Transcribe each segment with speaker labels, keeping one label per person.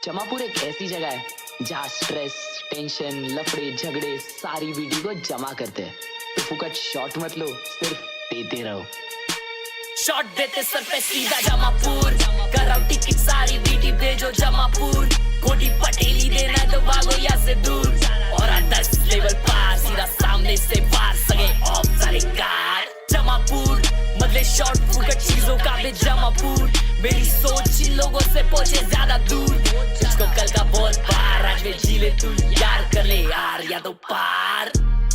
Speaker 1: जमापुर एक ऐसी जगह है जहाँ स्ट्रेस, टेंशन, लफड़े, झगड़े सारी वीडियो को जमा करते हैं। तो फुकट शॉट मत लो, सिर्फ देते रहो।
Speaker 2: शॉट देते सर पे सीधा जमापुर, कराओ टिकट सारी बीटी भेजो जमापुर। कोटी पटेली देना तो भागो यहाँ से दूर, और 10 लेवल पार सीधा सामने से वार सगे ऑफ सारे कार। जमापुर बदले शॉट फुकट चीजों का भी जमापुर। मेरी सोच इन लोगों से पहुंचे ज्यादा दूर, इसको कल का बहुत पार आज में जी ले तू यार, कर ले यार या तो पार।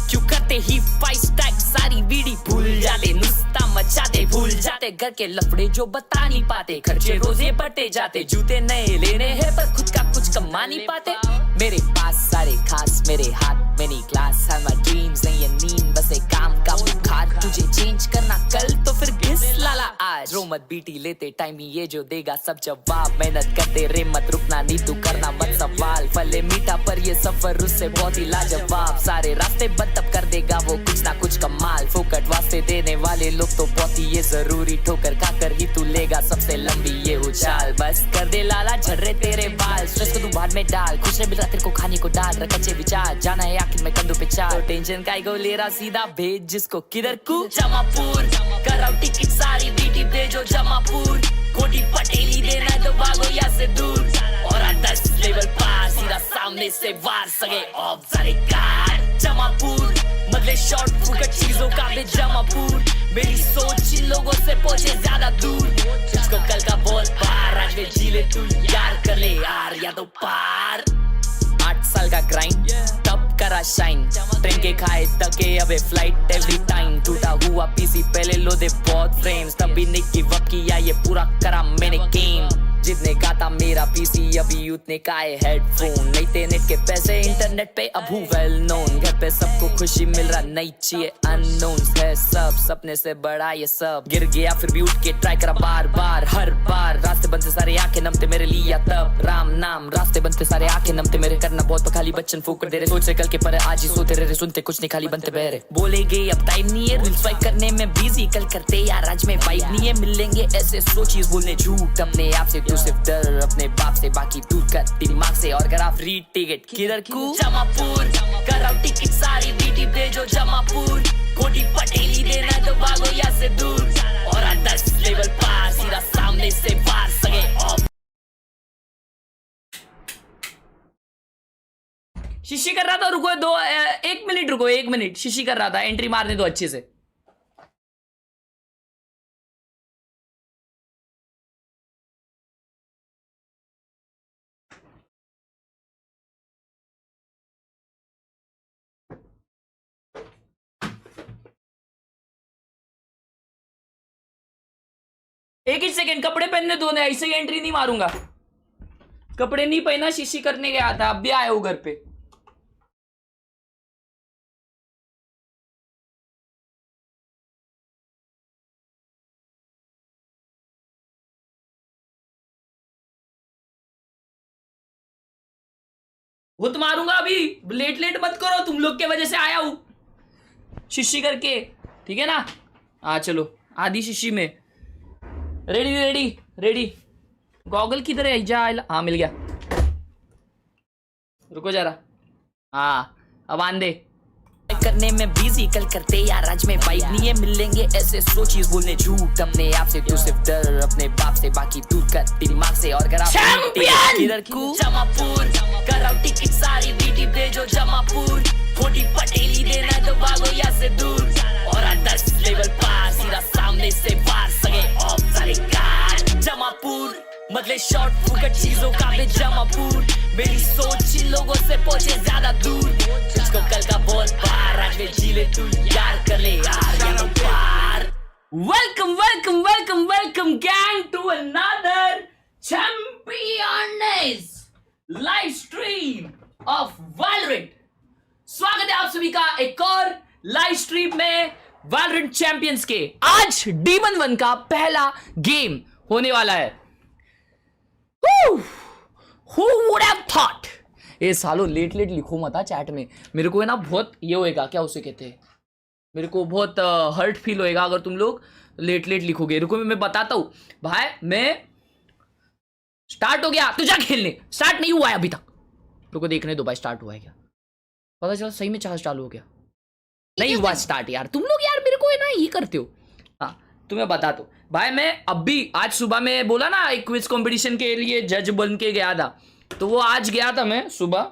Speaker 2: क्यों करते ही 5 स्टैक सारी बीड़ी भूल जाते, नुस्ता मचाते भूल जाते, घर के लफड़े जो बता नहीं पाते, खर्चे रोजे बढ़ते जाते, जूते नए लेने हैं पर खुद का कुछ कमा नहीं पाते। मेरे पास सारे खास, मेरे हाथ में नहीं क्लास, है माय ड्रीम्स नहीं ये नींद, बस एक काम का बुखार। तुझे चेंज करना कल तो फिर घिस लाला आज, रो मत बीटी लेते टाइम ही ये जो देगा सब जवाब। मेहनत करते रे मत रुकना, नहीं तू करना मत सवाल, फले मीठा पर ये सफर उससे बहुत ही लाजवाब। सारे रास्ते बंद तब कर देगा वो कुछ ना कुछ कमाल, फोकट वास्ते देने वाले लोग तो बहुत ही ये जरूरी, ठोकर खाकर ही तू लेगा सबसे लंबी ये उछाल। बस कर दे लाला झर्रे तेरे बाल, स्ट्रेस को तू भाड़ में डाल, खुश रह तेरे को खाने को डाल, रख अच्छे विचार, जाना है आखिर में कंधों पे चाल। तो टेंशन काई को ले रहा सीधा भेज जिसको किधर को जमापुर, कराओ टिकट सारी बीटी भेजो जमापुर। कोटी पटेली देना तो भागो यहाँ से दूर, और 10 लेवल पार सीधा सामने से वार सगे ऑफ सारे कार। जमापुर बदले शॉट फुकट चीजों का भी जमापुर। मेरी सोच इन लोगों से पहुंचे ज्यादा दूर, इसको कल का बहुत पार आज में जी ले तू यार, कर ले यार या तो पार। 8 साल का ग्राइंड तब करा शाइन, ट्रेन के खाए तके अबे फ्लाइट एवरी टाइम। टूटा हुआ पीसी पहले लो दे बहुत फ्रेम्स, तभी नहीं गिव अप किया ये पूरा करा मैंने गेम। जितने का था मेरा पीसी अभी उतने का है हेडफोन, नहीं थे नेट के पैसे इंटरनेट पे अब हूँ वेल नोन। घर पे सबको खुशी मिल रहा नहीं चाहिए अननोन है सब, सपने से बड़ा ये सब। गिर गया फिर भी उठ के ट्राई करा बार बार हर बार, रास्ते बनते सारे आंखें नमते मेरे लिए तब राम नाम। रास्ते बनते सारे आंखें नमते मेरे, करना बहुत खाली बच्चन फूक दे रहे, सोच से कल के पर आज ही सोते रहे, सुनते कुछ नहीं खाली बनते बहरे। बोले गए अब टाइम नहीं है रील स्वाइप करने में बिजी, कल करते यार आज में वाइब नहीं है, मिलेंगे ऐसे सोचिए बोलने झूठ अपने आप से। तू सिर्फ डर अपने बाप से, बाकी दूर कर दिमाग से, और अगर आप फ्री टिकट किधर को जमापुर, कराओ टिकट सारी बीटी भेजो जमापुर। कोटी पटेली देना तो भागो यहाँ से दूर, और 10 लेवल पार सीधा सामने से वार सगे ऑफ। शिशी कर रहा था, रुको 1 मिनट रुको, 1 मिनट शिशी कर रहा था, एंट्री मारने दो अच्छे से। एक ही सेकेंड, कपड़े पहनने दो, ऐसे ही एंट्री नहीं मारूंगा। कपड़े नहीं पहना, शिशी करने गया था, अब भी आया हूं घर पे। भूत मारूंगा अभी, लेट लेट मत करो, तुम लोग के वजह से आया हूं शिशी करके, ठीक है ना। हाँ चलो, आधी शिशी में रेडी रेडी रेडी। गॉगल किधर है जा, हाँ मिल गया, रुको जरा। हाँ अब आंदे करने में बिजी, कल करते यार आज में वाइब नहीं है, मिलेंगे ऐसे सोचिए बोलने झूठ अपने आप से। तू सिर्फ डर अपने बाप से, बाकी दूर कर दिमाग से, और अगर आप किधर को जमापुर, कराओ टिकट सारी बीटी भेजो जमापुर। कोटी पटेली देना तो भागो यहाँ से दूर, और 10 लेवल पार सीधा सामने से वार सगे ऑफ सारे कार। जमापुर बदले शॉट फुकट चीजों का भी जमापुर। मेरी सोच इन लोगों से पहुंचे ज्यादा दूर, इसको कल का बहुत पार आज में जी ले तू यार, कर ले यार या तो पार। Welcome welcome welcome welcome gang to another champions live stream of Valorant. स्वागत है आप सभी का एक और लाइव स्ट्रीम में वैलोरेंट चैंपियंस के। आज डीमन 1 का पहला गेम होने वाला है। Who would have thought? ये सालों लेट लेट लिखो मत चैट में, मेरे को है ना बहुत ये होएगा, क्या उसे कहते हैं, मेरे को बहुत हर्ट फील होएगा अगर तुम लोग लेट लेट लिखोगे। रुको मैं बताता हूँ भाई, मैं स्टार्ट हो गया तो जा खेलने। स्टार्ट नहीं हुआ है अभी तक, रुको देखने दो भाई स्टार्ट हुआ है क्या। पता चला सही में चार्ज चालू हो गया। नहीं हुआ स्टार्ट यार, तुम लोग यार मेरे को है ना ये करते हो। हाँ तुम्हें बता दो भाई, मैं अभी आज सुबह में बोला ना एक क्विज कंपटीशन के लिए जज बन के गया था, तो वो आज गया था मैं सुबह।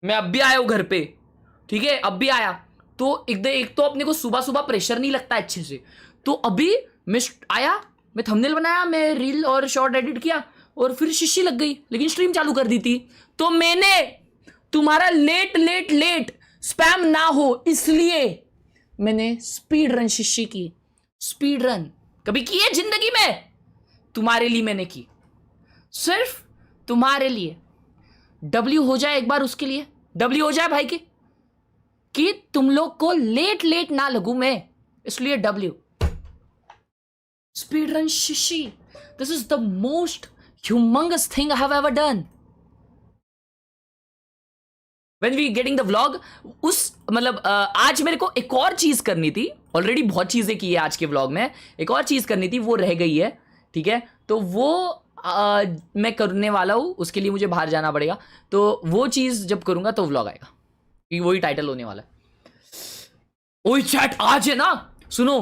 Speaker 2: मैं अब भी आया हूं घर पे, ठीक है, अब भी आया तो एक तो अपने को सुबह सुबह प्रेशर नहीं लगता अच्छे से। तो अभी मैं आया, मैं थंबनेल बनाया, मैं रील और शॉर्ट एडिट किया और फिर शीशी लग गई, लेकिन स्ट्रीम चालू कर दी थी। तो मैंने तुम्हारा लेट स्पैम ना हो इसलिए मैंने स्पीड रन शीशी की। स्पीड रन कभी की है जिंदगी में? तुम्हारे लिए मैंने की, सिर्फ तुम्हारे लिए। डब्ल्यू हो जाए एक बार उसके लिए, डब्ल्यू हो जाए भाई की कि तुम लोग को लेट ना लगू मैं, इसलिए डब्ल्यू। स्पीड रन शीशी, this is the most humongous thing I have ever done. When we getting the vlog, उस मतलब आज मेरे को एक और चीज करनी थी। ऑलरेडी बहुत चीजें की है आज के व्लॉग में, एक और चीज करनी थी वो रह गई है, ठीक है। तो वो मैं करने वाला हूँ, उसके लिए मुझे बाहर जाना पड़ेगा। तो वो चीज जब करूंगा तो व्लॉग आएगा, क्योंकि वही टाइटल होने वाला है। ओए चैट आज है ना, सुनो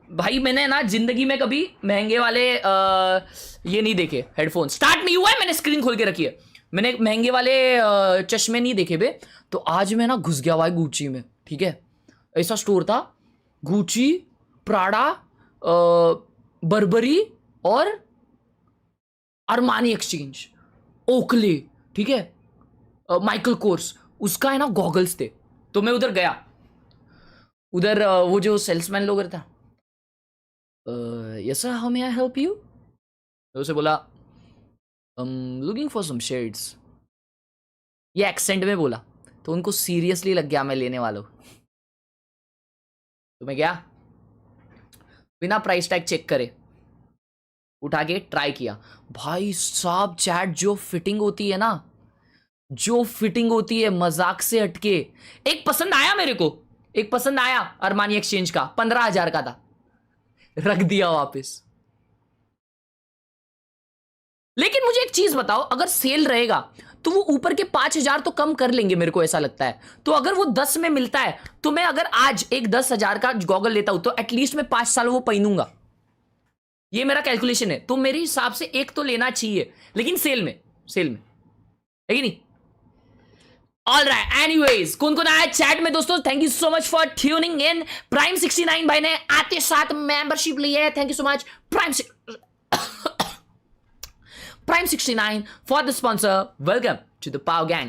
Speaker 2: भाई, मैंने ना जिंदगी में कभी महंगे वाले ये नहीं देखे हेडफोन। स्टार्ट नहीं हुआ है, मैंने स्क्रीन खोल के रखी है। मैंने महंगे वाले चश्मे नहीं देखे बे। तो आज मैं ना घुस गया भाई गुची में, ठीक है। ऐसा स्टोर था, गुची, प्राडा, बर्बरी और अरमानी एक्सचेंज, ओकले, ठीक है, माइकल कोर्स, उसका है ना गॉगल्स थे। तो मैं उधर गया, उधर वो जो सेल्समैन लोग रहता, yes sir how may I help you. तो उसे बोला लुकिंग फॉर सम शेड्स, ये एक्सेंट में बोला। तो उनको सीरियसली लग गया मैं लेने वाला हूं। तो मैं गया, बिना प्राइस टैग चेक करे उठा के ट्राई किया। भाई साहब चैट, जो फिटिंग होती है ना, जो फिटिंग होती है मजाक से हटके। एक पसंद आया मेरे को, एक पसंद आया अरमानी एक्सचेंज का, 15,000 का था, रख दिया वापस। लेकिन मुझे एक चीज बताओ, अगर सेल रहेगा तो वो ऊपर के 5,000 तो कम कर लेंगे, मेरे को ऐसा लगता है। तो अगर वो 10 में मिलता है तो मैं अगर आज एक 10,000 का गॉगल लेता हूं तो एटलीस्ट मैं 5 साल वो पहनूंगा। ये मेरा कैलकुलेशन है। तो मेरे हिसाब से एक तो लेना चाहिए, लेकिन सेल में है कि नहीं। ऑल राइट, एनीवेज कौन कौन आया चैट में दोस्तों, thank you so much for tuning in. Prime 69 भाई ने आते साथ मेंबरशिप ली है, thank you so much Prime 69 for the sponsor. Welcome to the Power Gang.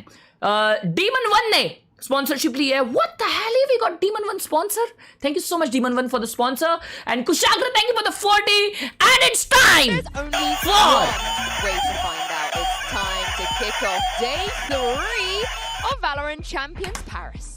Speaker 2: Demon 1 ने sponsorship ली है. What the hell? We got Demon 1 sponsor. Thank you so much Demon 1 for the sponsor. And Kushagra, thank you for the 40. And it's time for
Speaker 3: way to find out. It's time to kick off day 3 of Valorant Champions Paris.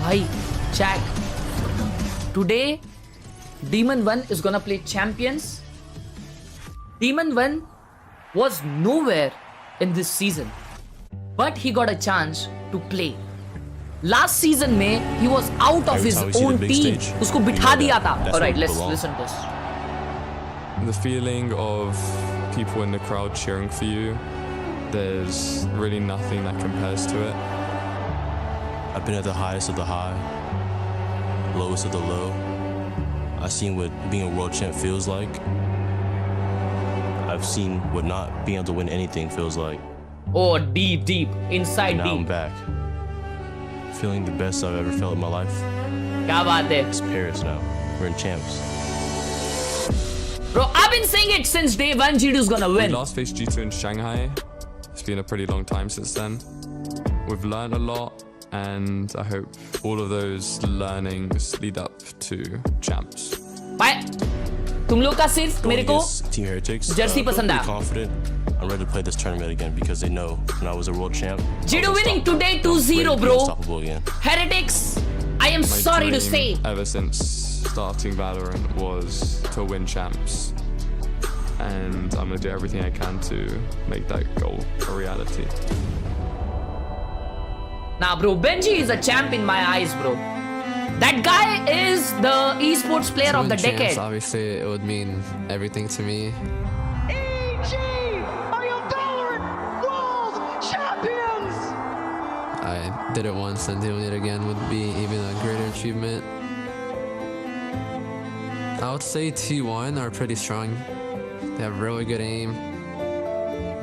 Speaker 2: Bhai, chat. Today, Demon 1 is gonna play Champions. Demon 1 was nowhere in this season, but he got a chance to play. Last season में he was out of his own team. उसको बिठा दिया था. Alright, let's listen to this.
Speaker 4: The feeling of people in the crowd cheering for you, there's really nothing that compares to it.
Speaker 5: I've been at the highest of the high, lowest of the low. I've seen what being a world champ feels like. I've seen what not being able to win anything feels like.
Speaker 2: Oh, deep, inside
Speaker 5: Now
Speaker 2: deep.
Speaker 5: I'm back, feeling the best I've ever felt in my life.
Speaker 2: क्या बात है?
Speaker 5: It's Paris now. We're in champs.
Speaker 2: Bro, I've been saying it since day one. G2's gonna
Speaker 4: We
Speaker 2: win.
Speaker 4: last faced G2 in Shanghai. It's been a pretty long time since then. We've learned a lot, and I hope all of those learnings lead up to champs.
Speaker 2: Bye. तुम लोग का सिर्फ
Speaker 5: Going
Speaker 2: मेरे को
Speaker 5: against Team Heretics,
Speaker 2: Jersey
Speaker 5: I'm
Speaker 2: पसंद
Speaker 5: pretty
Speaker 2: आया.
Speaker 5: confident. I'm ready to play this tournament again because they know when I was a world champ. I
Speaker 2: G2
Speaker 5: was
Speaker 2: winning
Speaker 5: unstoppable.
Speaker 2: today
Speaker 5: I was ready
Speaker 2: 2-0,
Speaker 5: to be
Speaker 2: bro.
Speaker 5: unstoppable again.
Speaker 2: Heretics, I am
Speaker 4: My
Speaker 2: sorry to
Speaker 4: dream
Speaker 2: say.
Speaker 4: ever since starting Valorant was to win champs. And I'm going to do everything I can to make that goal a reality.
Speaker 2: Nah, bro, Benji is a champ in my eyes, bro. That guy is the esports player of the decade.
Speaker 6: Obviously, it would mean everything to me.
Speaker 1: EG are your Valorant World Champions!
Speaker 6: I did it once, and doing it again would be even a greater achievement. I would say T1 are pretty strong. They have really good aim.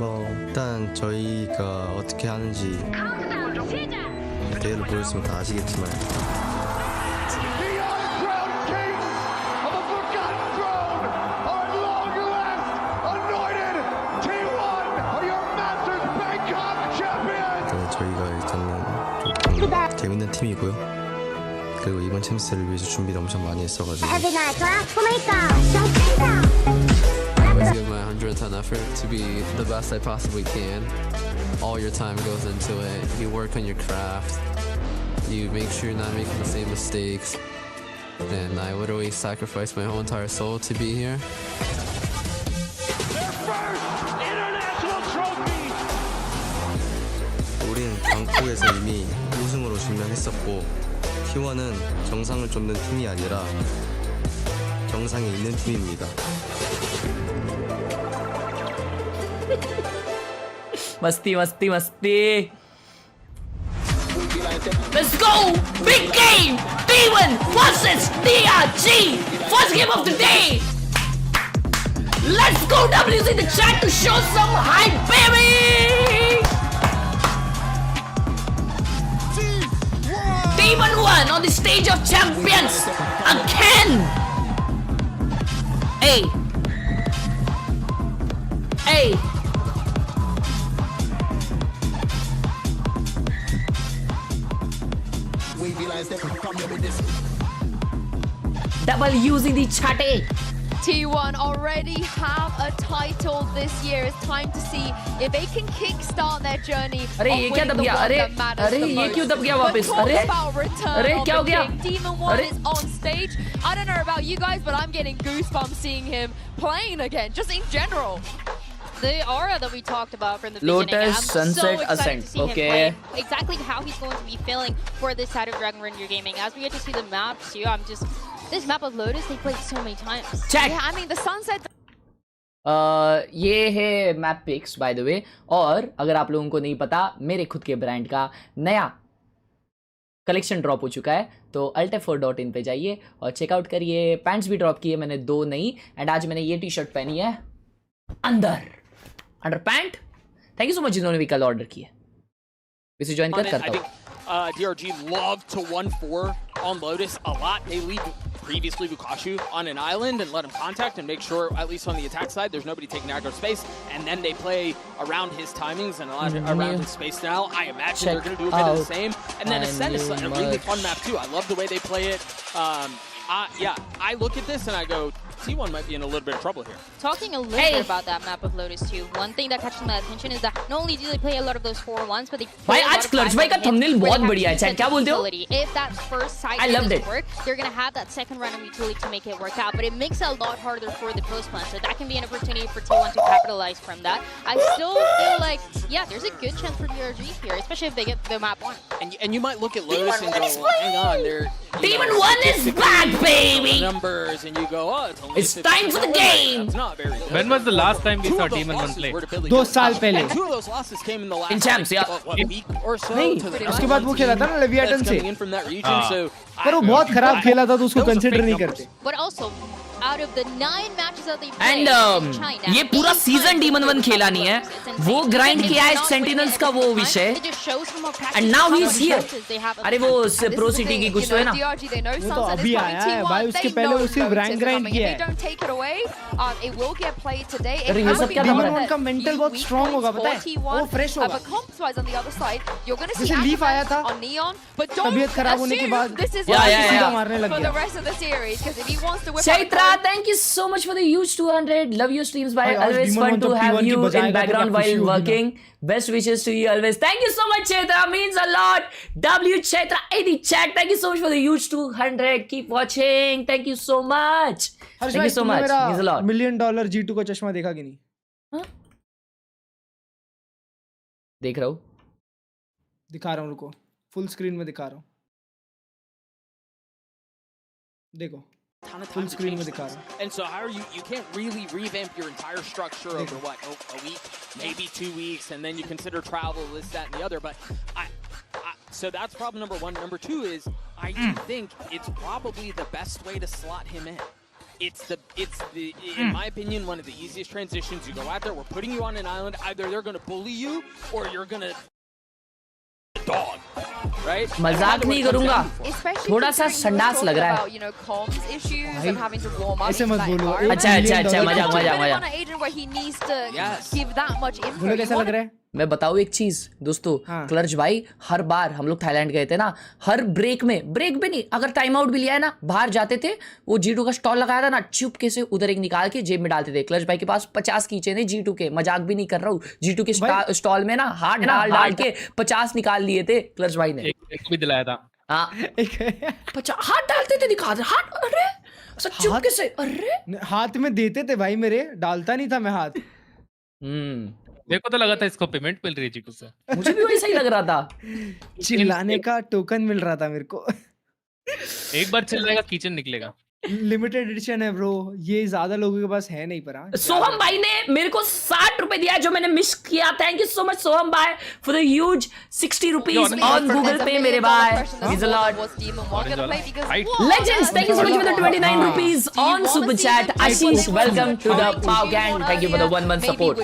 Speaker 5: 뭐 일단 저희가 어떻게 하는지 대회를 보였으면 다 아시겠지만
Speaker 7: The uncrowned kings of the forgotten throne are at long last anointed. T1 are your Masters Bangkok champions.
Speaker 5: 일단 저희가 일단은 좀 재밌는 팀이고요. 그리고 이번 챔스를 위해서 준비를 엄청 많이 했어가지고
Speaker 6: I always give my 110 effort to be the best I possibly can. All your time goes into it. You work on your craft. You make sure you're not making the same mistakes. And I literally sacrificed my whole entire soul to be here.
Speaker 7: Their first international trophy.
Speaker 5: 우리는 강폭에서 이미 우승으로 증명했었고 T1은 정상을 쫓는 팀이 아니라 정상에 있는 팀입니다.
Speaker 2: Masti, masti, masti. Let's go! Big game! T1 versus DRG! First game of the day! Let's go WC in the chat to show some hype, baby! T1 won on the stage of champions again! Hey! Hey! Double using the chatty.
Speaker 3: T1 already have a title this year. It's time to see if they can kickstart their journey of
Speaker 2: अरे ये क्या
Speaker 3: winning
Speaker 2: दब
Speaker 3: the
Speaker 2: गया?
Speaker 3: one
Speaker 2: अरे
Speaker 3: that matters
Speaker 2: अरे
Speaker 3: the
Speaker 2: ये
Speaker 3: most.
Speaker 2: क्यों दब गया
Speaker 3: But
Speaker 2: वापस?
Speaker 3: talk
Speaker 2: अरे
Speaker 3: about return
Speaker 2: अरे
Speaker 3: of
Speaker 2: क्या हो
Speaker 3: the
Speaker 2: गया?
Speaker 3: king. Demon 1
Speaker 2: अरे
Speaker 3: is on stage. I don't know about you guys, but I'm getting goosebumps seeing him playing again, just in general.
Speaker 8: The aura that we talked about from the
Speaker 2: Lotus
Speaker 8: beginning. I'm
Speaker 2: Sunset
Speaker 8: so excited
Speaker 2: Ascent.
Speaker 8: to see
Speaker 2: Okay.
Speaker 8: him play exactly how he's going to be feeling for this side of Dragon Render Gaming. As we get to see the map too, I'm just this map of Lotus they played so many times.
Speaker 2: Check.
Speaker 3: Yeah, I mean the sunset.
Speaker 2: ये है map pics by the way. और अगर आप लोगों को नहीं पता, मेरे खुद के ब्रांड का नया कलेक्शन ड्रॉप हो चुका है, तो altf4.in पे जाइए और चेकआउट करिए. पैंट्स भी ड्रॉप किए मैंने 2 नई, एंड आज मैंने ये टी शर्ट पहनी है under pant. Thank you so much जिन्होंने भी कल ऑर्डर किए. इसे ज्वाइन करता हूँ.
Speaker 9: DRG love to 1-4 on Lotus a lot. They leave previously Bukashu on an island and let him contact and make sure, at least on the attack side, there's nobody taking aggro space. And then they play around his timings and around his space style. I imagine they're going to do a bit of the same. And then Ascend is a really fun map too. I love the way they play it. Yeah, I look at this and I go, T1 might be in a little bit of trouble here.
Speaker 8: Talking a little bit about that map of Lotus too, one thing that catches my attention is that not only do they play a lot of those 4-1s, but they play
Speaker 2: भाई आज clutch भाई का thumbnail बहुत बढ़िया है. Chat क्या बोलते हो?
Speaker 8: If that first side doesn't work, they're gonna have that second random utility to make it work out. But it makes it a lot harder for the post plan, so that can be an opportunity for T1 to capitalize from that. I still feel like, yeah, there's a good chance for DRG here, especially if they get the map 1.
Speaker 9: And you might look at Lotus and go, hang on, they're
Speaker 2: Demon 1 is back, baby.
Speaker 9: Numbers, and you go, oh,
Speaker 2: It's time for the game.
Speaker 9: That's not very good.
Speaker 10: When was the last time we saw Demon 1 play?
Speaker 11: 2 साल पहले.
Speaker 9: Two of those losses came in the last
Speaker 2: In champs, yeah.
Speaker 9: week or so.
Speaker 11: नहीं, उसके बाद वो खेला था ना लेविएटन से.
Speaker 9: Coming in from that region, so
Speaker 11: पर वो बहुत खराब खेला था तो उसको कंसीडर नहीं करते.
Speaker 8: But also, out of the 9 matches that they
Speaker 2: and
Speaker 8: played in China,
Speaker 2: ये पूरा सीजन डीमन 1 खेला नहीं है. वो ग्राइंड किया है सेंटिनल्स का वो विषय. And now he is here. अरे वो प्रो सिटी की कुछ तो है ना.
Speaker 11: वो तो अभी आया है भाई, उसके पहले वो सिर्फ ग्राइंड किया है.
Speaker 2: अरे ये सब क्या था?
Speaker 11: डीमन 1 का मेंटल बहुत स्ट्रांग होगा, पता है? वो फ्रेश होगा. जैसे लीफ आया था, तबीयत खराब होने के बाद सीधा मारने लग गया.
Speaker 2: Chaitra thank you so much for the huge 200. Love your streams, bhai.
Speaker 11: Bhai,
Speaker 2: Always
Speaker 11: Demon
Speaker 2: fun
Speaker 11: One
Speaker 2: to
Speaker 11: तो
Speaker 2: have
Speaker 11: P1 की
Speaker 2: you in
Speaker 11: बजाएगा तो
Speaker 2: background
Speaker 11: क्या खुशी
Speaker 2: while
Speaker 11: होगी ना।
Speaker 2: working. Best wishes to you always. Thank you so much, Chetra. Means a lot. W Chetra in the chat. Thank you so much for the huge 200. Keep watching. Thank you so much. Thank you so much. Means a lot.
Speaker 11: $1 million G2 का चश्मा देखा कि नहीं?
Speaker 2: हाँ? देख रहा हूँ.
Speaker 11: दिखा रहा हूँ रुको. फुल स्क्रीन में दिखा रहा हूँ. देखो. Full screen में दिखा रहा हूँ.
Speaker 9: And so how are you can't really revamp your entire structure over what, a week, maybe 2 weeks, and then you consider travel, this, that, and the other. But so that's problem number one. Number two is I do think it's probably the best way to slot him in. It's the in my opinion, one of the easiest transitions. You go out there, we're putting you on an island. Either they're going to bully you or you're going to dog. Right?
Speaker 2: मजाक नहीं करूंगा. थोड़ा सा संडास लग रहा है.
Speaker 11: ऐसे मत बोलो.
Speaker 2: अच्छा मजाक.
Speaker 11: बोलो कैसा लग रहा है?
Speaker 2: मैं बताऊँ एक चीज दोस्तों. क्लर्च भाई, हर बार हम लोग थाईलैंड गए थे ना, हर ब्रेक भी नहीं, अगर टाइम आउट भी लिया है ना, बाहर जाते थे, वो G2 का स्टॉल लगाया था ना, चुपके से उधर एक निकाल के जेब में डालते थे. क्लर्च भाई के पास 50 कीचेन है G2 के. मजाक भी नहीं कर रहा हूँ. G2 के स्टॉल में ना हाथ डाल के 50 निकाल लिए थे क्लर्च भाई ने.
Speaker 10: एक भी दिलाया था.
Speaker 2: हाँ, 50 हाथ डालते थे, दिखा दे हाथ. अरे चुपके से. अरे
Speaker 11: हाथ में देते थे भाई मेरे, डालता नहीं था मैं हाथ.
Speaker 10: मेरे को तो लगा था इसको पेमेंट मिल रही है G2 से.
Speaker 2: मुझे भी वैसा ही लग रहा था.
Speaker 11: चिल्लाने का टोकन मिल रहा था मेरे को.
Speaker 10: एक बार चिल्लाएगा किचन निकलेगा.
Speaker 11: लिमिटेड एडिशन है ब्रो, ये ज्यादा लोगों के पास है नहीं पर.
Speaker 2: सोहम भाई ने मेरे को 60 रुपए दिया जो मैंने मिस किया. Thank you so much Soham भाई for the huge 60 rupees on Google Pay मेरे भाई. Is a lot. Legends, thank you so much for the 29 rupees on super chat. Ashish, welcome to the Pav gang. Thank you for the 1 month support.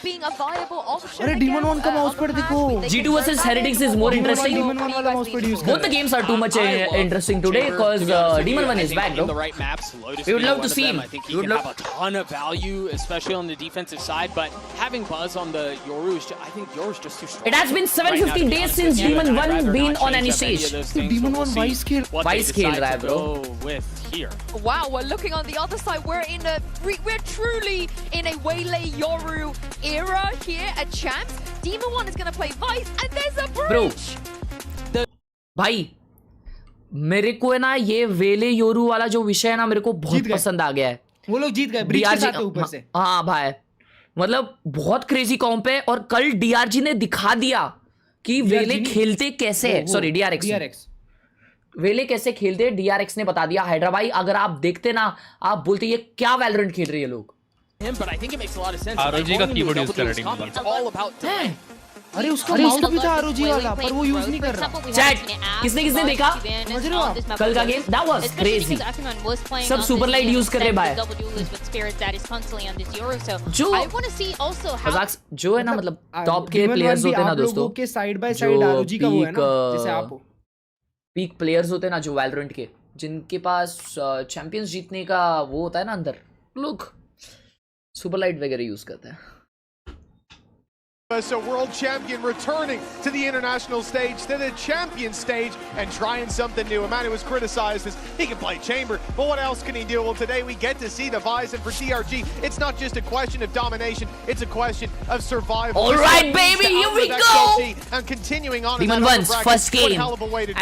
Speaker 3: Being a viable option.
Speaker 11: अरे Demon One का mouse pad देखो.
Speaker 2: G2 versus Heretics is more interesting.
Speaker 11: Demon One वाला mouse pad use कर.
Speaker 2: Both the games are too much interesting today because Demon One is back, bro. We would love to see him.
Speaker 9: I think he can have a ton of value, especially on the defensive side. But having Buzz on the Yoru, I think Yoru's just too strong.
Speaker 2: It has been 750 days since Demon One been on any stage.
Speaker 11: Demon One vice खेल
Speaker 2: रहा है, bro.
Speaker 3: Wow, we're looking on the other side. We're truly in a Waylay Yoru era here at Champs. Demon One is going to play Vice, and there's a breach.
Speaker 2: Bro, भाई मेरे को है ना ये वेले योरू वाला जो विषय है ना, मेरे को बहुत पसंद आ गया है.
Speaker 11: वो लोग जीत गए ब्रिज के साथ ऊपर से.
Speaker 2: हाँ भाई, मतलब बहुत क्रेजी कॉम्प है. और कल DRG ने दिखा दिया कि वेले खेलते कैसे है. सॉरी, DRX वेले कैसे खेलते हैं. DRX ने बता दिया. हैदराबाद अगर आप देखते ना, आप बोलते ये क्या वैलोरेंट खेल रही है लोग.
Speaker 9: But I think it makes a lot of sense.
Speaker 10: ROG का कीबोर्ड यूज कर रहा है.
Speaker 9: It's all about time.
Speaker 11: अरे उसका माउस भी था ROG वाला, पर वो यूज नहीं कर रहा.
Speaker 2: चैट, किसने देखा कल का गेम? That was crazy. सब सुपर लाइट यूज कर रहे भाई. जो है ना, मतलब टॉप के प्लेयर्स होते हैं ना दोस्तों,
Speaker 11: के साइड बाय साइड ROG का वो है ना, जैसे आप हो.
Speaker 2: पीक प्लेयर्स होते हैं ना जो वैलोरेंट के, जिनके पास चैंपियंस जीतने का वो होता है ना अंदर, लोग सुपर लाइट वगैरह यूज करते हैं.
Speaker 7: So world champion returning to the international stage, to the champion stage, and trying something new. Amanda was criticized as he can play chamber, but what else can he do? Well, today we get to see the Vice, and for TRG, it's not just a question of domination, it's a question of survival.
Speaker 2: All right, baby, here we go!
Speaker 7: And continuing on
Speaker 2: Demon One's first game,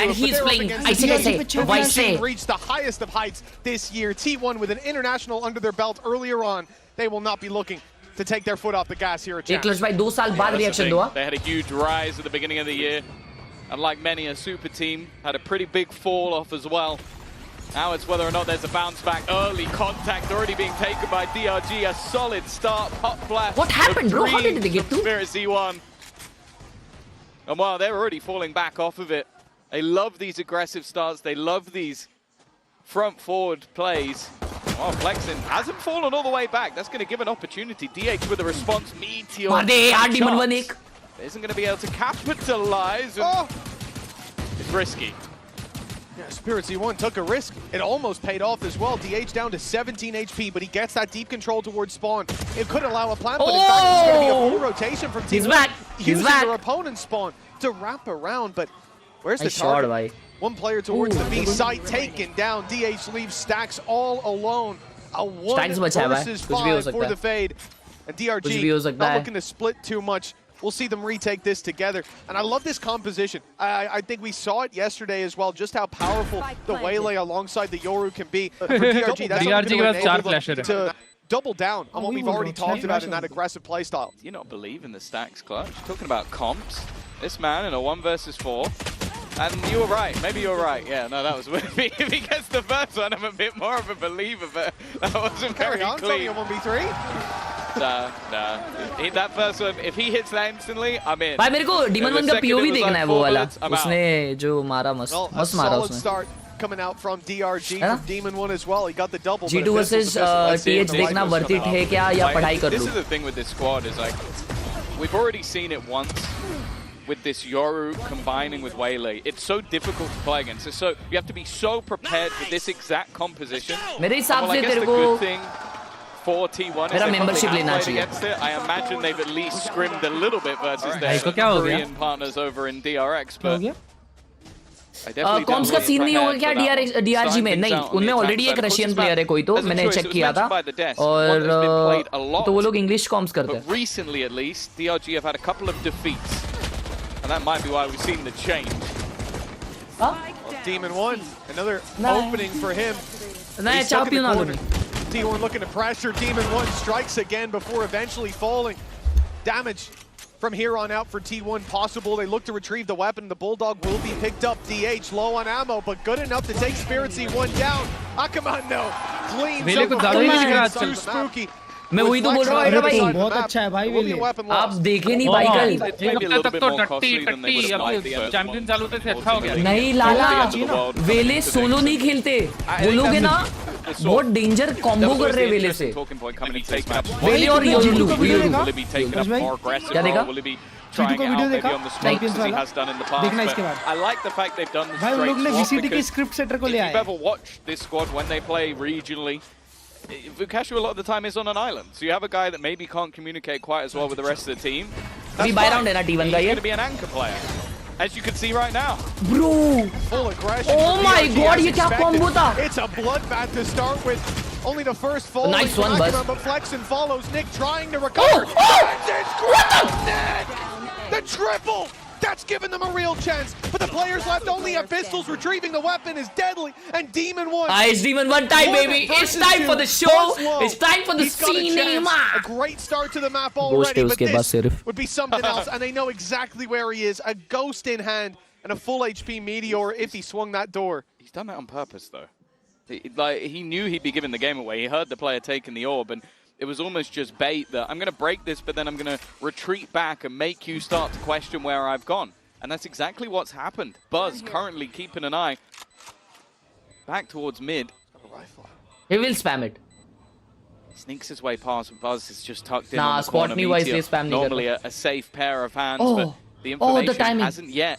Speaker 2: and he's playing, I say, Vice.
Speaker 7: Reached the highest of heights this year. T1 with an international under their belt earlier on. They will not be looking to take their foot off the gas here at Champs.
Speaker 2: भाई 2 साल बाद reaction दो.
Speaker 12: They had a huge rise at the beginning of the year, and like many a super team, had a pretty big fall off as well. Now it's whether or not there's a bounce back. Early contact already being taken by DRG. A solid start, pop flash.
Speaker 2: What happened, bro? How did they get to?
Speaker 12: Conspiracy 1. And wow, they're already falling back off of it. They love these aggressive starts. They love these front forward plays. Oh, Flexin hasn't fallen all the way back. That's going to give an opportunity. DH with a response. Meteor.
Speaker 2: Demon One
Speaker 12: isn't going to be able to capitalize. It's risky.
Speaker 7: Yeah, Spirit C1 took a risk. It almost paid off as well. DH down to 17 HP, but he gets that deep control towards spawn. It could allow a plan, but in fact, it's going to be a full rotation from Team.
Speaker 2: He's back.
Speaker 7: Using their opponent's spawn to wrap around, but where's the target?
Speaker 13: One player towards the B site, taken down. DH leaves Stacks all alone. A 1 versus 5 for the Fade. And DRG not looking to split too much. We'll see them retake this together. And I love this composition. I think we saw it yesterday as well, just how powerful the Waylay alongside the Yoru can be. For DRG, that's going to enable them to double down on what we've already talked about in that aggressive playstyle.
Speaker 12: Do you not believe in the Stacks clutch? Talking about comps, this man in a 1 versus 4. And you were right. Maybe you were right. Yeah, no, that was with me. If he gets the first one, I'm a bit more of a believer, but that wasn't very clean.
Speaker 13: Khelraay on 1v3.
Speaker 12: Nah. That first one, if he hits that instantly, I'm in.
Speaker 2: भाई मेरे को Demon 1 का POV देखना है वो वाला. उसने जो मारा मस्त मारा उसने.
Speaker 13: Start coming out from DRG from Demon 1 as well. He got the double.
Speaker 2: G2 versus TH देखना worth it है क्या या पढ़ाई कर लूं?
Speaker 12: This is the thing with this squad is like we've already seen it once. With this Yoru combining with Waylay, it's so difficult to play against. It's so you have to be so prepared with this exact composition.
Speaker 2: मेरे हिसाब से तेरे को
Speaker 12: for T1
Speaker 2: मेरा membership लेना चाहिए.
Speaker 12: I imagine they've at least scrimmed a little bit versus their Korean partners over in DRX. But
Speaker 2: comms का scene नहीं होगा क्या DRG में? नहीं, उनमें ऑलरेडी एक रशियन प्लेयर है कोई तो मैंने चेक किया था और तो वो लोग इंग्लिश कॉम्स करते हैं.
Speaker 12: But recently at least DRG have had a couple of defeats. And that might be why we've seen the change.
Speaker 13: Demon 1, another opening for him. T1 looking to pressure. Demon 1 strikes again before eventually falling. Damage from here on out for T1 possible. They look to retrieve the weapon. The Bulldog will be picked up. DH low on ammo, but good enough to take Spirit C1 down. Akamando cleans up so spooky.
Speaker 2: मैं वही तो बोल रहा हूँ भाई.
Speaker 11: बहुत अच्छा है भाई वेले.
Speaker 2: आप देखे नहीं भाई कल.
Speaker 10: तक तो टट्टी अब चैंपियन चालू होते थे अच्छा हो गया.
Speaker 2: नहीं लाला वेले सोलो नहीं खेलते. बोलोगे ना बहुत डेंजर कॉम्बो कर रहे वेले से. वेले और योरू. क्या देखा?
Speaker 11: G2 का वीडियो देखा चैंपियंस वाला देखना इसके बाद.
Speaker 12: I like the fact they've done this.
Speaker 11: भाई उन लोग ने VCT के स्क्रिप्ट सेटर को ले आए.
Speaker 12: If you've ever watched this squad when they play regionally, Vukashu a lot of the time is on an island, so you have a guy that maybe can't communicate quite as well with the rest of the team.
Speaker 2: He's going
Speaker 12: to be an anchor player, as you can see right now.
Speaker 2: Bro,
Speaker 13: full aggression.
Speaker 2: Oh my God, ये क्या combo था?
Speaker 13: It's a bloodbath to start with. Only the first fall.
Speaker 2: Nice one, Buzz.
Speaker 13: But Flexen follows Nick trying to recover. Nick! The triple. That's given them a real chance, but the players left only have pistols. Retrieving the weapon is deadly, and Demon 1.
Speaker 2: It's Demon 1 time, baby. It's time for the show. It's time for the cinema.
Speaker 13: A great start to the map already, but this would be something else, and they know exactly where he is. A ghost in hand and a full HP Meteor if he swung that door.
Speaker 12: He's done that on purpose, though. He knew he'd be giving the game away. He heard the player taking the orb, and it was almost just bait that I'm going to break this, but then I'm going to retreat back and make you start to question where I've gone. And that's exactly what's happened. Buzz currently keeping an eye back towards mid.
Speaker 2: He will spam it.
Speaker 12: Sneaks his way past, but Buzz is just tucked in.
Speaker 2: Nah, spot me wise spam
Speaker 12: normally a safe pair of hands, but the information hasn't yet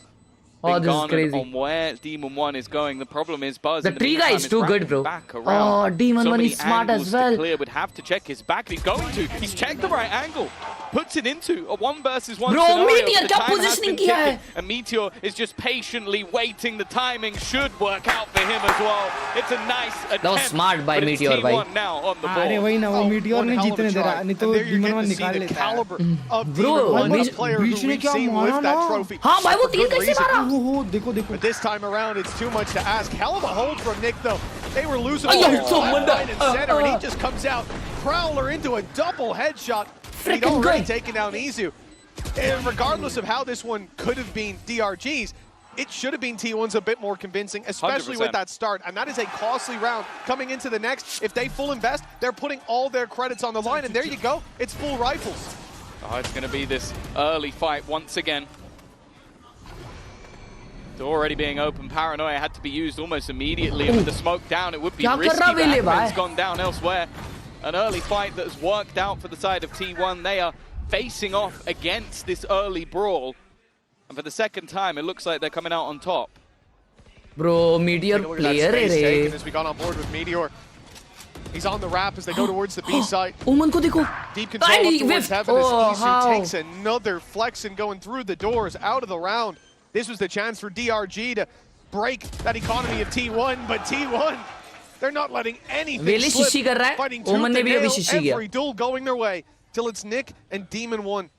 Speaker 12: been garnered on where Demon 1 is going. The problem is Buzz.
Speaker 2: The tree guy is too good, bro. Oh, Demon 1 is smart as well.
Speaker 12: Clear would have to check his back. He's going to. He's checked the right angle. Puts it into a 1 versus 1
Speaker 2: bro,
Speaker 12: scenario.
Speaker 2: Meteor क्या positioning किया है?
Speaker 12: And Meteor is just patiently waiting. The timing should work out for him as well. It's a nice attempt.
Speaker 2: That was smart by Meteor, भाई.
Speaker 12: Now on the ball.
Speaker 11: अरे वही ना वो Meteor ने जीतने दे रहा नहीं तो Demon 1 निकाल लेता है.
Speaker 2: Bro,
Speaker 11: बीच ने क्या मारा ना?
Speaker 2: हाँ भाई वो तीर कैसे मारा?
Speaker 11: वो देखो देखो.
Speaker 13: But this time around, it's too much to ask. Hell of a hold from Nick, though. They were losing
Speaker 2: right
Speaker 13: and center, and he just comes out. Prowler into a double headshot. He'd already taken down Izu. And regardless of how this one could have been DRG's, it should have been T1's a bit more convincing, especially 100%. With that start. And that is a costly round coming into the next. If they full invest, they're putting all their credits on the line. And there you go. It's full rifles.
Speaker 12: Oh, it's going to be this early fight once again. Door already being open. Paranoia had to be used almost immediately. And with the smoke down, it would be risky. Backman's gone down elsewhere. An early fight that's worked out for the side of T1. They are facing off against this early brawl. And for the second time, it looks like they're coming out on top.
Speaker 2: Bro, Meteor player है.
Speaker 13: As we got on board with Meteor. He's on the ramp as they go towards the B site.
Speaker 2: Oman को देखो.
Speaker 13: Deep control up towards heaven as Isu takes another flex and going through the doors out of the round. This was the chance for DRG to break that economy of T1, but T1, they're not letting anything slip. Fighting tooth and nail, every duel going their way till it's Nick and Demon 1.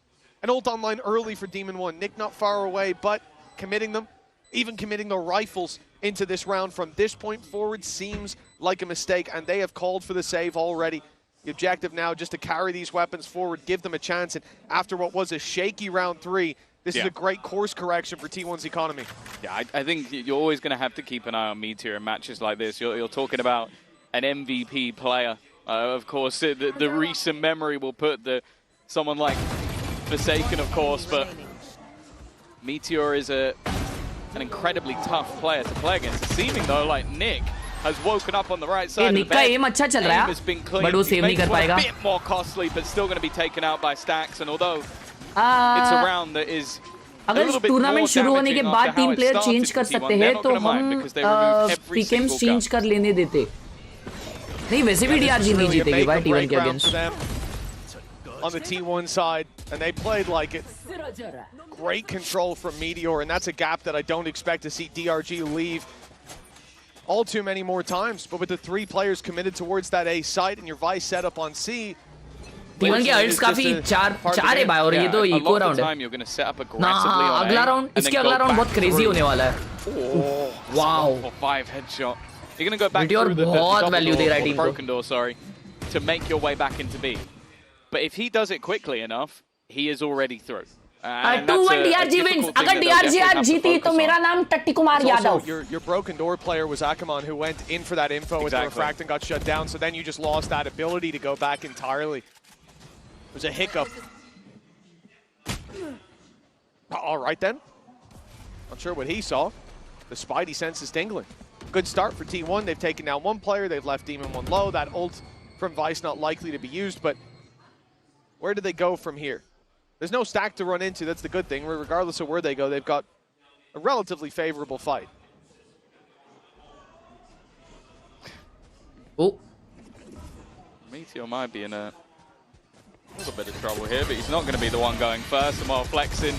Speaker 13: An ult online early for Demon 1. Nick not far away, but committing them, even committing the rifles into this round from this point forward seems like a mistake, and they have called for the save already. The objective now just to carry these weapons forward, give them a chance, and after what was a shaky round 3, this is a great course correction for T1's economy.
Speaker 12: Yeah, I think you're always going to have to keep an eye on Meteor in matches like this. You're talking about an MVP player. Of course, the recent memory will put someone like Forsaken, of course, but Meteor is an incredibly tough player to play against. It's seeming, though, like Nick has woken up on the right side.
Speaker 2: Nick का aim अच्छा चल रहा है, but वो save नहीं कर पाएगा.
Speaker 12: A bit more costly, but still going to be taken out by Stacks. And although it's a round that is
Speaker 2: अगर टूर्नामेंट शुरू होने के बाद टीम प्लेयर चेंज कर सकते हैं तो हम पीकेम्स चेंज कर लेने देते. नहीं वैसे भी DRG नहीं जीतेगी भाई T1 के against.
Speaker 13: On the T1 side, and they played like it. Great control from Meteor, and that's a gap that I don't expect to see DRG leave all too many more times. But with the 3 players committed towards that A site and your Vice set up on C,
Speaker 2: T1 के ults काफी चार है भाई, और ये तो eco round है. ना अगला राउंड, इसके अगला राउंड बहुत क्रेजी होने वाला है.
Speaker 12: Wow, 5 headshot. You're going to go back
Speaker 2: through
Speaker 12: the
Speaker 2: value दे रहा है टीम को.
Speaker 12: Broken door, sorry, to make your way back into B. But if he does it quickly enough, he is already through.
Speaker 2: 2-1 DRG wins. अगर DRG आज जीती तो मेरा नाम टट्टी Kumar Yadav.
Speaker 13: Your broken door player was Akamon, who went in for that info with the refract and got shut down. So then you just lost that ability to go back entirely. It was a hiccup. All right then. Not sure what he saw. The Spidey sense is tingling. Good start for T1. They've taken down 1 player. They've left Demon 1 low. That ult from Vice not likely to be used, but where do they go from here? There's no stack to run into. That's the good thing. Regardless of where they go, they've got a relatively favorable fight.
Speaker 2: Oh.
Speaker 12: Meteor might be in a little bit of trouble here, but he's not going to be the one going first. And while Flexin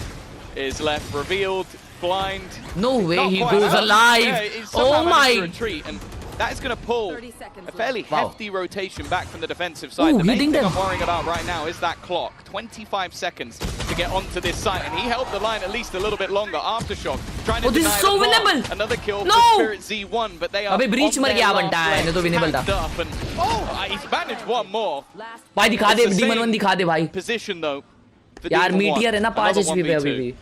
Speaker 12: is left revealed, blind.
Speaker 2: No way he goes alive.
Speaker 12: Yeah,
Speaker 2: oh my.
Speaker 12: Retreat, and that is going to pull a fairly hefty rotation back from the defensive side. The main thing I'm worrying about right now is that clock. 25 seconds to get onto this site, and he held the line at least a little bit longer. Aftershock trying to
Speaker 2: this is so winnable.
Speaker 12: Another kill for Spirit Z1, but they are
Speaker 2: breach मर गया बनता है, नहीं तो winnable
Speaker 12: था. He's managed one more.
Speaker 2: भाई दिखा दे, Demon 1 दिखा दे भाई.
Speaker 12: Position though.
Speaker 2: यार Meteor है ना 5 HP पे अभी भी.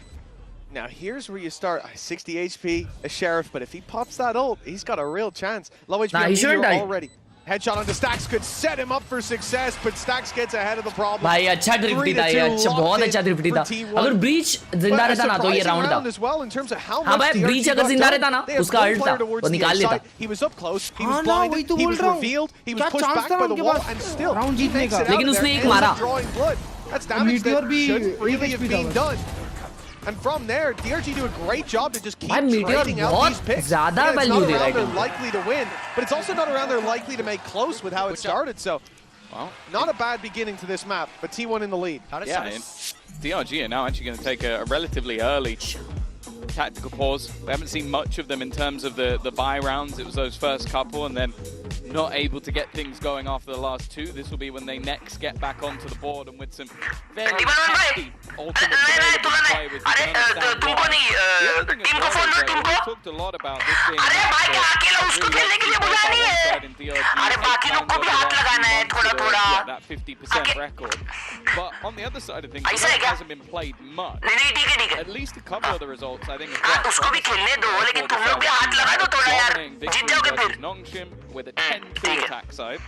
Speaker 13: Now here's where you start. 60 HP, a Sheriff, but if he pops that ult, he's got a real chance. Low HP Meteor already. Headshot onto Stacks could set him up for success, but Stacks gets ahead of the problem.
Speaker 2: भाई अच्छा ड्रिफ्टी था ये, अच्छा बहुत अच्छा ड्रिफ्टी था. अगर breach जिंदा रहता ना तो ये राउंड था. हाँ भाई ब्रीच अगर जिंदा रहता ना उसका अल्ट था, वो निकाल लेता.
Speaker 13: He was up close, he was blinded, he was revealed, he was pushed back by the wall, and still
Speaker 11: round जीतने का.
Speaker 2: लेकिन उसने एक मारा.
Speaker 13: That's damage that should really have been done. And from there, DRG do a great job to just keep trading out these picks. It's not around they're likely to win, but it's also not around they're likely to make close with how it started. So, well, not a bad beginning to this map, but T1 in the lead.
Speaker 12: Yeah, and DRG are now actually going to take a relatively early tactical pause. We haven't seen much of them in terms of the buy rounds. It was those first couple, and then not able to get things going after the last 2. This will be when they next get back onto the board, and with some very hefty ultimates available to play with. We talked a lot about this being that 50% record. But on the other side of things, it hasn't been played much. At least a couple of the results, I think, Nongshim with a 10-2 attack side.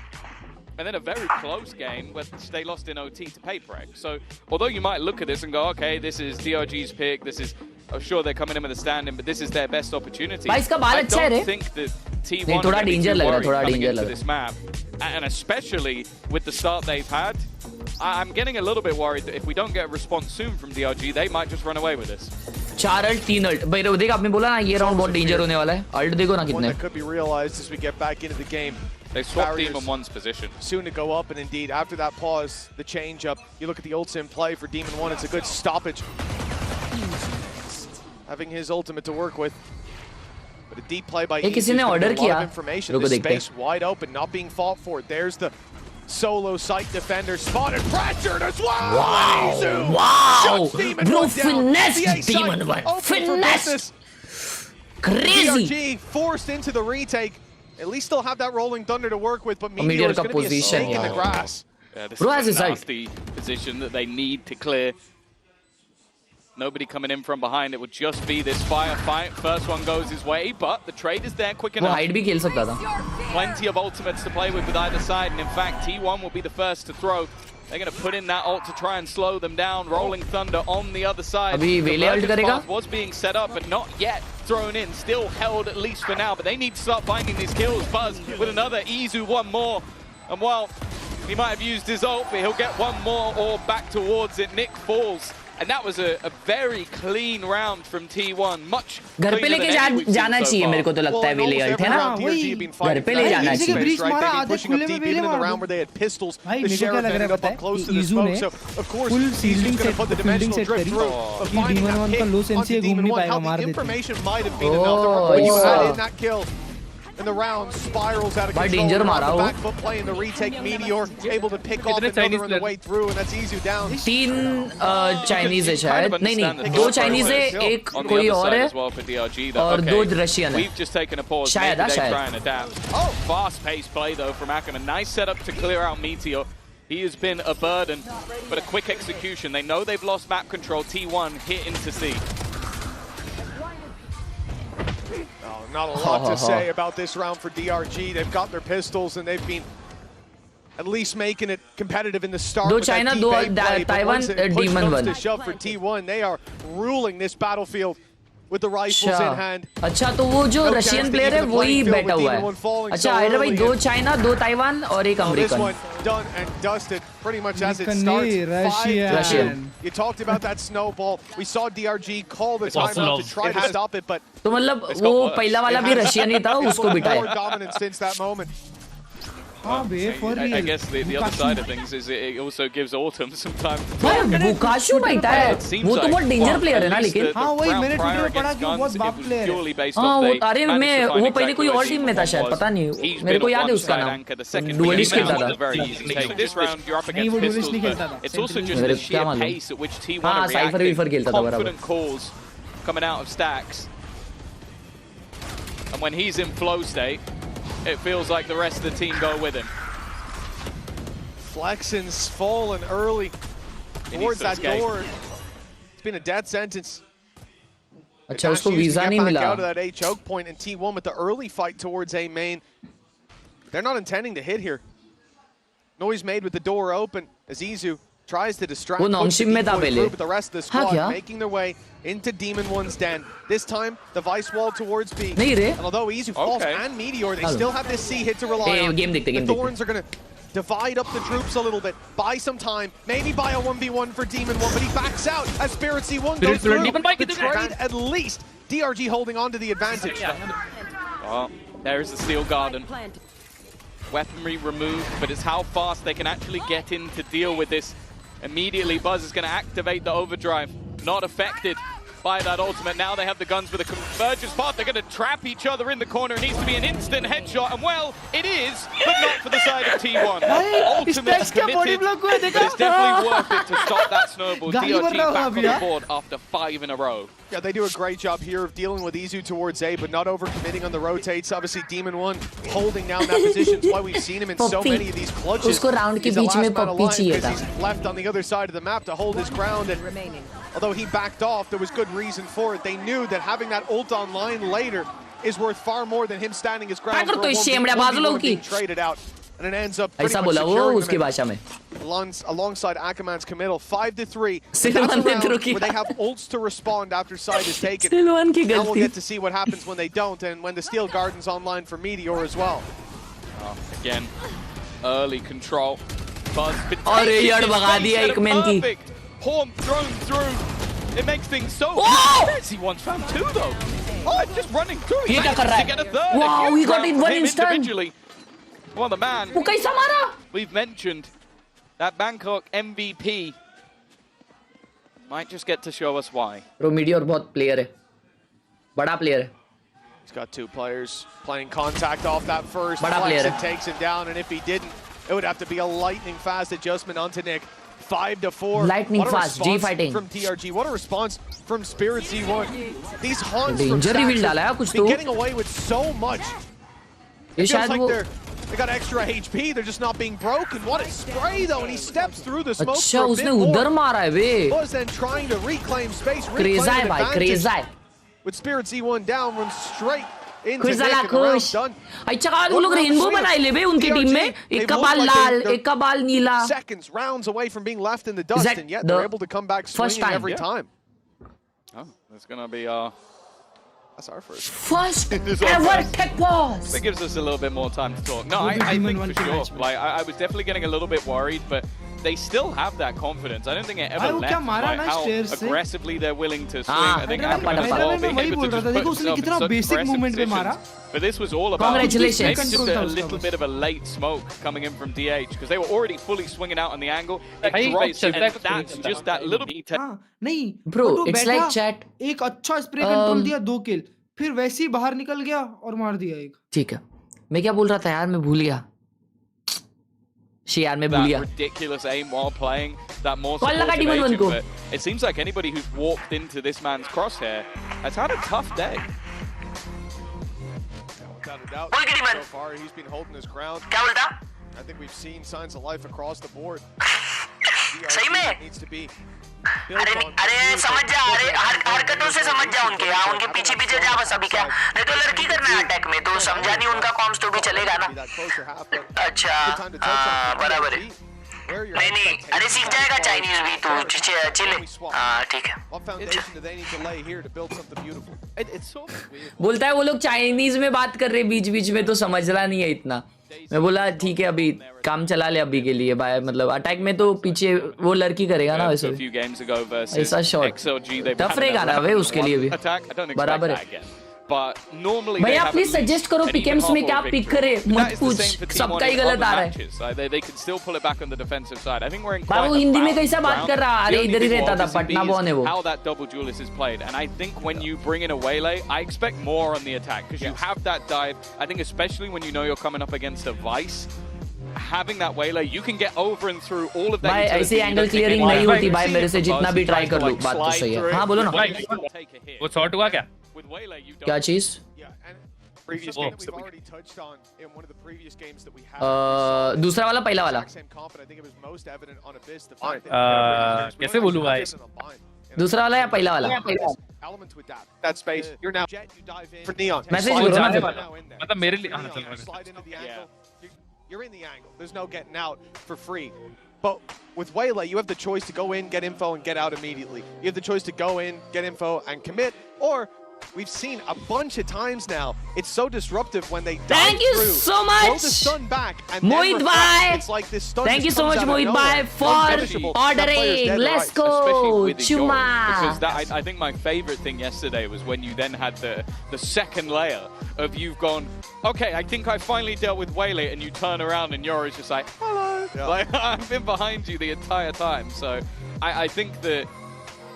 Speaker 12: And then a very close game where they lost in OT to Paperek. So, although you might look at this and go, okay, this is DRG's pick, this is, I'm sure they're coming in with a stand-in, but this is their best opportunity. I don't think that T1 are going to be into this map. And especially with the start they've had, I'm getting a little bit worried that if we don't get a response soon from DRG, they might just run away with this.
Speaker 2: 4 ult 3 ult. भाई देख आपने बोला ना ये round बहुत danger होने वाला है. Ult देखो ना कितने.
Speaker 13: That could be realized as we get back into the game.
Speaker 12: They swapped Demon 1's position.
Speaker 13: Soon to go up, and indeed after that pause, the change up. You look at the ults in play for Demon 1. It's a good stoppage. Having his ultimate to work with. The deep play by
Speaker 14: किसी ने
Speaker 13: Easy's
Speaker 14: order
Speaker 13: a lot
Speaker 14: किया.
Speaker 13: of information.
Speaker 14: रुको
Speaker 13: This
Speaker 14: देखते हैं.
Speaker 13: space wide open, not being fought for. There's the solo sight defender spotted, pressured as well.
Speaker 14: Wow!
Speaker 13: Izu
Speaker 14: Wow!
Speaker 13: shuts Demon
Speaker 14: Bro,
Speaker 13: One down.
Speaker 14: finessed
Speaker 13: The A site
Speaker 14: Demon One.
Speaker 13: open for
Speaker 14: Finessed.
Speaker 13: business.
Speaker 14: Crazy.
Speaker 13: DRG forced into the retake. At least they'll have that rolling thunder to work with, but
Speaker 14: Meteor
Speaker 13: Meteor is
Speaker 14: का
Speaker 13: going to be a
Speaker 14: position,
Speaker 13: snake in the
Speaker 14: yeah.
Speaker 13: grass.
Speaker 12: Yeah, this
Speaker 14: Bro,
Speaker 12: is
Speaker 14: has
Speaker 12: a
Speaker 14: his side.
Speaker 12: nasty position that they need to clear. Nobody coming in from behind. It would just be this firefight. First one goes his way, but the trade is there quick
Speaker 14: वो
Speaker 12: enough.
Speaker 14: Hide भी खेल सकता था.
Speaker 12: Plenty of ultimates to play with either side, and in fact, T1 will be the first to throw. They're going to put in that ult to try and slow them down. Rolling Thunder on the other side.
Speaker 14: अभी वेले ult करेगा?
Speaker 12: Path was being set up, but not yet thrown in. Still held, at least for now, but they need to start finding these kills. Buzz with another. Izu one more. And while he might have used his ult, but he'll get one more or back towards it. Nick falls. And that was a very clean round from T1. Much
Speaker 14: घर पे लेके जाना चाहिए मेरे को तो लगता है वेले अल्ट है ना. घर पे ले जाना चाहिए.
Speaker 13: ब्रीच मारा आधे खुले में वेले मार दो. भाई मेरे को क्या लग रहा है पता है ईजू ने फुल सील्डिंग सेट करी कि डीमन वन का लो सेंस ये घूम नहीं पाएगा मार देते. And the round spirals out of control.
Speaker 14: danger मारा
Speaker 13: The
Speaker 14: वो.
Speaker 13: back foot play in the retake. Meteor able to pick off another on the way through, and that's Izu down.
Speaker 14: 3 Chinese है शायद. नहीं 2 चाइनीज है, एक कोई और है और 2 रशियन है.
Speaker 12: We've just taken a pause.
Speaker 14: शायद
Speaker 12: Maybe they
Speaker 14: शायद.
Speaker 12: try and adapt. Oh, fast-paced play though from Ackerman. Nice setup to clear out Meteor. He has been a burden, but a quick execution. They know they've lost map control. T1 hit into C.
Speaker 13: Not a lot to say about this round for DRG. They've got their pistols and they've been at least making it competitive in the start.
Speaker 14: दो
Speaker 13: with that
Speaker 14: China,
Speaker 13: deep
Speaker 14: दो
Speaker 13: A play, but
Speaker 14: Taiwan,
Speaker 13: once it push
Speaker 14: Demon
Speaker 13: comes
Speaker 14: One.
Speaker 13: to shove for T1, they are ruling this battlefield with the rifles in hand.
Speaker 14: अच्छा तो वो जो Russian player है वही बैठा हुआ है. अच्छा आयरन भाई 2 चाइना 2 ताइवान और 1
Speaker 13: This
Speaker 14: American.
Speaker 13: one done and dusted pretty much as it starts.
Speaker 14: Russian.
Speaker 13: You talked about that snowball. We saw DRG call the timeout to try to stop it, but
Speaker 14: तो मतलब वो पहला वाला भी Russian ही था, उसको बिठाया.
Speaker 13: more dominant since that moment.
Speaker 12: I guess the other side of things is it also gives Autumn some time.
Speaker 14: बुकाशु बैठा है. वो तो बहुत डेंजर प्लेयर है ना लेकिन.
Speaker 11: हाँ वही मैंने ट्विटर पे पढ़ा कि वो बहुत बाप प्लेयर है.
Speaker 14: हाँ वो अरे मैं वो पहले कोई और टीम में था शायद, पता नहीं मेरे को याद है उसका नाम. डुअलिस्ट खेलता था.
Speaker 12: This round you're up against pistols, but it's also just the sheer pace at which T1
Speaker 14: हाँ
Speaker 12: are
Speaker 14: साइफर वीफर खेलता था बराबर.
Speaker 12: confident calls coming out of stacks. And when he's in flow state, it feels like the rest of the team go with him.
Speaker 13: Flexen's fallen early towards that door. It's been a death sentence.
Speaker 14: अच्छा उसको visa नहीं मिला.
Speaker 13: Out of that A choke point and T1 with the early fight towards A main. They're not intending to hit here. Noise made with the door open as Izu tries to distract.
Speaker 14: वो नॉनशिप में था पहले.
Speaker 13: But the rest of the squad making their way into Demon One's den. This time the vice wall towards B.
Speaker 14: नहीं रे.
Speaker 13: And although Izu falls and Meteor, they still have this C hit to rely on.
Speaker 14: Game देखते.
Speaker 13: The Thorns are going to divide up the troops a little bit, buy some time, maybe buy a 1v1 for Demon One, but he backs out as Spirit C1 goes through. The trade, at least, DRG holding on to the advantage.
Speaker 12: Well, there is the Steel Garden. Weaponry removed, but it's how fast they can actually get in to deal with this. Immediately, Buzz is going to activate the overdrive. Not affected by that ultimate. Now they have the guns with a convergence path. They're going to trap each other in the corner. It needs to be an instant headshot. And well, it is, but not for the side of T1. Ultimate's committed, but it's definitely worth it to stop that snowball. DRG back on the board after 5 in a row.
Speaker 13: Yeah, they do a great job here of dealing with Izu towards A, but not overcommitting on the rotates. Obviously, Demon One holding down that position. It's why we've seen him in so many of these clutches.
Speaker 14: उसको round के बीच में पप्पी चाहिए था.
Speaker 13: He's left on the other side of the map to hold his ground, and although he backed off, there was good reason for it. They knew that having that ult online later is worth far more than him standing his ground for a 1v1 being traded out. And it ends up pretty much securing him alongside Ackerman's committal. 5-3. That's a round where they have ults to respond after side is taken. Now we'll get to see what happens when they don't, and when the Steel Garden's online for Meteor as well.
Speaker 12: Again, early control. Buzz perfect. Horn thrown through. It makes things so easy. One's found 2 though. Oh, it's just running through. He managed to get a 3rd.
Speaker 14: Wow, he got in one instant.
Speaker 12: Individually. Well, the man we've mentioned, that Bangkok MVP, might just get to show us why.
Speaker 14: Bro, Meteor बहुत player है, बड़ा player है.
Speaker 13: He's got two players playing contact off that first.
Speaker 14: Bada player.
Speaker 13: Flexen takes him down, and if he didn't, it would have to be a lightning fast adjustment onto Nick. 5-4.
Speaker 14: Lightning fast, G fighting.
Speaker 13: From TRG. What a response from Spirit Z1. These haunts from
Speaker 14: Danger reveal डाला है कुछ तो.
Speaker 13: getting away with so much. It feels like they got extra HP. They're just not being broken. What a spray though, and he steps through the smoke
Speaker 14: अच्छा
Speaker 13: for a
Speaker 14: उसने
Speaker 13: bit more.
Speaker 14: उधर मारा है बे.
Speaker 13: Was then trying to reclaim space.
Speaker 14: Khelraay भाई Khelraay.
Speaker 13: With Spirit Z1 down, runs straight into
Speaker 14: खुश
Speaker 13: Nick
Speaker 14: जाला
Speaker 13: and the round's
Speaker 14: खुश.
Speaker 13: done.
Speaker 14: अच्छा कहा वो लोग रेनबो बनाए ले बे उनकी टीम में. एक का बाल लाल, एक का बाल नीला.
Speaker 13: Seconds, rounds away from being left in the dust, and yet they're able to come back swinging every time.
Speaker 12: Oh, that's gonna be
Speaker 13: That's our first.
Speaker 14: First ever tech pause.
Speaker 12: That gives us a little bit more time to talk. No, I think for sure. Like I was definitely getting a little bit worried, but they still have that confidence. I don't think it ever left like how aggressively they're willing to swing. I think Akram as well being able to just put himself in such aggressive positions. But this was all about maybe just a little bit of a late smoke coming in from DH because they were already fully swinging out on the angle. It drops and that's just that little bit.
Speaker 11: नहीं
Speaker 14: Bro, it's like chat.
Speaker 11: एक अच्छा spray control दिया 2 किल, फिर वैसे ही बाहर निकल गया और मार दिया एक.
Speaker 14: ठीक है. मैं क्या बोल रहा था यार, मैं भूल गया. यार मैं भूल गया.
Speaker 12: Ridiculous aim while playing that more
Speaker 14: कौन लगा
Speaker 12: supportive
Speaker 14: Demon
Speaker 12: agent,
Speaker 14: को?
Speaker 12: but it seems like anybody who's walked into this man's crosshair has had a tough day.
Speaker 13: Without a doubt, so far he's been holding his ground.
Speaker 14: क्या बोलता?
Speaker 13: I think we've seen signs of life across the board.
Speaker 14: सही में?
Speaker 13: Needs to be
Speaker 14: अरे समझ जा, अरे हरकतों से समझ जा उनके. हाँ उनके पीछे पीछे जा बस अभी क्या. नहीं तो लड़की करना है अटैक में, तो समझा नहीं उनका कॉम्स तो भी चलेगा ना. अच्छा बराबर है. नहीं अरे सीख जाएगा चाइनीज भी तो चिले. हाँ ठीक है. बोलता है वो लोग चाइनीज में बात कर रहे बीच बीच में, तो समझना नहीं है इतना. मैं बोला ठीक है अभी काम चला ले अभी के लिए भाई. मतलब अटैक में तो पीछे वो लड़की करेगा ना वैसे. ऐसा शॉट टफ रहेगा ना भाई उसके लिए भी. बराबर है. भैया प्लीज सजेस्ट करो पिकेम्स में क्या पिक करे. मत पूछ, सबका ही गलत आ रहा है. बाबू हिंदी में कैसा बात कर रहा. अरे इधर ही रहता था, पटना बॉर्न है वो.
Speaker 12: How that double duelist is played, and I think when you bring in a waylay, I expect more on the attack because you have that dive. I think especially when you know you're coming up against a Vice, having that waylay, you can get over and through all of that.
Speaker 14: भाई ऐसी angle clearing नहीं होती भाई मेरे से, जितना भी try कर लूं. बात तो सही है. हाँ बोलो ना.
Speaker 10: वो शॉट हुआ क्या?
Speaker 14: क्या चीज? दूसरा वाला पहला वाला
Speaker 10: कैसे बोलूं भाई?
Speaker 14: दूसरा वाला या पहला वाला? मैसेज बोलो ना.
Speaker 10: मतलब मेरे लिए
Speaker 13: You're in the angle. There's no getting out for free. But with Waylay, you have the choice to go in, get info, and get out immediately. You have the choice to go in, get info, and commit, or we've seen a bunch of times now. It's so disruptive when they dive
Speaker 14: Thank you
Speaker 13: through,
Speaker 14: so much.
Speaker 13: throw the stun back, and
Speaker 14: Mohit
Speaker 13: then
Speaker 14: bhai.
Speaker 13: it's like this stun
Speaker 14: Thank you
Speaker 13: just
Speaker 14: so
Speaker 13: comes
Speaker 14: much
Speaker 13: out of
Speaker 14: Mohit
Speaker 13: nowhere.
Speaker 14: bhai for ordering. Let's go. Chuma.
Speaker 12: Because that, I think my favorite thing yesterday was when you then had the second layer of you've gone, okay, I think I finally dealt with Waylay, and you turn around and Yora's just like, hello. Yeah. Like, I've been behind you the entire time. So I think that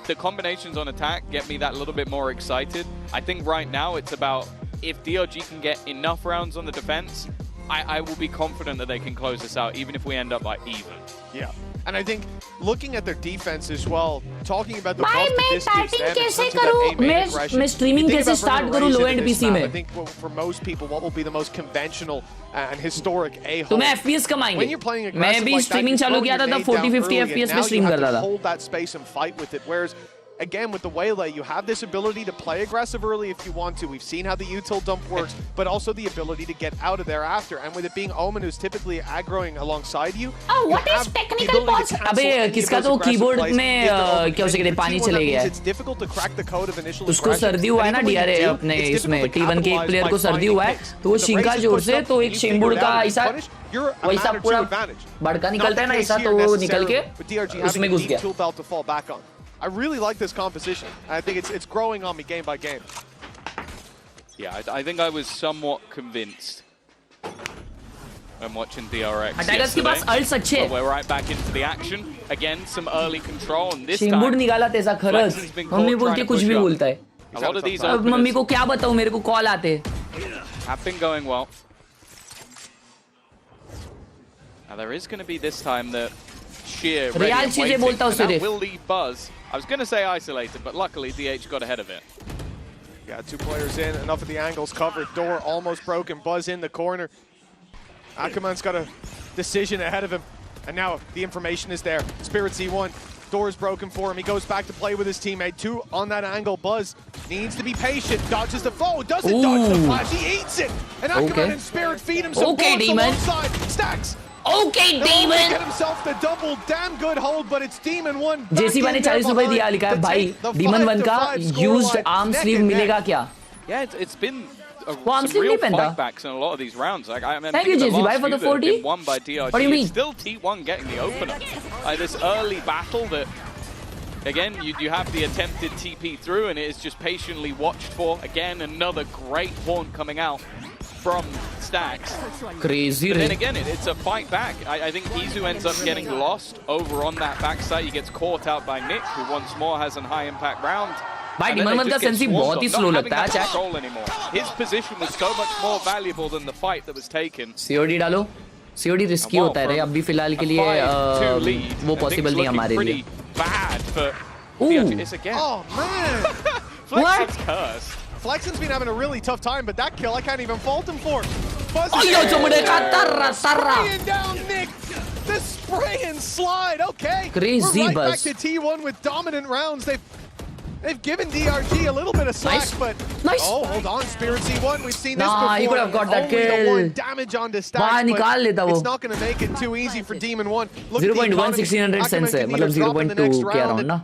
Speaker 12: the combinations on attack get me that little bit more excited. I think right now it's about if DRG can get enough rounds on the defense, I will be confident that they can close this out, even if we end up like even.
Speaker 13: Yeah. And I think looking at their defense as well, talking about the buff to distance them,
Speaker 14: कैसे करूं? मैं streaming कैसे start करूं लो and PC में?
Speaker 13: I think for most people, what will be the most conventional and historic a-hole.
Speaker 14: तो मैं FPS कमाएंगे. मैं भी स्ट्रीमिंग चालू किया था तब 40-50 FPS में स्ट्रीम करता था.
Speaker 13: Hold that space and fight with it. Whereas again, with the Waylay, you have this ability to play aggressive early if you want to. We've seen how the util dump works, but also the ability to get out of there after. And with it being Omen, who's typically aggroing alongside you,
Speaker 14: oh, what is technical pause? अबे किसका तो keyboard में क्या उसे कहते हैं पानी चले गया है.
Speaker 13: It's difficult to crack the code of initial.
Speaker 14: उसको सर्दी हुआ है ना DRA अपने इसमें T1 के एक प्लेयर को सर्दी हुआ है, तो वो शिंका जोर से तो एक शेम्बुड़ का ऐसा वैसा पूरा बड़का निकलता है ना ऐसा, तो वो निकल के उसमें घुस गया.
Speaker 13: I really like this composition. I think it's growing on me game by game.
Speaker 12: Yeah, I think I was somewhat convinced when watching DRX
Speaker 14: Attackers के पास अल्ट्स अच्छे हैं.
Speaker 12: But we're right back into the action. Again, some early control, and this time
Speaker 14: शिंबुड़ निकाला तेजा खरच. Mummy बोलती कुछ भी बोलता है.
Speaker 12: A lot of these
Speaker 14: अब मम्मी को क्या बताऊं, मेरे को कॉल आते
Speaker 12: have been going well. Now there is going to be this time the sheer ready and waiting, and that will leave Buzz. I was going to say isolated, but luckily DH got ahead of it.
Speaker 13: Got two players in, enough of the angles covered. Door almost broken, Buzz in the corner. Akaman's got a decision ahead of him, and now the information is there. Spirit C1, door is broken for him. He goes back to play with his teammate. Two on that angle. Buzz needs to be patient, dodges the foe, doesn't dodge the flash, he eats it! And Akaman and Spirit feed him some bullets alongside. Stacks!
Speaker 14: Okay, Demon!
Speaker 13: Get himself the double, damn good hold, but it's Demon 1.
Speaker 14: JC ने 40 रुपए दिया, लिखा है भाई Demon 1 का used arm sleeve मिलेगा क्या?
Speaker 12: Yeah, it's been some real fightbacks in a lot of these rounds. Like, I mean,
Speaker 14: thank you, JC, bye for the 40.
Speaker 12: Won by DRG.
Speaker 14: What do you mean?
Speaker 12: It's still T1 getting the opener. This early battle that, again, you have the attempted TP through, and it is just patiently watched for. Again, another great horn coming out from Stacks.
Speaker 14: Crazy.
Speaker 12: But then again, it's a fight back. I think Izu ends up getting lost over on that backside. He gets caught out by Nick, who once more has a high impact round.
Speaker 14: भाई Demon 1 का sensi बहुत ही slow लगता है chat.
Speaker 12: His position was so much more valuable than the fight that was taken.
Speaker 14: COD डालो. COD risky होता है रे, अभी फिलहाल के लिए वो पॉसिबल नहीं हमारे लिए.
Speaker 12: Bad for DRG again.
Speaker 13: Oh man!
Speaker 12: Flexen's cursed.
Speaker 13: Flexen's been having a really tough time, but that kill I can't even fault him for. Spraying down Nick. The spray and slide. Okay.
Speaker 14: Crazy.
Speaker 13: We're right back to T1 with dominant rounds. They've given DRG a little bit of slack, but oh, hold on, Spirit C1. We've seen this before.
Speaker 14: He could have got that
Speaker 13: Only
Speaker 14: kill.
Speaker 13: The one damage on the stack, but it's not going to make it too easy for Demon 1.
Speaker 14: 0.1 1600 cents है, मतलब 0.2 के around ना.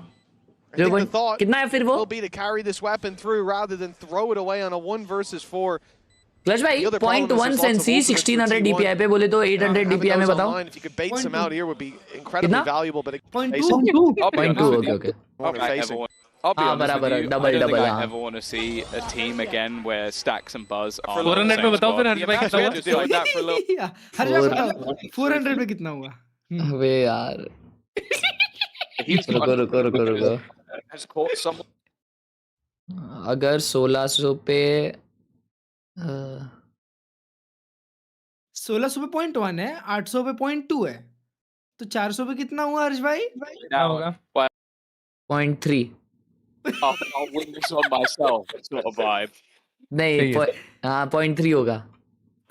Speaker 13: The thought will be to carry this weapon through rather than throw it away on a 1 versus 4.
Speaker 14: Clutch भाई 0.1 sensi 1600 DPI पे बोले तो 800 DPI में बताओ.
Speaker 13: If you could bait some out here would be incredibly valuable, but
Speaker 14: 0.2 okay.
Speaker 12: I'll be honest with you,
Speaker 14: double,
Speaker 12: I don't think I
Speaker 14: हाँ.
Speaker 12: ever want to see a team again where Stacks and Buzz are
Speaker 10: 400 पे बताओ फिर हर्ष भाई कितना हुआ?
Speaker 12: just doing that for a little.
Speaker 11: हर्ष भाई बताओ 400 पे कितना हुआ?
Speaker 14: अबे यार. रुको.
Speaker 12: Has caught someone.
Speaker 14: अगर 1600 पे
Speaker 11: 1600 पे 0.1 है, 800 पे 0.2 है, तो 400 पे कितना हुआ हर्ष भाई?
Speaker 10: क्या होगा?
Speaker 14: 0.3.
Speaker 12: I'll win this on myself. It's not a vibe.
Speaker 14: नहीं, हाँ 0.3 होगा.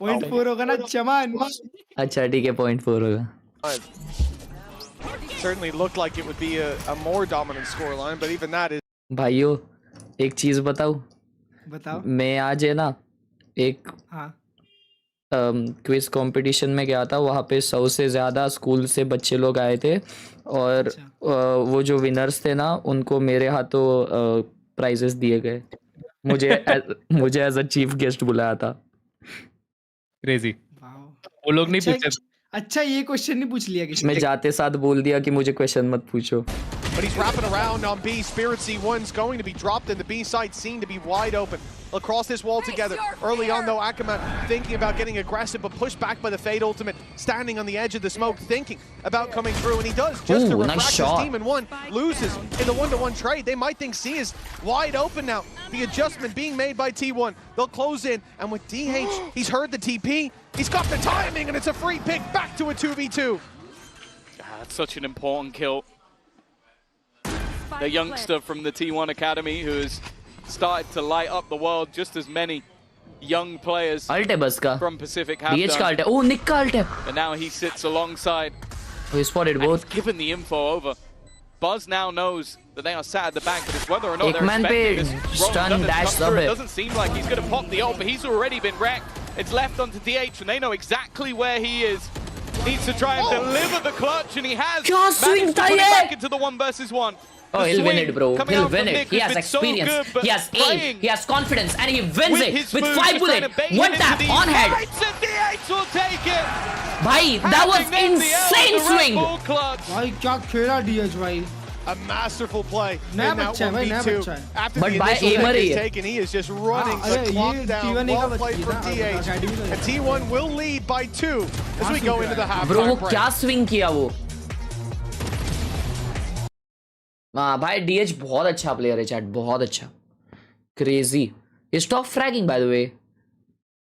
Speaker 11: 0.4 होगा ना चमान.
Speaker 14: अच्छा ठीक है 0.4 होगा.
Speaker 13: Certainly looked like it would be a more dominant scoreline, but even that is.
Speaker 14: भाइयों एक चीज बताऊं.
Speaker 11: बताओ.
Speaker 14: मैं आज है ना एक क्विज कंपटीशन में गया था, वहाँ पे 100 से ज़्यादा स्कूल से बच्चे लोग आए थे और वो जो विनर्स थे ना उनको मेरे हाथों प्राइजेस दिए गए. मुझे एज अ चीफ गेस्ट बुलाया था.
Speaker 10: क्रेजी. वो लोग नहीं पूछे.
Speaker 11: अच्छा ये क्वेश्चन नहीं पूछ लिया किसी.
Speaker 14: मैं जाते साथ बोल दिया कि मुझे क्वेश्चन मत पूछो.
Speaker 13: But he's wrapping around on B. Spirit C1's going to be dropped in the B side, seen to be wide open. Across this wall together. Early on though, Akaman thinking about getting aggressive, but pushed back by the Fade ultimate. Standing on the edge of the smoke, thinking about coming through, and he does just to refract his Demon 1. Loses in the 1-to-1 trade. They might think C is wide open now. The adjustment being made by T1. They'll close in, and with DH, he's heard the TP. He's got the timing, and it's a free pick back to a 2v2.
Speaker 12: That's such an important kill. The youngster from the T1 Academy who has started to light up the world, just as many young players from Pacific have done.
Speaker 14: Oh, Nick का ult है.
Speaker 12: And now he sits alongside.
Speaker 14: He spotted both.
Speaker 12: He's given the info over. Buzz now knows that they are sat at the back, but it's whether or not they're expecting this stun dash sub. It doesn't seem like he's going to pop the ult, but he's already been wrecked. It's left onto DH, and they know exactly where he is. Needs to try and deliver the clutch, and he has managed to put it back into the 1 versus 1.
Speaker 14: Oh, he'll win it, bro. He'll win it. He has experience. So good, he has aim. He has confidence, and he wins it with 5 bullets. 1 tap on head.
Speaker 12: DH will take it.
Speaker 14: Bhai, that was insane swing.
Speaker 11: Bhai, क्या खेला DH भाई.
Speaker 13: A masterful play.
Speaker 11: नया बच्चा है भाई, नया बच्चा है.
Speaker 13: After the initial hit is taken, he is just running the clock down. Well played from DH. And T1 will lead by 2 as we go into the halftime break.
Speaker 14: Bro, वो क्या swing किया वो? हाँ भाई DH बहुत अच्छा player है chat, बहुत अच्छा. Crazy. Stop fragging bye the वे.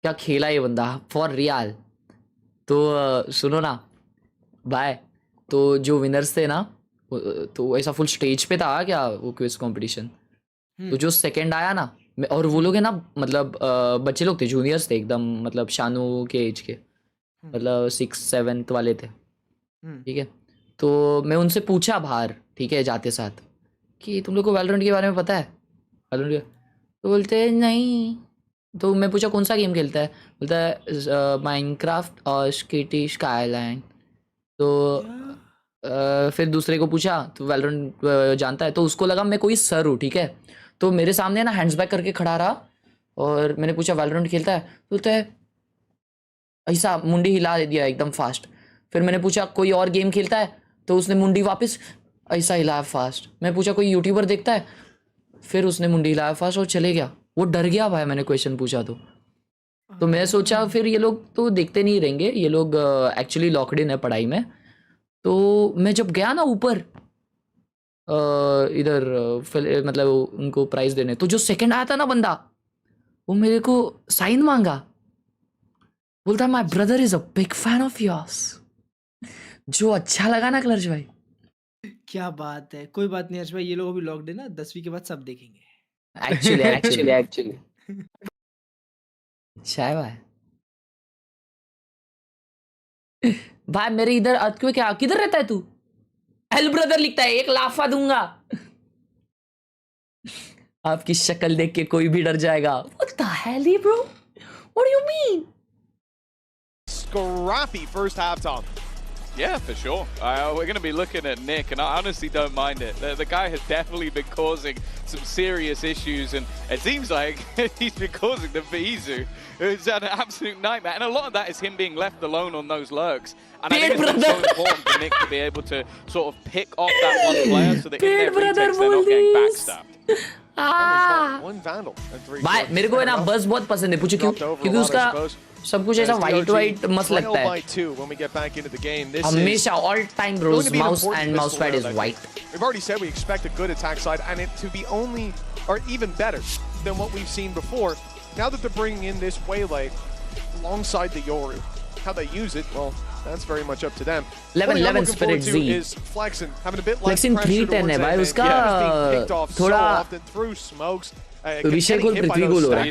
Speaker 14: क्या खेला ये बंदा फॉर रियल. तो सुनो ना बाय. तो जो विनर्स थे ना तो ऐसा फुल स्टेज पे था क्या वो क्विज कंपटीशन. तो जो सेकंड आया ना और वो लोग है ना मतलब बच्चे लोग थे जूनियर्स थे एकदम मतलब शानू के एज के मतलब 6-7 वाले थे. ठीक है. तो मैं उनसे पूछा बाहर ठीक है जाते साथ कि तुम लोग को वैलोरेंट के बारे में पता है. वैलोरेंट तो बोलते हैं नहीं. तो मैं पूछा कौन सा गेम खेलता है. बोलता है माइनक्राफ्ट और स्केटी स्काईलाइन. तो फिर दूसरे को पूछा तो वैलोरेंट जानता है. तो उसको लगा मैं कोई सर हूँ. ठीक है. तो मेरे सामने ना हैंड्स बैक करके खड़ा रहा और मैंने पूछा वैलोरेंट खेलता है. बोलता है ऐसा मुंडी हिला दिया एकदम फास्ट. फिर मैंने पूछा कोई और गेम खेलता है तो उसने मुंडी वापस ऐसा हिलाया फास्ट. मैं पूछा कोई यूट्यूबर देखता है फिर उसने मुंडी हिलाया फास्ट और चले गया. वो डर गया भाई मैंने क्वेश्चन पूछा तो मैं सोचा फिर ये लोग तो देखते नहीं रहेंगे. ये लोग एक्चुअली लॉकड इन है पढ़ाई में. तो मैं जब गया ना ऊपर इधर मतलब उनको प्राइज देने तो जो सेकंड आया था ना बंदा वो मेरे को साइन मांगा. बोलता my brother is a big fan of yours. जो अच्छा लगा ना क्लर्च भाई.
Speaker 11: क्या बात है. कोई बात नहीं हर्ष भाई ये लोग अभी लॉकड है ना 10वीं के बाद सब देखेंगे.
Speaker 14: एक्चुअली शायद भाई. भाई मेरे इधर क्यों क्या किधर रहता है तू. हेल ब्रदर लिखता है एक लाफा दूंगा. आपकी शक्ल देख के कोई भी डर जाएगा. What the hell, bro? What do you mean?
Speaker 13: Scrappy first half, Tom.
Speaker 12: Yeah, for sure. We're going to be looking at Nick, and I honestly don't mind it. The guy has definitely been causing some serious issues, and it seems like he's been causing them for Izu, who's an absolute nightmare. And a lot of that is him being left alone on those lurks. And I think it's so important for Nick to be able to sort of pick off that one player so that in their retakes they're not getting backstabbed.
Speaker 13: One vandal and 3
Speaker 14: भाई मेरे को है ना बस बहुत पसंद है. पूछो क्यों. क्योंकि उसका सब कुछ ऐसा वाइट मस्त लगता है हमेशा all time. Bros mouse and mouse pad is white.
Speaker 13: We've already said we expect a good attack side and it to be only or even better than what we've seen before. Now that they're bringing in this Waylay alongside the Yoru, how they use it, well, that's very much up to them.
Speaker 14: 11 Spirit Z
Speaker 13: is Flexin having a bit less
Speaker 14: Flexin
Speaker 13: pressure
Speaker 14: 310 है भाई. उसका थोड़ा
Speaker 13: through smokes.
Speaker 14: विषय को पृथ्वी को लो रहा
Speaker 12: है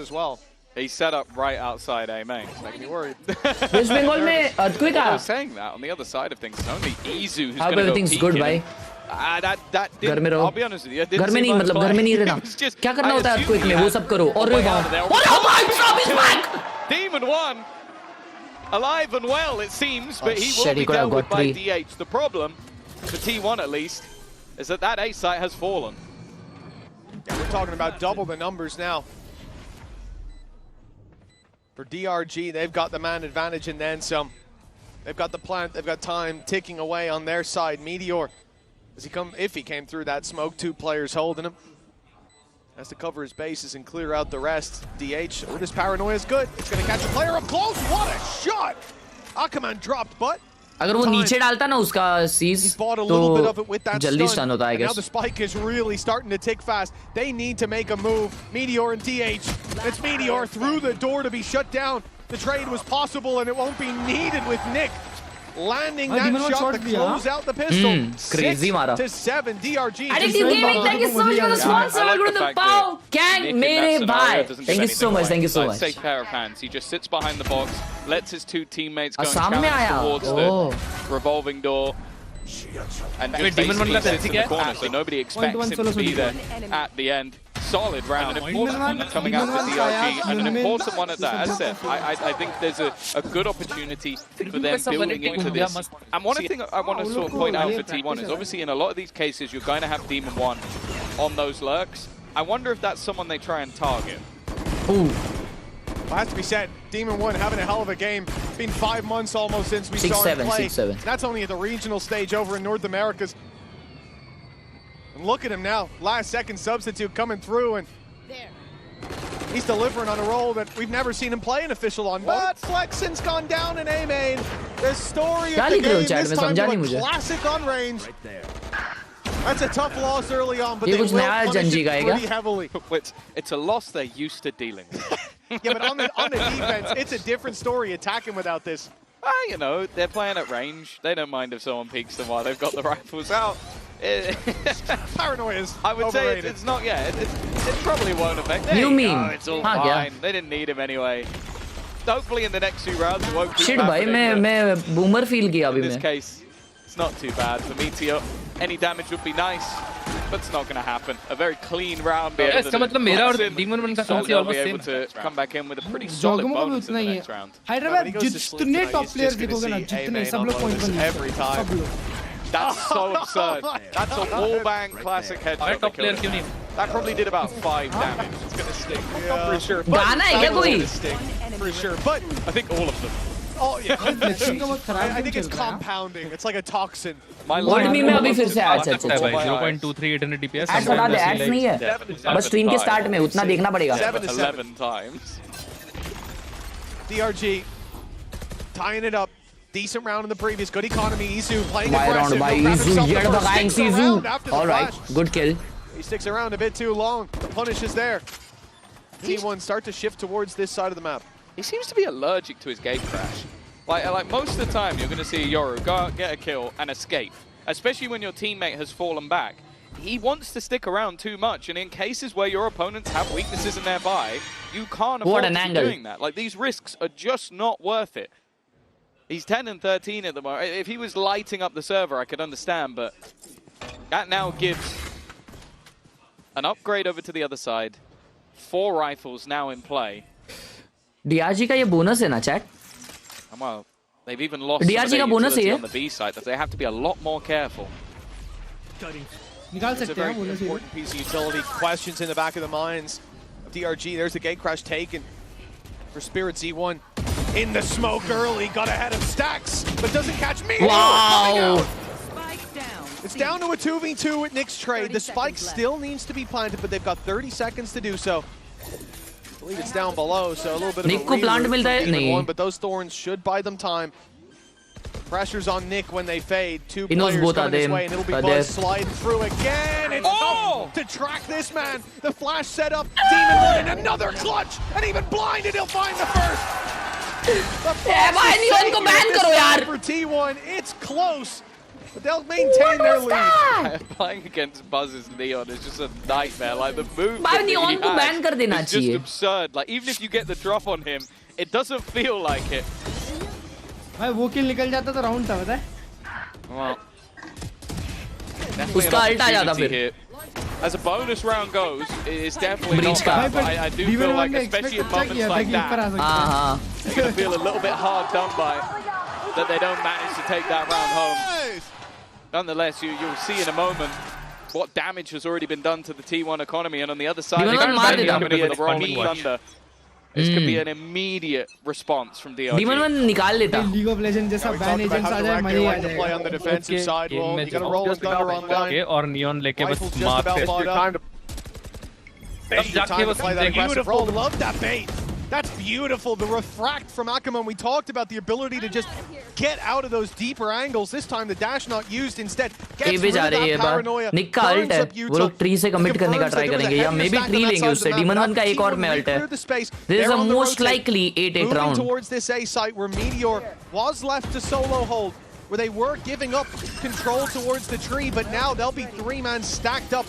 Speaker 12: as well. He's set up right outside A main. It's making me worried.
Speaker 14: West Bengal में earthquake
Speaker 12: I was saying that on the other side of things. It's only Izu who's going to go
Speaker 14: everything's good भाई.
Speaker 12: That didn't. I'll be honest with you.
Speaker 14: घर में नहीं मतलब घर में नहीं रहना. क्या करना होता है earthquake में वो सब करो. और
Speaker 12: Demon 1 alive and well it seems, but he will be dealt with by DH. The problem for T1 at least is that A site has fallen.
Speaker 13: Yeah, we're talking about double the numbers now. For DRG, they've got the man advantage and then some. They've got the plant, they've got time ticking away on their side. Meteor, if he came through that smoke, 2 players holding him. Has to cover his bases and clear out the rest. DH, this paranoia is good. It's going to catch a player up close. What a shot! Akaman dropped, but
Speaker 14: अगर वो नीचे डालता ना उसका seize तो जल्दी stun होता है.
Speaker 13: Now the spike is really starting to tick fast. They need to make a move. Meteor and DH. It's Meteor through the door to be shut down. The trade was possible and it won't be needed with Nick landing that shot to close out the pistol.
Speaker 14: Crazy मारा.
Speaker 13: 6-7 DRG.
Speaker 14: Addictive Gaming, thank you so much for the sponsor. Welcome to the Pau Gang, मेरे भाई. Thank you so much. Thank you so much.
Speaker 12: Safe pair of hands. He just sits behind the box, lets his 2 teammates go and
Speaker 14: सामने
Speaker 12: challenge towards the revolving door. And just basically sits in the corner, so nobody expects him to be there at the end. Solid round, an important one coming out for DRG, and an important one at that. As I said, I think there's a good opportunity for them building into this. And one thing I want to sort of point out for T1 is obviously in a lot of these cases you're going to have Demon 1 on those lurks. I wonder if that's someone they try and target.
Speaker 14: Ooh.
Speaker 13: Well, has to be said, Demon 1 having a hell of a game. It's been 5 months almost since we saw him play.
Speaker 14: 6-7.
Speaker 13: That's only at the regional stage over in North Americas. And look at him now, last second substitute coming through, and he's delivering on a role that we've never seen him play an official on. But Flexin's gone down in A main. The story of the game, this time to a classic on range. That's a tough loss early on, but
Speaker 14: ये
Speaker 13: they
Speaker 14: कुछ
Speaker 13: will
Speaker 14: नया
Speaker 13: punish
Speaker 14: जंजी
Speaker 13: it
Speaker 14: का है क्या?
Speaker 13: pretty heavily.
Speaker 12: It's a loss they're used to dealing with.
Speaker 13: Yeah, but on the defense, it's a different story attacking without this.
Speaker 12: You know, they're playing at range. They don't mind if someone peeks them while they've got the rifles out.
Speaker 13: Paranoia is
Speaker 12: I would
Speaker 13: overrated.
Speaker 12: say it's not, yeah, it probably won't affect them.
Speaker 14: You mean?
Speaker 12: It's all
Speaker 14: हाँ,
Speaker 12: fine.
Speaker 14: क्या?
Speaker 12: They didn't need him anyway. Hopefully in the next 2 rounds it won't keep
Speaker 14: Shit भाई
Speaker 12: happening,
Speaker 14: मैं boomer feel किया
Speaker 12: but
Speaker 14: अभी
Speaker 12: in this
Speaker 14: मैं.
Speaker 12: case, it's not too bad for Meteor. Any damage would be nice, but it's not going to happen. A very clean round.
Speaker 10: Yeah, इसका मतलब मेरा और Demon One का
Speaker 12: Solid
Speaker 10: संख्या
Speaker 12: will be
Speaker 10: almost
Speaker 12: able
Speaker 10: same.
Speaker 12: to come back in with a pretty solid
Speaker 11: Jogging
Speaker 12: bonus in
Speaker 11: उतना
Speaker 12: the
Speaker 11: ही है.
Speaker 12: next round.
Speaker 11: Hyderabad जितने top players देखोगे ना जितने सब लोग पॉइंट बन
Speaker 13: every time.
Speaker 11: सब लोग.
Speaker 12: That's so absurd. That's a wallbang classic headshot.
Speaker 10: top player क्यों नहीं?
Speaker 12: That probably did about 5 damage. It's going to sting. For sure.
Speaker 14: गाना है क्या कोई?
Speaker 13: For sure, but
Speaker 12: I think all of them.
Speaker 13: oh yeah,
Speaker 11: Flexing का बहुत खराब
Speaker 13: I think
Speaker 11: game
Speaker 13: it's
Speaker 11: चल रहा है.
Speaker 13: compounding. It's like a toxin.
Speaker 12: My
Speaker 14: What me में अभी फिर से अच्छा
Speaker 10: है
Speaker 14: अच्छा.
Speaker 10: भाई 0.23 800 DPS.
Speaker 14: Ads हटा दे, ads नहीं है. बस स्ट्रीम के स्टार्ट में उतना देखना पड़ेगा.
Speaker 12: 11 times.
Speaker 13: DRG tying it up. Decent round in the previous. Good economy. Izu playing
Speaker 14: Why
Speaker 13: aggressive.
Speaker 14: round by
Speaker 13: He'll grab
Speaker 14: Izu,
Speaker 13: himself the
Speaker 14: येड़
Speaker 13: first,
Speaker 14: भगाएंगे
Speaker 13: sticks
Speaker 14: Izu.
Speaker 13: around after the
Speaker 14: All right,
Speaker 13: flash.
Speaker 14: good kill.
Speaker 13: He sticks around a bit too long. The punish is there. T1 start to shift towards this side of the map.
Speaker 12: He seems to be allergic to his gate crash. Like most of the time, you're going to see Yoru go out, get a kill, and escape. Especially when your teammate has fallen back. He wants to stick around too much, and in cases where your opponents have weaknesses in their buy, you can't afford to be doing that. Like, these risks are just not worth it. He's 10 and 13 at the moment. If he was lighting up the server, I could understand, but that now gives an upgrade over to the other side. 4 rifles now in play.
Speaker 14: DRG का ये bonus है ना chat?
Speaker 12: Well, they've even lost
Speaker 14: DRG का bonus है
Speaker 12: on the B side, that they have to be a lot more careful.
Speaker 11: निकाल
Speaker 13: It's a
Speaker 11: सकते
Speaker 13: very
Speaker 11: हैं bonus ये.
Speaker 13: important piece of utility. Questions in the back of the minds of DRG. There's the gate crash taken for Spirit Z1. In the smoke early, got ahead of Stacks, but doesn't catch me.
Speaker 14: Wow!
Speaker 13: It's down to a 2v2 with Nick's trade. The spike still needs to be planted, but they've got 30 seconds to do so. I believe it's down below, so a little bit of
Speaker 14: Nick
Speaker 13: a
Speaker 14: को plant
Speaker 13: reroute
Speaker 14: मिलता है?
Speaker 13: from Demon
Speaker 14: नहीं.
Speaker 13: One, but those thorns should buy them time. Pressure's on Nick when they fade. 2
Speaker 14: He knows
Speaker 13: players
Speaker 14: both
Speaker 13: coming
Speaker 14: of
Speaker 13: this
Speaker 14: them
Speaker 13: way, and it'll be
Speaker 14: are
Speaker 13: Buzz
Speaker 14: there.
Speaker 13: sliding through again. It's tough to track this man. The flash set up. Demon One and another clutch, and even blinded, he'll find the first.
Speaker 14: भाई neon को ban करो यार.
Speaker 13: For T1, it's close, but they'll maintain their lead.
Speaker 12: Playing against Buzz's Neon is just a nightmare. Like, the move
Speaker 14: भाई
Speaker 12: that he
Speaker 14: neon को ban कर देना
Speaker 12: has is just
Speaker 14: चाहिए.
Speaker 12: absurd. Like, even if you get the drop on him, it doesn't feel like it.
Speaker 11: भाई वो किल निकल जाता तो राउंड था पता है.
Speaker 12: Well,
Speaker 14: उसका अल्ट आ जाता फिर.
Speaker 12: here. As a bonus round goes, it's definitely
Speaker 14: Breach
Speaker 12: not bad,
Speaker 11: का.
Speaker 12: but I do feel like, especially in moments like that,
Speaker 14: हाँ.
Speaker 12: they're going to feel a little bit hard done by that they don't manage to take that round home. Nonetheless, you'll see in a moment what damage has already been done to the T1 economy, and on the other side,
Speaker 14: Demon
Speaker 12: they
Speaker 14: One मार
Speaker 12: can't
Speaker 14: देता.
Speaker 12: come in with the Rolling Thunder. This could be an immediate response from DRG.
Speaker 14: Demon One निकाल लेता.
Speaker 11: League of legend जैसा
Speaker 13: We
Speaker 11: ban
Speaker 13: talked about
Speaker 11: agents
Speaker 13: how
Speaker 11: आ जाए
Speaker 13: direct
Speaker 11: मजा
Speaker 13: they
Speaker 11: ही आ
Speaker 13: like to play
Speaker 11: जाएगा.
Speaker 13: on the defensive side.
Speaker 10: Game
Speaker 13: Well,
Speaker 10: में
Speaker 13: you got to
Speaker 10: जो
Speaker 13: roll his gunner online.
Speaker 10: के और नियोन लेके बस
Speaker 13: Rifle's just
Speaker 10: मारते
Speaker 13: about
Speaker 10: हैं.
Speaker 13: bought up.
Speaker 10: तब
Speaker 13: Take your
Speaker 10: जाके
Speaker 13: time
Speaker 10: वो
Speaker 13: to play that
Speaker 10: देंगे.
Speaker 13: aggressive roll. Love that bait. That's beautiful. The refract from Akamon. We talked about the ability to just get out of those deeper angles. This time the dash not used. Instead,
Speaker 14: A
Speaker 13: gets
Speaker 14: भी
Speaker 13: rid
Speaker 14: जा
Speaker 13: of
Speaker 14: रही है
Speaker 13: that paranoia.
Speaker 14: निक का alt है. वो लोग tree से commit करने का ट्राई करेंगे या मे बी ट्री लेंगे उससे. Demon One का एक और में अल्ट है. This is a most likely 8-8
Speaker 13: Moving
Speaker 14: round.
Speaker 13: towards this A site where Meteor was left to solo hold, where they were giving up control towards the tree, but now they'll be 3-man stacked up.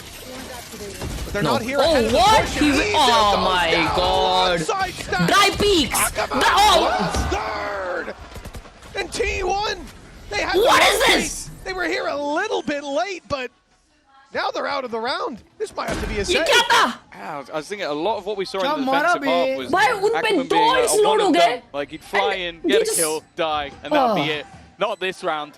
Speaker 13: But they're not here ahead of the
Speaker 14: what?
Speaker 13: push, and Izu
Speaker 14: Oh
Speaker 13: goes
Speaker 14: my
Speaker 13: down
Speaker 14: god.
Speaker 13: alongside Stack.
Speaker 14: Dry peaks.
Speaker 13: Was third. And T1, they had
Speaker 14: What
Speaker 13: to
Speaker 14: is
Speaker 13: rotate.
Speaker 14: this?
Speaker 13: They were here a little bit late, but now they're out of the round. This might have to be a
Speaker 14: ये
Speaker 13: save.
Speaker 14: क्या था?
Speaker 12: I was thinking a lot of what we saw
Speaker 11: क्या
Speaker 12: in the
Speaker 11: मारा
Speaker 12: defensive half
Speaker 11: bay?
Speaker 12: was
Speaker 14: भाई उन पे
Speaker 12: Ackerman
Speaker 14: दो
Speaker 12: being
Speaker 14: hits
Speaker 12: a
Speaker 14: load
Speaker 12: one
Speaker 14: हो
Speaker 12: and
Speaker 14: गए.
Speaker 12: done. Like, he'd fly in,
Speaker 14: they
Speaker 12: get a
Speaker 14: just-
Speaker 12: kill, die, and that'll be
Speaker 14: Oh.
Speaker 12: it. Not this round.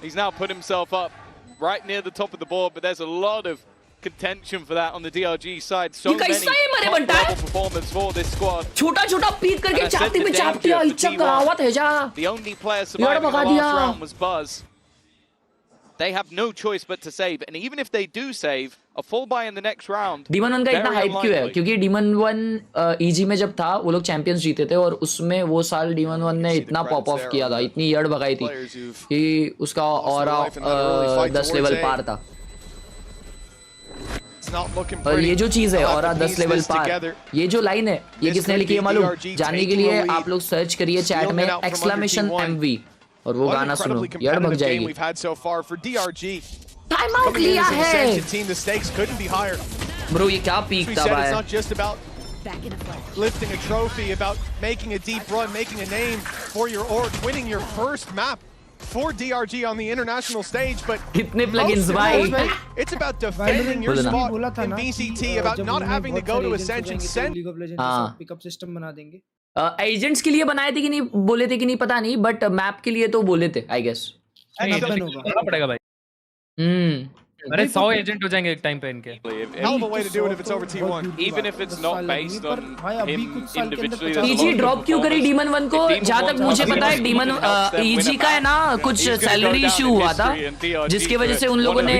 Speaker 12: He's now put himself up right near the top of the board, but there's a lot of contention for that on the DRG side. So
Speaker 14: ये
Speaker 12: many
Speaker 14: कैसा है मरे
Speaker 12: top
Speaker 14: बनता है?
Speaker 12: level performance for this squad.
Speaker 14: छोटा छोटा peak करके
Speaker 12: And I said
Speaker 14: चापती
Speaker 12: the
Speaker 14: में चाप
Speaker 12: danger
Speaker 14: दिया.
Speaker 12: of the
Speaker 14: इच्छा
Speaker 12: T1.
Speaker 14: करावत है जा.
Speaker 12: The only player surviving in the
Speaker 14: भगा
Speaker 12: last
Speaker 14: दिया.
Speaker 12: round was Buzz. They have no choice but to save, and even if they do save, a full buy in the next round.
Speaker 14: Demon One का इतना
Speaker 12: very
Speaker 14: hype क्यों है?
Speaker 12: unlikely.
Speaker 14: क्योंकि Demon One EG में जब था वो लोग चैंपियंस जीते थे और उसमें वो साल Demon One ने इतना पॉप ऑफ किया था, इतनी यर्ड भगाई थी कि उसका ऑरा 10 लेवल पार था. और ये जो चीज है और 10 लेवल पार, ये जो लाइन है ये किसने लिखी है मालूम? जानने के लिए आप लोग सर्च करिए चैट में !MV और वो गाना सुनो, यार भग जाएगी। टाइम आउट लिया है ब्रो, ये क्या पीक था भाई।
Speaker 13: Lifting a trophy, about making a deep run, making a name for your org, winning your first map for DRG on the international stage, but
Speaker 14: कितने plugins भाई?
Speaker 13: It's about defending your spot in BCT, about not having to go to Ascension.
Speaker 11: Pickup system बना देंगे।
Speaker 14: Agents के लिए बनाए थे कि नहीं, बोले थे कि नहीं पता नहीं, बट मैप के लिए तो बोले थे आई गेस।
Speaker 10: पड़ेगा भाई। अरे 100 एजेंट हो जाएंगे एक टाइम पे इनके।
Speaker 12: Hell of a way to do it if it's over T1, even if it's not based on him individually.
Speaker 14: EG drop क्यों करी डीमन 1 को? जहाँ तक मुझे पता है डीमन EG का है ना कुछ सैलरी इशू हुआ था, जिसकी वजह से उन लोगों ने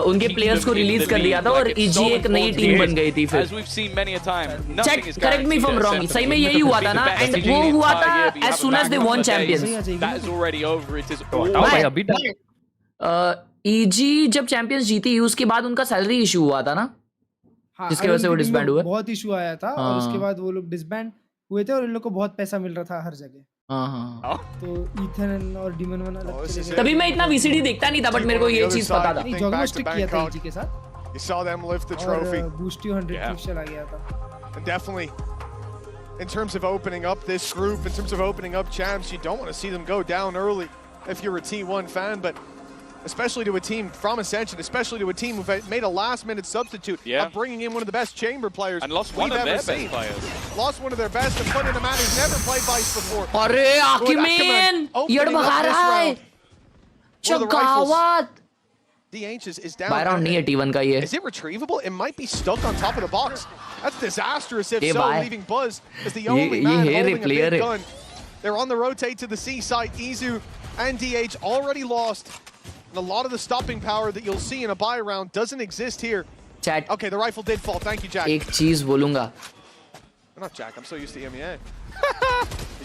Speaker 14: उनके प्लेयर्स को रिलीज कर दिया था और EG एक नई टीम बन गई थी फिर। Check correct me if I am wrong, सही में यही हुआ था ना? एंड वो हुआ था as soon as they won champions।
Speaker 12: That is already over. It is all.
Speaker 14: EG जब चैंपियंस जीती उसके बाद उनका सैलरी इशू हुआ था ना, जिसकी वजह से वो डिसबैंड हुए।
Speaker 11: बहुत इशू आया था और उसके बाद वो लोग डिसबैंड हुए थे और इन लोग को बहुत पैसा मिल रहा था हर जगह। तो ईथन और डीमन 1 अलग चले गए।
Speaker 14: तभी मैं इतना VCD देखता नहीं था, बट मेरे को ये चीज पता था।
Speaker 11: जॉगो स्टिक किया था EG के साथ।
Speaker 13: You saw them lift the trophy.
Speaker 11: बूस्टी 100 चला गया था।
Speaker 13: And definitely in terms of opening up this group, in terms of opening up champs, you don't want to see them go down early if you're a T1 fan, but especially to a team from Ascension, especially to a team who made a last-minute substitute of bringing in one of the best chamber players
Speaker 12: and lost one of their best players.
Speaker 13: Lost one of their best and put in a man who's never played Vice before.
Speaker 14: अरे आकिमेन ये भगा रहा है, चकावत।
Speaker 13: The Ancients is down.
Speaker 14: Byron नहीं है T1 का ये।
Speaker 13: Is it retrievable? It might be stuck on top of the box. That's disastrous if so, leaving Buzz as the only man holding a big gun. They're on the rotate to the C site. Izu and DH already lost. And a lot of the stopping power that you'll see in a buy round doesn't exist here.
Speaker 14: Chat.
Speaker 13: Okay, the rifle did fall. Thank you, Jack.
Speaker 14: एक चीज बोलूँगा।
Speaker 13: I'm not Jack. I'm so used to MEA.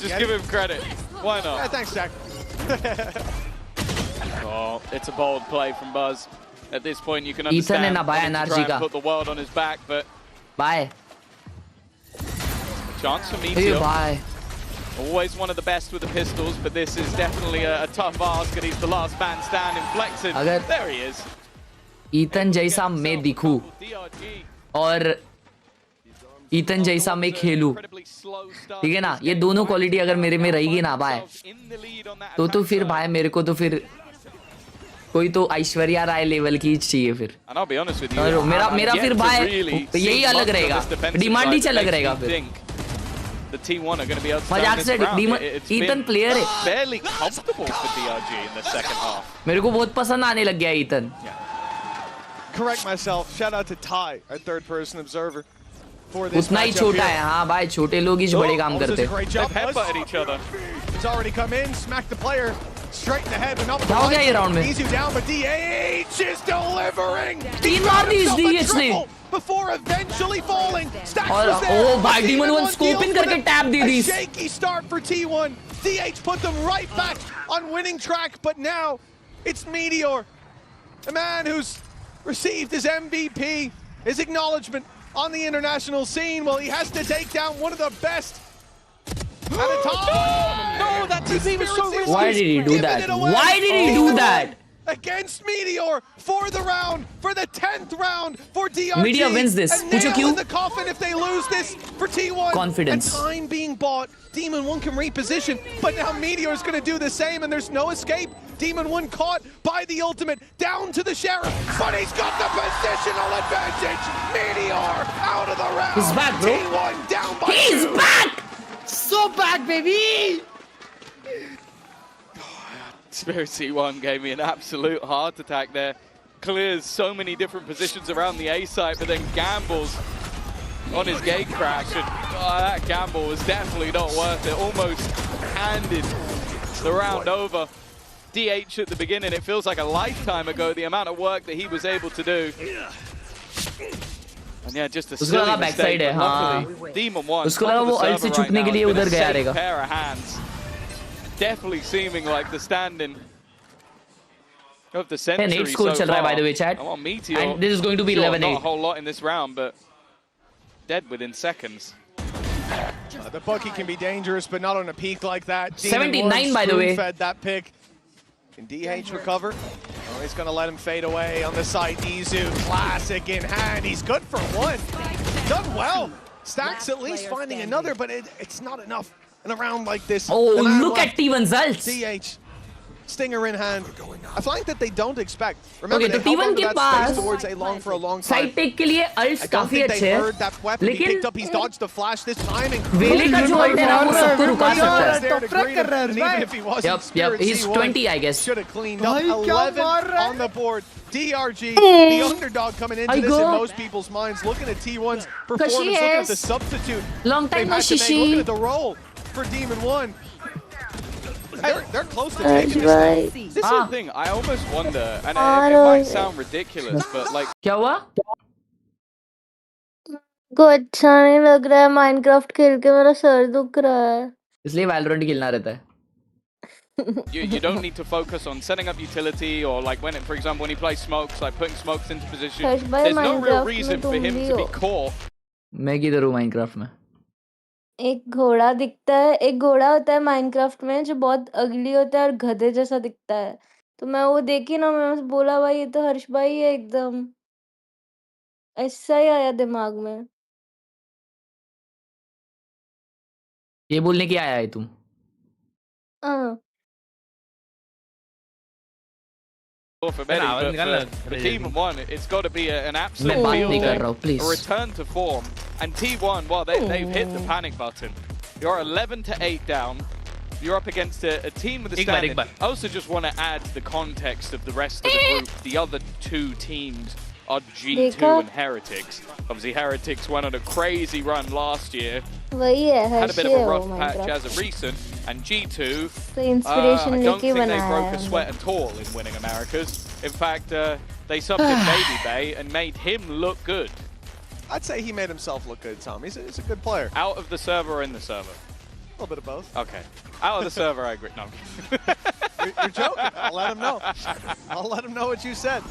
Speaker 12: Just give him credit. Why not?
Speaker 13: Yeah, thanks, Jack.
Speaker 12: Oh, it's a bold play from Buzz. At this point, you can understand.
Speaker 14: Ethan ने by energy का।
Speaker 12: Put the world on his back, but.
Speaker 14: Bye.
Speaker 12: Chance for Meteor.
Speaker 14: Bye.
Speaker 12: Always one of the best with the pistols, but this is definitely a tough ask, and he's the last man standing. Flexing. There he is.
Speaker 14: Ethan जैसा मैं दिखूं और Ethan जैसा मैं खेलूं, ठीक है ना? ये दोनों क्वालिटी अगर मेरे में रहेगी ना भाई, तो फिर भाई मेरे को तो फिर कोई तो ऐश्वर्या राय लेवल की चाहिए फिर। और मेरा फिर भाई यही अलग रहेगा, डिमांड ही अलग रहेगा फिर।
Speaker 12: The T1 are going to be able to
Speaker 14: मजाक से ईथन प्लेयर है,
Speaker 12: fairly comfortable for DRG in the second half.
Speaker 14: मेरे को बहुत पसंद आने लग गया Ethan.
Speaker 13: Correct myself. Shout out to Ty, our third person observer.
Speaker 14: उतना ही छोटा है, हाँ भाई छोटे लोग ही बड़े काम करते हैं।
Speaker 13: It's already come in, smack the player straight in the head, but not with the
Speaker 14: क्या हो गया ये राउंड में?
Speaker 13: Easy down, but DH is delivering.
Speaker 14: तीन मार दी इस DH ने।
Speaker 13: Before eventually falling. Stacks
Speaker 14: और ओ भाई डीमन 1 स्कोप इन करके tap they the.
Speaker 13: Shaky start for T1. DH put them right back on winning track, but now it's Meteor, a man who's received his MVP, his acknowledgement on the international scene. Well, he has to take down one of the best at a time. No, that TP was so risky.
Speaker 14: Why did he do that? Why did he do that?
Speaker 13: Against Meteor for the round, for the 10th round for DRG.
Speaker 14: Meteor wins this.
Speaker 13: And nail in the coffin if they lose this for T1.
Speaker 14: Confidence.
Speaker 13: And time being bought. Demon 1 can reposition, but now Meteor is going to do the same, and there's no escape. Demon 1 caught by the ultimate, down to the Sheriff, but he's got the positional advantage. Meteor out of the round.
Speaker 14: He's back, bro.
Speaker 13: T1 down by
Speaker 14: He's
Speaker 13: 2.
Speaker 14: back.
Speaker 11: So back, baby.
Speaker 12: Spirit C1 gave me an absolute heart attack there. Clears so many different positions around the A site, but then gambles on his gate crash. And that gamble was definitely not worth it. Almost handed the round over. DH at the beginning, it feels like a lifetime ago, the amount of work that he was able to do. And yeah, just a silly mistake. Luckily, Demon 1
Speaker 14: उसको लगा वो alt से छुपने के लिए उधर गया रहेगा।
Speaker 12: Pair of hands. Definitely seeming like the stand-in of the century
Speaker 14: 8 score
Speaker 12: so
Speaker 14: chal raha hai, by
Speaker 12: far.
Speaker 14: the way, chat.
Speaker 12: Come on, Meteor.
Speaker 14: And this is going to be
Speaker 12: Sure,
Speaker 14: 11-8.
Speaker 12: Not a whole lot in this round, but dead within seconds.
Speaker 13: The Bucky can be dangerous, but not on a peak like that.
Speaker 14: 79, by the way.
Speaker 13: Fed that pick. Can DH recover? Oh, he's going to let him fade away on the side. Izu, classic in hand. He's good for one. Done well. Stacks at least finding another, but it's not enough in a round like this.
Speaker 14: Oh, look at T1's ults.
Speaker 13: DH. Stinger in hand. I find that they don't expect. Remember,
Speaker 14: Okay,
Speaker 13: they
Speaker 14: तो
Speaker 13: held
Speaker 14: T1
Speaker 13: onto
Speaker 14: के
Speaker 13: that space
Speaker 14: पास
Speaker 13: towards A-Long for a long time.
Speaker 14: Side take के लिए अल्ट्स
Speaker 13: I don't
Speaker 14: काफी
Speaker 13: think they
Speaker 14: अच्छे हैं,
Speaker 13: heard that weapon. He
Speaker 14: लेकिन
Speaker 13: picked up, he's dodged the flash this time.
Speaker 14: वेले का जो अल्ट है ना वो सबको रुका सकता है.
Speaker 13: Even if he wasn't
Speaker 14: Yep, he's 20, I guess.
Speaker 13: Should have cleaned up. 11 on the board. DRG, the underdog coming into this in most people's minds. Looking at T1's performance, looking at the substitute.
Speaker 14: Long time no
Speaker 13: Shishi. Looking at the role for Demon 1. They're close to taking this.
Speaker 12: This is the thing. I almost wonder, and it might sound ridiculous, but like.
Speaker 14: क्या हुआ?
Speaker 15: को अच्छा नहीं लग रहा है Minecraft खेल के मेरा सर दुख रहा है
Speaker 14: इसलिए वैलोरेंट खेलना रहता है.
Speaker 12: You don't need to focus on setting up utility or like when, for example, when he plays smokes, like putting smokes into position. There's no real reason for him to be caught.
Speaker 14: मैं किधर हूँ Minecraft में?
Speaker 15: एक घोड़ा दिखता है, एक घोड़ा होता है माइनक्राफ्ट में जो बहुत अगली होता है और गधे जैसा दिखता है. तो मैं वो देखी ना, मैं बोला भाई ये तो हर्ष भाई है एकदम. ऐसा ही आया दिमाग में.
Speaker 14: ये बोलने की आया है तुम?
Speaker 12: For Betty, but for Team 1, it's got to be an absolute field, a return to form. And T1, well, they've hit the panic button. You're 11-8 down. You're up against a team with a standard. I also just want to add the context of the rest of the group. The other two teams are G2 and Heretics. Obviously, Heretics went on a crazy run last year. Had a bit of a rough patch as of recent. And G2, I don't think they broke a sweat at all in winning Americas. In fact, they subbed in Baby Bay and made him look good.
Speaker 13: I'd say he made himself look good, Tom. He's a good player.
Speaker 12: Out of the server or in the server?
Speaker 13: A little bit of both.
Speaker 12: Okay. Out of the server, I agree. No.
Speaker 13: You're joking. I'll let him know. I'll let him know what you said.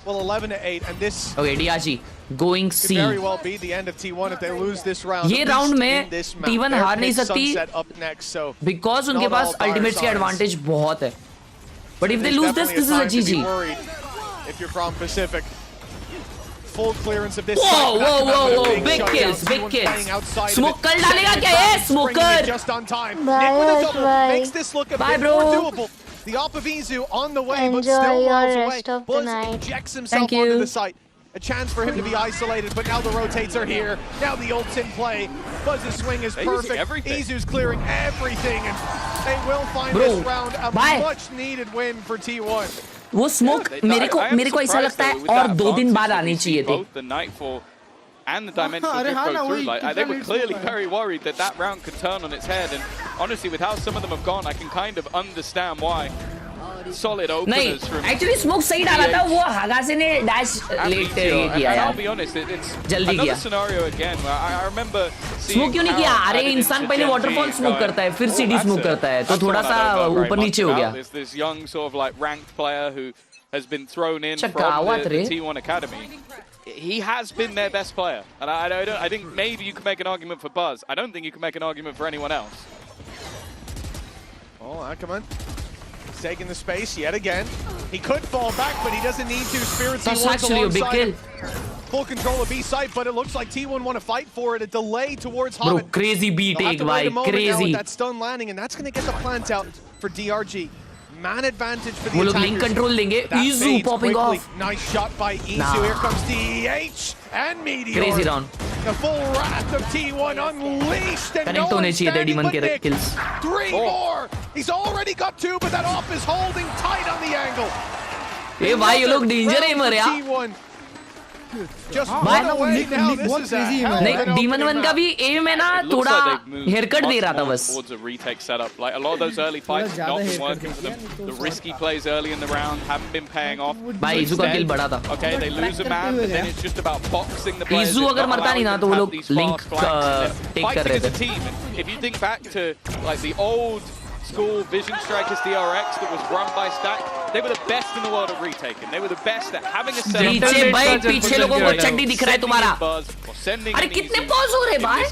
Speaker 13: Well, 11-8, and this
Speaker 14: okay, DRG going C.
Speaker 13: Could very well be the end of T1 if they lose this round.
Speaker 14: ये round में T1 हार नहीं सकती because उनके पास ultimates के advantage बहुत है. But if they lose this is a GG.
Speaker 13: If you're from Pacific, full clearance of this.
Speaker 14: Whoa! Big kills. Smoke कर डालेगा क्या ये? Smoker.
Speaker 13: Just on time. Nick with a double makes this look a bit more doable. The op of Izu on the way, but still miles away. Buzz injects himself onto the site. A chance for him to be isolated, but now the rotates are here. Now the ult's in play. Buzz's swing is perfect. Izu's clearing everything, and they will find this round a much-needed win for T1.
Speaker 14: वो smoke मेरे को ऐसा लगता है और 2 दिन बाद आनी चाहिए थी.
Speaker 12: And the dimensional drift go through, like they were clearly very worried that that round could turn on its head, and honestly, with how some of them have gone, I can kind of understand why. Solid openers from
Speaker 14: actually smoke सही डाला था, वो हागासे ने dash late किया यार.
Speaker 12: I'll be honest, it's
Speaker 14: जल्दी
Speaker 12: another
Speaker 14: किया.
Speaker 12: scenario again where I remember
Speaker 14: smoke क्यों नहीं किया? अरे इंसान पहले waterfall smoke करता है, फिर CD smoke करता है, तो थोड़ा सा ऊपर नीचे हो गया.
Speaker 12: There's this young sort of like ranked player who has been thrown in from the T1 Academy. He has been their best player, and I think maybe you can make an argument for Buzz. I don't think you can make an argument for anyone else.
Speaker 13: Oh, Ackerman taking the space yet again. He could fall back, but he doesn't need to. Spirits
Speaker 14: That's actually a big kill.
Speaker 13: Full control of B site, but it looks like T1 want to fight for it. A delay towards Hamid.
Speaker 14: Bro, crazy B take, bhai, crazy.
Speaker 13: That stun landing, and that's going to get the plant out for DRG. Man advantage for the
Speaker 14: वो लोग
Speaker 13: attackers.
Speaker 14: link control लेंगे. Izu popping off.
Speaker 13: Nice shot by Izu. Here comes DH and Meteor.
Speaker 14: Crazy round.
Speaker 13: The full wrath of T1 unleashed, and
Speaker 14: Connect होने चाहिए थे demon के kills.
Speaker 13: 3 more. He's already got 2, but that off is holding tight on the angle.
Speaker 14: ये भाई ये लोग danger है मरे यार.
Speaker 13: T1 just run away now. This is
Speaker 14: नहीं Demon 1 का भी aim है ना थोड़ा haircut दे रहा था बस.
Speaker 12: Towards a retake setup, like a lot of those early fights have not been working for them. The risky plays early in the round haven't been paying off.
Speaker 14: भाई Izu का kill बड़ा था.
Speaker 12: Okay, they lose a man, but then it's just about boxing the players.
Speaker 14: Izu अगर मरता नहीं ना तो वो लोग link take कर रहे थे.
Speaker 12: If you think back to like the old school Vision Strikers DRX that was run by Stack, They were the best in the world at retaking. They were the best at having a setup.
Speaker 14: पीछे भाई पीछे लोगों को चड्डी दिख रहा है तुम्हारा. अरे कितने पॉज हो रहे भाई?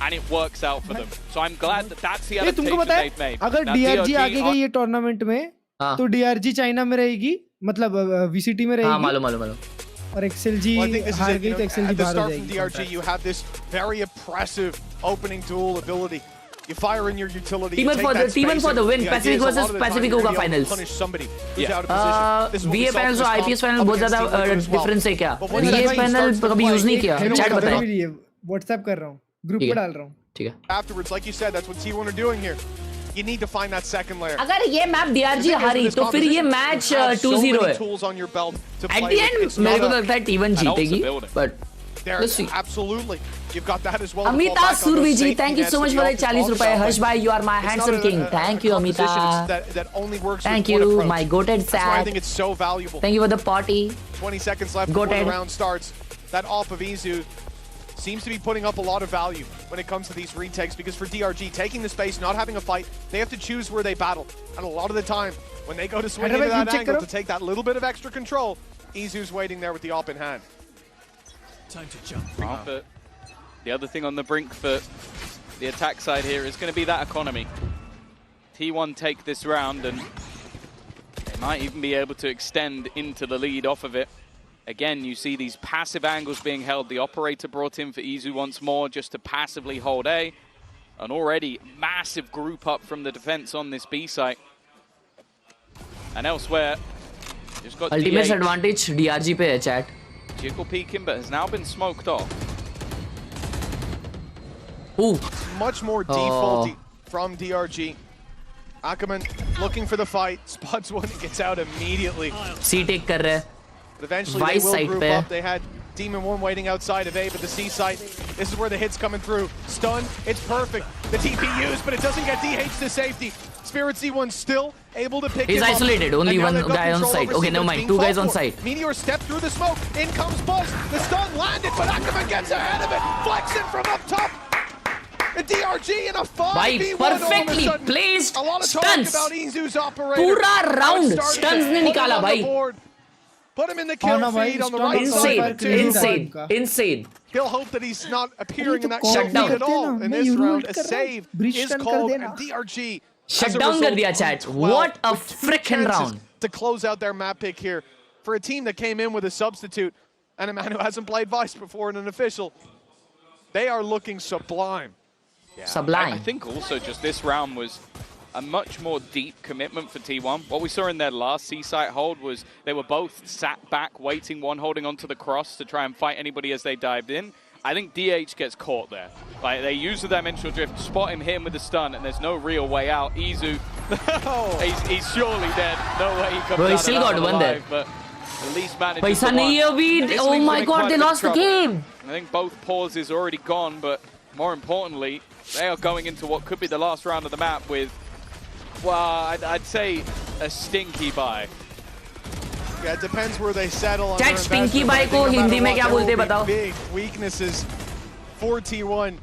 Speaker 12: And it works out for them. So I'm glad that that's the adaptation
Speaker 11: तुमको पता है
Speaker 12: they've made.
Speaker 11: अगर DRG आगे गई ये टूर्नामेंट में तो DRG चाइना में रहेगी, मतलब VCT में रहेगी.
Speaker 14: हाँ मालूम मालूम मालूम.
Speaker 11: और XLG हार गई तो XLG बाहर हो जाएगी.
Speaker 13: DRG, you have this very impressive opening duel ability. You fire in your utility.
Speaker 14: T1 for the win. Pacific versus Pacific होगा finals. VA finals और IPS finals बहुत ज़्यादा डिफरेंस है क्या? VA final कभी यूज नहीं किया. चैट बताओ.
Speaker 11: WhatsApp कर रहा हूँ. ग्रुप पे डाल रहा हूँ.
Speaker 14: ठीक है.
Speaker 13: Afterwards, like you said, that's what T1 are doing here. You need to find that second layer.
Speaker 14: अगर ये मैप DRG हारी तो फिर ये मैच 2-0 है. At the end मेरे को लगता है T1 जीतेगी. But let's see.
Speaker 13: Absolutely. You've got that as well.
Speaker 14: Amita Surviji, thank you so much for the 40 rupees. Harsh bhai, you are my handsome king. Thank you, Amita. Thank you, my goated sad.
Speaker 13: I think it's so valuable.
Speaker 14: Thank you for the party.
Speaker 13: 20 seconds left before the round starts. That off of Izu seems to be putting up a lot of value when it comes to these retakes, because for DRG, taking the space, not having a fight, they have to choose where they battle. And a lot of the time, when they go to swing into that angle to take that little bit of extra control, Izu's waiting there with the op in hand.
Speaker 12: Time to jump. But the other thing on the brink for the attack side here is going to be that economy. T1 take this round and they might even be able to extend into the lead off of it. Again, you see these passive angles being held. The operator brought in for Izu once more just to passively hold A. An already massive group up from the defense on this B site. And elsewhere, just got
Speaker 14: ultimate advantage DRG pe hai chat.
Speaker 12: Jiggle peeking, but has now been smoked off.
Speaker 14: Ooh.
Speaker 13: Much more defaulty from DRG. Ackerman looking for the fight. Spots one and gets out immediately.
Speaker 14: C take kar raha hai.
Speaker 13: But eventually they will group up. They had Demon 1 waiting outside of A, but the C site, this is where the hit's coming through. Stun, it's perfect. The TP used, but it doesn't get DH to safety. Spirit C1 still able to pick him up.
Speaker 14: He's isolated, only one guy on site. Okay, never mind, 2 guys on site.
Speaker 13: Meteor stepped through the smoke, in comes Buzz. The stun landed, but Ackerman gets ahead of it. Flexing from up top. The DRG in a 5v1
Speaker 14: perfectly placed
Speaker 13: a lot of
Speaker 14: stuns.
Speaker 13: Talk about Izu's operator.
Speaker 14: Pura round stuns ne nikala bhai.
Speaker 13: Put him in the kill feed on the right side.
Speaker 14: Insane.
Speaker 13: He'll hope that he's not appearing in that kill feed at all in this round. A save is called, and DRG
Speaker 14: shutdown kar diya chat. What a frickin' round.
Speaker 13: To close out their map pick here. For a team that came in with a substitute and a man who hasn't played Vice before and an official, they are looking sublime.
Speaker 12: Yeah,
Speaker 14: sublime.
Speaker 12: I think also just this round was a much more deep commitment for T1. What we saw in their last C-site hold was they were both sat back, waiting, one holding onto the cross to try and fight anybody as they dived in. I think DH gets caught there. Like, they use the dimensional drift, spot him, hit him with the stun, and there's no real way out. Izu, he's surely dead. No way he comes out
Speaker 14: he still got one there.
Speaker 12: But at least manages
Speaker 14: Paisa nahi hai abhi. Oh my god, they lost the game.
Speaker 12: I think both pauses already gone, but more importantly, they are going into what could be the last round of the map with, well, I'd say a stinky buy.
Speaker 13: Yeah, it depends where they settle on
Speaker 14: Chat stinky buy ko Hindi mein kya bolte batao?
Speaker 13: Big weaknesses for T1.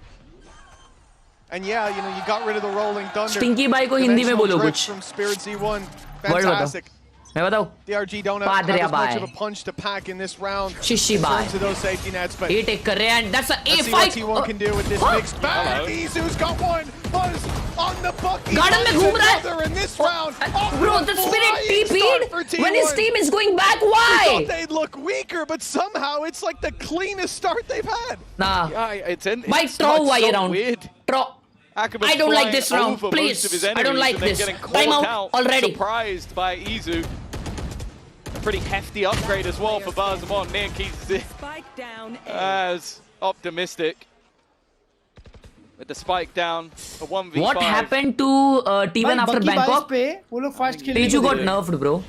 Speaker 13: And yeah, you know, you got rid of the rolling thunder.
Speaker 14: Stinky buy ko Hindi mein bolo kuch.
Speaker 13: From Spirit C1. Fantastic.
Speaker 14: मैं बताऊँ
Speaker 13: DRG don't have as much of a punch to pack in this round.
Speaker 14: Shishi bye.
Speaker 13: To those safety nets, but
Speaker 14: A take कर रहे हैं and that's a A
Speaker 13: let's
Speaker 14: fight.
Speaker 13: See what T1 can do with this mixed bag. Izu's got one. Buzz on the bucket.
Speaker 14: Garden में घूम रहा है.
Speaker 13: In this round.
Speaker 14: Bro, the Spirit TP'd when his team is going back. Why?
Speaker 13: We thought they'd look weaker, but somehow it's like the cleanest start they've had.
Speaker 14: Nah.
Speaker 12: Yeah, it's
Speaker 14: throw away
Speaker 12: so
Speaker 14: around.
Speaker 12: Weird.
Speaker 14: Throw. I don't like this round. Please. I don't like this. Time out already.
Speaker 12: Surprised by Izu. Pretty hefty upgrade as well for Barzamon. Near keeps it as optimistic. With the spike down, a 1v5.
Speaker 14: What happened to T1 after Bangkok? Teju got nerfed, bro.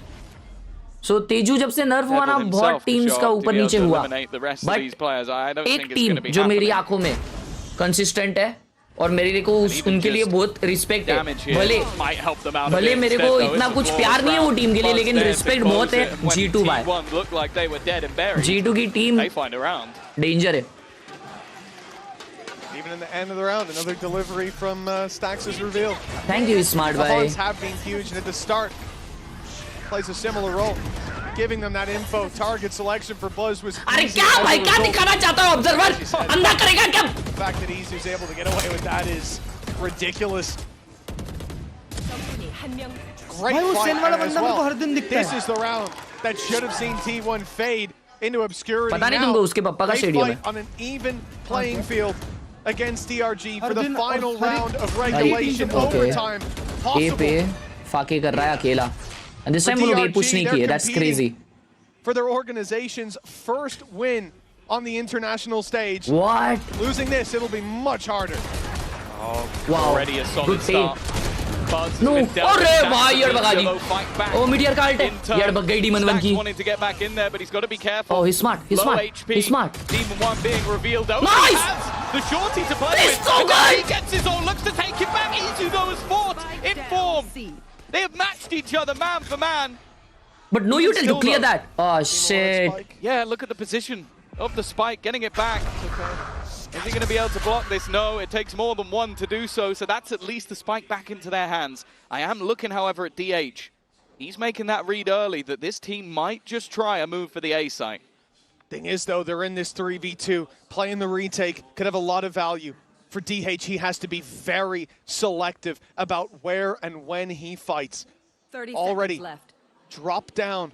Speaker 14: So Teju जब से nerf हुआ ना बहुत teams का ऊपर नीचे हुआ. But एक team जो मेरी आंखों में consistent है और मेरे को उनके लिए बहुत रिस्पेक्ट है. भले मेरे को इतना कुछ प्यार नहीं है वो टीम के लिए, लेकिन रिस्पेक्ट बहुत है. G2 भाई. G2 की टीम डेंजर है.
Speaker 13: Even in the end of the round, another delivery from Stax is revealed.
Speaker 14: Thank you, smart
Speaker 13: the
Speaker 14: guy.
Speaker 13: Hawks have been huge, and at the start, plays a similar role, giving them that info. Target selection for Buzz was
Speaker 14: अरे क्या भाई क्या दिखाना चाहता है observer अंधा करेगा क्या
Speaker 13: The fact that Izu's able to get away with that is ridiculous. Great fight as well. This is the round that should have seen T1 fade into obscurity.
Speaker 14: पता नहीं तुमको उसके पापा का
Speaker 13: They
Speaker 14: stadium
Speaker 13: fight on an even playing field against DRG for the final round of regulation overtime.
Speaker 14: ए पे फाके कर रहा है अकेला and this time वो लोग ए पुश नहीं किए. That's crazy.
Speaker 13: For their organization's first win on the international stage.
Speaker 14: What?
Speaker 13: Losing this, it'll be much harder.
Speaker 12: Oh,
Speaker 14: wow.
Speaker 12: Already a solid start.
Speaker 14: No. अरे भाई यार भगा दी. Oh meteor का ult यार भग गई Demon 1 की.
Speaker 12: Wanting to get back in there, but he's got to be careful.
Speaker 14: Oh, he's smart. He's
Speaker 12: Low
Speaker 14: smart.
Speaker 12: HP.
Speaker 14: He's smart.
Speaker 12: Demon 1 being revealed. Oh,
Speaker 14: Nice!
Speaker 12: he has the shorty to play
Speaker 14: He's
Speaker 12: with.
Speaker 14: so good!
Speaker 12: He gets his own, looks to take it back. Izu though is fought in form. They have matched each other man for man.
Speaker 14: But no util to clear that. Oh shit.
Speaker 12: Yeah, look at the position of the spike, getting it back. Is he going to be able to block this? No, it takes more than one to do so, so that's at least the spike back into their hands. I am looking, however, at DH. He's making that read early that this team might just try a move for the A site.
Speaker 13: Thing is, though, they're in this 3v2. Playing the retake could have a lot of value. For DH, he has to be very selective about where and when he fights.
Speaker 16: 30
Speaker 13: Already
Speaker 16: seconds left.
Speaker 13: Drop down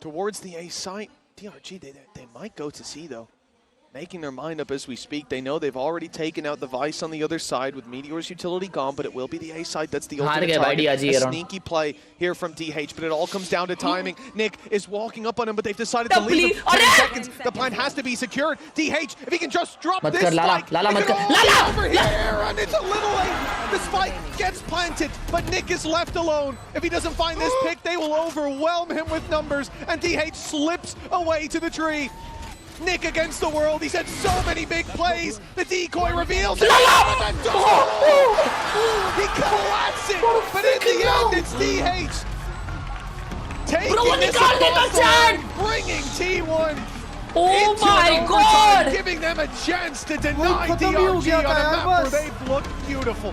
Speaker 13: towards the A site. DRG, they might go to C, though. Making their mind up as we speak. They know they've already taken out the Vice on the other side with Meteor's utility gone, but it will be the A side. That's the ultimate target. A sneaky play here from DH, but it all comes down to timing. Nick is walking up on him, but they've decided to leave him 10 seconds. The plan has to be secured. DH, if he can just drop this spike, over here, and it's a little late. The spike gets planted, but Nick is left alone. If he doesn't find this pick, they will overwhelm him with numbers, and DH slips away to the tree. Nick against the world. He's had so many big plays. The decoy reveals it. He collapses, but in the end, it's DH taking this across, bringing T1
Speaker 14: Oh
Speaker 13: into
Speaker 14: my
Speaker 13: an
Speaker 14: God!
Speaker 13: overtime, giving them a chance to deny DRG on a map where they've looked beautiful.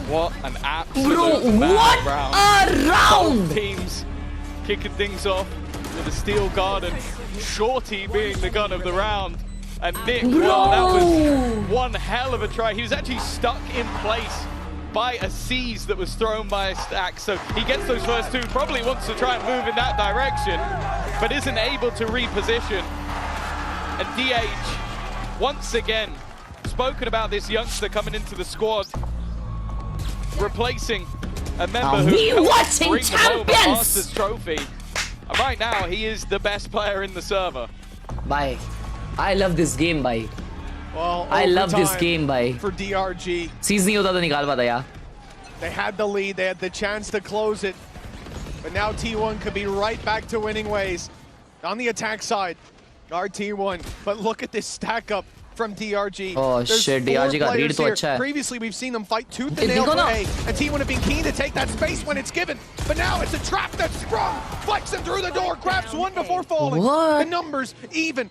Speaker 12: What an absolute
Speaker 14: what
Speaker 12: round.
Speaker 14: A round!
Speaker 12: Both teams kicking things off with a steel guard and Shorty being the gun of the round. And Nick, well, that was one hell of a try. He was actually stuck in place by a seize that was thrown by a stack. So he gets those first two, probably wants to try and move in that direction, but isn't able to reposition. And DH, once again, spoken about this youngster coming into the squad, replacing a member who
Speaker 14: watching
Speaker 12: bring home a
Speaker 14: champions
Speaker 12: Masters trophy. And right now, he is the best player in the server.
Speaker 14: Bye. I love this game, bye.
Speaker 13: Well,
Speaker 14: I love this game, bye.
Speaker 13: For DRG.
Speaker 14: Seize नहीं होता तो निकाल पाता यार.
Speaker 13: They had the lead, they had the chance to close it. But now T1 could be right back to winning ways. On the attack side, RT1. But look at this stack up from DRG.
Speaker 14: Oh shit, DRG का read तो अच्छा है.
Speaker 13: Previously, we've seen them fight tooth and nail for A, and T1 have been keen to take that space when it's given. But now it's a trap that's sprung. Flexing through the door, grabs one before falling.
Speaker 14: What?
Speaker 13: The numbers even.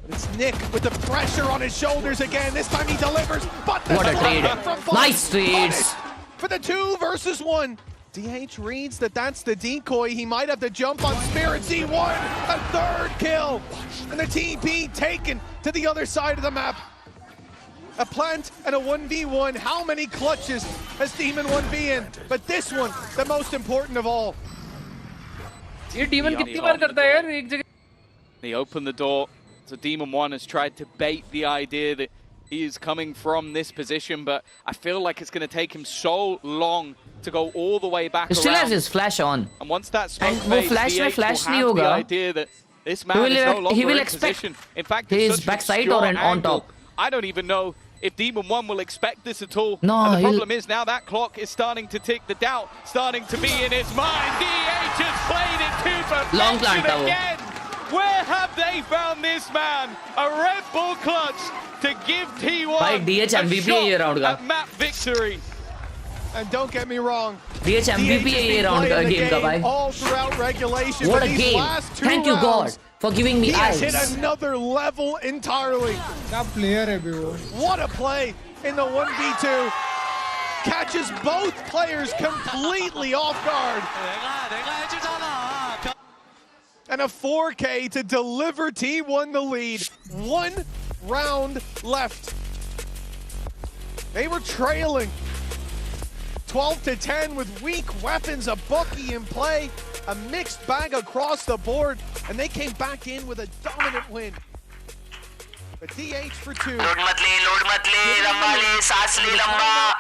Speaker 13: It's Nick with the pressure on his shoulders again. This time he delivers. But
Speaker 14: what a trade. Nice trades.
Speaker 13: For the 2 versus 1. DH reads that that's the decoy. He might have to jump on Spirit Z1. A 3rd kill. And the TP taken to the other side of the map. A plant and a 1v1. How many clutches has Demon 1 be in? But this one, the most important of all.
Speaker 10: ये Demon कितनी बार करता है यार एक जगह.
Speaker 12: They open the door. So Demon 1 has tried to bait the idea that he is coming from this position, but I feel like it's going to take him so long to go all the way back
Speaker 14: He still
Speaker 12: around.
Speaker 14: has his flash on.
Speaker 12: And once that smoke
Speaker 14: And
Speaker 12: fades,
Speaker 14: flash
Speaker 12: DH
Speaker 14: flash
Speaker 12: will
Speaker 14: नहीं
Speaker 12: have
Speaker 14: होगा.
Speaker 12: the idea that this man is no longer
Speaker 14: he will
Speaker 12: in
Speaker 14: expect
Speaker 12: position. In fact,
Speaker 14: his
Speaker 12: it's such
Speaker 14: backside
Speaker 12: an
Speaker 14: or
Speaker 12: obscure
Speaker 14: on
Speaker 12: angle.
Speaker 14: top.
Speaker 12: I don't even know if Demon 1 will expect this at all.
Speaker 14: No,
Speaker 12: and the problem is now that clock is starting to tick, the doubt starting to be in his mind. DH has played it to perfection
Speaker 14: Long plant
Speaker 12: again. Where have they found this man? A Red Bull clutch to give T1
Speaker 14: भाई DH MVP है ये round का.
Speaker 12: at map victory.
Speaker 13: And don't get me wrong.
Speaker 14: DH MVP है ये round का game का भाई.
Speaker 13: All throughout regulation.
Speaker 14: What a
Speaker 13: these
Speaker 14: game.
Speaker 13: last 2
Speaker 14: Thank you God
Speaker 13: rounds,
Speaker 14: for giving me
Speaker 13: he
Speaker 14: eyes.
Speaker 13: has hit another level entirely.
Speaker 11: क्या player है बे वो.
Speaker 13: What a play in the 1v2. catches both players completely off guard. And a 4K to deliver T1 the lead. 1 round left. They were trailing 12-10 with weak weapons, a bookie in play, a mixed bag across the board, and they came back in with a dominant win. A DH for 2.
Speaker 2: Load mat le, lamba le, saans le, lamba.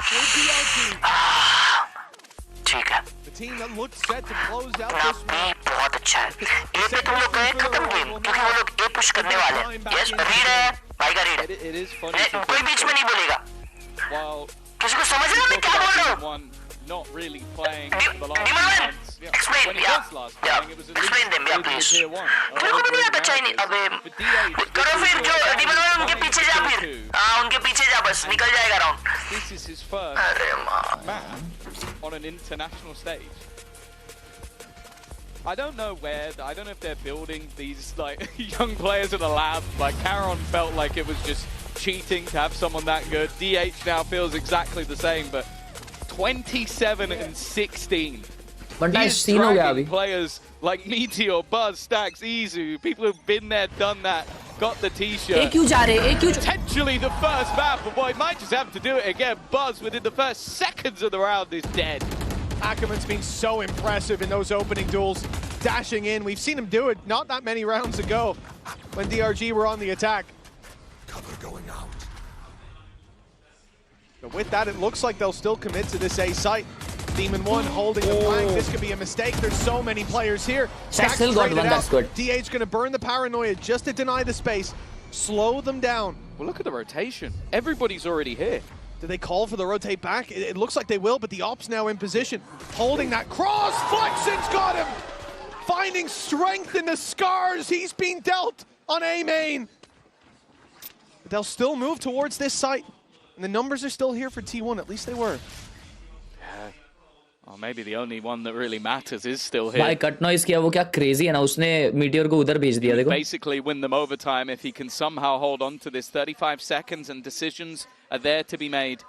Speaker 2: ठीक है.
Speaker 13: The team that looked set to close out this one.
Speaker 2: बहुत अच्छा है. A पे तुम लोग गए खत्म गेम क्योंकि वो लोग A push करने वाले हैं. Yes, रीड है. भाई का रीड.
Speaker 12: It is funny.
Speaker 2: कोई बीच में नहीं बोलेगा.
Speaker 12: While
Speaker 2: किसी को समझ रहा है मैं क्या बोल रहा हूँ?
Speaker 12: Not really playing the last months.
Speaker 2: Explain,
Speaker 12: When he was last playing, it was at
Speaker 2: explain
Speaker 12: least
Speaker 2: them, yeah, please.
Speaker 12: tier 1.
Speaker 2: मेरे को भी नहीं आता चाइनीज. अबे करो फिर जो डिमन वाले उनके पीछे जा फिर. हाँ उनके पीछे जा बस निकल जाएगा round.
Speaker 12: This is his first match on an international stage. I don't know if they're building these like young players in a lab. Like Khelraay felt like it was just cheating to have someone that good. DH now feels exactly the same, but 27 and 16. He's dragging players like Meteor, Buzz, Stacks, Izu, people who've been there, done that, got the t-shirt. Potentially the first map, but boy, might just have to do it again. Buzz within the first seconds of the round is dead.
Speaker 13: Ackerman's been so impressive in those opening duels, dashing in. We've seen him do it not that many rounds ago when DRG were on the attack.
Speaker 7: Cover going out.
Speaker 13: But with that, it looks like they'll still commit to this A site. Demon 1 holding the flank. This could be a mistake. There's so many players here.
Speaker 14: Stacks still got one, that's good.
Speaker 13: DH going to burn the paranoia just to deny the space. Slow them down.
Speaker 12: Well, look at the rotation. Everybody's already here.
Speaker 13: Do they call for the rotate back? It looks like they will, but the Ops now in position. Holding that cross. Flexen's got him. Finding strength in the scars he's been dealt on A main. But they'll still move towards this site. And the numbers are still here for T1. At least they were.
Speaker 12: Or maybe the only one that really matters is still here.
Speaker 14: भाई cut noise किया वो क्या crazy है ना उसने Meteor को उधर भेज दिया देखो.
Speaker 12: Basically win them overtime if he can somehow hold on to this. 35 seconds and decisions are there to be made.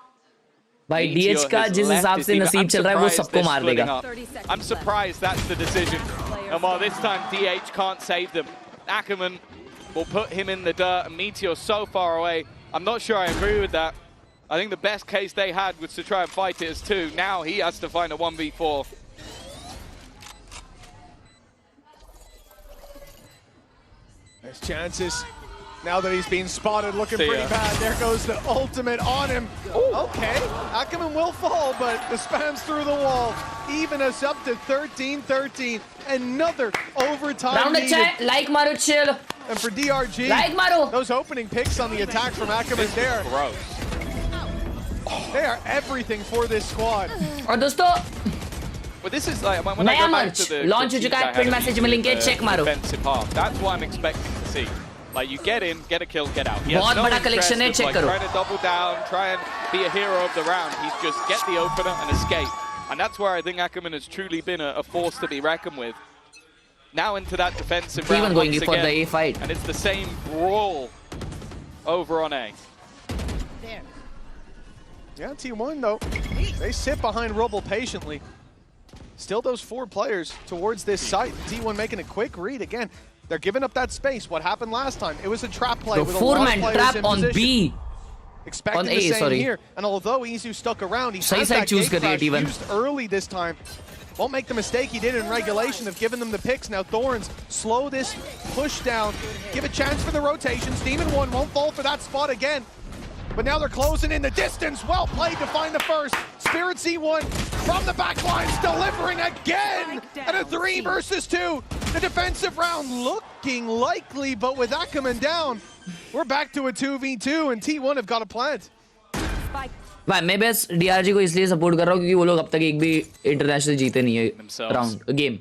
Speaker 14: भाई DH का जिस हिसाब से नसीब चल रहा है वो सबको मार देगा.
Speaker 12: I'm surprised that's the decision. And while this time DH can't save them, Ackerman will put him in the dirt and Meteor so far away. I'm not sure I agree with that. I think the best case they had was to try and fight it as 2. Now he has to find a 1v4.
Speaker 13: There's chances. Now that he's being spotted, looking pretty bad. There goes the ultimate on him. Okay, Ackerman will fall, but the spam's through the wall. Even us up to 13-13. Another overtime
Speaker 14: Round
Speaker 13: needed.
Speaker 14: अच्छा है, like मारो chill.
Speaker 13: And for DRG,
Speaker 14: like मारो.
Speaker 13: Those opening picks on the attack from Ackerman there.
Speaker 12: Gross.
Speaker 13: They are everything for this squad.
Speaker 14: और दोस्तों
Speaker 12: Well, this is like when I go back to the
Speaker 14: launch हो चुका है pin message में link है check मारो.
Speaker 12: Defensive half. That's what I'm expecting to see. Like you get in, get a kill, get out.
Speaker 14: बहुत बड़ा collection है check करो.
Speaker 12: Try to double down, try and be a hero of the round. He's just get the opener and escape. And that's where I think Ackerman has truly been a force to be reckoned with. Now into that defensive round
Speaker 14: Even going
Speaker 12: once
Speaker 14: for
Speaker 12: again,
Speaker 14: the A fight.
Speaker 12: and it's the same brawl over on A.
Speaker 13: Yeah, T1 though, they sit behind Rubble patiently. Still those 4 players towards this site. T1 making a quick read again. They're giving up that space. What happened last time? It was a trap play with a lot of players
Speaker 14: trap
Speaker 13: in
Speaker 14: on
Speaker 13: position.
Speaker 14: B.
Speaker 13: Expecting
Speaker 14: on
Speaker 13: the
Speaker 14: A,
Speaker 13: same
Speaker 14: sorry.
Speaker 13: here. And although Izu stuck around, he
Speaker 14: Sahi
Speaker 13: has
Speaker 14: side
Speaker 13: that
Speaker 14: choose
Speaker 13: gate
Speaker 14: kariye
Speaker 13: crash
Speaker 14: T1.
Speaker 13: used early this time. Won't make the mistake he did in regulation of giving them the picks. Now Thorns slow this push down, give a chance for the rotations. Demon 1 won't fall for that spot again. But now they're closing in the distance. Well played to find the first. Spirit C1 from the back lines, delivering again at a 3 versus 2. The defensive round looking likely, but with Ackerman down, we're back to a 2v2 and T1 have got a plant.
Speaker 14: भाई मैं बस DRG को इसलिए support कर रहा हूँ क्योंकि वो लोग अब तक एक भी इंटरनेशनल जीते नहीं है round game.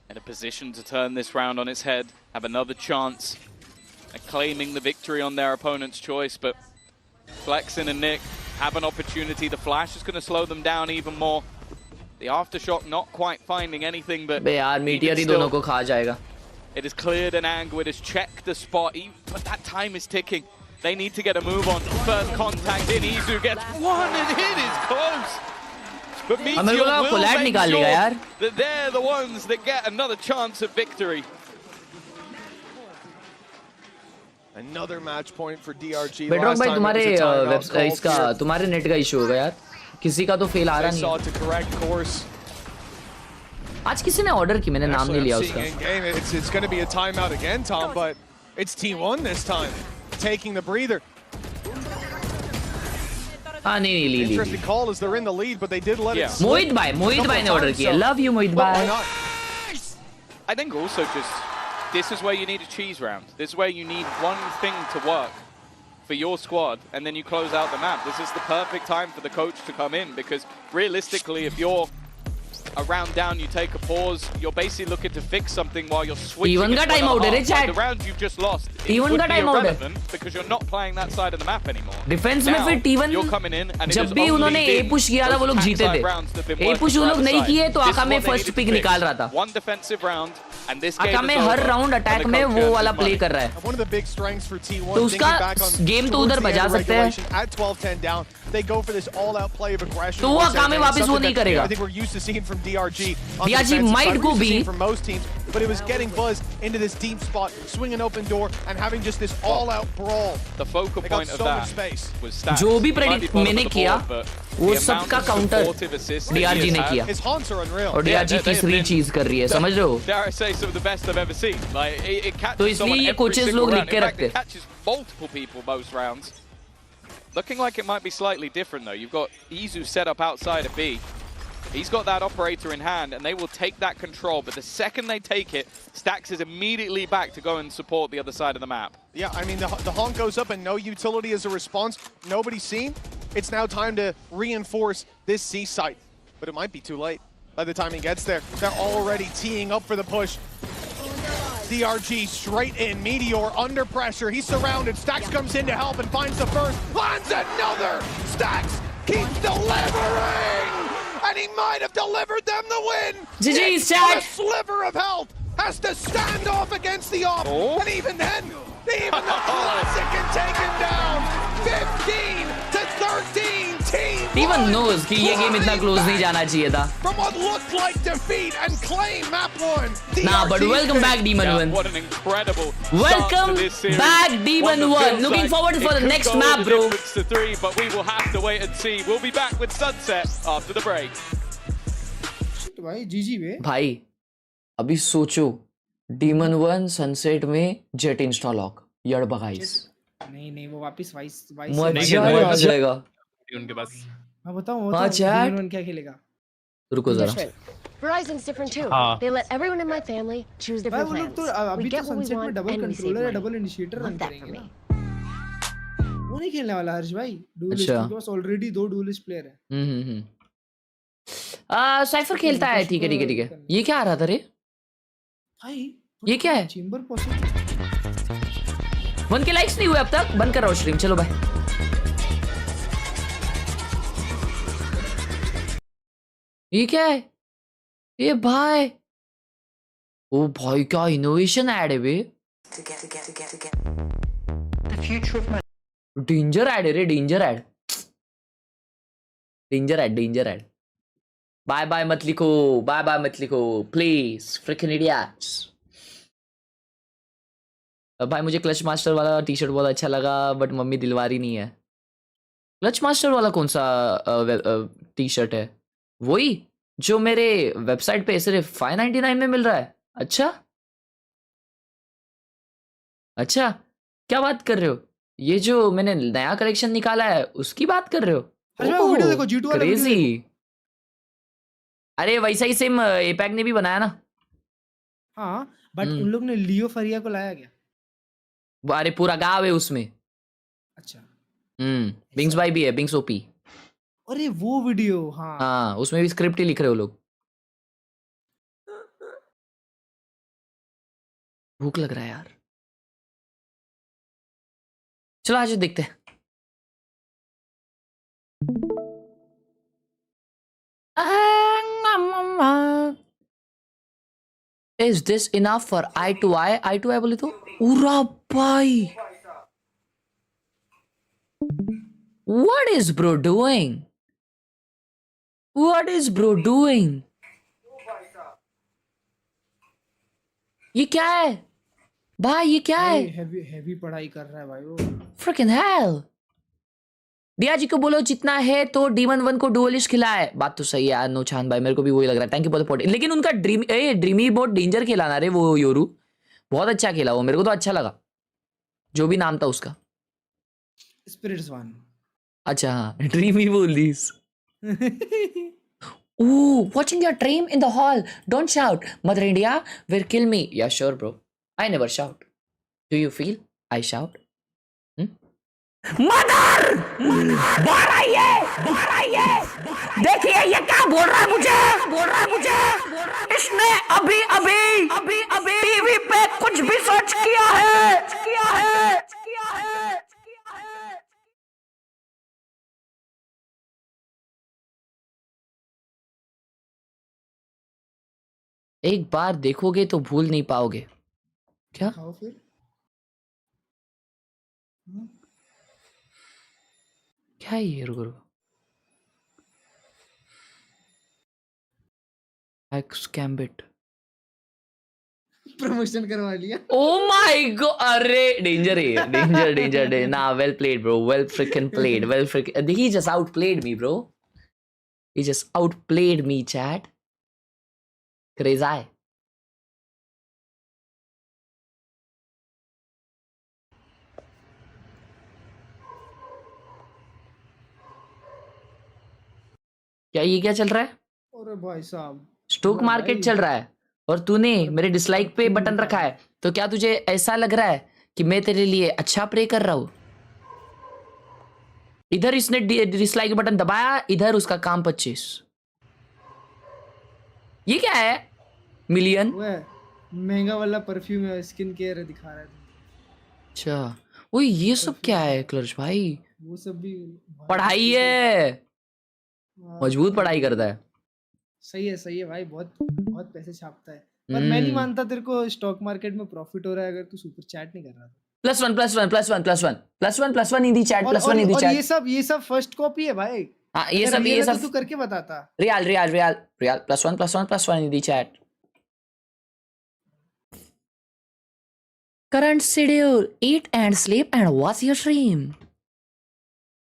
Speaker 12: In a position to turn this round on its head, have another chance at claiming the victory on their opponent's choice, but Flexen and Nick have an opportunity. The flash is going to slow them down even more. The aftershock not quite finding anything, but
Speaker 14: यार Meteor ही दोनों को खा जाएगा.
Speaker 12: It has cleared an angle, it has checked the spot, but that time is ticking. They need to get a move on. First contact in. Izu gets one and hit is close. But Meteor will make sure that they're the ones that get another chance at victory.
Speaker 13: Another match point for DRG.
Speaker 14: Bedrock भाई तुम्हारे net का issue होगा यार, किसी का तो fail आ रहा नहीं। आज किसी ने ऑर्डर की, मैंने नाम नहीं लिया उसका।
Speaker 13: It's going to be a timeout again, Tom, but it's T1 this time taking the breather.
Speaker 14: हाँ नहीं ली।
Speaker 13: Interesting call as they're in the lead, but they did let it.
Speaker 14: मोहित भाई ने ऑर्डर किया। Love you मोहित भाई।
Speaker 12: I think also just this is where you need a cheese round. This is where you need one thing to work for your squad, and then you close out the map. This is the perfect time for the coach to come in, because realistically, if you're a round down, you take a pause, you're basically looking to fix something while you're switching.
Speaker 14: T1 का time out है रे chat.
Speaker 12: The round you've just lost
Speaker 14: T1 का time out है,
Speaker 12: because you're not playing that side of the map anymore.
Speaker 14: Defense में फिर T1 जब भी उन्होंने A push किया था वो लोग जीते थे। A push वो लोग नहीं किए तो आका में first pick निकाल रहा था।
Speaker 12: One defensive round, and this
Speaker 14: आका में हर round attack में वो वाला play कर रहा है।
Speaker 13: One of the big strengths for T1,
Speaker 14: तो उसका game तो उधर बजा सकते हैं।
Speaker 13: At 12-10 down, they go for this all-out play of aggression.
Speaker 14: तो वो आका में वापस वो नहीं करेगा।
Speaker 13: I think we're used to seeing from DRG.
Speaker 14: DRG might go B
Speaker 13: from most teams, but it was getting Buzz into this deep spot, swing an open door, and having just this all-out brawl.
Speaker 12: The focal point of that was Stacks.
Speaker 14: जो भी predict मैंने किया, वो सबका counter DRG ने किया।
Speaker 13: His haunts are unreal.
Speaker 14: और DRG तीसरी चीज कर रही है, समझ रहे हो?
Speaker 12: Dare I say some of the best I've ever seen. Like it catches
Speaker 14: तो इसलिए ये coaches लोग लिख के रखते हैं।
Speaker 12: It catches multiple people most rounds. Looking like it might be slightly different though. You've got Izu set up outside of B. He's got that operator in hand, and they will take that control. But the second they take it, Stax is immediately back to go and support the other side of the map.
Speaker 13: Yeah, I mean, the honk goes up and no utility as a response. Nobody's seen. It's now time to reinforce this C site. But it might be too late by the time he gets there. They're already teeing up for the push. DRG straight in. Meteor under pressure. He's surrounded. Stax comes in to help and finds the first. Lands another! Stax keeps delivering! And he might have delivered them the win!
Speaker 14: GG's, chat!
Speaker 13: A sliver of health has to stand off against the op. And even then, even the classic can take him down. 15-13 team.
Speaker 14: T1 knows कि ये game इतना close नहीं जाना चाहिए था.
Speaker 13: From what looked like defeat and claim map one.
Speaker 14: Nah, but welcome back, Demon One.
Speaker 12: What an incredible
Speaker 14: welcome back, Demon One. Looking forward for the next map, bro.
Speaker 12: To 3, but we will have to wait and see. We'll be back with Sunset after the break.
Speaker 11: भाई जीजी वे.
Speaker 14: भाई, अभी सोचो, Demon One Sunset में Jet Insta Lock. यार बगाइस.
Speaker 11: नहीं वो वापस वाइस
Speaker 14: मजा आ जाएगा
Speaker 10: उनके पास।
Speaker 11: मैं बताऊं Demon One क्या खेलेगा?
Speaker 14: रुको जरा।
Speaker 16: Verizon's different too. They let everyone in my family choose different plans. We get what we want and we save money.
Speaker 11: Double initiator run
Speaker 16: that for
Speaker 11: करेंगे
Speaker 16: me.
Speaker 11: ना। वो नहीं खेलने वाला हर्ष भाई। डुअलिस्ट के पास ऑलरेडी 2 डुअलिस्ट प्लेयर है।
Speaker 14: Cipher खेलता है, ठीक है। ये क्या आ रहा था रे?
Speaker 11: भाई
Speaker 14: ये क्या है?
Speaker 11: चेंबर पॉसिबल
Speaker 14: 1 के लाइक्स नहीं हुए अब तक, बंद कर रहा हूँ स्ट्रीम। चलो भाई। ये क्या है? ये भाई, ओ भाई क्या इनोवेशन ऐड है बे। डेंजर ऐड है रे, डेंजर ऐड। बाय मत लिखो प्लीज, फ्रिकिंग इडियट्स। भाई मुझे क्लच मास्टर वाला टी शर्ट बहुत अच्छा लगा, बट मम्मी दिलवारी नहीं है। क्लच मास्टर वाला कौन सा टी शर्ट है? वही जो मेरे वेबसाइट पे सिर्फ 599 में मिल रहा है। अच्छा क्या बात कर रहे हो? ये जो मैंने नया कलेक्शन निकाला है उसकी बात कर रहे हो?
Speaker 11: वीडियो देखो, G2 वाला
Speaker 14: क्रेजी। अरे वैसा ही सेम एपैक ने भी बनाया ना।
Speaker 11: हाँ, बट उन लोग ने लियो फरिया को लाया क्या?
Speaker 14: अरे पूरा गाँव है उसमें।
Speaker 11: अच्छा।
Speaker 14: बिंग्स भाई भी है, बिंग्स ओपी।
Speaker 11: अरे वो वीडियो,
Speaker 14: हाँ उसमें भी स्क्रिप्ट ही लिख रहे हो लोग। भूख लग रहा है यार, चलो आज देखते हैं। Is this enough for eye to eye? eye to eye बोले तो उरा भाई What is bro doing? What is bro doing? ये क्या है भाई? ये क्या है?
Speaker 11: हेवी पढ़ाई कर रहा है भाई वो।
Speaker 14: Freaking hell! दिया जी को बोलो जितना है तो D11 को डुअलिस्ट खिलाए। बात तो सही है यार नौचान भाई, मेरे को भी वही लग रहा है। Thank you for the support. लेकिन उनका ड्रीमी बहुत डेंजर खेला ना रे वो योरू, बहुत अच्छा खेला वो, मेरे को तो अच्छा लगा जो भी नाम था उसका।
Speaker 11: Spirits one.
Speaker 14: अच्छा हाँ, ड्रीमी बोल this. Ooh, watching your dream in the hall. Don't shout. Mother India will kill me. Yeah, sure, bro. I never shout. Do you feel I shout? Mother! बाहर आइए! बाहर आइए! देखिए ये क्या बोल रहा है मुझे? इसने अभी टीवी पे कुछ भी सर्च किया है। एक बार देखोगे तो भूल नहीं पाओगे। क्या?
Speaker 11: फिर
Speaker 14: क्या है ये? रुको एक्स गैम्बिट
Speaker 11: प्रमोशन करवा लिया।
Speaker 14: Oh my god! अरे डेंजर है, danger. Nah, well played, bro. Well freaking played. He just outplayed me, bro. He just outplayed me, chat. Khelraay. क्या ये क्या चल रहा है?
Speaker 11: अरे भाई साहब
Speaker 14: स्टॉक मार्केट चल रहा है और तूने मेरे डिसलाइक पे बटन रखा है, तो क्या तुझे ऐसा लग रहा है कि मैं तेरे लिए अच्छा प्रे कर रहा हूं? इधर इसने डिसलाइक बटन दबाया, इधर उसका काम 25। ये क्या है? मिलियन
Speaker 11: महंगा वाला परफ्यूम है, स्किन केयर दिखा रहा है।
Speaker 14: अच्छा वो ये सब क्या है क्लर्च भाई?
Speaker 11: वो सब भी
Speaker 14: पढ़ाई है, मजबूत पढ़ाई करता है।
Speaker 11: सही है भाई, बहुत पैसे छापता है। पर मैं नहीं मानता तेरे को स्टॉक मार्केट में प्रॉफिट हो रहा है अगर तू सुपर चैट नहीं कर रहा था। +1 इन the chat, +1 in the chat. ये सब फर्स्ट कॉपी है भाई।
Speaker 14: हाँ ये सब
Speaker 11: तू करके बताता।
Speaker 14: Real +1 in the chat. Current schedule: eat and sleep and watch your stream.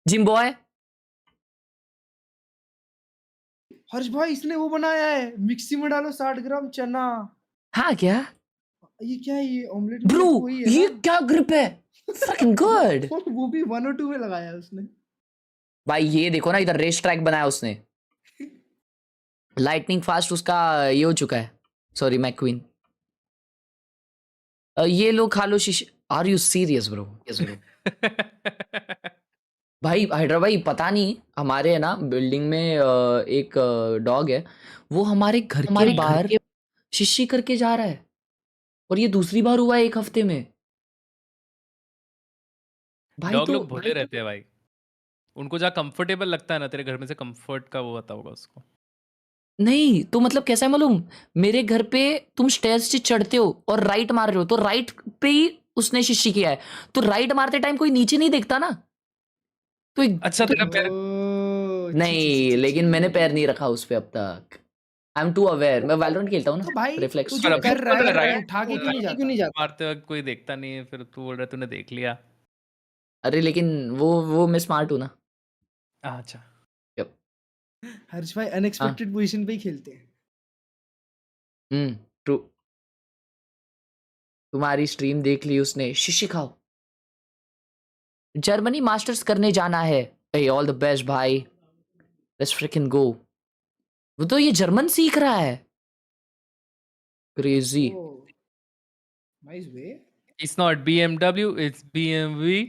Speaker 14: Gym boy.
Speaker 11: हर्ष भाई इसने वो बनाया है, मिक्सी में डालो 60 ग्राम चना।
Speaker 14: हाँ क्या?
Speaker 11: ये क्या है? ये ऑमलेट
Speaker 14: ब्रो ये क्या ग्रिप है? Fucking good.
Speaker 11: वो भी 1 और 2 में लगाया है उसने।
Speaker 14: भाई ये देखो ना, इधर रेस ट्रैक बनाया उसने। लाइटनिंग फास्ट उसका ये हो चुका है। Sorry McQueen. ये लो खा लो शीश। Are you serious bro? Yes bro. भाई हैदराबाद पता नहीं, हमारे है ना बिल्डिंग में एक डॉग है, वो हमारे घर के बाहर शिशी करके जा रहा है और ये दूसरी बार हुआ है 1 हफ्ते में।
Speaker 10: भाई डॉग लोग भोले रहते हैं भाई, उनको जहाँ कंफर्टेबल लगता है ना, तेरे घर में से कंफर्ट का वो आता होगा उसको।
Speaker 14: नहीं तो मतलब कैसा है मालूम, मेरे घर पे तुम स्टेयर्स से चढ़ते हो और राइट मार रहे हो, तो राइट पे ही उसने शिशी किया है, तो राइट मारते टाइम कोई नीचे नहीं देखता ना, तो
Speaker 10: अच्छा तेरा पैर
Speaker 14: नहीं, लेकिन मैंने पैर नहीं रखा उस पे अब तक। आई एम टू अवेयर, मैं वैलोरेंट खेलता हूँ ना, रिफ्लेक्स
Speaker 11: कर रहा है, उठा के क्यों नहीं जाता?
Speaker 10: मारते वक्त कोई देखता नहीं है, फिर तू बोल रहा है तूने देख लिया।
Speaker 14: अरे लेकिन वो मैं स्मार्ट हूँ ना।
Speaker 10: अच्छा
Speaker 11: हर्ष भाई अनएक्सपेक्टेड पोजीशन पे ही खेलते हैं।
Speaker 14: ट्रू। तुम्हारी स्ट्रीम देख ली उसने, शिशी खाओ। जर्मनी मास्टर्स करने जाना है। Hey, all the best भाई, let's freaking go। वो तो ये जर्मन सीख रहा है, crazy.
Speaker 11: Nice way.
Speaker 10: It's not BMW, it's BMW।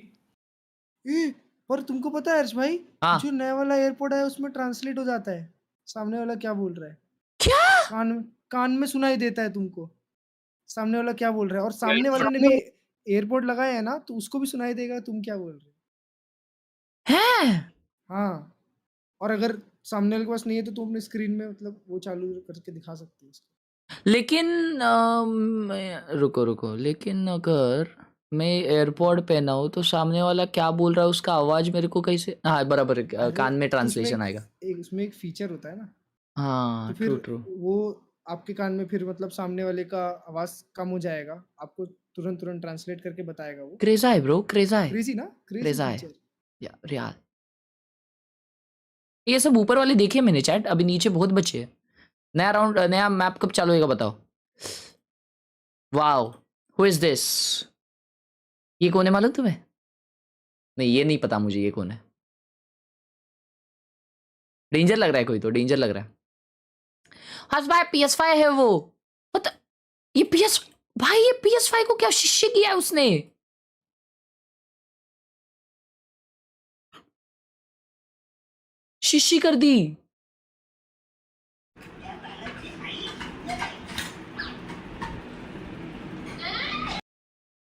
Speaker 11: पर तुमको पता है हर्ष भाई, जो नया वाला एयरपोर्ट है उसमें ट्रांसलेट हो जाता है, सामने वाला क्या बोल रहा है।
Speaker 14: क्या?
Speaker 11: कान में सुनाई देता है तुमको सामने वाला क्या बोल रहा है, और सामने वाले ने भी एयरपोर्ट लगाया है ना, तो उसको भी सुनाई देगा तुम क्या बोल रहे
Speaker 14: हो।
Speaker 11: हाँ, और अगर सामने वाले के पास नहीं है तो तुम अपने स्क्रीन में मतलब वो चालू करके दिखा सकते हो।
Speaker 14: लेकिन रुको, लेकिन अगर मैं एयरपोर्ट पे ना हूँ तो सामने वाला क्या बोल रहा है उसका आवाज मेरे को कैसे, हाँ बराबर कान में ट्रांसलेशन आएगा।
Speaker 11: उसमें एक फीचर होता है ना,
Speaker 14: हाँ
Speaker 11: तो फिर
Speaker 14: ट्रू
Speaker 11: वो आपके कान में फिर मतलब सामने वाले का आवाज कम हो जाएगा, आपको तुरंत ट्रांसलेट करके बताएगा वो।
Speaker 14: क्रेजा है ब्रो, क्रेजा है,
Speaker 11: क्रेजी ना,
Speaker 14: क्रेजा है
Speaker 11: फीचर।
Speaker 14: या रियाल। ये सब ऊपर वाले देखे मैंने चैट, अभी नीचे बहुत बचे हैं। नया राउंड, नया मैप कब चालू होएगा बताओ। Wow, who is this? ये कौन है मालूम तुम्हें? नहीं ये नहीं पता मुझे ये कौन है। डेंजर लग रहा है कोई, तो डेंजर लग रहा है। हर्ष भाई PS5 है वो। पता ये भाई ये PS5 को क्या शिष्य किया है उसने? शिष्य कर दी।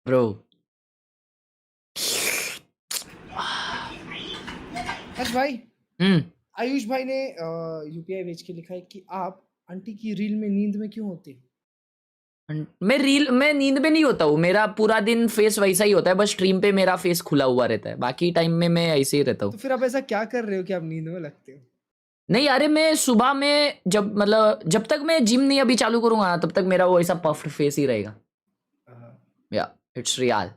Speaker 14: ब्रो
Speaker 11: हर्ष भाई, आयुष भाई ने यूपीआई भेज के लिखा है कि आप आंटी की रील में नींद में क्यों होते हो?
Speaker 14: मैं नींद में नहीं होता हूँ, मेरा पूरा दिन फेस वैसा ही होता है, बस स्ट्रीम पे मेरा फेस खुला हुआ रहता है, बाकी टाइम में मैं ऐसे ही रहता हूँ।
Speaker 11: तो फिर आप ऐसा क्या कर रहे हो कि आप नींद में लगते हो?
Speaker 14: नहीं अरे मैं सुबह में जब तक मैं जिम नहीं अभी चालू करूंगा ना, तब तक मेरा वो ऐसा पफ्ड फेस ही रहेगा। या it's real.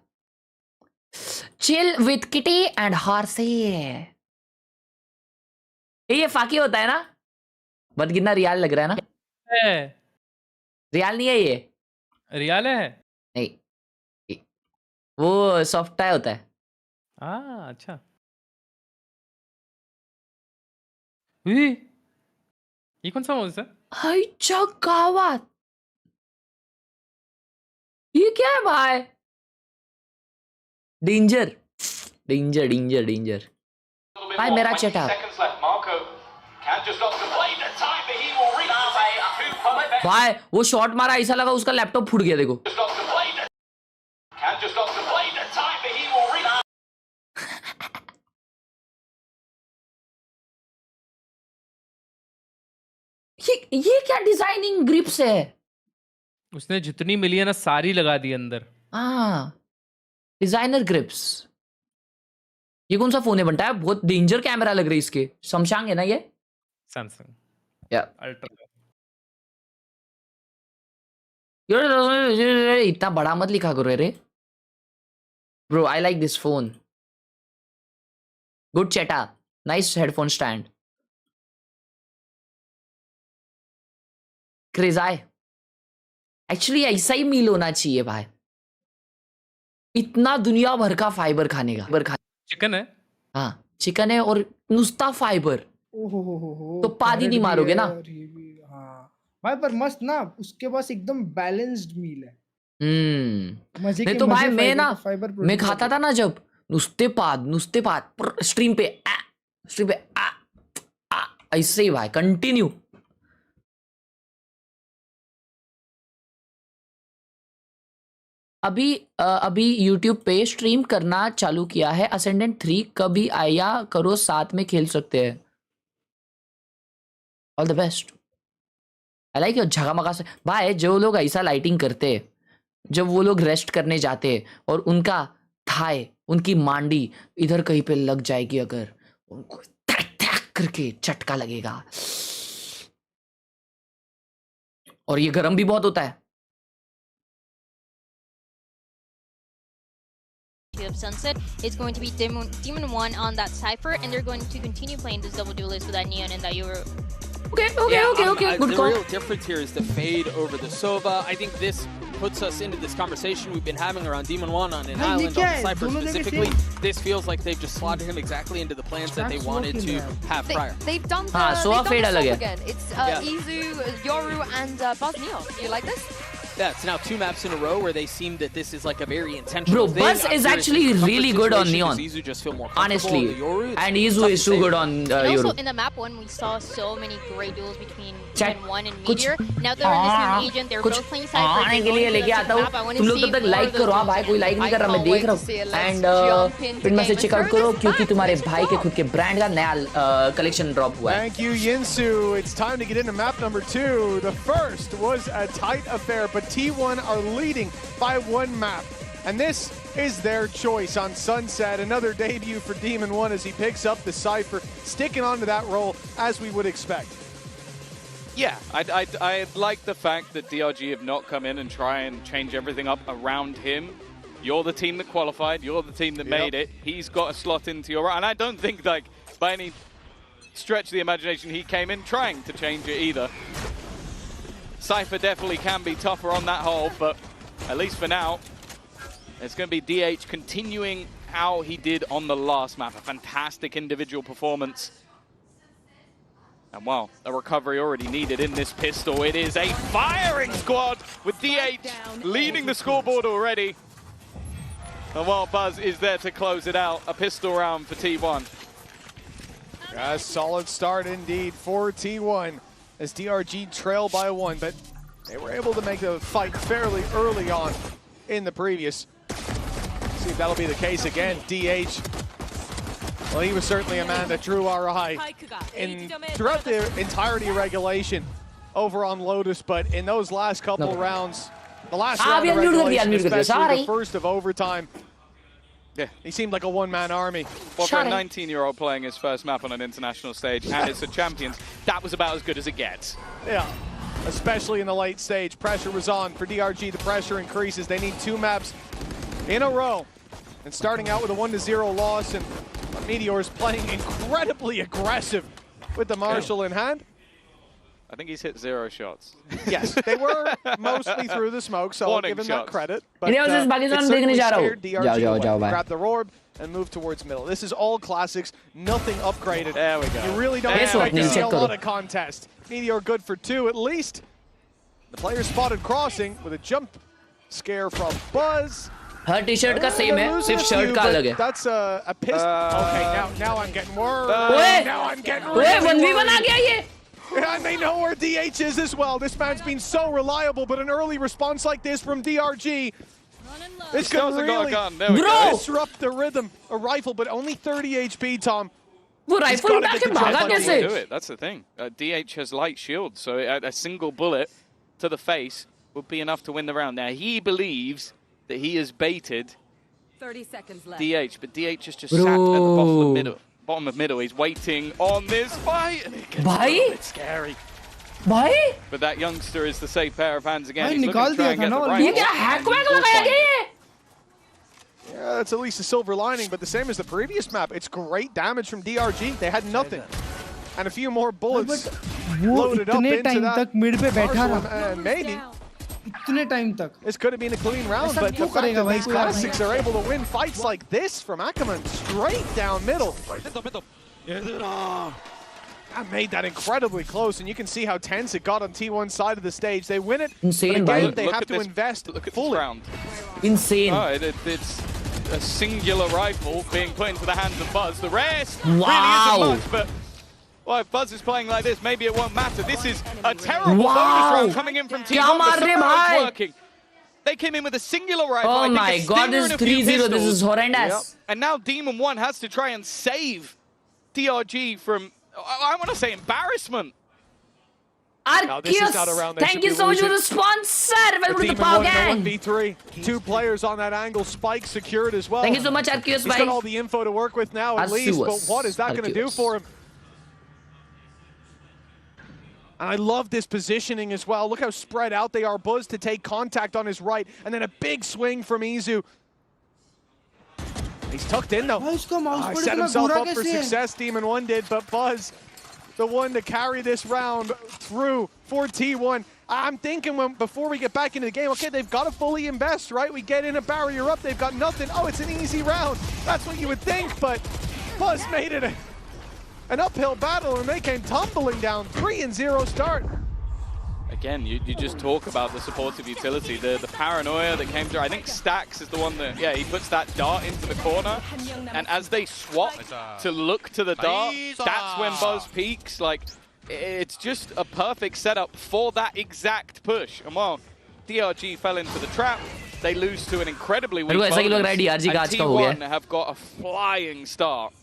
Speaker 14: Chill with kitty and horsey. ये फाकी होता है ना, बट कितना रियल लग रहा है ना। रियल नहीं है ये,
Speaker 10: रियल है
Speaker 14: नहीं वो सॉफ्ट टाई होता है।
Speaker 10: अच्छा ये कौन सा मोज है?
Speaker 14: हाय गावात, ये क्या है भाई? डेंजर डेंजर डेंजर डेंजर भाई मेरा चटा भाई, वो शॉट मारा ऐसा लगा उसका लैपटॉप फूट गया। देखो ये क्या डिजाइनिंग ग्रिप्स है?
Speaker 10: उसने जितनी मिली है ना सारी लगा दी अंदर।
Speaker 14: Designer grips. ये कौन सा फोन है बनता है? बहुत डेंजर कैमरा लग रही है इसके। सैमसंग है ना ये?
Speaker 10: सैमसंग
Speaker 14: या
Speaker 10: अल्ट्रा।
Speaker 14: इतना बड़ा मत लिखा करो रे bro. I like this phone, good chetta, nice headphone stand. Crazy actually ऐसा ही मील होना चाहिए भाई, इतना दुनिया भर का फाइबर खाने का।
Speaker 10: चिकन है,
Speaker 14: हाँ चिकन है और नुस्ता फाइबर। तो पादी नहीं मारोगे ना।
Speaker 11: भाई पर मस्त ना, उसके पास एकदम बैलेंस्ड मील है।
Speaker 14: नहीं तो भाई मैं खाता था ना जब, नुस्ते पाद स्ट्रीम पे ऐसे ही भाई कंटिन्यू। अभी YouTube पे स्ट्रीम करना चालू किया है। असेंडेंट 3 कभी आया करो, साथ में खेल सकते हैं। All the best. I like your झगामगा से भाई। जो लोग ऐसा लाइटिंग करते, जब वो लोग रेस्ट करने जाते और उनका थाई, उनकी मांडी इधर कहीं पे लग जाएगी, अगर उनको करके झटका लगेगा। और ये गर्म भी बहुत होता है।
Speaker 8: Of Sunset is going to be Demon 1 on that Cypher, and they're going to continue playing this double duelist with that Neon and that Euro.
Speaker 14: Okay. Good
Speaker 9: the
Speaker 14: call.
Speaker 9: real difference here is the fade over the Sova. I think this puts us into this conversation we've been having around Demon 1 on an island, on the Cypher specifically. This feels like they've just slotted him exactly into the plans that they wanted to have prior.
Speaker 3: They've done the swap again. It's Izu, Yoru, and Buzz Neon. Do you like this?
Speaker 9: Yeah, it's now 2 maps in a row where they seem that this is like a very intentional thing.
Speaker 14: Buzz is actually really good on Neon. Honestly. And Izu is too good on Yoru.
Speaker 8: Also in the map 1 we saw so many great duels between Demon 1 and Meteor. Now they're in this new agent, they're both playing Cypher.
Speaker 14: आने के लिए लेके आता हूँ। तुम लोग तब तक लाइक करो। हाँ भाई कोई लाइक नहीं कर रहा, मैं देख रहा हूँ। एंड फिर मैसेज चेकआउट करो क्योंकि तुम्हारे भाई के खुद के ब्रांड का नया कलेक्शन ड्रॉप हुआ है।
Speaker 13: Thank you Yinsu. It's time to get into map number 2. The first was a tight affair, but T1 are leading by 1 map. And this is their choice on Sunset. Another debut for Demon One as he picks up the Cypher, sticking onto that role as we would expect.
Speaker 12: Yeah, I like the fact that DRG have not come in and try and change everything up around him. You're the team that qualified. You're the team that made it. He's got a slot into your right. And I don't think, like, by any stretch of the imagination, he came in trying to change it either. Cypher definitely can be tougher on that hole, but at least for now, it's going to be DH continuing how he did on the last map. A fantastic individual performance. And wow, a recovery already needed in this pistol. It is a firing squad with DH leading the scoreboard already. And while Buzz is there to close it out, a pistol round for T1.
Speaker 13: A solid start indeed for T1 as DRG trail by 1, but they were able to make the fight fairly early on in the previous. See if that'll be the case again. DH, well, he was certainly a man that drew our eye throughout the entirety of regulation over on Lotus, but in those last couple rounds, the last round of regulation, especially the first of overtime, yeah, he seemed like a one-man army.
Speaker 12: Well, for a 19-year-old playing his first map on an international stage, and it's a Champions, that was about as good as it gets.
Speaker 13: Yeah, especially in the late stage. Pressure was on for DRG. The pressure increases. They need 2 maps in a row. And starting out with a 1-0 loss, and Meteor is playing incredibly aggressive with the Marshall in hand.
Speaker 12: I think he's hit 0 shots.
Speaker 13: Yes, they were mostly through the smoke, so I'll give him that credit. But
Speaker 14: it's
Speaker 13: certainly scared DRG away. Grab the orb and move towards middle. This is all classics, nothing upgraded.
Speaker 12: There we go.
Speaker 13: You really don't expect to see a lot of contest. Meteor good for 2 at least. The player spotted crossing with a jump scare from Buzz.
Speaker 14: Her t-shirt का same है, सिर्फ shirt का अलग है.
Speaker 13: That's a pistol. Okay, now I'm getting worried. Now I'm getting worried.
Speaker 14: 1v1 आ गया ये.
Speaker 13: And they know where DH is as well. This man's been so reliable, but an early response like this from DRG, this could really disrupt the rhythm. A rifle, but only 30 HP, Tom.
Speaker 14: वो rifle उठा के भागा कैसे?
Speaker 12: That's the thing. DH has light shield, so a single bullet to the face would be enough to win the round. Now, he believes that he has baited
Speaker 17: 30 seconds left.
Speaker 12: DH, but DH is just sat at the bottom of middle. He's waiting on this fight. It's scary.
Speaker 14: Bhai?
Speaker 12: But that youngster is the safe pair of hands again.
Speaker 11: He's looking to try and get the
Speaker 14: ये क्या hack-wack लगाया गया ये?
Speaker 13: Yeah, that's at least a silver lining, but the same as the previous map. It's great damage from DRG. They had nothing. And a few more bullets loaded up into that. And maybe this could have been a clean round, but the fact that these classics are able to win fights like this from Ackerman straight down middle. That made that incredibly close, and you can see how tense it got on T1's side of the stage. They win it,
Speaker 14: insane,
Speaker 13: but again, they have to invest fully.
Speaker 14: Insane.
Speaker 12: Oh, it's a singular rifle being put into the hands of Buzz. The rest really isn't much, but well, if Buzz is playing like this, maybe it won't matter. This is a terrible bonus round coming in from T1. The working. They came in with a singular rifle.
Speaker 14: Oh my god, this is 3-0. This is horrendous.
Speaker 12: Yep. And now Demon One has to try and save DRG from, I want to say, embarrassment.
Speaker 14: Arceus, thank you so much for the sponsor. Welcome to the Power Gang.
Speaker 13: 1v3. 2 players on that angle. Spike secured as well.
Speaker 14: Thank you so much, Arceus.
Speaker 13: He's got all the info to work with now, at least. But what is that going to do for him? And I love this positioning as well. Look how spread out they are. Buzz to take contact on his right, and then a big swing from Izu. He's tucked in though. Set himself up for success, Demon One did, but Buzz, the one to carry this round through for T1. I'm thinking before we get back into the game, okay, they've got to fully invest, right? We get in a barrier up, they've got nothing. Oh, it's an easy round. That's what you would think, but Buzz made it an uphill battle, and they came tumbling down. 3-0 start.
Speaker 12: Again, you just talk about the supportive utility, the paranoia that came through. I think Stax is the one that, yeah, he puts that dart into the corner, and as they swap to look to the dart, that's when Buzz peaks. Like, it's just a perfect setup for that exact push. And while DRG fell into the trap, they lose to an incredibly weak opponent, and T1 have got a flying start.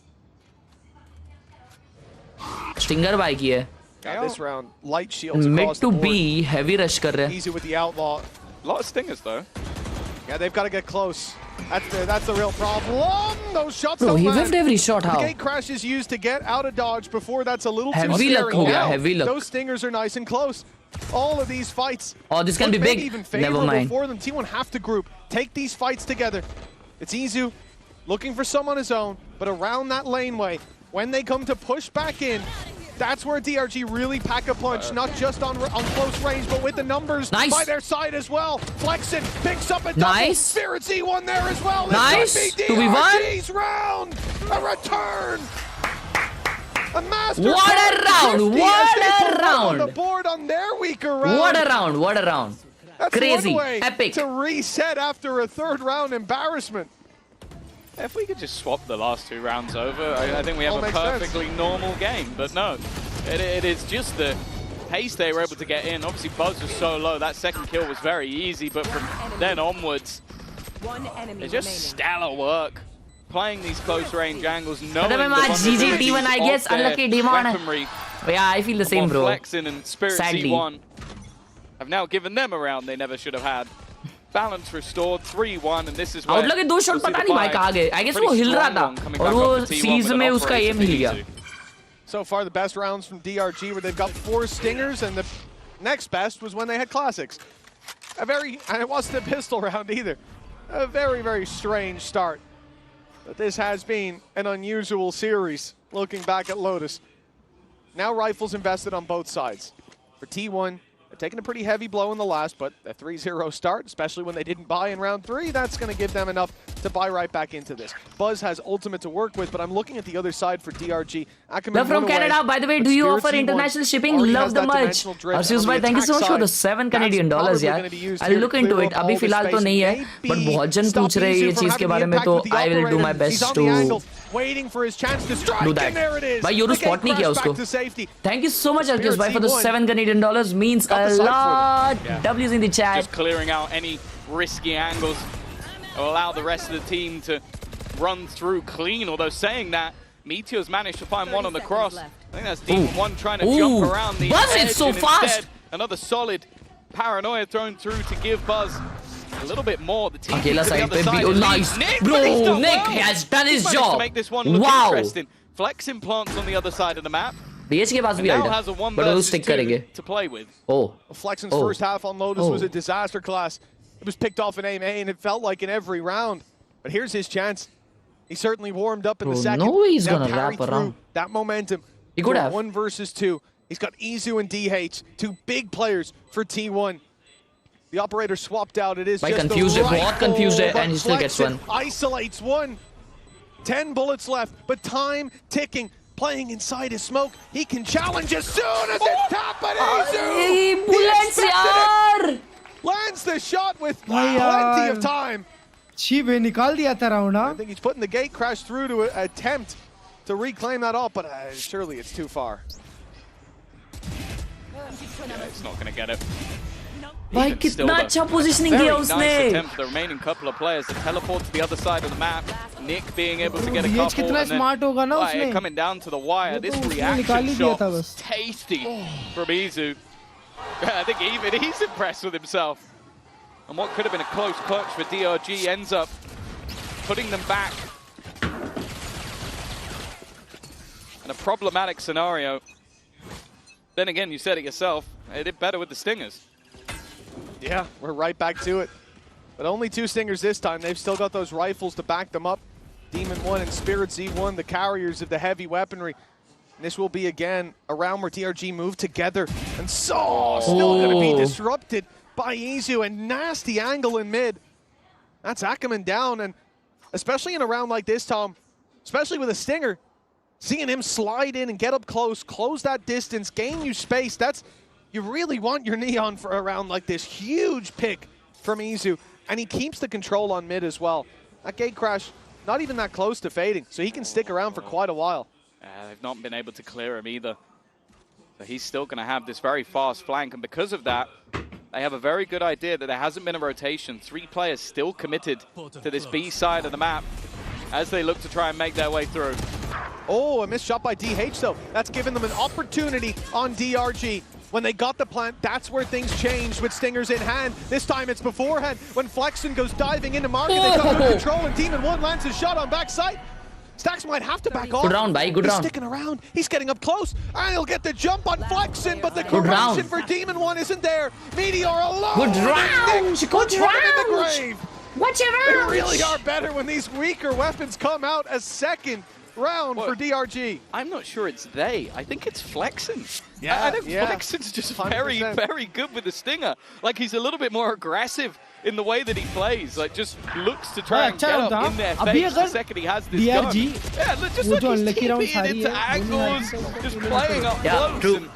Speaker 14: Stinger भाई की है.
Speaker 13: This round, light shields
Speaker 14: mid
Speaker 13: across
Speaker 14: to
Speaker 13: the board.
Speaker 14: B, heavy rush कर रहे हैं.
Speaker 13: Easy with the outlaw.
Speaker 12: A lot of stingers though.
Speaker 13: Yeah, they've got to get close. That's the real problem. Those shots
Speaker 14: Bro,
Speaker 13: don't
Speaker 14: he
Speaker 13: land.
Speaker 14: whiffed every shot. How?
Speaker 13: The gate crash is used to get out of dodge before. That's a little too
Speaker 14: Heavy luck
Speaker 13: scary.
Speaker 14: ho gaya,
Speaker 13: Now,
Speaker 14: heavy luck.
Speaker 13: those stingers are nice and close. All of these fights.
Speaker 14: Oh, this can be
Speaker 13: maybe
Speaker 14: big.
Speaker 13: Even
Speaker 14: Never
Speaker 13: favorable
Speaker 14: mind.
Speaker 13: for them. T1 have to group. Take these fights together. It's Izu looking for some on his own, but around that laneway, when they come to push back in, that's where DRG really pack a punch, not just on close range, but with the numbers by their side as well. Flexin picks up a double. Spirit Z1 there as well.
Speaker 14: Nice.
Speaker 13: This might be
Speaker 14: 2v1.
Speaker 13: DRG's round. A return. A master.
Speaker 14: What a round. What a
Speaker 13: on the
Speaker 14: round.
Speaker 13: board on their weaker round.
Speaker 14: What a round. What a round.
Speaker 13: That's
Speaker 14: Crazy.
Speaker 13: one way
Speaker 14: Epic.
Speaker 13: to reset after a third round embarrassment.
Speaker 12: If we could just swap the last 2 rounds over, I think we have a perfectly normal game. But no, it is just the pace they were able to get in. Obviously, Buzz was so low. That second kill was very easy, but from then onwards, it's just stellar work. Playing these close range angles, knowing the
Speaker 14: GG I guess unlucky demand.
Speaker 12: weaponry.
Speaker 14: Yeah, I feel the same, bro.
Speaker 12: Flexin and Spirit
Speaker 14: Sadly.
Speaker 12: Z1 have now given them a round they never should have had. Balance restored, 3-1, and this is where
Speaker 14: आउटलॉक के 2 shot पता नहीं भाई कहाँ गए. I guess वो हिल रहा था और वो सीज में उसका एम हिल गया.
Speaker 13: So far, the best rounds from DRG, where they've got 4 stingers, and the next best was when they had classics. And it wasn't a pistol round either. A very, very strange start. But this has been an unusual series, looking back at Lotus. Now rifles invested on both sides. For T1, they're taking a pretty heavy blow in the last, but a 3-0 start, especially when they didn't buy in round 3, that's going to give them enough to buy right back into this. Buzz has ultimate to work with, but I'm looking at the other side for DRG.
Speaker 14: Love from Canada. By the way, do you offer international shipping? Love the merch. Arshus bhai, thank you so much for the $7 Canadian यार. I'll look into it. अभी फिलहाल तो नहीं है, but बहुत जन पूछ रहे हैं ये चीज के बारे में, तो I will do my best to
Speaker 13: waiting for his chance to strike,
Speaker 14: do that.
Speaker 13: and there it is.
Speaker 14: भाई योरू spot नहीं किया उसको. Thank you so much Arshus bhai for the $7 Canadian. Means a lot. W's in the chat.
Speaker 12: Just clearing out any risky angles will allow the rest of the team to run through clean. Although saying that, Meteor's managed to find one on the cross. I think that's Demon1 trying to jump around the
Speaker 14: Buzz
Speaker 12: edge,
Speaker 14: is so
Speaker 12: and
Speaker 14: fast.
Speaker 12: instead, another solid paranoia thrown through to give Buzz a little bit more. The team
Speaker 14: Akela
Speaker 12: to the
Speaker 14: side
Speaker 12: other
Speaker 14: pe
Speaker 12: side.
Speaker 14: bhi. Oh,
Speaker 12: And
Speaker 14: nice.
Speaker 12: Nick,
Speaker 14: Bro,
Speaker 12: but he's done
Speaker 14: Nick
Speaker 12: well.
Speaker 14: has done his
Speaker 12: He's managed
Speaker 14: job.
Speaker 12: to make this one look
Speaker 14: Wow.
Speaker 12: interesting. Flex implants on the other side of the map.
Speaker 14: DH के पास भी
Speaker 12: now
Speaker 14: idea,
Speaker 12: has a 1
Speaker 14: but वो
Speaker 12: versus
Speaker 14: stick
Speaker 12: 2
Speaker 14: करेंगे.
Speaker 12: to play with.
Speaker 14: Oh.
Speaker 13: Flexen's first half on Lotus was a disaster class. It was picked off in aim A, and it felt like in every round. But here's his chance. He certainly warmed up in the second.
Speaker 14: No way he's
Speaker 13: Now
Speaker 14: gonna
Speaker 13: carry
Speaker 14: wrap around.
Speaker 13: through that momentum.
Speaker 14: He could have.
Speaker 13: 1 versus 2. He's got Izu and DH, 2 big players for T1. The operator swapped out. It is
Speaker 14: By
Speaker 13: just
Speaker 14: confused,
Speaker 13: the right
Speaker 14: बहुत confused
Speaker 13: goal,
Speaker 14: है, and he still gets
Speaker 13: Flexen
Speaker 14: one.
Speaker 13: Isolates one. 10 bullets left, but time ticking. Playing inside his smoke. He can challenge as soon as it's tapped, but Izu!
Speaker 14: bullets यार!
Speaker 13: Lands the shot with plenty of time.
Speaker 11: Cheap निकाल दिया था round,
Speaker 13: I think he's putting the gate crash through to attempt to reclaim that off, but surely it's too far.
Speaker 12: Yeah, it's not going to get it.
Speaker 14: भाई कितना अच्छा positioning किया उसने.
Speaker 12: Nice attempt for the remaining couple of players to teleport to the other side of the map. Nick being able to get a couple.
Speaker 11: कितना smart होगा ना उसने.
Speaker 12: Coming down to the wire. This reaction shot tasty from Izu. I think even he's impressed with himself. And what could have been a close clutch for DRG ends up putting them back. In a problematic scenario. Then again, you said it yourself. They did better with the Stingers.
Speaker 13: Yeah, we're right back to it. But only 2 Stingers this time. They've still got those rifles to back them up. Demon1 and Spirit Z1, the carriers of the heavy weaponry. And this will be, again, a round where DRG move together. And still going to be disrupted by Izu. And nasty angle in mid. That's Ackerman down. And especially in a round like this, Tom, especially with a Stinger, seeing him slide in and get up close, close that distance, gain you space, you really want your Neon for a round like this. Huge pick from Izu. And he keeps the control on mid as well. That gate crash, not even that close to fading, so he can stick around for quite a while.
Speaker 12: They've not been able to clear him either. So he's still going to have this very fast flank, and because of that, they have a very good idea that there hasn't been a rotation. 3 players still committed to this B side of the map as they look to try and make their way through.
Speaker 13: Oh, a missed shot by DH though. That's given them an opportunity on DRG. When they got the plant, that's where things changed with Stingers in hand. This time it's beforehand. When Flexen goes diving into market, they've got good control, and Demon 1 lands his shot on backside. Stax might have to back off.
Speaker 14: Good round, bhai. Good round.
Speaker 13: He's sticking around. He's getting up close, and he'll get the jump on Flexen, but the correction for Demon 1 isn't there. Meteor alone.
Speaker 14: Good round. Good round. Watch it out.
Speaker 13: They really are better when these weaker weapons come out as second round for DRG.
Speaker 12: I'm not sure it's they. I think it's Flexen.
Speaker 13: Yeah,
Speaker 12: I think Flexen's just
Speaker 13: 100%.
Speaker 12: very, very good with the stinger. Like, he's a little bit more aggressive in the way that he plays. Like, just looks to try and get up in their face the second he has this gun. Yeah, just look, he's TPing into angles, just playing up close.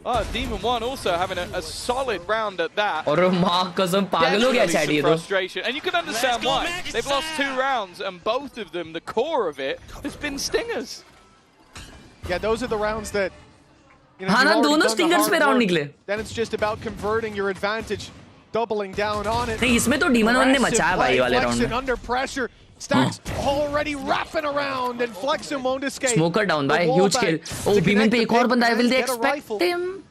Speaker 12: And, Demon 1 also having a solid round at that.
Speaker 14: और माँ कसम पागल हो गया chat ये तो.
Speaker 12: Frustration, and you can understand why. They've lost 2 rounds, and both of them, the core of it, has been stingers.
Speaker 13: Yeah, those are the rounds that. You know,
Speaker 14: हाँ ना दोनों stingers पे round निकले.
Speaker 13: Then it's just about converting your advantage, doubling down on it.
Speaker 14: नहीं इसमें तो Demon 1 ने मचाया भाई वाले round में.
Speaker 13: Under pressure. Stax already wrapping around, and Flexen won't escape.
Speaker 14: Smoker down by huge kill. Oh, Beeman पे एक और बंदा है. Will they expect him?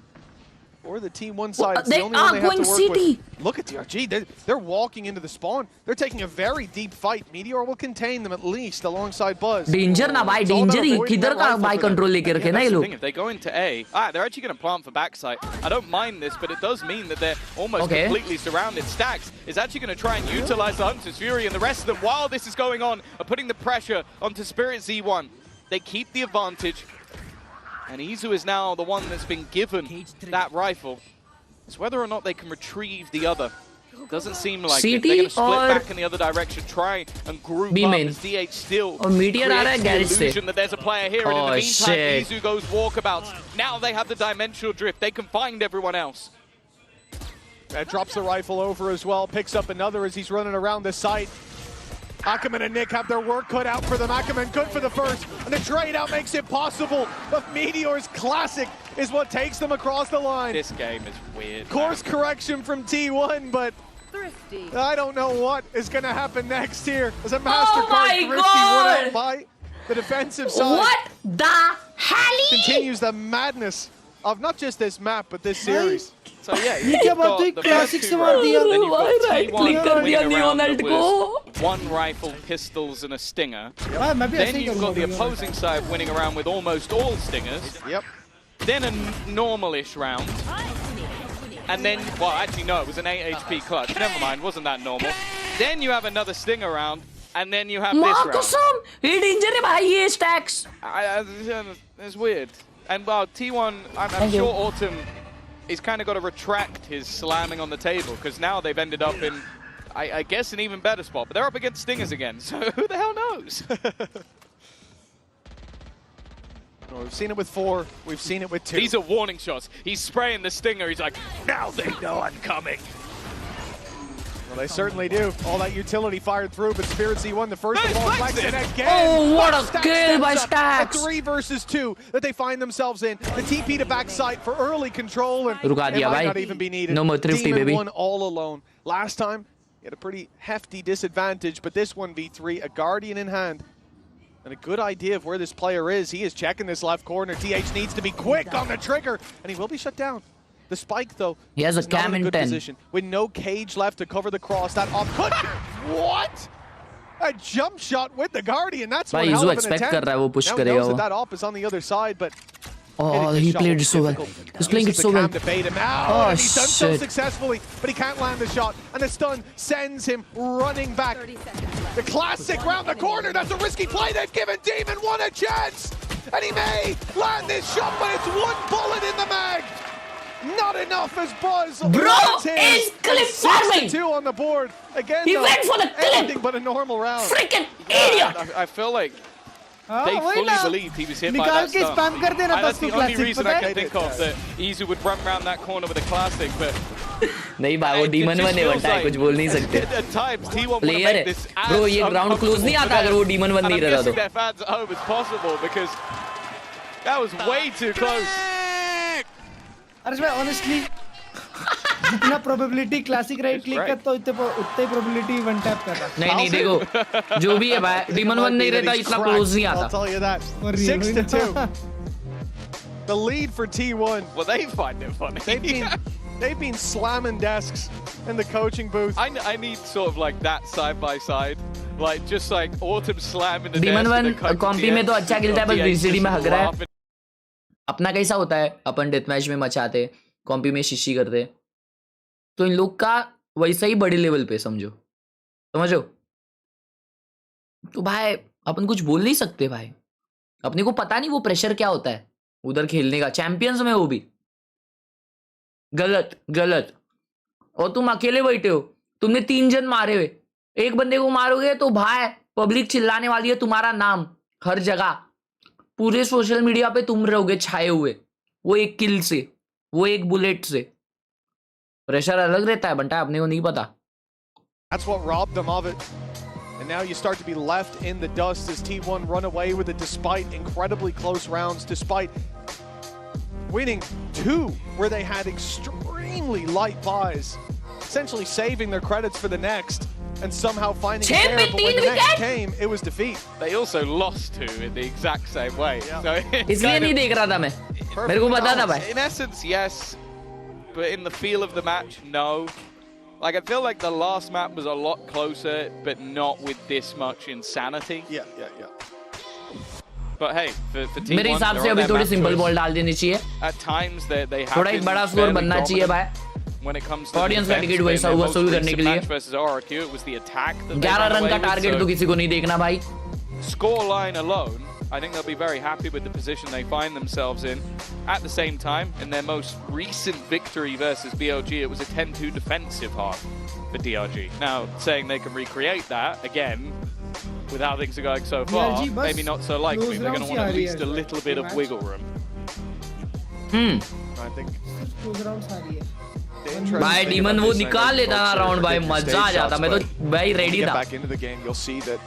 Speaker 13: Or the Team 1 side.
Speaker 14: They are going CT.
Speaker 13: Look at DRG. They're walking into the spawn. They're taking a very deep fight. Meteor will contain them at least alongside Buzz.
Speaker 14: Danger ना भाई, danger ही. किधर का भाई control लेके रखे ना ये लोग.
Speaker 12: If they go into A, they're actually going to plant for backside. I don't mind this, but it does mean that they're almost completely surrounded. Stax is actually going to try and utilize the Hunter's Fury, and the rest of them, while this is going on, are putting the pressure onto Spirit Z1. They keep the advantage. And Izu is now the one that's been given that rifle. It's whether or not they can retrieve the other. Doesn't seem like it. They're going to split back in the other direction, try and group up as DH still creates the illusion that there's a player here. And in the meantime, Izu goes walkabouts. Now they have the dimensional drift. They can find everyone else.
Speaker 13: Drops the rifle over as well, picks up another as he's running around the site. Ackerman and Nick have their work cut out for them. Ackerman good for the first, and the trade out makes it possible. But Meteor's classic is what takes them across the line.
Speaker 12: This game is weird.
Speaker 13: Course correction from T1, but I don't know what is going to happen next here. As a MasterCard Thrifty won out by the defensive side.
Speaker 14: What the hell?
Speaker 13: Continues the madness of not just this map, but this series.
Speaker 12: So yeah,
Speaker 11: ये क्या बात हुई? Classic से मार दिया.
Speaker 14: Right click कर दिया Neonalt को.
Speaker 12: 1 rifle, pistols, and a stinger. Then you've got the opposing side winning around with almost all stingers.
Speaker 13: Yep.
Speaker 12: Then a normal-ish round. And then, well, actually no, it was an 8 HP clutch. Never mind, wasn't that normal? Then you have another stinger round, and then you have this round.
Speaker 14: ये danger है भाई ये Stax.
Speaker 12: It's weird. And well, T1, I'm sure Autumn. He's kind of got to retract his slamming on the table, because now they've ended up in, I guess, an even better spot. But they're up against Stingers again, so who the hell knows?
Speaker 13: Well, we've seen it with 4, we've seen it with 2.
Speaker 12: These are warning shots. He's spraying the Stinger. He's like, now they know I'm coming.
Speaker 13: Well, they certainly do. All that utility fired through, but Spirit Z1 the first of all. Flexen again.
Speaker 14: Oh, what a kill by Stax.
Speaker 13: A 3 versus 2 that they find themselves in. The TP to backside for early control, and
Speaker 14: रुका
Speaker 13: it
Speaker 14: दिया
Speaker 13: might
Speaker 14: भाई.
Speaker 13: not even be needed.
Speaker 14: No more thrifty,
Speaker 13: Demon
Speaker 14: baby.
Speaker 13: 1 all alone. Last time, he had a pretty hefty disadvantage, but this 1v3, a Guardian in hand. And a good idea of where this player is. He is checking this left corner. DH needs to be quick on the trigger, and he will be shut down. The spike, though,
Speaker 14: he has a cam in 10.
Speaker 13: Position. With no cage left to cover the cross. That off could what? A jump shot with the Guardian. That's one hell of an attempt.
Speaker 14: कर रहा है वो push
Speaker 13: now
Speaker 14: करेगा
Speaker 13: knows
Speaker 14: वो.
Speaker 13: that op is on the other side, but
Speaker 14: oh, he played it so well. He's playing it so well.
Speaker 13: To bait him out,
Speaker 14: oh,
Speaker 13: and he's done so successfully, but he can't land the shot, and the stun sends him running back. The classic round the corner. That's a risky play. They've given Demon 1 a chance, and he may land this shot, but it's 1 bullet in the mag. Not enough as Buzz.
Speaker 14: Bro is clip farming.
Speaker 13: 2 on the board again.
Speaker 14: He went for the clip.
Speaker 13: Anything but a normal round.
Speaker 14: Freaking idiot!
Speaker 12: I feel like they fully believed he was hit by that stun. That's the only reason I can think of that Izu would run around that corner with a classic, but
Speaker 14: नहीं भाई वो Demon 1 ने बनता है कुछ बोल नहीं सकते.
Speaker 12: At times T1
Speaker 14: player है. Bro ये round close नहीं आता अगर वो Demon 1 नहीं रहता तो.
Speaker 12: I'm guessing their fans at home is possible because that was way too close.
Speaker 11: अरे भाई honestly जितना probability classic right click का तो उतने probability one tap कर रहा.
Speaker 14: नहीं देखो जो भी है भाई Demon 1 नहीं रहता इतना close नहीं आता.
Speaker 13: I'll tell you that. 6-2. The lead for T1.
Speaker 12: Well, they find it funny.
Speaker 13: They've been slamming desks in the coaching booth.
Speaker 12: I need sort of like that side by side. Like just like Autumn slamming the
Speaker 14: Demon
Speaker 12: desk.
Speaker 14: One कॉम्पी में तो अच्छा खेलता है, बस BCD में हग रहा है. अपना कैसा होता है, अपन डेथ मैच में मचाते, कॉम्पी में शीशी करते, तो इन लोग का वैसा ही बड़े लेवल पे समझो. तो भाई अपन कुछ बोल नहीं सकते भाई, अपने को पता नहीं वो प्रेशर क्या होता है उधर खेलने का, चैंपियंस में वो भी गलत. और तुम अकेले बैठे हो, तुमने 3 जन मारे हुए, एक बंदे को मारोगे तो भाई पब्लिक चिल्लाने वाली है तुम्हारा नाम हर जगह, पूरे सोशल मीडिया पे तुम रहोगे छाए हुए, वो एक किल से, वो एक बुलेट से. प्रेशर अलग रहता है बंटा, अपने को नहीं पता.
Speaker 13: That's what robbed them of it. And now you start to be left in the dust as T1 run away with it despite incredibly close rounds, despite winning 2 where they had extremely light buys, essentially saving their credits for the next and somehow finding it there, but when the next came, it was defeat.
Speaker 12: They also lost 2 in the exact same way.
Speaker 13: Yeah.
Speaker 12: So
Speaker 14: इसलिए नहीं देख रहा था मैं, मेरे को पता था भाई.
Speaker 12: In essence, yes, but in the feel of the match, no. Like I feel like the last map was a lot closer, but not with this much insanity.
Speaker 13: Yeah.
Speaker 12: But hey, for T1,
Speaker 14: मेरे हिसाब से अभी थोड़ी simple ball डाल देनी चाहिए.
Speaker 12: At times they have
Speaker 14: थोड़ा एक बड़ा स्कोर बनना चाहिए भाई.
Speaker 12: When it comes to
Speaker 14: audience का टिकट वैसा हुआ शुरू करने के लिए. 11 रन का टारगेट तो किसी को नहीं देखना भाई.
Speaker 12: Score line alone, I think they'll be very happy with the position they find themselves in. At the same time, in their most recent victory versus BLG, it was a 10-2 defensive half for DRG. Now, saying they can recreate that again with how things are going so far, maybe not so likely. They're going to want at least a little bit of wiggle room.
Speaker 13: I think
Speaker 11: close rounds आ रही है.
Speaker 14: भाई demon वो निकाल लेता ना round भाई, मजा आ जाता. मैं तो भाई रेडी था.
Speaker 13: Back into the game, you'll see that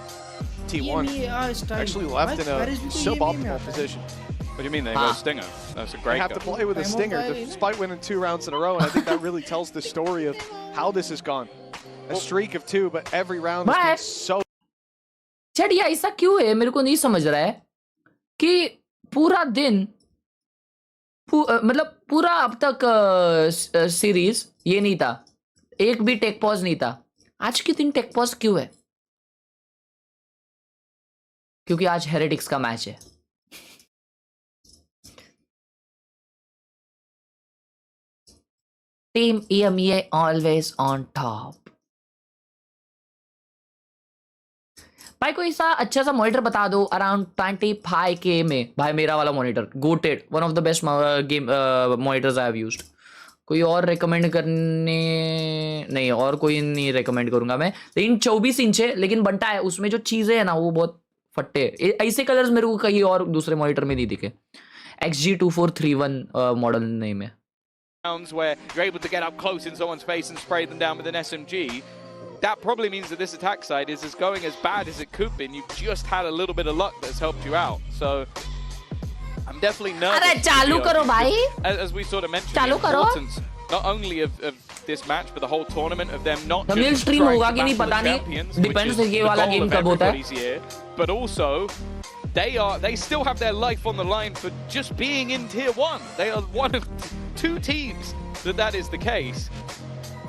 Speaker 13: T1 actually left in a suboptimal position.
Speaker 12: What do you mean they have a stinger? That's a great
Speaker 13: They have to play with a stinger despite winning 2 rounds in a row, and I think that really tells the story of how this has gone. A streak of 2, but every round has been so.
Speaker 14: चट ये ऐसा क्यों है, मेरे को नहीं समझ रहा है कि पूरा दिन मतलब पूरा अब तक सीरीज ये नहीं था, एक भी टेक पॉज नहीं था. आज के दिन टेक पॉज क्यों है? क्योंकि आज हेरेटिक्स का मैच है. Team EMEA always on top. भाई कोई सा अच्छा सा मॉनिटर बता दो अराउंड 25K में. भाई मेरा वाला monitor GOATed, one of the best game monitors I have used. कोई और रेकमेंड करने नहीं, और कोई नहीं रेकमेंड करूंगा मैं. लेकिन 24 इंच है, लेकिन बनता है उसमें जो चीजें है ना वो बहुत फट्टे. ऐसे कलर्स मेरे को कहीं और दूसरे मॉनिटर में नहीं दिखे. XG2431 मॉडल नेम है.
Speaker 12: Where you're able to get up close in someone's face and spray them down with an SMG, that probably means that this attack side is going as bad as it could be, and you've just had a little bit of luck that's helped you out. So I'm definitely nervous.
Speaker 14: अरे चालू करो भाई.
Speaker 12: As we sort of mentioned,
Speaker 14: चालू
Speaker 12: the
Speaker 14: करो.
Speaker 12: importance not only of this match but the whole tournament of them not
Speaker 14: Tamil
Speaker 12: just
Speaker 14: stream
Speaker 12: trying
Speaker 14: होगा
Speaker 12: to
Speaker 14: कि नहीं
Speaker 12: battle
Speaker 14: पता
Speaker 12: the
Speaker 14: नहीं.
Speaker 12: champions,
Speaker 14: डिपेंड्स
Speaker 12: which is
Speaker 14: ये
Speaker 12: the
Speaker 14: वाला
Speaker 12: goal
Speaker 14: गेम
Speaker 12: of
Speaker 14: कब होता है.
Speaker 12: everybody's here, but also they still have their life on the line for just being in tier 1. They are one of 2 teams that is the case.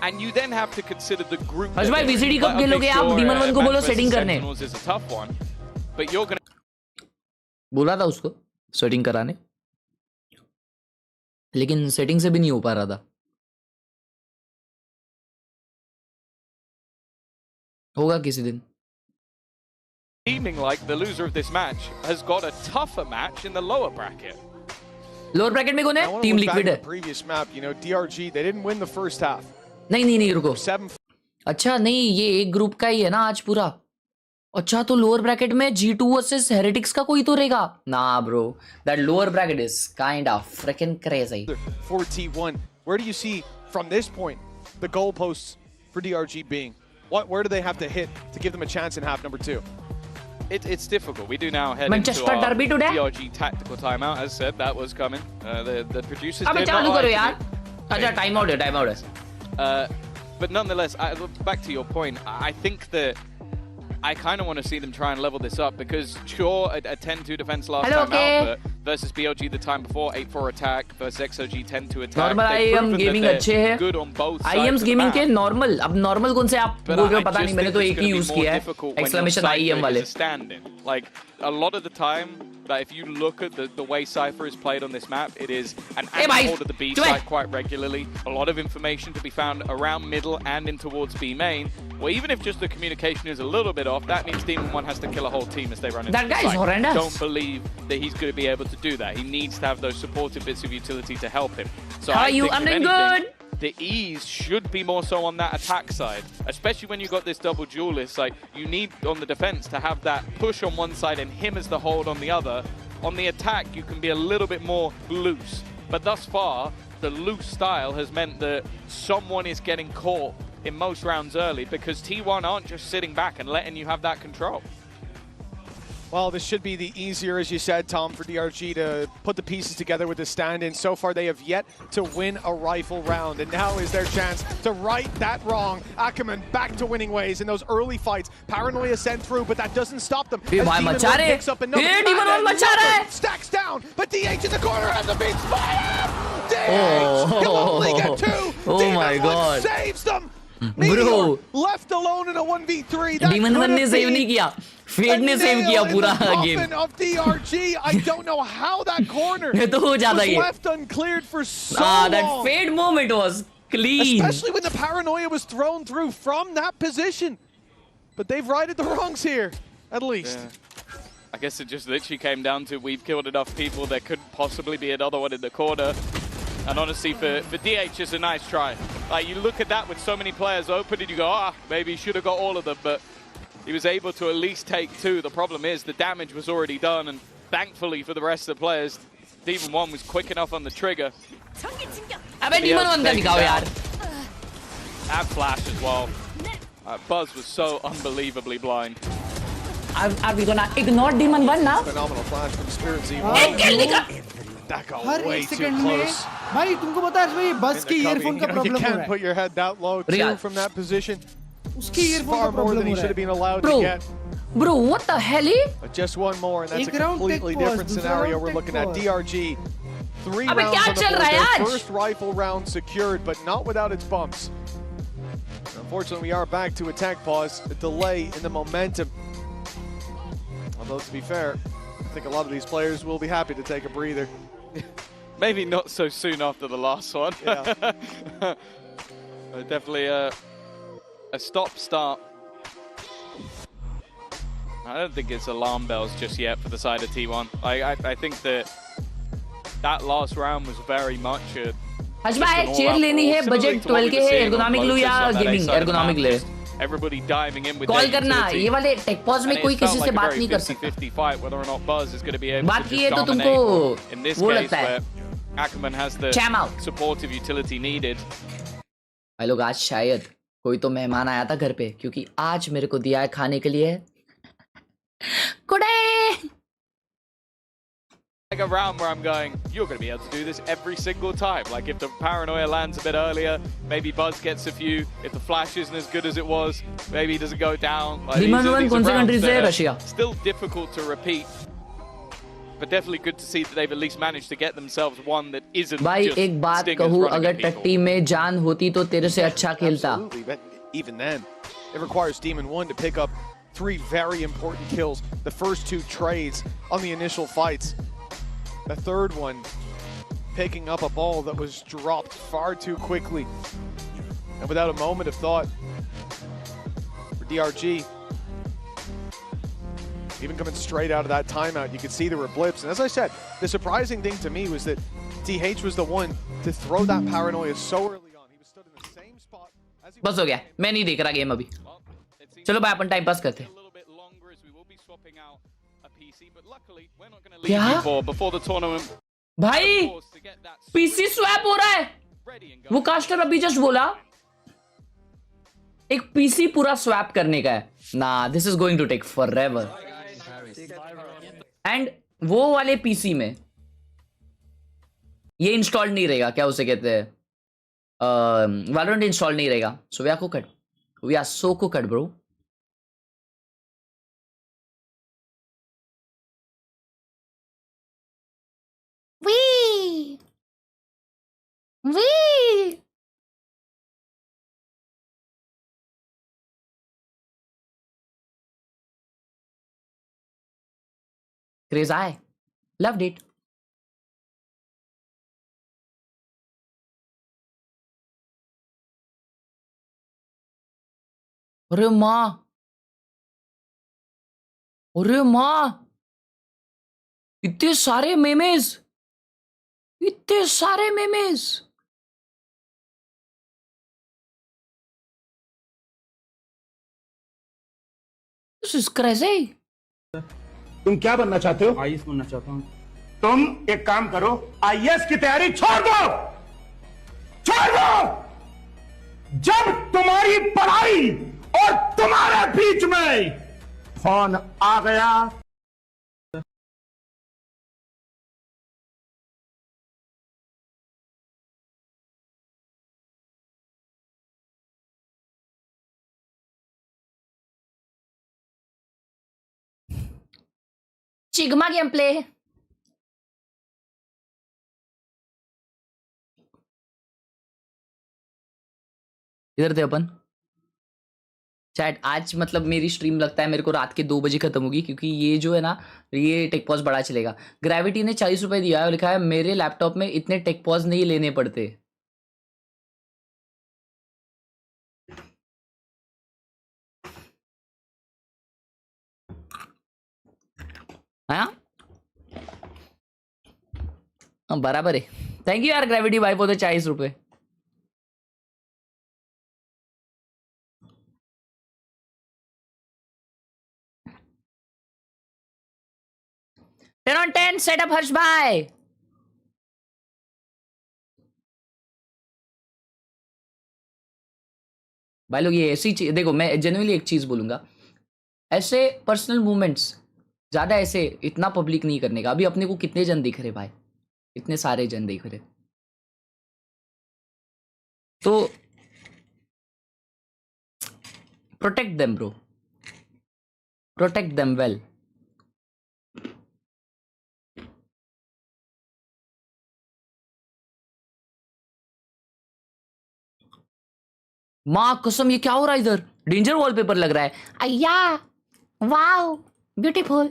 Speaker 12: And you then have to consider the group.
Speaker 14: हर्ष भाई VCD कब खेलोगे आप? Demon one को बोलो setting करने.
Speaker 12: Is a tough one, but you're going to
Speaker 14: बोला था उसको सेटिंग कराने, लेकिन सेटिंग से भी नहीं हो पा रहा था. होगा किसी दिन.
Speaker 12: seeming like the loser of this match has got a tougher match in the lower bracket.
Speaker 14: Lower bracket में कौन है? टीम लिक्विड है.
Speaker 13: Previous map, you know, DRG, they didn't win the first half.
Speaker 14: नहीं रुको. अच्छा नहीं, ये एक ग्रुप का ही है ना आज पूरा. अच्छा तो लोअर ब्रैकेट में G2 वर्सेस हेरेटिक्स का कोई तो रहेगा ना bro. That lower bracket is kind of fricking crazy.
Speaker 13: For T1, where do you see from this point the goalposts for DRG being? Where do they have to hit to give them a chance in half number 2?
Speaker 12: It's difficult. We do now head
Speaker 14: Manchester
Speaker 12: into our
Speaker 14: Derby today?
Speaker 12: DRG tactical timeout. As said, that was coming. The producers
Speaker 14: अबे
Speaker 12: did
Speaker 14: चालू
Speaker 12: not
Speaker 14: करो
Speaker 12: like
Speaker 14: यार. अच्छा time out है.
Speaker 12: But nonetheless, back to your point, I think that I kind of want to see them try and level this up because sure, a 10-2 defense last time out, but versus BLG the time before, 8-4 attack versus XOG 10-2 attack.
Speaker 14: Normal IEM gaming अच्छे हैं.
Speaker 12: Good on both sides.
Speaker 14: IEM's gaming के normal. अब normal कौन से आप बोल रहे हो पता नहीं. मैंने तो एक ही यूज किया है. Exclamation IEM वाले.
Speaker 12: Like a lot of the time, that if you look at the way Cypher is played on this map, it is an hold of the B side quite regularly. A lot of information to be found around middle and in towards B main. Well, even if just the communication is a little bit off, that means Demon One has to kill a whole team as they run into
Speaker 14: that
Speaker 12: the
Speaker 14: guy
Speaker 12: site.
Speaker 14: is horrendous.
Speaker 12: Don't believe that he's going to be able to do that. He needs to have those supportive bits of utility to help him. So
Speaker 14: How
Speaker 12: I
Speaker 14: are you?
Speaker 12: think
Speaker 14: I'm
Speaker 12: if
Speaker 14: doing
Speaker 12: anything,
Speaker 14: good.
Speaker 12: the ease should be more so on that attack side, especially when you got this double duelist. Like you need on the defense to have that push on one side and him as the hold on the other. On the attack, you can be a little bit more loose. But thus far, the loose style has meant that someone is getting caught in most rounds early because T1 aren't just sitting back and letting you have that control.
Speaker 13: Well, this should be the easier, as you said, Tom, for DRG to put the pieces together with the stand-in. So far, they have yet to win a rifle round, and now is their chance to right that wrong. Ackerman back to winning ways in those early fights. Paranoia sent through, but that doesn't stop them. As Demon One picks up another stacks down, but DH in the corner has a beat spot. DH, he'll only get two.
Speaker 14: Oh my God!
Speaker 13: Saves them.
Speaker 14: Bro,
Speaker 13: left alone in a 1v3.
Speaker 14: Demon One ने save नहीं किया. Fade ने save किया पूरा game.
Speaker 13: Of DRG, I don't know how that corner was left uncleared for so long.
Speaker 14: That Fade moment was clean.
Speaker 13: Especially when the Paranoia was thrown through from that position. But they've righted the wrongs here, at least.
Speaker 12: Yeah. I guess it just literally came down to we've killed enough people, there could possibly be another one in the corner. And honestly, for DH, it's a nice try. Like, you look at that with so many players open and you go, maybe he should have got all of them, but he was able to at least take two. The problem is the damage was already done, and thankfully for the rest of the players, Demon One was quick enough on the trigger.
Speaker 14: अबे Demon One का दिखाओ यार.
Speaker 12: And Flash as well. Buzz was so unbelievably blind.
Speaker 14: Are we gonna ignore Demon One now?
Speaker 13: Phenomenal flash from Spirit Z. That got way too close.
Speaker 11: भाई तुमको पता है भाई बस के ईयरफोन का प्रॉब्लम हो रहा है.
Speaker 13: You can't put your head that low too from that position.
Speaker 11: उसकी ईयरफोन का
Speaker 13: Far more than
Speaker 11: problem
Speaker 13: he
Speaker 11: हो
Speaker 13: should
Speaker 11: रहा
Speaker 13: have been
Speaker 11: है.
Speaker 13: allowed to get.
Speaker 14: Bro, what the hell?
Speaker 13: But just one more, and that's a completely different scenario we're looking at. DRG, 3
Speaker 14: अबे
Speaker 13: rounds
Speaker 14: क्या
Speaker 13: on the
Speaker 14: चल
Speaker 13: board.
Speaker 14: रहा है
Speaker 13: Their
Speaker 14: आज?
Speaker 13: first rifle round secured, but not without its bumps. Unfortunately, we are back to attack pause. A delay in the momentum. Although, to be fair, I think a lot of these players will be happy to take a breather.
Speaker 12: Maybe not so soon after the last one.
Speaker 13: Yeah.
Speaker 12: Definitely a stop-start. I don't think it's alarm bells just yet for the side of T1. I think that last round was very much a...
Speaker 14: भाई chair लेनी है budget 12 के है ergonomic लूँ या gaming ergonomic ले.
Speaker 12: Everybody diving in with
Speaker 14: call करना ये वाले टेक पॉज में कोई किसी से बात नहीं कर सकता.
Speaker 12: 50-50 fight whether or not Buzz is going to be able
Speaker 14: बात
Speaker 12: to
Speaker 14: की है
Speaker 12: just
Speaker 14: तो तुमको
Speaker 12: dominate in this
Speaker 14: वो
Speaker 12: case
Speaker 14: लगता है.
Speaker 12: where Ackerman has the supportive utility needed.
Speaker 14: भाई लोग आज शायद कोई तो मेहमान आया था घर पे क्योंकि आज मेरे को दिया है खाने के लिए कुड़े.
Speaker 12: Like a round where I'm going, you're going to be able to do this every single time. Like if the Paranoia lands a bit earlier, maybe Buzz gets a few. If the flash isn't as good as it was, maybe he doesn't go down. Like, these are rounds that are still difficult to repeat. But definitely good to see that they've at least managed to get themselves one that isn't
Speaker 14: भाई
Speaker 12: just
Speaker 14: एक बात कहूँ अगर टट्टी में जान होती तो तेरे से अच्छा खेलता.
Speaker 13: Absolutely, but even then, it requires Demon One to pick up 3 very important kills. The first 2 trades on the initial fights. The third one, picking up a ball that was dropped far too quickly and without a moment of thought for DRG. Even coming straight out of that timeout, you could see there were blips. And as I said, the surprising thing to me was that DH was the one to throw that Paranoia so early on. He was stood in the same spot as he was.
Speaker 14: बस हो गया, मैं नहीं देख रहा game अभी. चलो भाई अपन टाइम पास करते हैं. क्या?
Speaker 12: Before the tournament.
Speaker 14: भाई पीसी स्वैप हो रहा है. वो कास्टर अभी जस्ट बोला एक पीसी पूरा स्वैप करने का है. ना this is going to take forever. And वो वाले पीसी में ये इंस्टॉल नहीं रहेगा. क्या उसे कहते हैं Valorant इंस्टॉल नहीं रहेगा. So we are cooked. We are so cooked bro. Wee! Khelraay. Loved it. अरे माँ, अरे माँ, इतने सारे मेमेज, इतने सारे मेमेज. This is crazy.
Speaker 18: तुम क्या बनना चाहते हो? आईएएस बनना चाहता हूँ. तुम एक काम करो, आईएएस की तैयारी छोड़ दो, छोड़ दो. जब तुम्हारी पढ़ाई और तुम्हारे बीच में फोन आ गया,
Speaker 14: Sigma gameplay. इधर थे अपन. चैट आज मतलब मेरी स्ट्रीम लगता है मेरे को रात के 2 बजे खत्म होगी क्योंकि ये जो है ना ये टेक पॉज बड़ा चलेगा. ग्रेविटी ने 40 रुपए दिया है और लिखा है मेरे लैपटॉप में इतने टेक पॉज नहीं लेने पड़ते. हाँ बराबर है. थैंक यू यार ग्रेविटी भाई फॉर द 40 रुपए. on 10 सेटअप हर्ष भाई. भाई लोग ये ऐसी चीज देखो, मैं जेन्युइनली एक चीज बोलूंगा, ऐसे पर्सनल मूवमेंट्स ज्यादा ऐसे इतना पब्लिक नहीं करने का. अभी अपने को कितने जन दिख रहे भाई, इतने सारे जन दिख रहे, तो protect them bro, protect them well. माँ कसम ये क्या हो रहा है इधर? डेंजर वॉलपेपर लग रहा है. अय्या वाओ ब्यूटीफुल.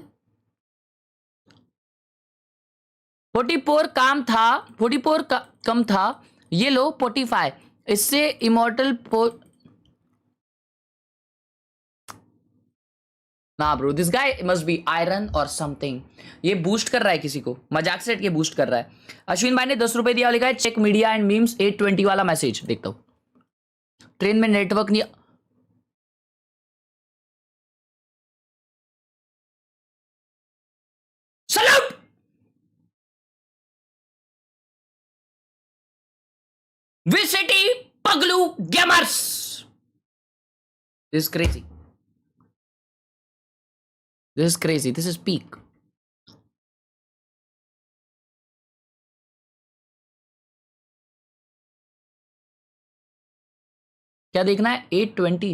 Speaker 14: 44 काम था, 44 कम था, ये लो 45. इससे इमॉर्टल ना bro, this guy must be iron और समथिंग. ये बूस्ट कर रहा है किसी को, मजाक से ये बूस्ट कर रहा है. अश्विन भाई ने 10 रुपए दिया, लिखा है चेक मीडिया एंड मीम्स 820 वाला मैसेज. देखता हूं. ट्रेन में नेटवर्क नहीं. सलूट विसिटी पगलू gamers. This crazy, this is crazy, this is peak. क्या देखना है? 820.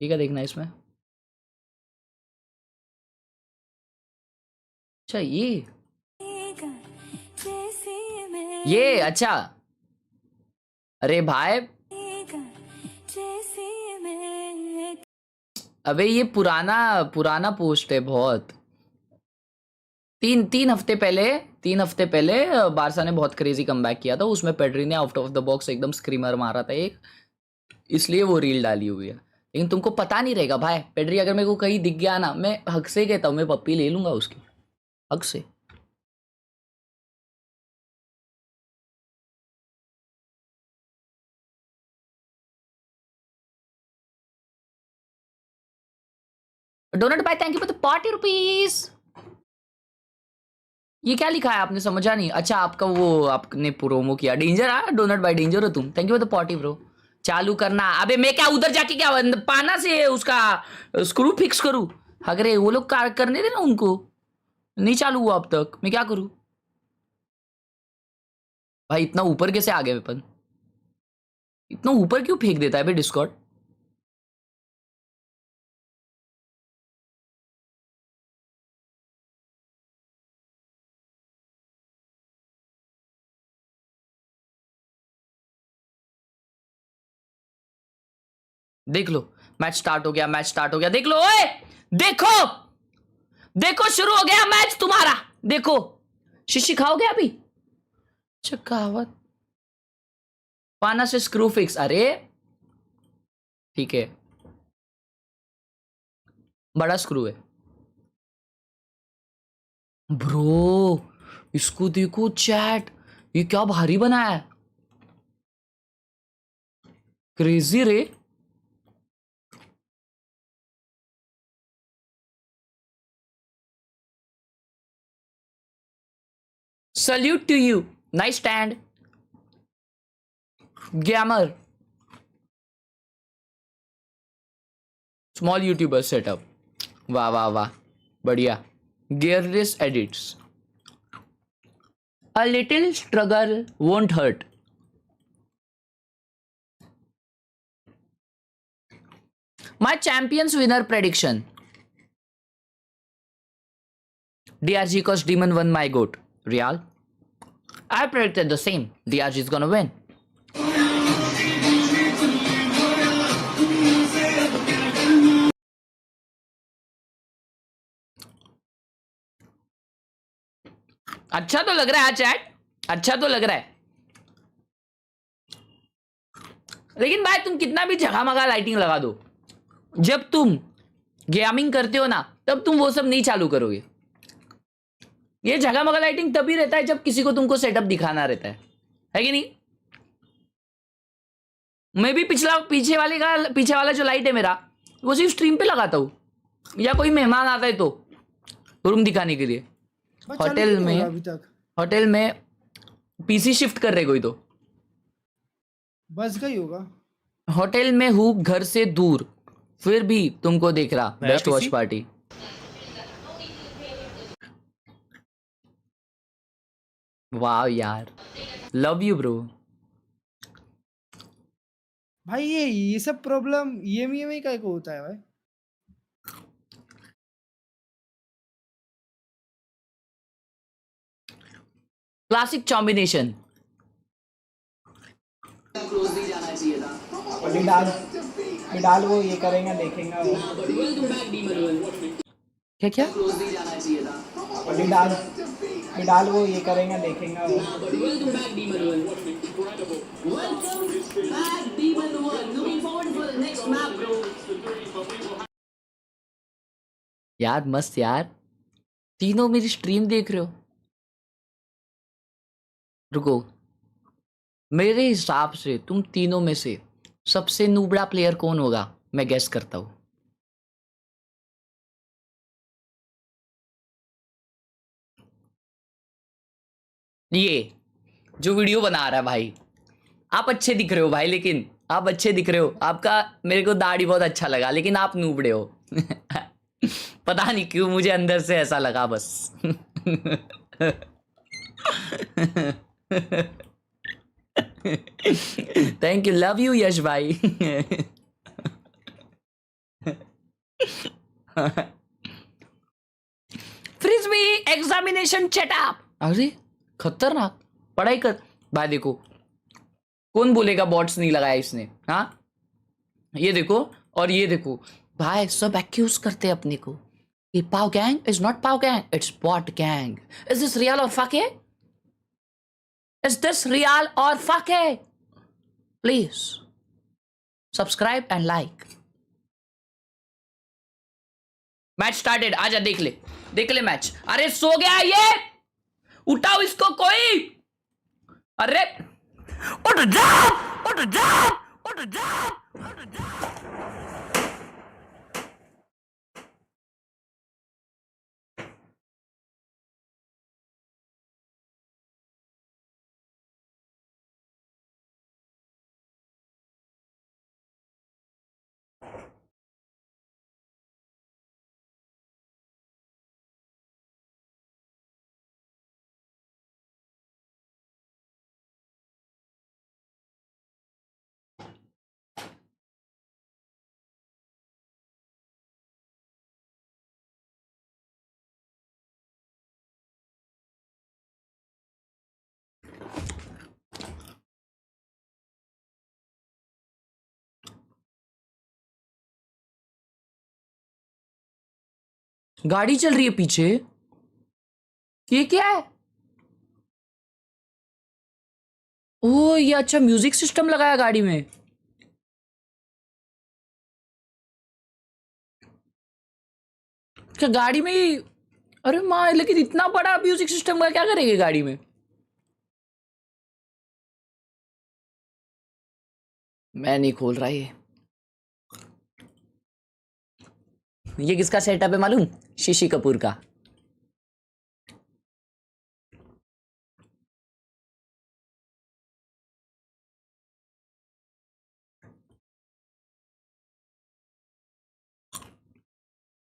Speaker 14: ये क्या देखना है इसमें? अच्छा ये अच्छा. अरे भाई अबे ये पुराना पोस्ट है बहुत. तीन हफ्ते पहले बारसा ने बहुत क्रेजी कमबैक किया था. उसमें पेड्री ने आउट ऑफ द बॉक्स एकदम स्क्रीमर मारा था एक, इसलिए वो रील डाली हुई है. लेकिन तुमको पता नहीं रहेगा भाई. पेड्री अगर मेरे को कहीं दिख गया ना, मैं हक से कहता हूँ मैं पप्पी ले लूंगा उसकी, हक से. Donate bye, thank you for the 40 rupees. ये क्या लिखा है आपने, समझा नहीं. अच्छा आपका वो आपने प्रोमो किया. डेंजर आ डोनेट बाय डेंजर हो तुम. Thank you for the 40 bro. चालू करना. अबे मैं क्या उधर जाके क्या पाना से उसका स्क्रू फिक्स करूं? अगर वो लोग करने देना, उनको नहीं चालू हुआ अब तक, मैं क्या करूं भाई? इतना ऊपर कैसे आ गए वेपन? इतना ऊपर क्यों फेंक देता है भाई डिस्कॉर्ड? देख लो, मैच स्टार्ट हो गया, मैच स्टार्ट हो गया, देख लो, ओए देखो, देखो शुरू हो गया मैच तुम्हारा, देखो शीशी खाओगे अभी? चकावत पाना से स्क्रू फिक्स, अरे ठीक है, बड़ा स्क्रू है ब्रो। इसको देखो चैट, ये क्या भारी बनाया है, crazy ray. Salute to you, nice stand gamer. Small youtuber setup, वाह वाह वाह, बढ़िया। Gearless edits, a little struggle won't hurt. My champions winner prediction. DRG cause Demon won my goat. Real? I predicted the same. DRG is gonna win. अच्छा तो लग रहा है chat, अच्छा तो लग रहा है, लेकिन भाई तुम कितना भी झगामगा लाइटिंग लगा दो, जब तुम गेमिंग करते हो ना तब तुम वो सब नहीं चालू करोगे। ये झगामगा लाइटिंग तभी रहता है जब किसी को तुमको सेटअप दिखाना रहता है कि नहीं? मैं भी पीछे वाला जो लाइट है मेरा, वो सिर्फ स्ट्रीम पे लगाता हूँ या कोई मेहमान आता है तो रूम दिखाने के लिए। होटल में पीसी शिफ्ट कर रहे कोई तो
Speaker 11: बस गई होगा।
Speaker 14: होटल में हूँ घर से दूर, फिर भी तुमको देख रहा। Best watch party. वाह यार, लव यू ब्रो।
Speaker 11: भाई ये सब प्रॉब्लम ईएमई का को होता है भाई।
Speaker 14: Classic combination.
Speaker 19: डाल वो ये करेंगे, देखेंगे
Speaker 14: क्या क्या
Speaker 19: डाल वो ये करेंगे, देखेंगे
Speaker 14: यार मस्त यार, तीनों मेरी स्ट्रीम देख रहे हो। रुको, मेरे हिसाब से तुम तीनों में से सबसे नूबड़ा प्लेयर कौन होगा, मैं गेस करता हूं। ये जो वीडियो बना रहा है भाई, आप अच्छे दिख रहे हो भाई, लेकिन आप अच्छे दिख रहे हो, आपका मेरे को दाढ़ी बहुत अच्छा लगा, लेकिन आप नूबड़े हो। पता नहीं क्यों मुझे अंदर से ऐसा लगा बस। थैंक यू, लव यू यश भाई। फ्रिस्बी एग्जामिनेशन चेटअप, अरे खतरनाक, पढ़ाई कर भाई। देखो कौन बोलेगा बॉट्स नहीं लगाया इसने, हाँ ये देखो और ये देखो भाई, सब एक्यूज करते हैं अपने को कि पाव गैंग इज नॉट पाव gang, it's bot gang. Is this real और फक है? Is this real or fuck it? Please subscribe and like. Match started, आजा देख ले मैच। अरे सो गया ये, उठाओ इसको कोई। अरे उठ जा। गाड़ी चल रही है पीछे, ये क्या है? ओ ये अच्छा म्यूजिक सिस्टम लगाया गाड़ी में। क्या गाड़ी में ही? अरे माँ, लेकिन इतना बड़ा म्यूजिक सिस्टम का क्या करेंगे गाड़ी में? मैं नहीं खोल रहा ये किसका सेटअप है मालूम? शशि कपूर का।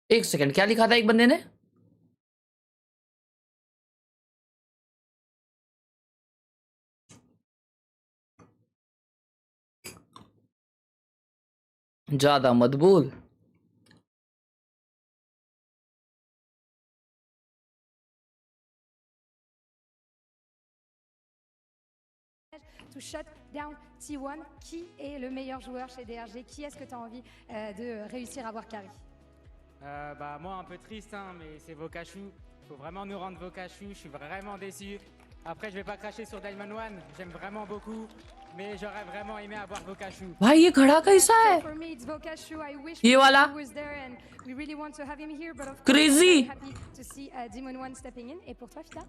Speaker 14: एक सेकंड, क्या लिखा था एक बंदे ने? ज्यादा मत बोल।
Speaker 20: To shut down T1, qui est le meilleur joueur chez DRG? Qui est-ce que tu as envie de réussir à voir carry?
Speaker 21: Bah moi un peu triste hein, mais c'est Vokashu. Faut vraiment nous rendre Vokashu, je suis vraiment déçu. Après je vais pas cracher sur Diamond One, j'aime vraiment beaucoup, mais j'aurais vraiment aimé avoir Vokashu.
Speaker 14: भाई ये खड़ा कैसा है? ये वाला? Crazy.
Speaker 20: To see Demon One stepping in. Et pour toi, Fita?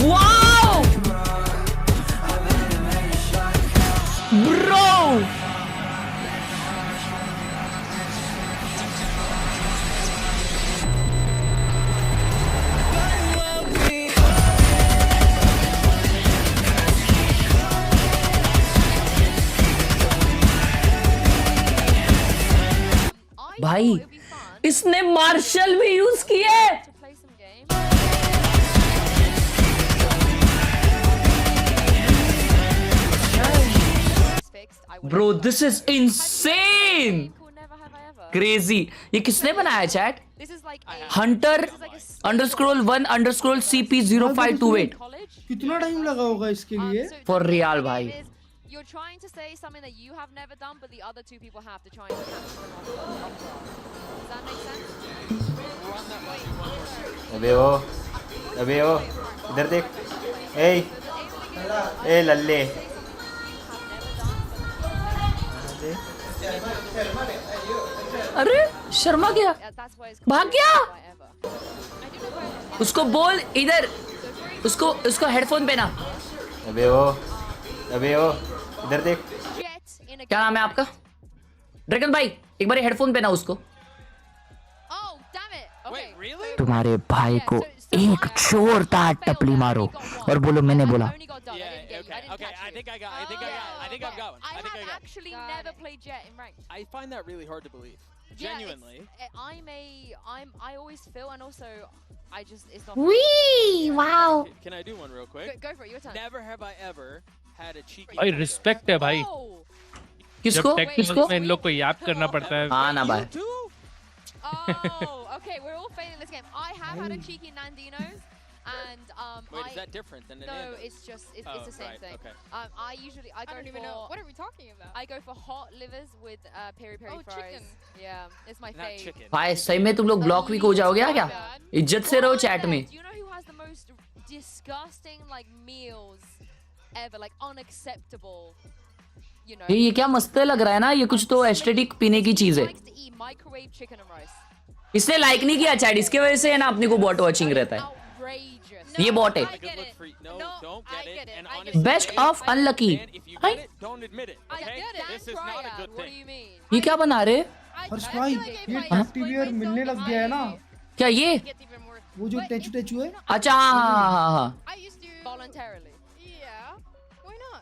Speaker 14: Wow! Bro! भाई इसने martial भी यूज किए। Bro, this is insane! Crazy. ये किसने बनाया चैट? Hunter _1 CP0528.
Speaker 11: कितना टाइम लगा होगा इसके लिए?
Speaker 14: For real भाई।
Speaker 3: You're trying to say something that you have never done, but the other two people have to try and capture them off. Does that make sense?
Speaker 22: अबे ओ इधर देख। ए लल्ले।
Speaker 14: अरे शर्मा गया, भाग गया। उसको बोल इधर, उसको हेडफोन पहना।
Speaker 22: अबे ओ इधर देख।
Speaker 14: क्या नाम है आपका? ड्रैगन भाई, एक बार हेडफोन पहना उसको। तुम्हारे भाई को एक जोरदार टपली मारो और बोलो मैंने बोला।
Speaker 9: I think I've got one.
Speaker 3: I have actually never played Jet in ranked.
Speaker 9: I find that really hard to believe. Genuinely.
Speaker 3: I always feel, and also I just, it's not.
Speaker 15: Wee! Wow.
Speaker 9: Can I do one real quick?
Speaker 3: Go for it. Your turn.
Speaker 9: Never have I ever had a cheeky.
Speaker 10: भाई respect है भाई।
Speaker 14: किसको?
Speaker 10: किसको? इन लोग को याद करना पड़ता है।
Speaker 14: हाँ ना भाई।
Speaker 3: Oh, okay. We're all failing this game. I have had a cheeky Nandino's. And
Speaker 9: wait, is that different than an
Speaker 3: No, it's just it's the same thing.
Speaker 9: Okay.
Speaker 3: I don't even know. What are we talking about? I go for hot livers with peri peri fries. Chicken. Yeah, it's my favorite.
Speaker 14: भाई सही में तुम लोग block week हो जाओगे क्या? इज्जत से रहो चैट में।
Speaker 3: Do you know who has the most disgusting like meals ever? Like unacceptable. You know.
Speaker 14: ये क्या मस्त लग रहा है ना? ये कुछ तो एस्थेटिक पीने की चीज है।
Speaker 3: Microwave chicken and rice.
Speaker 14: इसने लाइक नहीं किया चैट, इसके वजह से है ना अपने को बॉट वाचिंग रहता है। ये बॉट है। Best of unlucky. ये क्या बना रहे?
Speaker 11: हर्ष भाई ये टीवीआर मिलने लग गया है ना?
Speaker 14: क्या ये?
Speaker 11: वो जो टेचू है?
Speaker 14: अच्छा हाँ।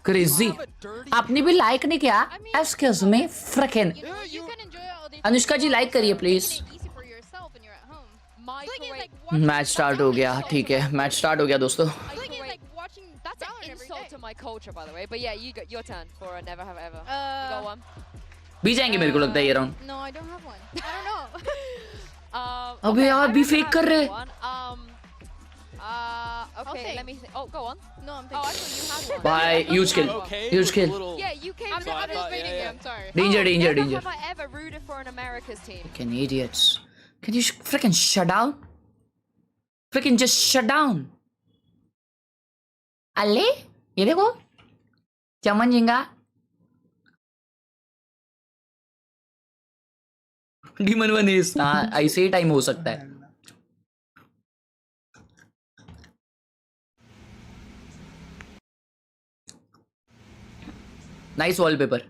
Speaker 14: क्रेजी। आपने भी लाइक नहीं किया? Excuse me freaking. Anushka ji like करिए प्लीज। मैच स्टार्ट हो गया, ठीक है मैच स्टार्ट हो गया दोस्तों।
Speaker 3: That's an insult to my culture, by the way. But yeah, your turn for a never have ever. Go on.
Speaker 14: भी जाएंगे मेरे को लगता है ये round.
Speaker 3: No, I don't have one. I don't know.
Speaker 14: अबे यार भी फेक कर रहे।
Speaker 3: Okay, let me think. Oh, go on. No, I'm thinking. Oh, I thought you had one.
Speaker 14: Bye, huge kill. Huge kill.
Speaker 3: Yeah, you came. I'm just waiting. I'm sorry.
Speaker 14: Danger, danger,
Speaker 3: never
Speaker 14: danger.
Speaker 3: have I ever rooted for an America's team?
Speaker 14: Fucking idiots. Can you freaking shut down? Freaking just shut down. अले ये देखो चमन जिंगा demon one is. हाँ ऐसे ही time हो सकता है। Nice wallpaper.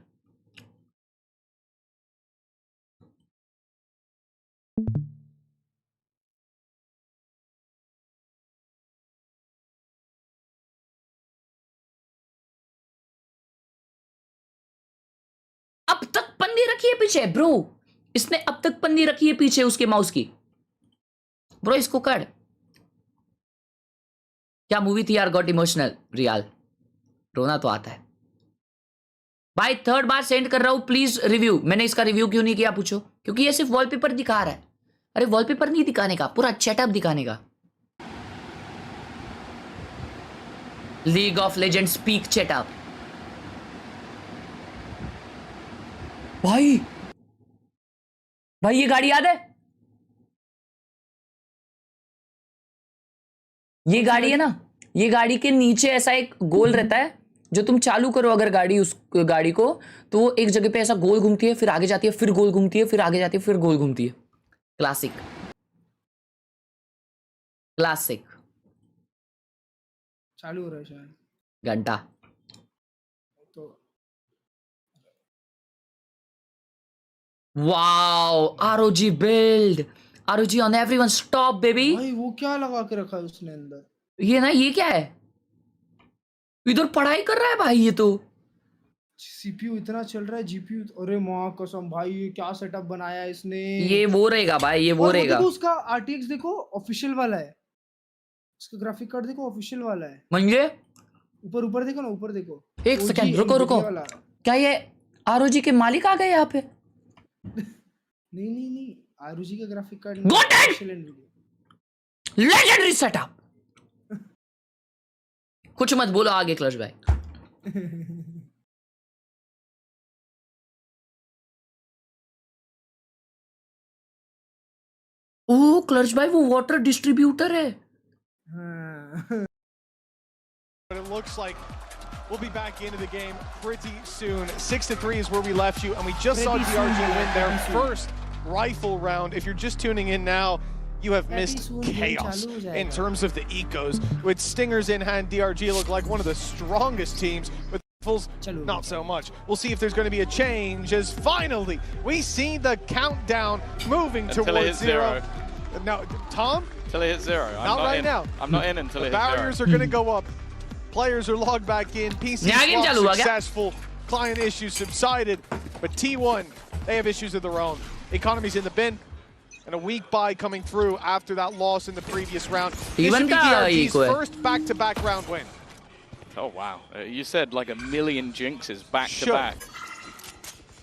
Speaker 14: अब तक पन्नी रखी है पीछे ब्रो, इसने अब तक पन्नी रखी है पीछे उसके माउस की। ब्रो इसको कर। क्या मूवी थी यार, गॉट इमोशनल। रियल रोना तो आता है भाई। थर्ड बार सेंड कर रहा हूं प्लीज रिव्यू। मैंने इसका रिव्यू क्यों नहीं किया पूछो, क्योंकि ये सिर्फ वॉलपेपर दिखा रहा है। अरे वॉलपेपर नहीं दिखाने का, पूरा सेटअप दिखाने का। League of legends peak setup. भाई भाई ये गाड़ी याद है, ये गाड़ी है ना, ये गाड़ी के नीचे ऐसा एक गोल रहता है जो तुम चालू करो अगर गाड़ी, उस गाड़ी को, तो वो एक जगह पे ऐसा गोल घूमती है, फिर आगे जाती है, फिर गोल घूमती है, फिर आगे जाती है, फिर गोल घूमती है। Classic classic.
Speaker 11: चालू हो रहा है शायद
Speaker 14: घंटा।
Speaker 11: तो
Speaker 14: wow ROG build, ROG on everyone stop baby.
Speaker 11: भाई वो क्या लगा के रखा है उसने अंदर?
Speaker 14: ये ना, ये क्या है, इधर पढ़ाई कर रहा है भाई ये तो।
Speaker 11: सीपीयू इतना चल रहा है, जीपीयू अरे मां कसम भाई ये क्या सेटअप बनाया है इसने।
Speaker 14: ये वो रहेगा भाई, ये वो रहेगा।
Speaker 11: देखो उसका आरटीएक्स देखो ऑफिशियल वाला है, उसका ग्राफिक कार्ड देखो ऑफिशियल वाला है।
Speaker 14: मंजे
Speaker 11: ऊपर ऊपर देखो ना, ऊपर देखो।
Speaker 14: एक सेकंड रुको रुको, क्या ये आरओजी के मालिक आ गए यहाँ पे?
Speaker 11: नहीं नहीं नहीं, आरओजी का ग्राफिक कार्ड
Speaker 14: लेजेंडरी सेटअप। कुछ मत बोलो आगे क्लच भाई। ओ क्लच भाई वो वाटर डिस्ट्रीब्यूटर है।
Speaker 13: But it looks like we'll be back into the game pretty soon. 6-3 is where we left you, and we just saw DRG win their first rifle round. If you're just tuning in now, you have missed chaos in terms of the ecos. With stingers in hand, DRG look like one of the strongest teams. With rifles, not so much. We'll see if there's going to be a change as finally we see the countdown moving towards zero. Now, Tom?
Speaker 12: Until it hits zero.
Speaker 13: Not right now.
Speaker 12: I'm not in until it hits zero.
Speaker 13: Barriers are going to go up. Players are logged back in. PC swap successful. Client issues subsided. But T1, they have issues of their own. Economy's in the bin. And a weak buy coming through after that loss in the previous round. This should be DRG's first back-to-back round win.
Speaker 12: Oh, wow. You said like a million jinxes back-to-back.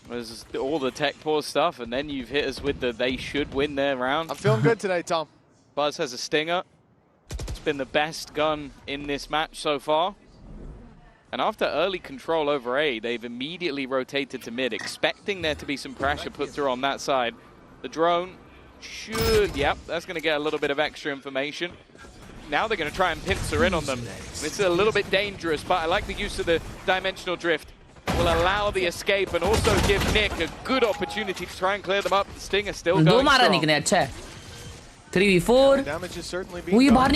Speaker 12: There's all the tech pause stuff, and then you've hit us with the they should win their round.
Speaker 13: I'm feeling good today, Tom.
Speaker 12: Buzz has a stinger. It's been the best gun in this match so far. And after early control over A, they've immediately rotated to mid, expecting there to be some pressure put through on that side. The drone should, yep, that's going to get a little bit of extra information. Now they're going to try and pincer in on them. It's a little bit dangerous, but I like the use of the dimensional drift. Will allow the escape and also give Nick a good opportunity to try and clear them up. The Stinger still going strong.
Speaker 14: 3v4.
Speaker 13: Damage is certainly
Speaker 14: being
Speaker 13: done.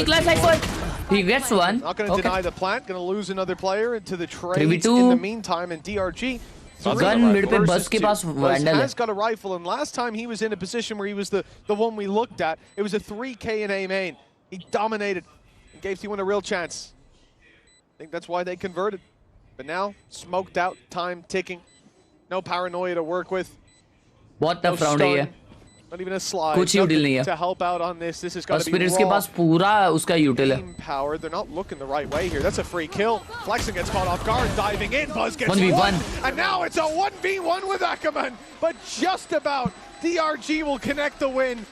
Speaker 14: He gets one.
Speaker 13: Not going to deny the plant. Going to lose another player into the trades in the meantime. And DRG
Speaker 14: gun mid pe bus ke paas vandal
Speaker 13: has got a rifle, and last time he was in a position where he was the one we looked at. It was a 3K in A main. He dominated and gave T1 a real chance. I think that's why they converted. But now, smoked out, time ticking. No paranoia to work with.
Speaker 14: बहुत tough round है ये.
Speaker 13: Not even a slide.
Speaker 14: कुछ util नहीं है.
Speaker 13: To help out on this. This is going to be
Speaker 14: Spirits के पास पूरा उसका util है.
Speaker 13: Power. They're not looking the right way here. That's a free kill. Flexen gets caught off guard, diving in. Buzz gets
Speaker 14: 1v1.
Speaker 13: And now it's a 1v1 with Ackerman. But just about DRG will connect the win.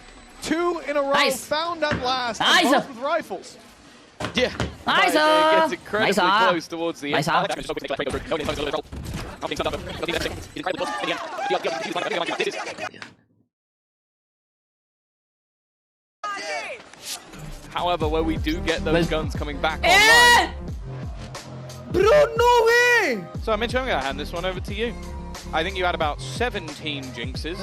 Speaker 13: 2 in a row.
Speaker 14: Nice.
Speaker 13: Found at last.
Speaker 14: Nice.
Speaker 13: Both with rifles.
Speaker 12: Yeah.
Speaker 14: Nice.
Speaker 12: It gets incredibly
Speaker 14: Nice.
Speaker 12: close towards the end. However, where we do get those guns coming back online.
Speaker 11: Bro, no way!
Speaker 12: So, Mitch, I'm going to hand this one over to you. I think you had about 17 jinxes.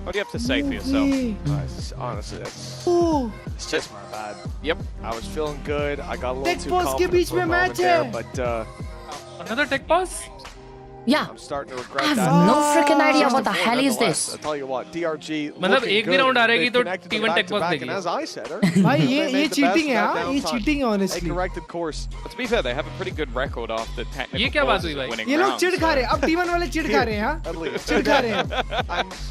Speaker 12: What do you have to say for yourself?
Speaker 13: Honestly, it's
Speaker 11: Oh,
Speaker 13: just my bad.
Speaker 12: Yep.
Speaker 13: I was feeling good. I got a little
Speaker 11: Tech
Speaker 13: too
Speaker 11: pause के
Speaker 13: confident
Speaker 11: beach
Speaker 13: for a
Speaker 11: में
Speaker 13: moment
Speaker 11: match
Speaker 13: there,
Speaker 11: है.
Speaker 13: but
Speaker 10: Another tech pause?
Speaker 14: Yeah.
Speaker 13: I'm starting to regret
Speaker 14: I have
Speaker 13: that.
Speaker 14: no freaking idea what the hell is
Speaker 13: Nonetheless,
Speaker 14: this.
Speaker 13: I'll tell you what, DRG
Speaker 10: मतलब
Speaker 13: looking
Speaker 10: एक भी
Speaker 13: good.
Speaker 10: round आ
Speaker 13: They've
Speaker 10: रहेगी तो
Speaker 13: connected them
Speaker 10: T1 tech pause
Speaker 13: back-to-back, and
Speaker 10: देगी.
Speaker 13: as I said,
Speaker 11: भाई
Speaker 13: they
Speaker 11: ये
Speaker 13: made the
Speaker 11: cheating
Speaker 13: best
Speaker 11: है
Speaker 13: of that
Speaker 11: हाँ, ये
Speaker 13: downtime.
Speaker 11: cheating है
Speaker 13: They
Speaker 11: honestly.
Speaker 13: corrected course.
Speaker 12: But to be fair, they have a pretty good record after technical
Speaker 10: ये क्या बात
Speaker 12: pauses
Speaker 10: हुई
Speaker 12: of
Speaker 10: भाई?
Speaker 12: winning
Speaker 11: ये लोग
Speaker 12: rounds,
Speaker 11: चिढ़ खा रहे हैं.
Speaker 12: so-
Speaker 11: अब T1 वाले चिढ़ खा रहे हैं हाँ.
Speaker 13: At least.
Speaker 11: चिढ़ खा रहे हैं.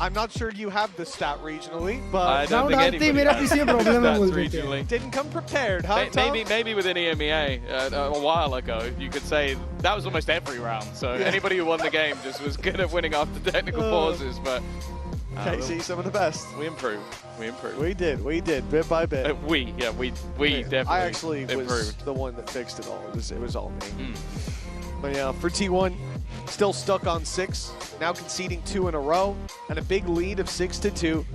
Speaker 13: I'm not sure you have the stat regionally,
Speaker 12: I
Speaker 13: but
Speaker 12: don't
Speaker 11: Round
Speaker 12: think
Speaker 11: आते ही
Speaker 12: anybody
Speaker 11: मेरा
Speaker 12: has
Speaker 11: PC में problem है
Speaker 12: that
Speaker 11: बोल देते हैं.
Speaker 12: regionally.
Speaker 13: didn't come prepared, huh, Tom?
Speaker 12: Maybe within EMEA a while ago, you could say that was almost every round. So anybody who won the game just was good at winning after technical pauses. But
Speaker 13: KC, some of the best.
Speaker 12: we improved. We improved.
Speaker 13: We did, bit by bit.
Speaker 12: We definitely
Speaker 13: I actually
Speaker 12: improved.
Speaker 13: was the one that fixed it all. It was all me.
Speaker 12: Mm.
Speaker 13: But yeah, for T1, still stuck on 6, now conceding 2 in a row, and a big lead of 6-2.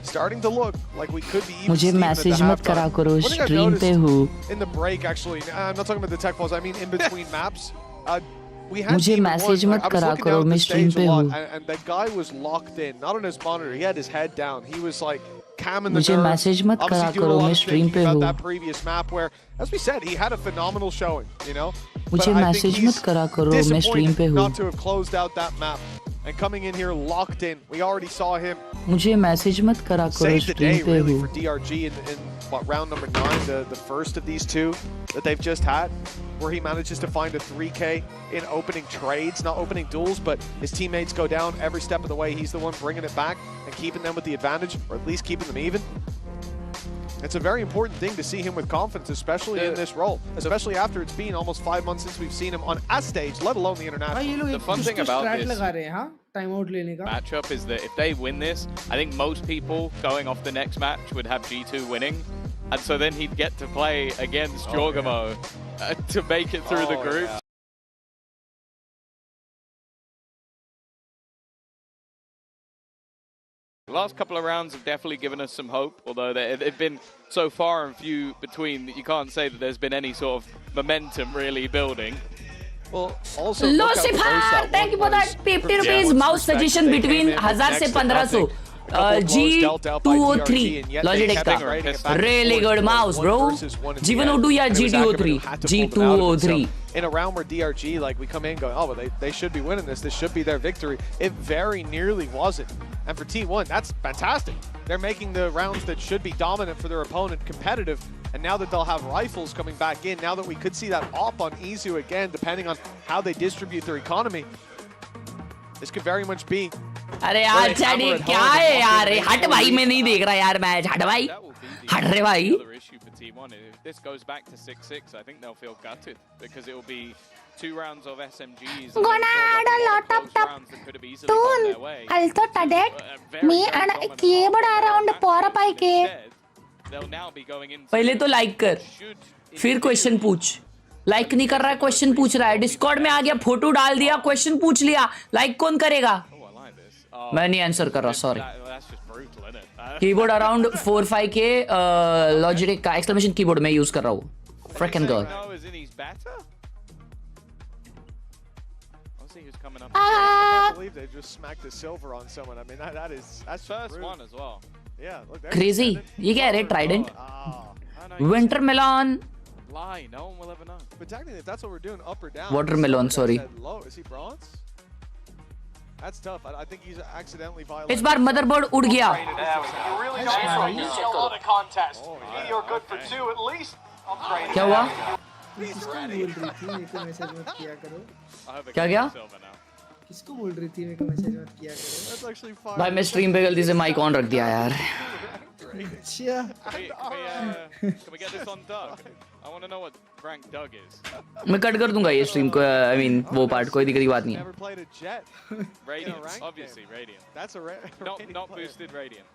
Speaker 13: Starting to look like we could be even
Speaker 14: मुझे
Speaker 13: Steven at the
Speaker 14: message मत
Speaker 13: halftime.
Speaker 14: करा करो,
Speaker 13: One thing I've
Speaker 14: stream पे हूँ.
Speaker 13: noticed in the break, actually, I'm not talking about the tech pause, I mean in between maps. We had
Speaker 14: मुझे
Speaker 13: T1,
Speaker 14: message
Speaker 13: like,
Speaker 14: मत
Speaker 13: I was
Speaker 14: करा
Speaker 13: looking
Speaker 14: करो,
Speaker 13: down at
Speaker 14: मैं
Speaker 13: the
Speaker 14: stream
Speaker 13: stage a
Speaker 14: पे
Speaker 13: lot,
Speaker 14: हूँ.
Speaker 13: and that guy was locked in, not on his monitor, he had his head down. He was like camming the
Speaker 14: मुझे
Speaker 13: nerves.
Speaker 14: Message मत
Speaker 13: Obviously
Speaker 14: करा
Speaker 13: doing a
Speaker 14: करो,
Speaker 13: lot
Speaker 14: मैं
Speaker 13: of
Speaker 14: stream
Speaker 13: thinking
Speaker 14: पे
Speaker 13: about
Speaker 14: हूँ.
Speaker 13: that previous map where, as we said, he had a phenomenal showing, you know?
Speaker 14: मुझे
Speaker 13: But I think
Speaker 14: message
Speaker 13: he's
Speaker 14: मत करा करो, मैं stream
Speaker 13: disappointed
Speaker 14: पे हूँ.
Speaker 13: not to have closed out that map. And coming in here locked in, we already saw him
Speaker 14: मुझे message मत करा करो,
Speaker 13: save the day
Speaker 14: stream पे
Speaker 13: really
Speaker 14: हूँ.
Speaker 13: for DRG in what, round number 9, the first of these 2 that they've just had, where he manages to find a 3K in opening trades, not opening duels, but his teammates go down every step of the way. He's the one bringing it back and keeping them with the advantage, or at least keeping them even. It's a very important thing to see him with confidence, especially in this role, especially after it's been almost 5 months since we've seen him on a stage, let alone the international.
Speaker 11: भाई ये लोग
Speaker 12: The fun
Speaker 11: कुछ
Speaker 12: thing
Speaker 11: तो
Speaker 12: about
Speaker 11: strat
Speaker 12: this
Speaker 11: लगा रहे हैं हाँ, time out लेने का.
Speaker 12: matchup is that if they win this, I think most people going off the next match would have G2 winning. And so then he'd get to play against Jorgamo to make it through the group.
Speaker 13: Yeah.
Speaker 12: The last couple of rounds have definitely given us some hope, although they've been so far and few between that you can't say that there's been any sort of momentum really building.
Speaker 13: Well, also look how close
Speaker 14: Lucifer,
Speaker 13: that
Speaker 14: thank you for
Speaker 13: one was
Speaker 14: that 50
Speaker 13: for
Speaker 14: rupees
Speaker 13: T1's
Speaker 14: mouse
Speaker 13: perspective.
Speaker 14: suggestion
Speaker 13: They
Speaker 14: between
Speaker 13: came in
Speaker 14: 1000
Speaker 13: next
Speaker 14: से
Speaker 13: to nothing.
Speaker 14: 1500.
Speaker 13: Couple blows dealt out by DRG,
Speaker 14: G203
Speaker 13: and yet they
Speaker 14: Logitech
Speaker 13: kept
Speaker 14: का.
Speaker 13: trading it back and
Speaker 14: Really
Speaker 13: forth.
Speaker 14: good mouse, bro.
Speaker 13: One versus one in the
Speaker 14: G102
Speaker 13: end.
Speaker 14: या
Speaker 13: And it was Ackerman
Speaker 14: G203?
Speaker 13: who had to pull them out of it. So,
Speaker 14: G203.
Speaker 13: in a round where DRG, like, we come in going, oh, well, they should be winning this. This should be their victory. It very nearly wasn't. And for T1, that's fantastic. They're making the rounds that should be dominant for their opponent competitive. And now that they'll have rifles coming back in, now that we could see that op on Izu again, depending on how they distribute their economy, this could very much be.
Speaker 14: अरे यार चैडी क्या है यार, हट भाई, मैं नहीं देख रहा यार मैच, हट भाई, हट रे भाई.
Speaker 12: Another issue for T1. If this goes back to 6-6, I think they'll feel gutted because it will be 2 rounds of SMGs.
Speaker 15: Gonna add a lot of top tool. Also today, me and a keyboard around pour पाई के.
Speaker 14: पहले तो like कर, फिर question पूछ. Like नहीं कर रहा है, क्वेश्चन पूछ रहा है. डिस्कॉर्ड में आ गया, फोटो डाल दिया, क्वेश्चन पूछ लिया. लाइक कौन करेगा? मैं नहीं आंसर कर रहा, sorry. Keyboard around 4-5K Logitech का एक्सक्लेमेशन कीबोर्ड में यूज कर रहा हूँ. Fricking God.
Speaker 13: I believe they just smacked a silver on someone. I mean, that's
Speaker 12: first one as well.
Speaker 13: Yeah, look,
Speaker 14: crazy. ये क्या है? Trident, winter melon.
Speaker 12: Lie, no one will ever know.
Speaker 13: But technically, if that's what we're doing, up or down.
Speaker 14: Watermelon, sorry.
Speaker 13: Low. Is he bronze? That's tough. I think he's accidentally violated.
Speaker 14: इस बार motherboard उड़ गया. क्या हुआ? क्या क्या?
Speaker 11: किसको बोल रही थी मेरे को मैसेज मत किया करो?
Speaker 14: भाई मैं स्ट्रीम पे गलती से माइक ऑन रख दिया यार।
Speaker 11: अच्छा।
Speaker 12: Can we get this on Doug? I want to know what rank Doug is.
Speaker 14: मैं कट कर दूंगा ये स्ट्रीम को, आई मीन वो पार्ट, कोई दिक्कत की बात नहीं है।
Speaker 12: Radiant, obviously Radiant.
Speaker 13: That's a
Speaker 12: not boosted Radiant.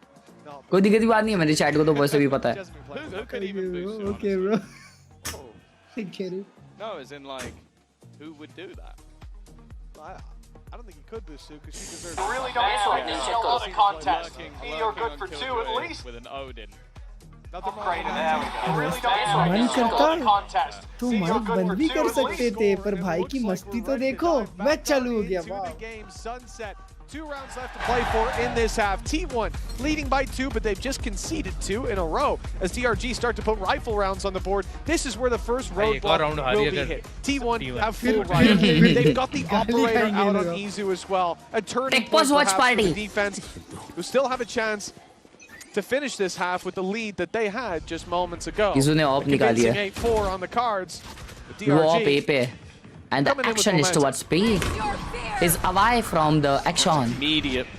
Speaker 14: कोई दिक्कत की बात नहीं है, मेरे चैट को तो वैसे भी पता है।
Speaker 12: Who could even boost?
Speaker 11: Okay, bro. I get it.
Speaker 12: No, as in like, who would do that?
Speaker 13: I don't think he could boost Sue because she deserves.
Speaker 7: You really don't need a lot of contest. You're good for 2 at least.
Speaker 12: With an Odin.
Speaker 7: Upgrade to them. You really don't
Speaker 11: मन
Speaker 7: need a
Speaker 11: करता
Speaker 7: lot of contest.
Speaker 11: तो mic बंद भी कर सकते थे, पर भाई की मस्ती तो देखो, मैच चालू हो गया।
Speaker 13: Sunset. 2 rounds left to play for in this half. T1 leading by 2, but they've just conceded 2 in a row as DRG start to put rifle rounds on the board. This is where the first roadblock will be hit. T1 have full rifle. They've got the operator out on Izu as well. A turning point perhaps for the defense, who still have a chance to finish this half with the lead that they had just moments ago.
Speaker 14: Izu ने op निकाली है।
Speaker 13: 8-4 on the cards.
Speaker 14: वो op ए पे, and the action is towards B. Is away from the action.
Speaker 12: Immediate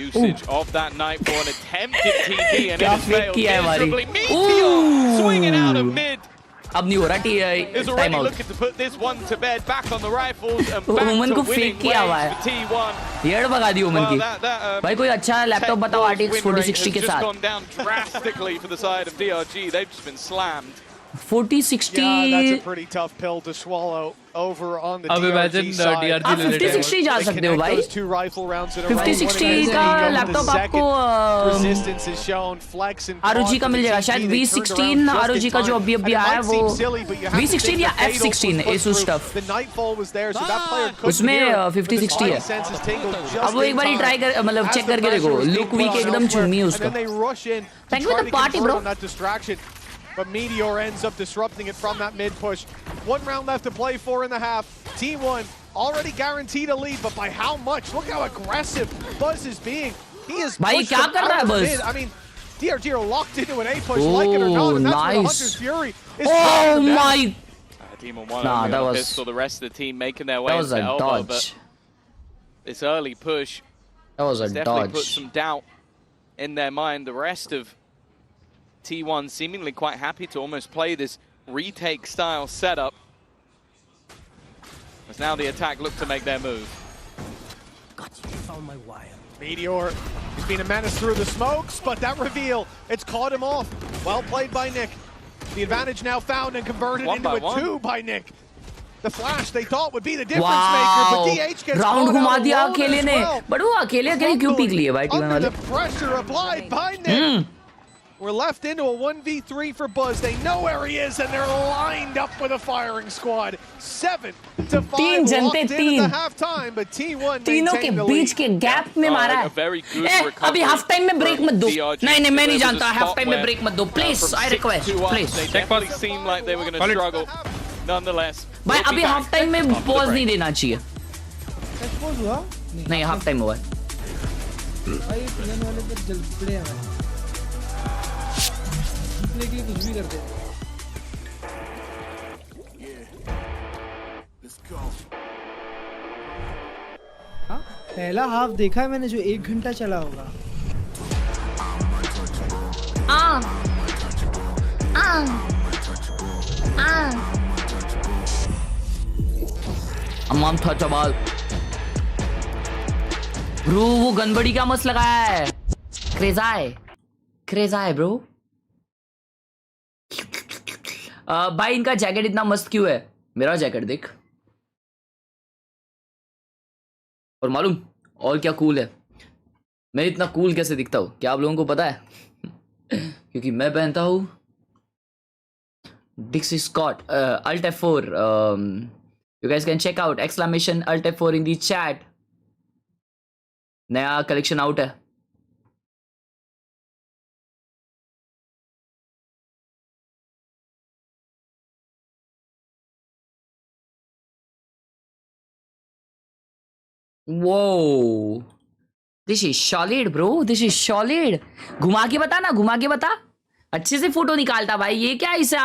Speaker 12: usage of that Nightfall, an attempted TP and it has failed miserably. Meteor swinging out of mid.
Speaker 14: अब नहीं हो रहा
Speaker 12: is already looking to put this one to bed. Back on the rifles and back
Speaker 14: Omen
Speaker 12: to
Speaker 14: को
Speaker 12: winning
Speaker 14: fake किया हुआ है।
Speaker 12: ways for T1.
Speaker 14: येड़ भगा दी ओमन की। भाई कोई अच्छा लैपटॉप बताओ RTX 4060 के साथ।
Speaker 12: Just gone down drastically for the side of DRG. They've just been slammed.
Speaker 14: 4060
Speaker 13: Yeah, that's a pretty tough pill to swallow over on the DRG side.
Speaker 14: आप 5060 जा सकते हो भाई। 5060 का लैपटॉप आपको ROG का मिल जाएगा शायद। V16 ROG का जो अभी आया है वो V16 या F16 Asus stuff, उसमें 5060 है। अब वो एक बार ही ट्राई कर, मतलब चेक करके देखो, लुक वीक एकदम चुम्मी है उसका। Thank you for the party bro.
Speaker 13: But Meteor ends up disrupting it from that mid push. 1 round left to play for in the half. T1 already guaranteed a lead, but by how much? Look how aggressive Buzz is being. He is
Speaker 14: भाई क्या कर रहा है Buzz?
Speaker 13: I mean, DRG are locked into an A push, like it or not, and that's where the Hunter's Fury is.
Speaker 14: Oh my!
Speaker 12: Team on one
Speaker 14: Nah,
Speaker 12: only
Speaker 14: that
Speaker 12: on
Speaker 14: was
Speaker 12: pistol. The rest of the team making their way
Speaker 14: that was
Speaker 12: into
Speaker 14: a
Speaker 12: Elbow,
Speaker 14: dodge.
Speaker 12: but this early push
Speaker 14: That was a
Speaker 12: definitely put
Speaker 14: dodge.
Speaker 12: some doubt in their mind. The rest of T1 seemingly quite happy to almost play this retake style setup, as now the attack look to make their move.
Speaker 7: Got you, found my wire.
Speaker 13: Meteor, he's been a menace through the smokes, but that reveal, it's caught him off. Well played by Nick. The advantage now found and converted into a 2 by Nick. The flash they thought would be the difference maker, but DH gets
Speaker 14: round घुमा दिया
Speaker 13: alone
Speaker 14: अकेले
Speaker 13: as
Speaker 14: ने,
Speaker 13: well.
Speaker 14: But वो अकेले क्यों peak लिए भाई team
Speaker 13: Under
Speaker 14: वाले?
Speaker 13: the pressure applied by Nick. We're left into a 1v3 for Buzz. They know where he is, and they're lined up with a firing squad. 7-5
Speaker 14: तीन
Speaker 13: locked
Speaker 14: जनते
Speaker 13: into
Speaker 14: तीन
Speaker 13: the halftime, but T1
Speaker 14: तीनों के
Speaker 13: maintain the
Speaker 14: beach
Speaker 13: lead.
Speaker 14: के gap में मारा है। अभी हाफ टाइम में ब्रेक मत दो। नहीं मैं नहीं जानता, हाफ टाइम में ब्रेक मत दो please, I request please.
Speaker 12: They definitely seemed like they were going to struggle. Nonetheless,
Speaker 14: भाई अभी हाफ टाइम में पॉज नहीं देना चाहिए।
Speaker 11: एक्सपोज हुआ?
Speaker 14: नहीं हाफ टाइम हुआ है।
Speaker 11: भाई प्लेन वाले पर जल्द पड़े हैं। जीतने के लिए कुछ भी करते हैं। हाँ, पहला हाफ देखा है मैंने जो 1 घंटा चला होगा।
Speaker 14: अम्माम था चबाल ब्रो, वो गनबड़ी क्या मस्त लगाया है। क्रेज़ाय ब्रो। भाई इनका जैकेट इतना मस्त क्यों है? मेरा जैकेट देख, और मालूम और क्या कूल है। मैं इतना कूल कैसे दिखता हूँ क्या आप लोगों को पता है? क्योंकि मैं पहनता हूँ Dixie Scott Alt F4. You guys can check out exclamation Alt F4 in the chat. नया कलेक्शन आउट है। Whoa, this is solid bro, this is solid. घुमा के बता ना, घुमा के बता। अच्छे से फोटो निकालता भाई, ये क्या ऐसा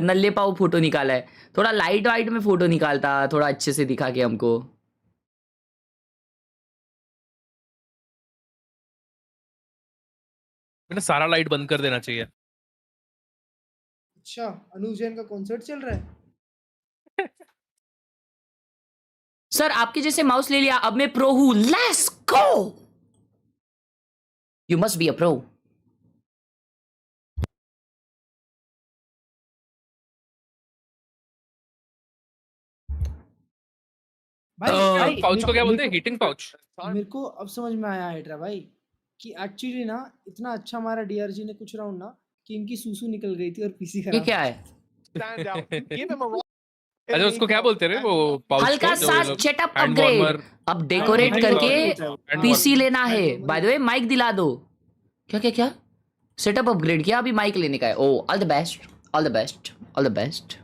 Speaker 14: नल्ले पाव फोटो निकाला है? थोड़ा लाइट वाइट में फोटो निकालता, थोड़ा अच्छे से दिखा के हमको।
Speaker 10: अपने सारा लाइट बंद कर देना चाहिए।
Speaker 11: अच्छा, अनुज जैन का कॉन्सर्ट चल रहा है।
Speaker 14: सर आपके जैसे माउस ले लिया, अब मैं प्रो हूं। Let's go. You must be a pro.
Speaker 11: भाई
Speaker 10: पाउच को क्या बोलते हैं? Heating pouch.
Speaker 11: मेरे को अब समझ में आया हाइड्रा भाई कि एक्चुअली ना इतना अच्छा हमारा डीआरजी ने कुछ राउंड ना कि इनकी सूसू निकल गई थी और पीसी खराब।
Speaker 14: ये क्या है?
Speaker 10: अच्छा उसको क्या बोलते हैं वो पाउच?
Speaker 14: हल्का सा सेटअप अपग्रेड। अब डेकोरेट करके पीसी लेना है। बाय द वे माइक दिला दो। क्या क्या क्या? सेटअप अपग्रेड किया, अभी माइक लेने का है। Oh all the best, all the best, all the best.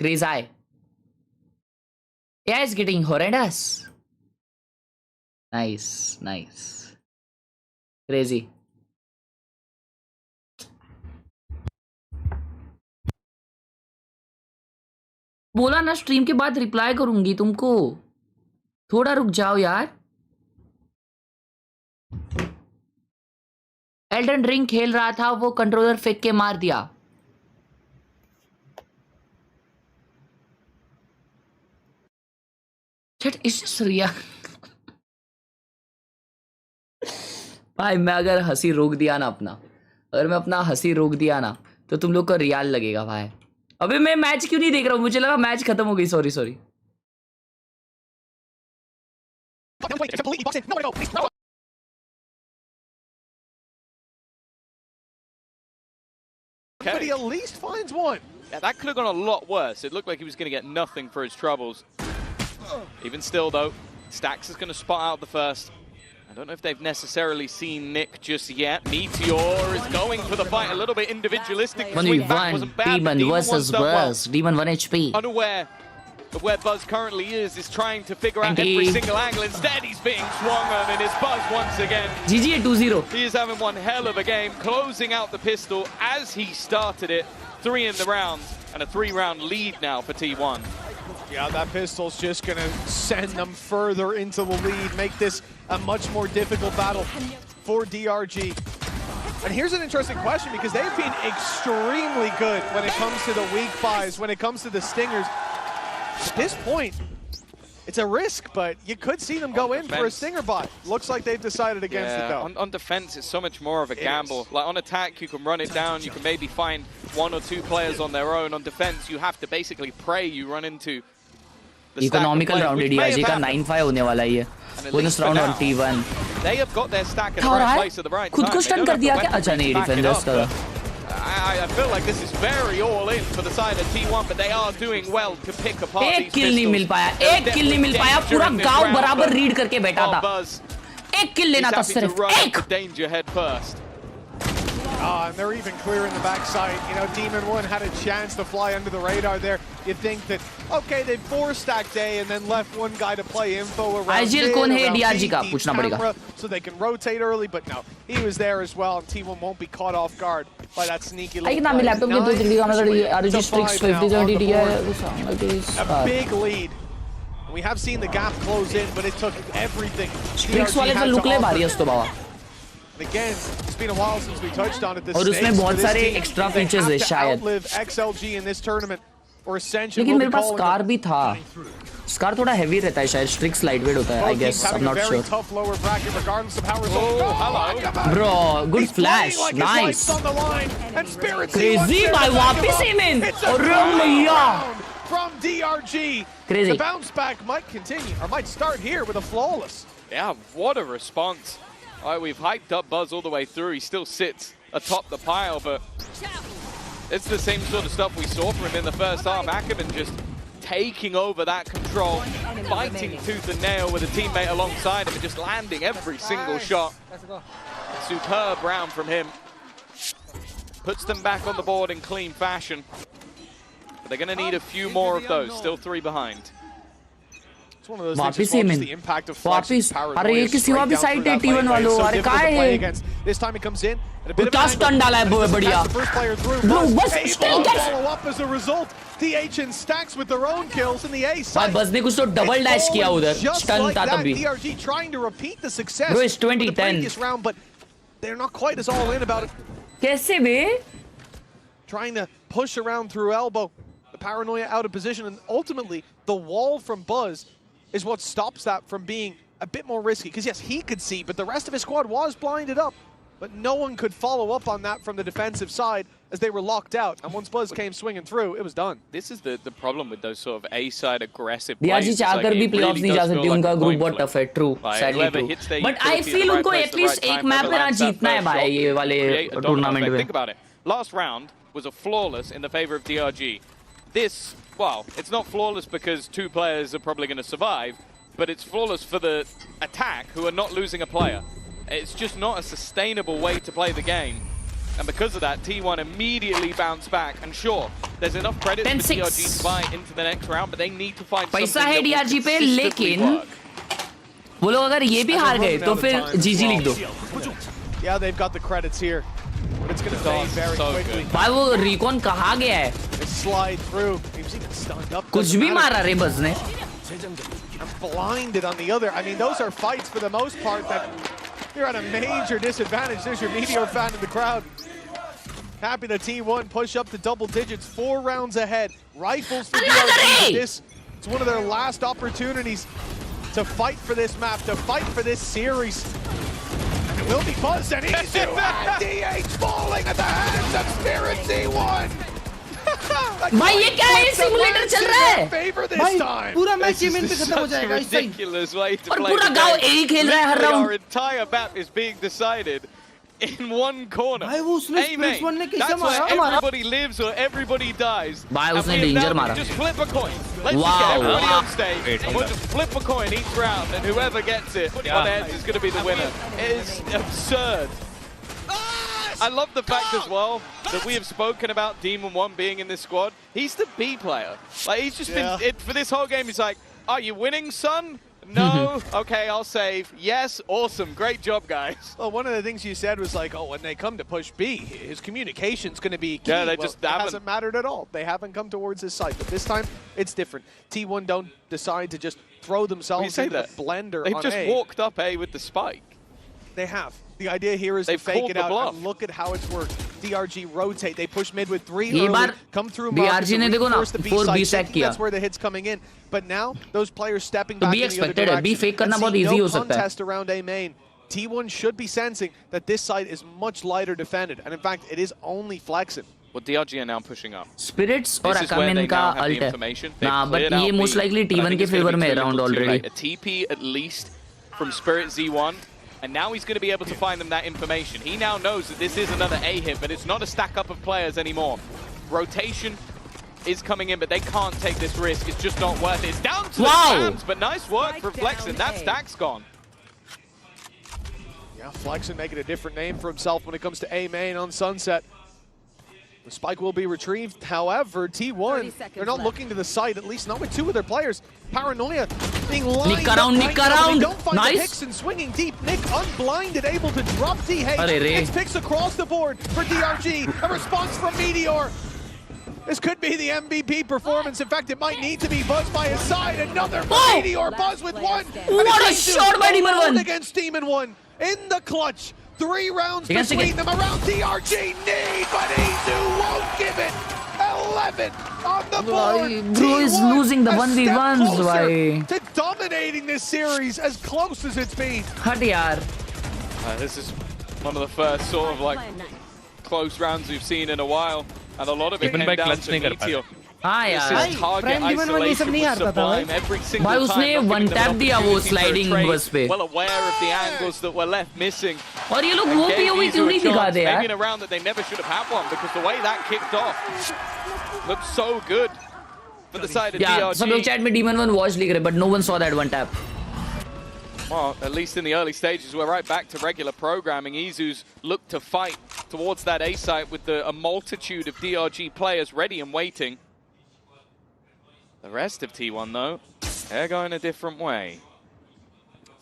Speaker 14: Khelraay. Yeah, it's getting horrendous. Nice, nice. Crazy. बोला ना स्ट्रीम के बाद रिप्लाई करूंगी तुमको, थोड़ा रुक जाओ यार। एल्डन रिंग खेल रहा था, वो कंट्रोलर फेंक के मार दिया। रिया भाई मैं अगर हंसी रोक दिया ना अपना, अगर मैं अपना हंसी रोक दिया ना तो तुम लोग को रियाल लगेगा भाई। अबे मैं मैच क्यों नहीं देख रहा हूँ? मुझे लगा मैच खत्म हो गई। Sorry sorry.
Speaker 12: But he at least finds one. Yeah, that could have gone a lot worse. It looked like he was going to get nothing for his troubles. Even still, though, Stax is going to spot out the first. I don't know if they've necessarily seen Nick just yet. Meteor is going for the fight a little bit individualistic.
Speaker 14: 1v1, Demon versus Buzz. Demon 1 HP.
Speaker 12: Unaware of where Buzz currently is trying to figure out every single angle. Instead, he's being swung on, and it's Buzz once again.
Speaker 14: GG at 2-0.
Speaker 12: He is having one hell of a game, closing out the pistol as he started it. 3 in the round, and a 3-round lead now for T1.
Speaker 13: Yeah, that pistol's just going to send them further into the lead, make this a much more difficult battle for DRG. And here's an interesting question, because they've been extremely good when it comes to the weak buys, when it comes to the stingers. At this point, it's a risk, but you could see them go in for a stinger buy. Looks like they've decided against it, though.
Speaker 12: On defense, it's so much more of a gamble. Like on attack, you can run it down, you can maybe find 1 or 2 players on their own. On defense, you have to basically pray you run into
Speaker 14: economical round है DRG का 9-5 होने वाला है ये। Bonus round on T1।
Speaker 12: They have got their stack in the right place at the right time.
Speaker 14: खुद को stun कर दिया क्या? अच्छा नहीं, डिफेंडर्स का।
Speaker 12: I feel like this is very all in for the side of T1, but they are doing well to pick apart these
Speaker 14: एक किल नहीं मिल पाया, एक किल नहीं मिल पाया। पूरा गांव बराबर रीड करके बैठा था। एक किल लेना था सिर्फ, एक।
Speaker 12: Danger head first.
Speaker 13: And they're even clearing the backside. You know, Demon 1 had a chance to fly under the radar there. You think that, okay, they 4-stacked A and then left one guy to play info around
Speaker 14: IGL कौन है DRG का? पूछना पड़ेगा।
Speaker 13: So they can rotate early, but no, he was there as well, and T1 won't be caught off guard by that sneaky little play.
Speaker 14: Laptop के 2 का मतलब RG Strix 5070
Speaker 13: a big lead. We have seen the gap close in, but it took everything.
Speaker 14: Strix वाले तो look ले मारी है उसको बाबा।
Speaker 13: Again, it's been a while since we touched on it this
Speaker 14: और उसमें बहुत सारे एक्स्ट्रा फीचर्स है शायद।
Speaker 13: XLG in this tournament or Ascension.
Speaker 14: लेकिन मेरे पास स्कार भी था। स्कार थोड़ा हेवी रहता है शायद, स्ट्रिक्स लाइटवेट होता है। I guess I'm not sure. Bro, good flash, nice. Crazy भाई वापस इन। अरे मैया।
Speaker 13: From DRG.
Speaker 14: Crazy.
Speaker 13: The bounce back might continue or might start here with a flawless.
Speaker 12: Yeah, what a response. All right, we've hyped up Buzz all the way through. He still sits atop the pile, but it's the same sort of stuff we saw from him in the first half. Ackerman just taking over that control, fighting tooth and nail with a teammate alongside him and just landing every single shot. Superb round from him. Puts them back on the board in clean fashion. But they're going to need a few more of those. Still 3 behind.
Speaker 14: वापिस ही में वापिस अरे ये किसी और भी side है T1 वालों अरे कहाँ है क्या स्टन डाला है बढ़िया ब्रो बस स्टिल गेट्स भाई बस ने कुछ तो डबल डैश किया उधर स्टन था तभी bro it's 2010
Speaker 13: they're not quite as all in about it.
Speaker 14: कैसे बे
Speaker 13: trying to push around through elbow, the paranoia out of position, and ultimately the wall from Buzz is what stops that from being a bit more risky. Because yes, he could see, but the rest of his squad was blinded up. But no one could follow up on that from the defensive side as they were locked out. And once Buzz came swinging through, it was done.
Speaker 12: This is the problem with those sort of A-side aggressive
Speaker 14: players. DRG चाहकर भी playoffs नहीं जा सकती उनका group बहुत tough है. True, sadly true. But I feel उनको at least एक map पे ना जीतना है भाई ये वाले tournament में.
Speaker 12: Think about it. Last round was a flawless in the favor of DRG. This, well, it's not flawless because two players are probably going to survive, but it's flawless for the attack who are not losing a player. It's just not a sustainable way to play the game. And because of that, T1 immediately bounced back. And sure, there's enough credit for DRG to buy into the next round, but they need to find something that will consistently work.
Speaker 14: वो लोग अगर ये भी हार गए तो फिर GG लिख दो.
Speaker 13: Yeah, they've got the credits here. But it's going to fade very quickly.
Speaker 14: भाई वो Recon कहाँ गया है?
Speaker 13: Slide through. He was even stunned up.
Speaker 14: कुछ भी मारा रे बस ने.
Speaker 13: And blinded on the other. I mean, those are fights for the most part that you're at a major disadvantage. There's your Meteor fan in the crowd. Happy the T1 push up to double digits, 4 rounds ahead. Rifles for DRG. This it's one of their last opportunities to fight for this map, to fight for this series. And it will be Buzz and Izu and DH falling at the hands of Spirit T1.
Speaker 14: भाई ये क्या है simulator चल रहा है
Speaker 11: भाई पूरा match ये मिनट पे खत्म हो जाएगा इस साइड
Speaker 14: और पूरा गांव एक खेल रहा है हर round
Speaker 12: Our entire map is being decided in one corner.
Speaker 11: भाई वो उसने स्प्लिट्स वन ने कैसे मारा
Speaker 12: everybody lives or everybody dies.
Speaker 14: भाई उसने डेंजर मारा
Speaker 12: Just flip a coin. Let's just get everybody on stage and we'll just flip a coin each round and whoever gets it on heads is going to be the winner. It is absurd. I love the fact as well that we have spoken about Demon 1 being in this squad. He's the B player. Like he's just been for this whole game. He's like, "Are you winning, son? No. Okay, I'll save. Yes, awesome. Great job, guys."
Speaker 13: Well, one of the things you said was like, "Oh, when they come to push B, his communication's going to be key."
Speaker 12: Yeah, they just
Speaker 13: it hasn't mattered at all. They haven't come towards his side, but this time it's different. T1 don't decide to just throw themselves into the blender.
Speaker 12: They've just walked up A with the spike.
Speaker 13: They have. The idea here is to fake it out and look at how it's worked. DRG rotate. They push mid with 3 early. Come through
Speaker 14: DRG ने देखो ना 4B stack किया.
Speaker 13: That's where the hits coming in. But now those players stepping back in the other
Speaker 14: direction. B fake करना बहुत easy हो सकता है.
Speaker 13: Contest around A main. T1 should be sensing that this side is much lighter defended, and in fact, it is only flexing.
Speaker 12: Well, DRG are now pushing up.
Speaker 14: Spirits और Akamin का ult है. ना, but ये most likely T1 के favor में round already.
Speaker 12: A TP at least from Spirit Z1. And now he's going to be able to find them that information. He now knows that this is another A hit, but it's not a stack up of players anymore. Rotation is coming in, but they can't take this risk. It's just not worth it. It's down to the fans, but nice work from Flexen. That stack's gone.
Speaker 13: Yeah, Flexen making a different name for himself when it comes to A main on Sunset. The spike will be retrieved. However, T1, they're not looking to the side, at least not with 2 of their players. Paranoia being lined
Speaker 14: Nick around.
Speaker 13: They don't find the picks and swinging deep. Nick unblinded, able to drop DH. It's picks across the board for DRG. A response from Meteor. This could be the MVP performance. In fact, it might need to be Buzz by his side. Another Meteor. Buzz with 1.
Speaker 14: What a shot by Demon 1.
Speaker 13: Against Demon 1 in the clutch. 3 rounds between them around DRG need, but Izu won't give it. 11 on the board.
Speaker 14: Bro is losing the 1v1s, why?
Speaker 13: To dominating this series as close as it's been.
Speaker 14: Hut yaar.
Speaker 12: This is one of the first sort of like close rounds we've seen in a while, and a lot of it came down to Meteor.
Speaker 14: हाँ यार
Speaker 12: target isolation was sublime. Every single
Speaker 14: भाई उसने
Speaker 12: time
Speaker 14: one tap दिया वो sliding बस पे.
Speaker 12: Well aware of the angles that were left missing.
Speaker 14: और ये लोग वो POV क्यों नहीं दिखाते यार?
Speaker 12: Maybe in a round that they never should have had one because the way that kicked off looked so good for the side of DRG.
Speaker 14: सब लोग चैट में Demon 1 watch लिख रहे, but no one saw that one tap.
Speaker 12: Well, at least in the early stages, we're right back to regular programming. Izu's looked to fight towards that A site with a multitude of DRG players ready and waiting. The rest of T1, though, They're going a different way.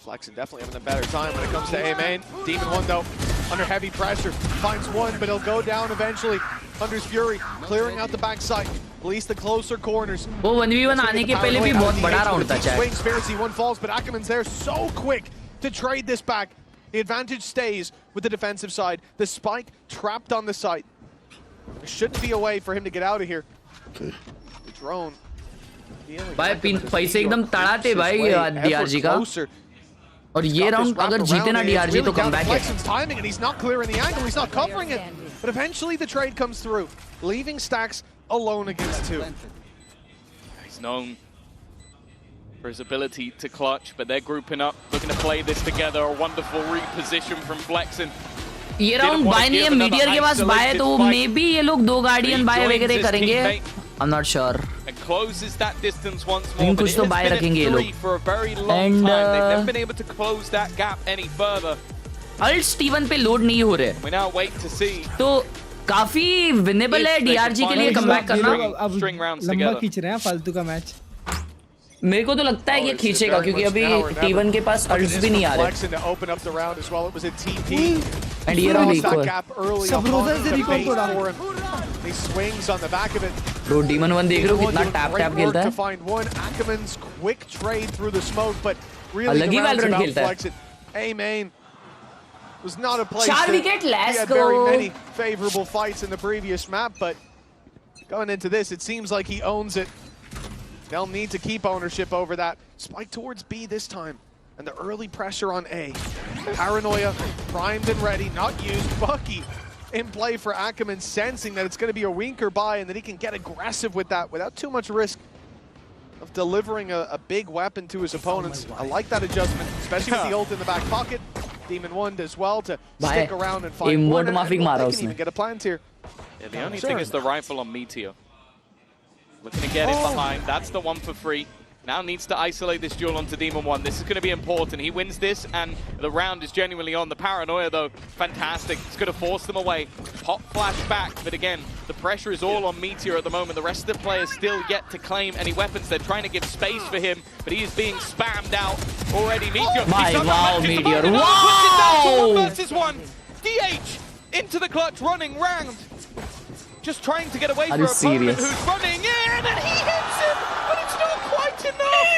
Speaker 13: Flexen definitely having a better time when it comes to A main. Demon 1 though, under heavy pressure, finds one, but he'll go down eventually. Thunder's Fury clearing out the backside, at least the closer corners.
Speaker 14: वो 1v1 आने के पहले भी बहुत बड़ा round था chat.
Speaker 13: Conspiracy 1 falls, but Ackerman's there so quick to trade this back. The advantage stays with the defensive side. The spike trapped on the site. There shouldn't be a way for him to get out of here. The drone.
Speaker 14: भाई पैसे एकदम तड़ाते भाई DRG का. और ये round अगर जीते ना DRG तो कमबैक है.
Speaker 13: Timing and he's not clearing the angle. He's not covering it. But eventually the trade comes through, leaving Stax alone against 2.
Speaker 12: He's known for his ability to clutch, but they're grouping up, looking to play this together. A wonderful reposition from Flexen.
Speaker 14: ये round bye नहीं है, मीडियर के पास bye है, तो may be ये लोग 2 guardian bye वगैरह करेंगे. I'm not sure.
Speaker 12: And closes that distance once more.
Speaker 14: कुछ तो बाय रखेंगे ये लोग.
Speaker 12: For a very long time, they've never been able to close that gap any further.
Speaker 14: Ult Steven पे लोड नहीं हो रहे.
Speaker 12: We now wait to see.
Speaker 14: तो काफी विनेबल है DRG के लिए कमबैक करना.
Speaker 11: लंबा खींच रहे हैं फालतू का मैच.
Speaker 14: मेरे को तो लगता है ये खींचेगा क्योंकि अभी T1 के पास अल्ट्स भी नहीं आ रहे. एंड ये राउंड रिकॉल.
Speaker 11: सब रोजर से रिकॉल तोड़ा.
Speaker 13: He swings on the back of it.
Speaker 14: Bro, Demon 1 देख रहे हो कितना टैप टैप खेलता है.
Speaker 13: Ackerman's quick trade through the smoke, but really
Speaker 14: अलग ही Valorant खेलता है.
Speaker 13: A main was not a place.
Speaker 14: 4 wicket, let's
Speaker 13: go. He had very many favorable fights in the previous map, but going into this, it seems like he owns it. They'll need to keep ownership over that. Spike towards B this time, and the early pressure on A. Paranoia, primed and ready, not used. Bucky in play for Ackerman, sensing that it's going to be a winker buy and that he can get aggressive with that without too much risk of delivering a big weapon to his opponents. I like that adjustment, especially with the ult in the back pocket. Demon 1 does well to stick around and find one, and they can even get a plant here.
Speaker 12: Yeah, the only thing is the rifle on Meteor. Looking to get in behind. That's the one for free. Now needs to isolate this duel onto Demon 1. This is going to be important. He wins this, and the round is genuinely on. The paranoia, though, fantastic. It's going to force them away. Pop flash back, but again, the pressure is all on Meteor at the moment. The rest of the players still yet to claim any weapons. They're trying to give space for him, but he is being spammed out already. Meteor,
Speaker 14: wow, Meteor, wow!
Speaker 12: Puts it down to 1 versus 1. DH into the clutch, running round. Just trying to get away from an opponent who's running in, and he hits him, but it's not quite enough.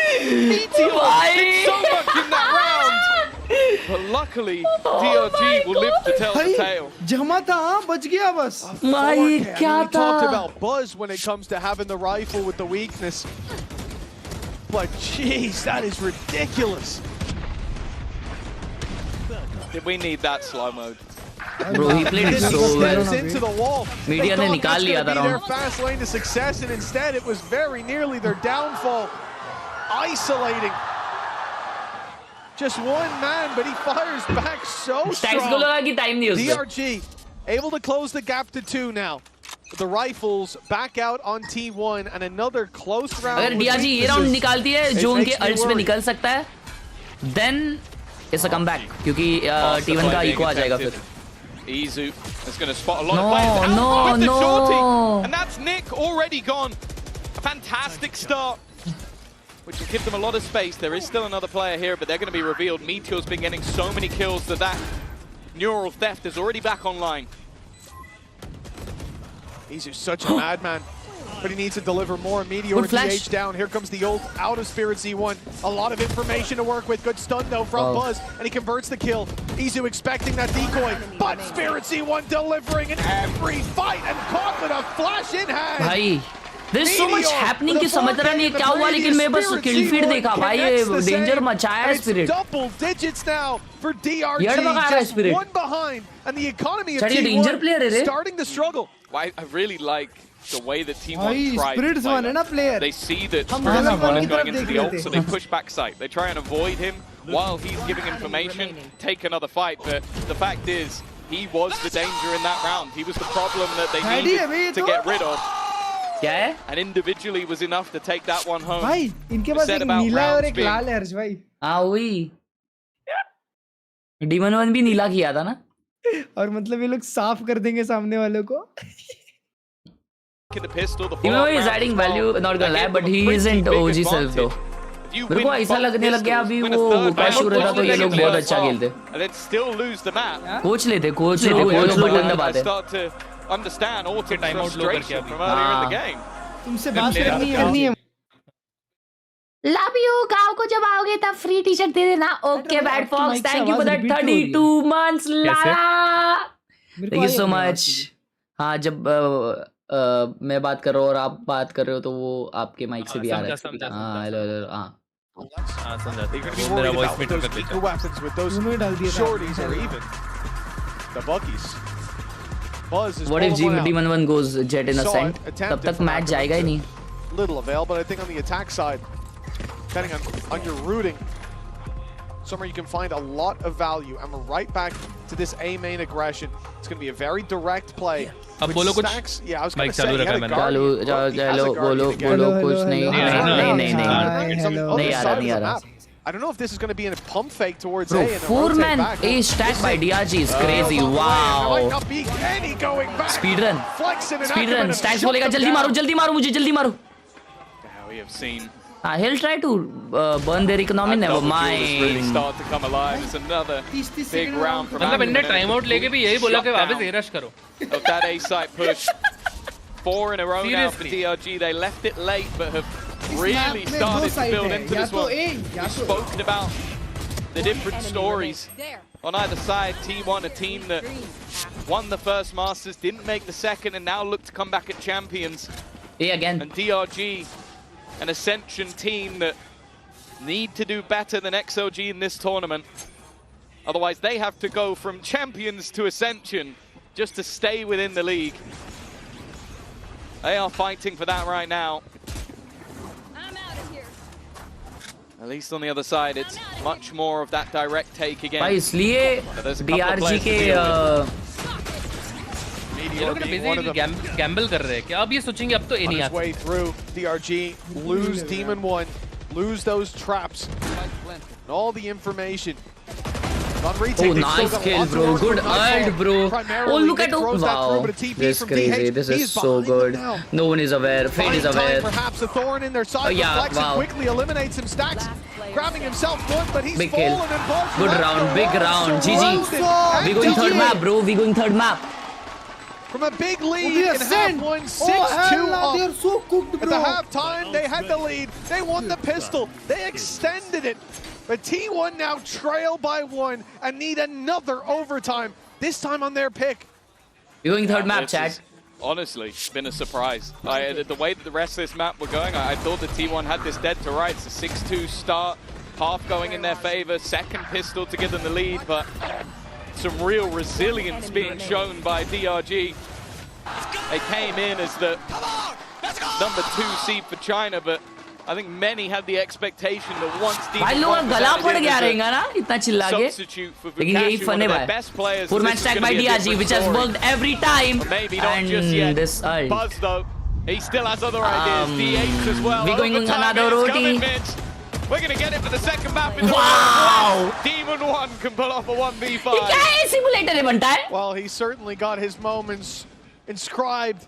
Speaker 12: Meteor did so much in that round, but luckily DRG will live to tell the tale.
Speaker 11: जमा था, बच गया बस.
Speaker 14: भाई क्या था?
Speaker 13: We talked about Buzz when it comes to having the rifle with the weakness, but jeez, that is ridiculous.
Speaker 12: Did we need that slow mode?
Speaker 14: Bro, he played it so well.
Speaker 13: Into the wall.
Speaker 14: Media ने निकाल लिया था
Speaker 13: their fast lane to success, and instead it was very nearly their downfall. Isolating. Just one man, but he fires back so strong.
Speaker 14: को लगा कि time नहीं उसमें.
Speaker 13: DRG able to close the gap to 2 now. The rifles back out on T1 and another close round.
Speaker 14: अगर DRG ये round निकालती है जो उनके अल्ट्स में निकल सकता है, then it's a comeback क्योंकि T1 का इको आ जाएगा फिर.
Speaker 12: Izu is going to spot a lot of players out with the shorty, and that's Nick already gone. A fantastic start, which will give them a lot of space. There is still another player here, but they're going to be revealed. Meteor's been getting so many kills that neural theft is already back online.
Speaker 13: Izu's such a madman, but he needs to deliver more. Meteor and DH down. Here comes the ult out of Spirit Z1. A lot of information to work with. Good stun though from Buzz, and he converts the kill. Izu expecting that decoy, but Spirit Z1 delivering in every fight and caught with a flash in hand.
Speaker 14: भाई, there's so much happening कि समझ रहा नहीं क्या हुआ, लेकिन मैं बस kill feed देखा भाई, ये danger मचाया है Spirit.
Speaker 13: Double digits now for DRG. Just one behind, and the economy of T1 starting to struggle.
Speaker 12: I really like the way the T1 tried
Speaker 11: to play that.
Speaker 12: They see that Spirit Z1 is going into the ult, so they push back site. They try and avoid him while he's giving information, take another fight, but the fact is, he was the danger in that round. He was the problem that they needed to get rid of. And individually was enough to take that one home.
Speaker 11: भाई, इनके पास एक नीला और एक लाल है हर्ष भाई.
Speaker 14: हाँ वही. Demon 1 भी नीला किया था ना?
Speaker 11: और मतलब ये लोग साफ कर देंगे सामने वालों को.
Speaker 12: The pistol, the
Speaker 14: even though he's adding value, not gonna lie, but he isn't OG self though.
Speaker 12: If
Speaker 14: मेरे को ऐसा लगने लग गया अभी वो वुकाशु रहता तो ये लोग बहुत अच्छा खेलते। कोच लेते बटन दबाते।
Speaker 12: Understand all the
Speaker 10: time out लो करके
Speaker 12: अभी
Speaker 11: तुमसे बात करनी है।
Speaker 14: लव यू, गाँव को जब आओगे तब फ्री टी शर्ट दे देना। Okay bad fox, thank you for that 32 months Lala, thank you so much. हाँ जब मैं बात कर रहा हूँ और आप बात कर रहे हो तो वो आपके माइक से भी आ रहा है। हाँ हेलो हेलो हाँ
Speaker 10: समझा। मेरा वॉइस मीटर कर देता
Speaker 14: हूँ। What if Demon 1 goes Jet in Ascent? तब तक मैच जाएगा ही नहीं।
Speaker 13: Little avail, but I think on the attack side, depending on your rooting, somewhere you can find a lot of value. And we're right back to this A main aggression. It's going to be a very direct play.
Speaker 10: अब बोलो कुछ।
Speaker 13: Yeah, I was going to say,
Speaker 14: चालू बोलो कुछ नहीं आ रहा।
Speaker 13: I don't know if this is going to be a pump fake towards A. And
Speaker 14: 4-man A stack by DRG is crazy. Wow. Speedrun. Stacks बोलेगा जल्दी मारो मुझे जल्दी मारो।
Speaker 12: We have seen.
Speaker 14: He'll try to burn their economy. Never mind.
Speaker 12: Really start to come alive. It's another big round from.
Speaker 10: मतलब इनने time out लेके भी यही बोला कि वापस ए रश करो।
Speaker 12: Of that A side push. 4 in a row now for DRG. They left it late, but have really started to build into this one. We've spoken about the different stories on either side. T1, a team that won the first Masters, didn't make the second, and now look to come back at champions.
Speaker 14: A again.
Speaker 12: And DRG, an Ascension team that need to do better than XOG in this tournament. Otherwise, they have to go from champions to Ascension just to stay within the league. They are fighting for that right now. At least on the other side, it's much more of that direct take again.
Speaker 14: भाई इसलिए DRG के
Speaker 10: ये लोग basically Gamble कर रहे हैं कि अब ये सोचेंगे अब तो ए नहीं आता।
Speaker 13: way through DRG, lose Demon 1, lose those traps, and all the information.
Speaker 14: Oh, nice kill, bro. Good ult, bro. Oh, look at wow. This is crazy. This is so good. No one is aware. Fade is aware.
Speaker 13: Perhaps a thorn in their side.
Speaker 14: Yeah, wow.
Speaker 13: Quickly eliminates some stacks. Grabbing himself one, but he's
Speaker 14: big kill.
Speaker 13: fallen and both.
Speaker 14: Good round. Big round. GG. We going third map, bro. We going third map.
Speaker 13: From a big lead in half one, 6-2 up.
Speaker 11: They're so cooked, bro.
Speaker 13: At the halftime, they had the lead. They won the pistol. They extended it. But T1 now trail by 1 and need another overtime. This time on their pick.
Speaker 14: We're going third map, Chad.
Speaker 12: Honestly, been a surprise. The way that the rest of this map were going, I thought the T1 had this dead to rights. A 6-2 start, half going in their favor, second pistol to give them the lead, but some real resilience being shown by DRG. They came in as the number 2 seed for China, but I think many had the expectation that once
Speaker 14: भाई लोग गला पड़ गया रहेगा ना इतना चिल्ला के, लेकिन यही फन है भाई। 4-man stack by DRG, which has worked every time, and this ult.
Speaker 12: Buzz though, he still has other ideas. D8 as well.
Speaker 14: We're going another roti.
Speaker 12: We're gonna get it for the second map.
Speaker 14: Wow!
Speaker 12: Demon 1 can pull off a 1v5.
Speaker 14: ये क्या है, simulator है बनता है?
Speaker 13: Well, he certainly got his moments inscribed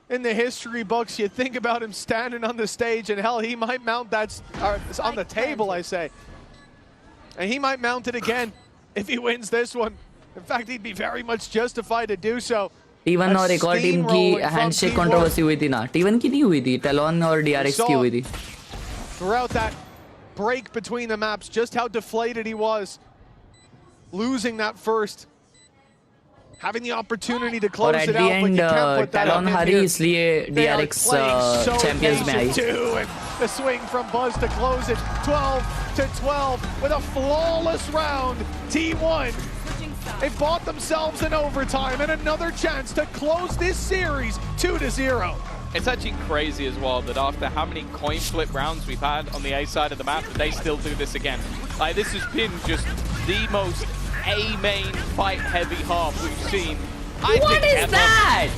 Speaker 13: in the history books. You think about him standing on the stage, and hell, he might mount that on the table, I say. And he might mount it again if he wins this one. In fact, he'd be very much justified to do so.
Speaker 14: T1 और एक और team की handshake controversy हुई थी ना, T1 की नहीं हुई थी, Talon और DRX की हुई थी.
Speaker 13: Throughout that break between the maps, just how deflated he was, losing that first. Having the opportunity to close it out, but you can't put that
Speaker 14: Talon
Speaker 13: up
Speaker 14: हारी
Speaker 13: in here.
Speaker 14: इसलिए DRX champions में आई.
Speaker 13: And the swing from Buzz to close it, 12-12 with a flawless round. T1, they bought themselves an overtime and another chance to close this series 2-0.
Speaker 12: It's actually crazy as well that after how many coin flip rounds we've had on the A side of the map, that they still do this again. Like, this has been just the most A main fight heavy half we've seen.
Speaker 14: What is that?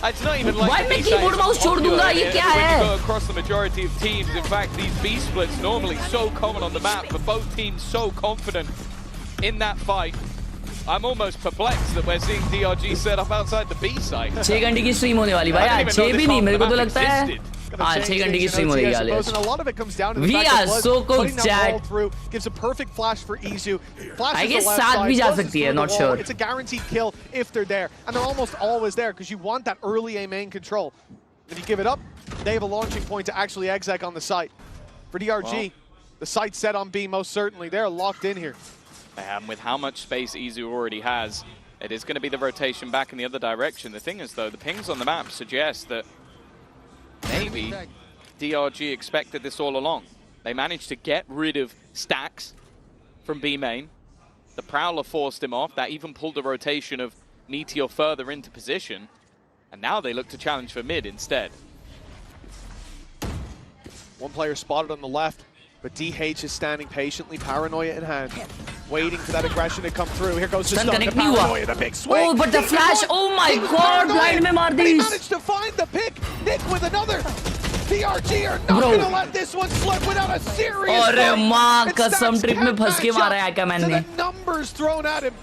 Speaker 12: It's not even like
Speaker 14: Why मैं keyboard mouse छोड़ दूँगा, ये क्या है?
Speaker 12: When you go across the majority of teams, in fact, these B splits normally so common on the map, but both teams so confident in that fight. I'm almost perplexed that we're seeing DRG set up outside the B side.
Speaker 14: 6 घंटे की stream होने वाली भाई, 6 भी नहीं, मेरे को तो लगता है हाँ 6 घंटे की स्ट्रीम हो रही है आज.
Speaker 13: And a lot of it comes down to the
Speaker 14: We
Speaker 13: fact
Speaker 14: are
Speaker 13: that Buzz
Speaker 14: so cooked,
Speaker 13: putting that
Speaker 14: chat.
Speaker 13: ball through gives a perfect flash for Izu. Flashes
Speaker 14: I guess
Speaker 13: the left
Speaker 14: 7
Speaker 13: side,
Speaker 14: भी जा
Speaker 13: Buzz is
Speaker 14: सकती है,
Speaker 13: through the
Speaker 14: not
Speaker 13: wall.
Speaker 14: sure.
Speaker 13: It's a guaranteed kill if they're there, and they're almost always there because you want that early A main control. If you give it up, they have a launching point to actually exec on the site. For DRG, the site's set on B most certainly. They're locked in here.
Speaker 12: And with how much space Izu already has, it is going to be the rotation back in the other direction. The thing is, though, the pings on the map suggest that maybe DRG expected this all along. They managed to get rid of Stacks from B main. The Prowler forced him off. That even pulled the rotation of Meteor further into position. And now they look to challenge for mid instead.
Speaker 13: One player spotted on the left, but DH is standing patiently, paranoia in hand, waiting for that aggression to come through. Here goes the stun, the paranoia, the big swing.
Speaker 14: Oh, but the flash! Oh my God! Blind में मार दी.
Speaker 13: He managed to find the pick. Nick with another. DRG are not going to let this one slip without a serious.
Speaker 14: अरे माँ कसम trip में फंस के मारा है क्या मैंने?
Speaker 13: The numbers thrown at him.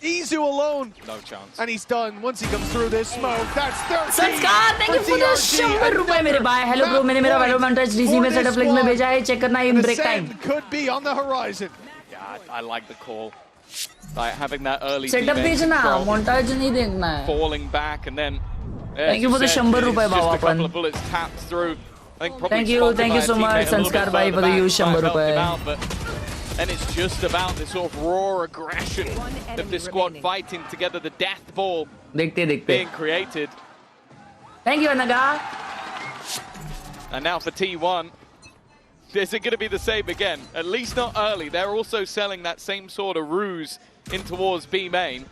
Speaker 13: Izu alone.
Speaker 12: No chance.
Speaker 13: And he's done once he comes through this smoke. That's 13.
Speaker 14: संस्कार, thank you for the 100 रुपए मेरे भाई. Hello bro, मैंने मेरा Valorant DC में सेटअप लिंक में भेजा है. चेक करना in break time.
Speaker 13: Could be on the horizon.
Speaker 12: Yeah, I like the call. Like having that early
Speaker 14: setup भेजना, montage नहीं देखना है.
Speaker 12: Falling back and then.
Speaker 14: Thank you for the 100 रुपए बाबा अपन.
Speaker 12: Bullets tapped through.
Speaker 14: Thank you so much संस्कार भाई for the huge 100 रुपए.
Speaker 12: And it's just about this sort of raw aggression of this squad fighting together, the death ball being created.
Speaker 14: Thank you, Anaga.
Speaker 12: And now for T1, is it going to be the same again? At least not early. They're also selling that same sort of ruse in towards B main.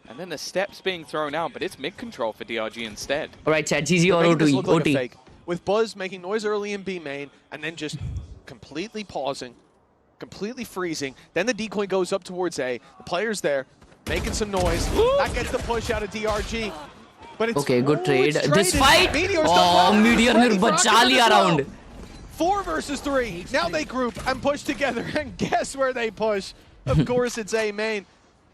Speaker 12: And then the steps being thrown out, but it's mid control for DRG instead.
Speaker 14: All right, chat, GG or OT.
Speaker 13: With Buzz making noise early in B main and then just completely pausing. Completely freezing. Then the decoy goes up towards A. The player's there, making some noise. That gets the push out of DRG. But it's
Speaker 14: okay, good trade. This fight. Meteor ने बचा लिया round.
Speaker 13: 4 versus 3. Now they group and push together. And guess where they push? Of course, it's A main.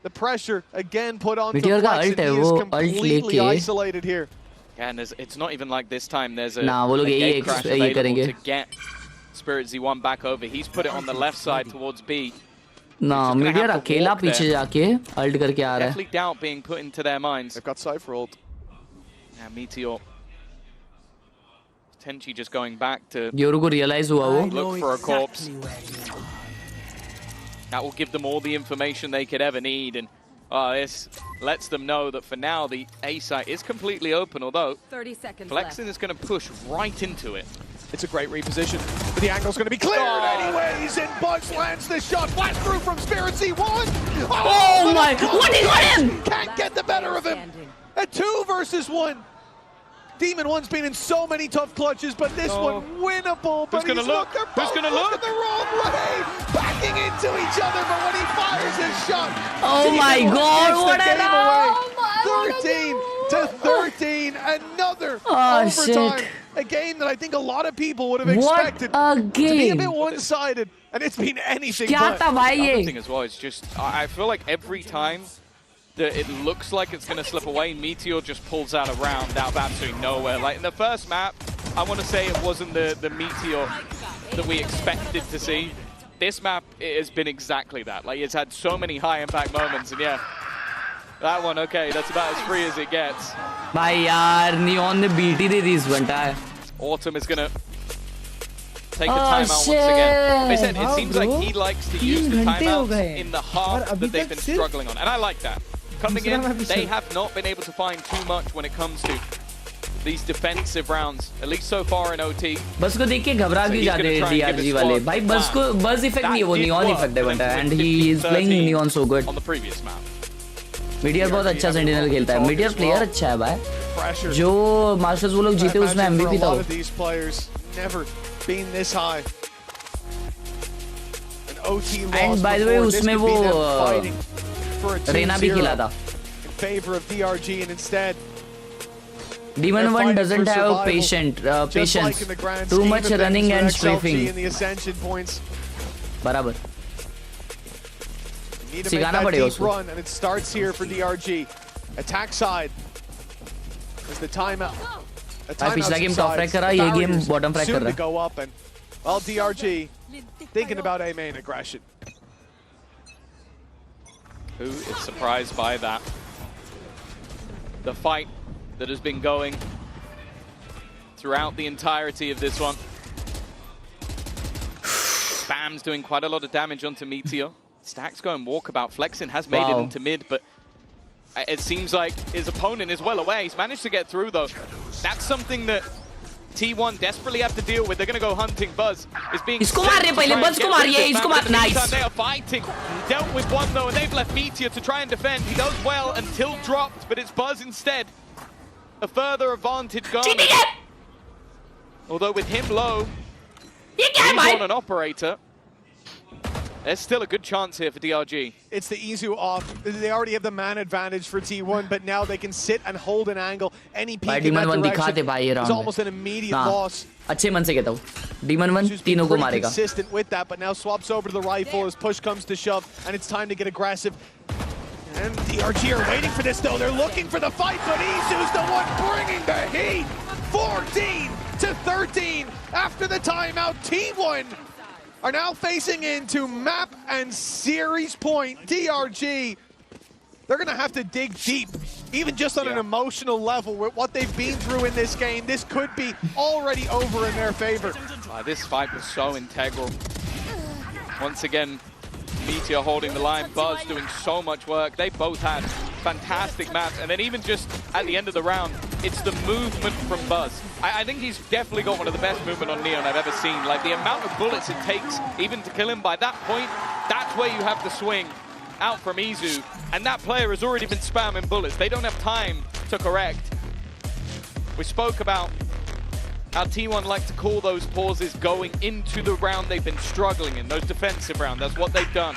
Speaker 13: The pressure again put on.
Speaker 14: Meteor का ult है वो
Speaker 13: completely isolated here.
Speaker 12: Yeah, and it's not even like this time. There's a
Speaker 14: वो लोग
Speaker 12: gate crash available to get Spirit Z1 back over. He's put it on the left side towards B.
Speaker 14: ना Meteor अकेला पीछे जाके ult करके आ रहा है.
Speaker 12: Definitely doubt being put into their minds.
Speaker 13: They've got Cypher ult.
Speaker 12: Yeah, Meteor potentially just going back to
Speaker 14: Yoru को realize हुआ वो.
Speaker 12: Look for a corpse. That will give them all the information they could ever need, and this lets them know that for now the A site is completely open, although
Speaker 17: 30 seconds
Speaker 12: Flexen is going to push right into it.
Speaker 13: It's a great reposition, but the angle's going to be cleared anyways, and Bugs lands the shot. Flash through from Spirit Z1.
Speaker 14: Oh my, what he got him?
Speaker 13: Can't get the better of him. A 2 versus 1. Demon One's been in so many tough clutches, but this one winnable. But
Speaker 12: Who's gonna look? Who's gonna look?
Speaker 13: The wrong way, backing into each other. But when he fires his shot,
Speaker 14: oh my God! What
Speaker 13: a 13 to 13, another overtime.
Speaker 14: Shit.
Speaker 13: A game that I think a lot of people would have expected
Speaker 14: to
Speaker 13: be a bit one-sided, and it's been anything but.
Speaker 12: The other thing as well is just I feel like every time that it looks like it's going to slip away, Meteor just pulls out a round out of absolutely nowhere. Like in the first map, I want to say it wasn't the Meteor that we expected to see. This map, it has been exactly that. Like it's had so many high impact moments, and yeah, that one, okay, that's about as free as it gets.
Speaker 14: भाई यार, Neon ने BT दे दी इस घंटा.
Speaker 12: Autumn is going to take a timeout once again. I said, it seems like he likes to use the timeouts in the half that they've been struggling on, and I like that. Coming in, they have not been able to find too much when it comes to these defensive rounds, at least so far in OT.
Speaker 14: बस को देख के घबरा भी जाते हैं DRG वाले. भाई बस को बस इफेक्ट नहीं है, वो Neon इफेक्ट है बंटा, and he is playing Neon so good.
Speaker 12: On the previous map.
Speaker 14: Meteor बहुत अच्छा सेंटिनल खेलता है. Meteor प्लेयर अच्छा है भाई. जो मास्टर्स वो लोग जीते उसमें MVP था वो.
Speaker 13: Never been this high. An OT loss.
Speaker 14: And by the way, उसमें वो रेना भी खेला था.
Speaker 13: In favor of DRG, and instead
Speaker 14: Demon One doesn't have patience. Too much running and strafing. बराबर. सिखाना पड़ेगा उसको.
Speaker 13: And it starts here for DRG. Attack side is the timeout.
Speaker 14: भाई पिछला गेम टॉप फ्रैग करा, ये गेम बॉटम फ्रैग कर रहा है.
Speaker 13: Well, DRG thinking about A main aggression.
Speaker 12: Who is surprised by that? The fight that has been going throughout the entirety of this one. Spam's doing quite a lot of damage onto Meteor. Stack's going walkabout. Flexin has made it into mid, but it seems like his opponent is well away. He's managed to get through though. That's something that T1 desperately have to deal with. They're going to go hunting. Buzz is being
Speaker 14: इसको मार रहे पहले, Buzz को मारिए, इसको मार. Nice.
Speaker 12: They are fighting. Dealt with one though, and they've left Meteor to try and defend. He does well until dropped, but it's Buzz instead. A further advantage gone. Although with him low, he's on an operator. There's still a good chance here for DRG.
Speaker 13: It's the Izu off. They already have the man advantage for T1, but now they can sit and hold an angle. Any peek in that direction is almost an immediate loss.
Speaker 14: अच्छे मन से कहता हूँ. Demon 1 तीनों को मारेगा.
Speaker 13: Consistent with that, but now swaps over to the rifle as push comes to shove, and it's time to get aggressive. And DRG are waiting for this though. They're looking for the fight, but Izu's the one bringing the heat. 14-13 after the timeout. T1 are now facing into map and series point. DRG, they're going to have to dig deep, even just on an emotional level with what they've been through in this game. This could be already over in their favor.
Speaker 12: This fight was so integral. Once again, Meteor holding the line, Buzz doing so much work. They both had fantastic maps, and then even just at the end of the round, it's the movement from Buzz. I think he's definitely got one of the best movement on Neon I've ever seen. Like the amount of bullets it takes even to kill him, by that point, that's where you have to swing out from Izu. And that player has already been spamming bullets. They don't have time to correct. We spoke about how T1 like to call those pauses going into the round they've been struggling in, those defensive rounds. That's what they've done.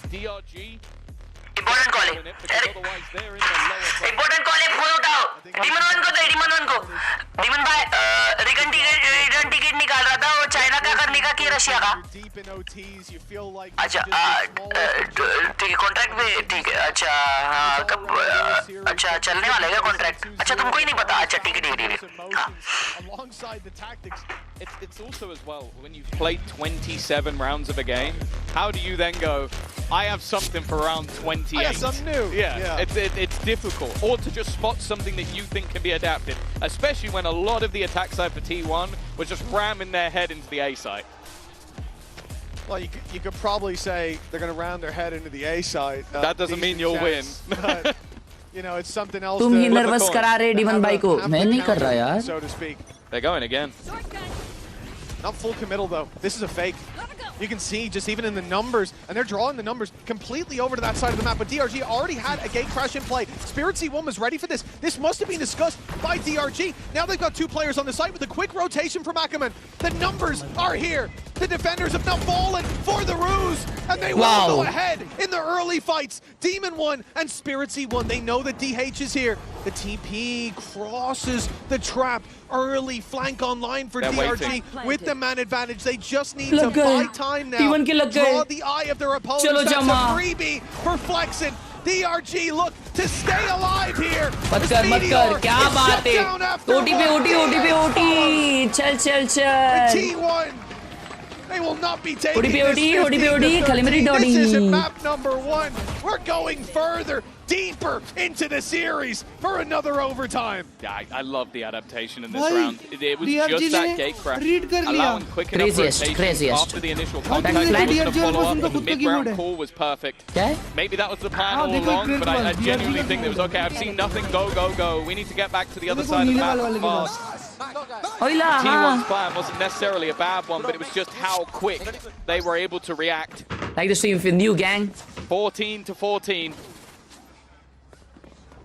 Speaker 12: DRG.
Speaker 2: Important call है. Important call है. Phone उठाओ. Demon 1 को दे. Demon 1 को. Demon भाई return ticket निकाल रहा था. वो चाइना का करने का कि रशिया का. अच्छा ठीक है. कॉन्ट्रैक्ट भी ठीक है. अच्छा हाँ कब अच्छा चलने वाला है क्या कॉन्ट्रैक्ट? अच्छा तुमको ही नहीं पता. अच्छा ठीक है ठीक है.
Speaker 12: Alongside the tactics, it's also as well when you've played 27 rounds of a game. How do you then go? I have something for round 28.
Speaker 13: I got something new.
Speaker 12: Yeah. It's difficult. Or to just spot something that you think can be adapted, especially when a lot of the attack side for T1 was just ramming their head into the A site.
Speaker 13: Well, you could probably say they're going to ram their head into the A side.
Speaker 12: That doesn't mean you'll win.
Speaker 13: But, you know, it's something else.
Speaker 14: तुम ही nervous करा रहे Demon भाई को. मैं नहीं कर रहा यार.
Speaker 13: So to speak.
Speaker 12: They're going again.
Speaker 13: Not full committal though. This is a fake. You can see just even in the numbers, and they're drawing the numbers completely over to that side of the map, but DRG already had a gate crash in play. Spirit C1 was ready for this. This must have been discussed by DRG. Now they've got two players on the site with a quick rotation from Ackerman. The numbers are here. The defenders have now fallen for the ruse, and they will go ahead in the early fights. Demon 1 and Spirit C1, they know that DH is here. The TP crosses the trap. Early flank online for DRG with the man advantage. They just need to buy time now. Draw the eye of their opponents. That's a freebie for Flexin. DRG look to stay alive here.
Speaker 14: मत कर क्या बात है. OT चल.
Speaker 13: T1. They will not be taking this
Speaker 14: 15-13.
Speaker 13: This is map number 1. We're going further, deeper into the series for another overtime.
Speaker 12: Yeah, I love the adaptation in this round. It was just that gate crash, allowing quick enough rotation after the initial contact. The follow-up, the mid-round call was perfect. Maybe that was the plan all along, but I genuinely think it was okay. I've seen nothing. Go. We need to get back to the other side of the map fast. T1's plan wasn't necessarily a bad one, but it was just how quick they were able to react.
Speaker 14: Like the stream with you, gang.
Speaker 12: 14-14.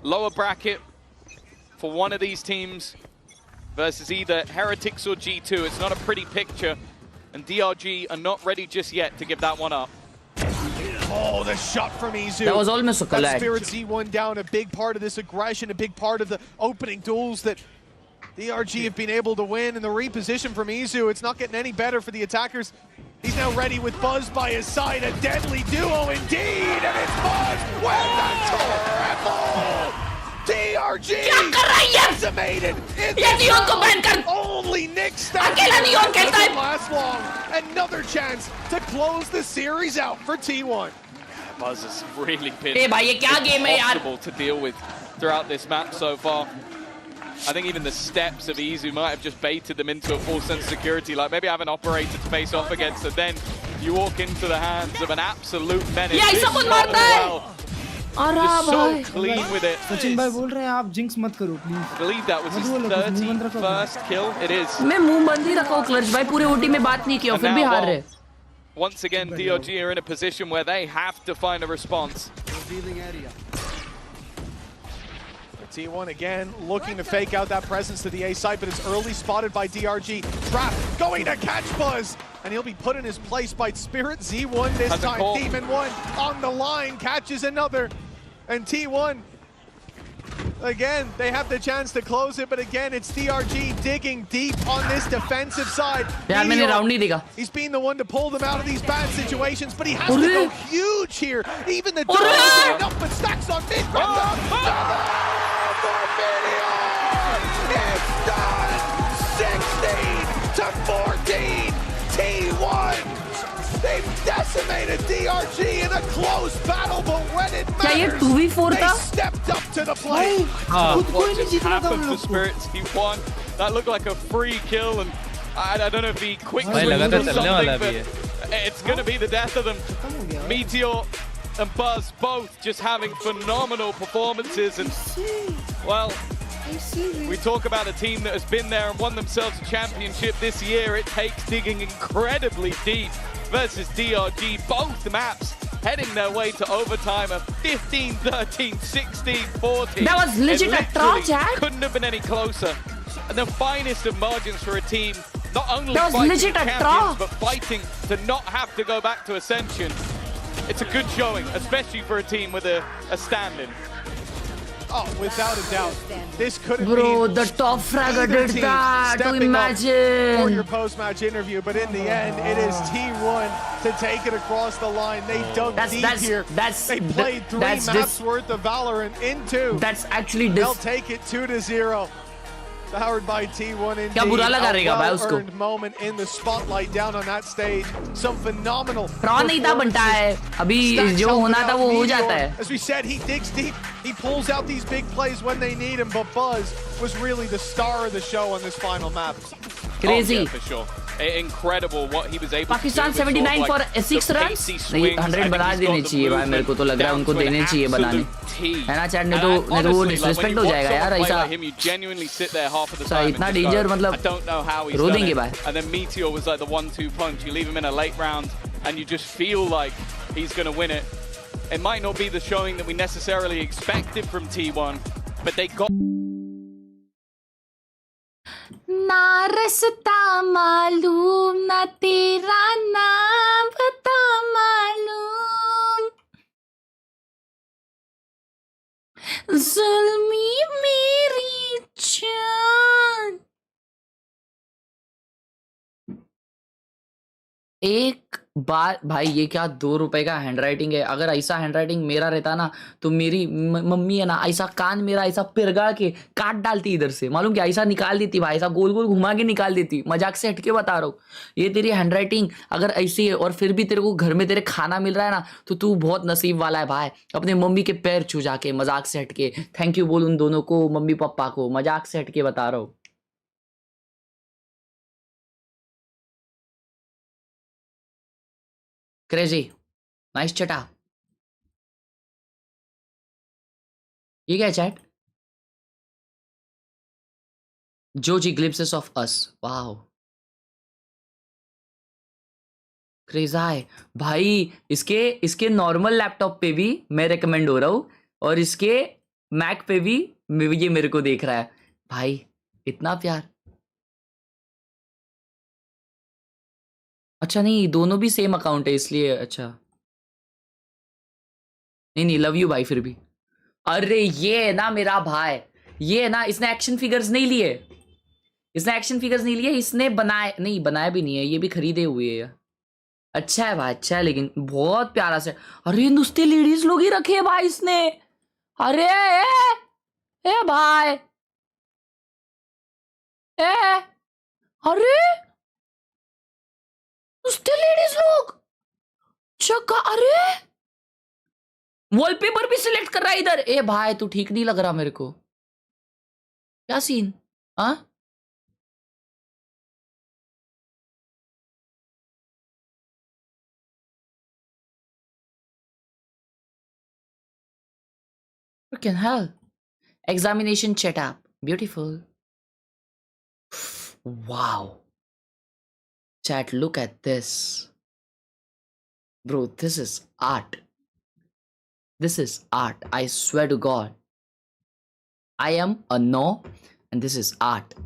Speaker 12: Lower bracket for one of these teams versus either Heretics or G2. It's not a pretty picture, and DRG are not ready just yet to give that one up.
Speaker 13: Oh, the shot from Izu.
Speaker 14: That was almost a collect.
Speaker 13: Spirit C1 down, a big part of this aggression, a big part of the opening duels that DRG have been able to win, and the reposition from Izu, it's not getting any better for the attackers. He's now ready with Buzz by his side, a deadly duo indeed, and it's Buzz with the triple! DRG decimated.
Speaker 14: ये neon को ban कर.
Speaker 13: Only Nick Stacks.
Speaker 14: अकेला neon खेलता है.
Speaker 13: Last long. Another chance to close the series out for T1.
Speaker 12: Buzz has really been
Speaker 14: ए भाई ये क्या game है यार.
Speaker 12: impossible to deal with throughout this map so far. I think even the steps of Izu might have just baited them into a false sense of security. Like maybe have an operator to face off against, and then you walk into the hands of an absolute menace.
Speaker 14: Yeah, someone मारता है.
Speaker 12: Just so clean with it.
Speaker 11: Sachin भाई बोल रहे हैं आप jinx मत करो please.
Speaker 12: I believe that was his 31st kill. It is.
Speaker 14: मैं मुंह बंद ही रखा हूँ क्लच भाई, पूरे ओटी में बात नहीं किया, फिर भी हार रहे.
Speaker 12: Once again, DRG are in a position where they have to find a response.
Speaker 13: T1 again looking to fake out that presence to the A side, but it's early spotted by DRG. Trap going to catch Buzz, and he'll be put in his place by Spirit. Z1 this time. Demon 1 on the line, catches another. And T1, again, they have the chance to close it, but again, it's DRG digging deep on this defensive side.
Speaker 14: यार मैंने round नहीं देखा.
Speaker 13: He's been the one to pull them out of these bad situations, but he has to go huge here. Even the door isn't enough, but Stacks on mid. It's done! 16 to 14! T1! They've decimated DRG in a close battle, but when it matters, they stepped up to the plate.
Speaker 12: What just happened to Spirits? He won. That looked like a free kill, and I don't know if he quickly or something, but it's going to be the death of them. Meteor and Buzz both just having phenomenal performances, and well, we talk about a team that has been there and won themselves a championship this year. It takes digging incredibly deep versus DRG. Both maps heading their way to overtime of 15, 13, 16, 14.
Speaker 14: That was legit a draw, Jack.
Speaker 12: Couldn't have been any closer. And the finest of margins for a team, not only
Speaker 14: that was
Speaker 12: fighting
Speaker 14: legit a
Speaker 12: champions, but fighting to not have to go back to Ascension. It's a good showing, especially for a team with a stand-in.
Speaker 13: Oh, without a doubt. This could have
Speaker 14: Bro,
Speaker 13: been
Speaker 14: the top fragger did that, to imagine.
Speaker 13: For your post-match interview, but in the end, it is T1 to take it across the line. They dug deep here. They played 3 maps worth of Valorant into.
Speaker 14: That's actually
Speaker 13: they'll take it 2-0. Powered by T1 indeed. A well-earned moment in the spotlight down on that stage. Some phenomenal performances. As we said, he digs deep. He pulls out these big plays when they need him, but Buzz was really the star of the show on this final map.
Speaker 14: Crazy.
Speaker 12: Oh, yeah, for sure. Incredible what he was able
Speaker 14: Pakistan
Speaker 12: to do.
Speaker 14: 79 for 6 runs. नहीं 100 बना देने चाहिए भाई, मेरे को तो लग रहा है उनको देने चाहिए बनाने. है ना चैट, नहीं तो वो डिसरिस्पेक्ट हो जाएगा यार ऐसा. इतना डेंजर मतलब रो देंगे भाई.
Speaker 12: And then Meteor was like the 1-2 punch. You leave him in a late round and you just feel like he's going to win it. It might not be the showing that we necessarily expected from T1, but they got
Speaker 14: ना रस्ता मालूम ना तेरा नाम पता मालूम ज़ुल्मी मेरी जान. एक बार भाई ये क्या 2 रुपए का हैंडराइटिंग है. अगर ऐसा हैंडराइटिंग मेरा रहता ना तो मेरी मम्मी है ना ऐसा कान मेरा ऐसा पिरगा के काट डालती इधर से, मालूम क्या, ऐसा निकाल देती भाई, ऐसा गोल गोल घुमा के निकाल देती. मजाक से हटके बता रहा हूँ. ये तेरी हैंडराइटिंग अगर ऐसी है और फिर भी तेरे को घर में तेरे खाना मिल रहा है ना तो तू बहुत नसीब वाला है भाई. अपने मम्मी के पैर छू जाके मजाक से हटके थैंक यू बोल उन दोनों को, मम्मी पापा को. मजाक से हटके बता रहा हूँ. क्रेजी नाइस चटा. ये क्या है chat? Joji glimpses of us. Wow crazy भाई. इसके नॉर्मल लैपटॉप पे भी मैं रेकमेंड हो रहा हूँ और इसके मैक पे भी ये मेरे को देख रहा है भाई. इतना प्यार. अच्छा नहीं, दोनों भी सेम अकाउंट है इसलिए. अच्छा नहीं लव यू भाई फिर भी. अरे ये ना मेरा भाई, ये ना इसने एक्शन फिगर्स नहीं लिए. इसने बनाया भी नहीं है. ये भी खरीदे हुए है. अच्छा है भाई, अच्छा है लेकिन बहुत प्यारा से. अरे नुस्ते लेडीज लोग ही रखे है भाई इसने. अरे ए भाई ए, अरे उसके लेडीज लोग चक्का, अरे वॉलपेपर भी सिलेक्ट कर रहा है इधर। ए भाई तू ठीक नहीं लग रहा मेरे को, क्या सीन? हाँ freaking hell. Examination chat app, beautiful. Wow, chat, look at this, bro. This is art. This is art. I swear to God. I am a no, and this is art.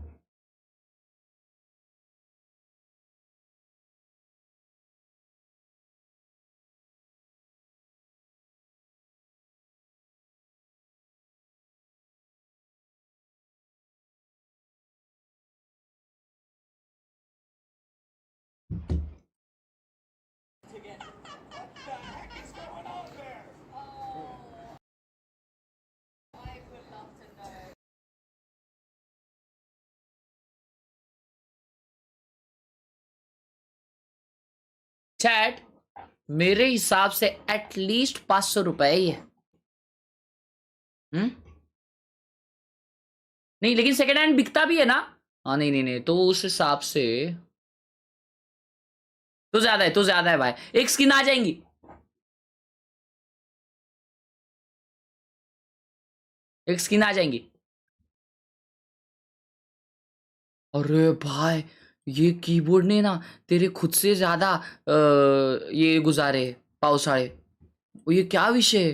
Speaker 14: Chat, मेरे हिसाब से at least 500 रुपए है ये। नहीं लेकिन second hand बिकता भी है ना? हाँ नहीं नहीं नहीं, तो उस हिसाब से तो ज्यादा है भाई। एक स्किन आ जाएंगी। एक स्किन आ जाएंगी। अरे भाई ये कीबोर्ड ने ना तेरे खुद से ज्यादा ये गुजारे पावसाळे। ये क्या विषय है?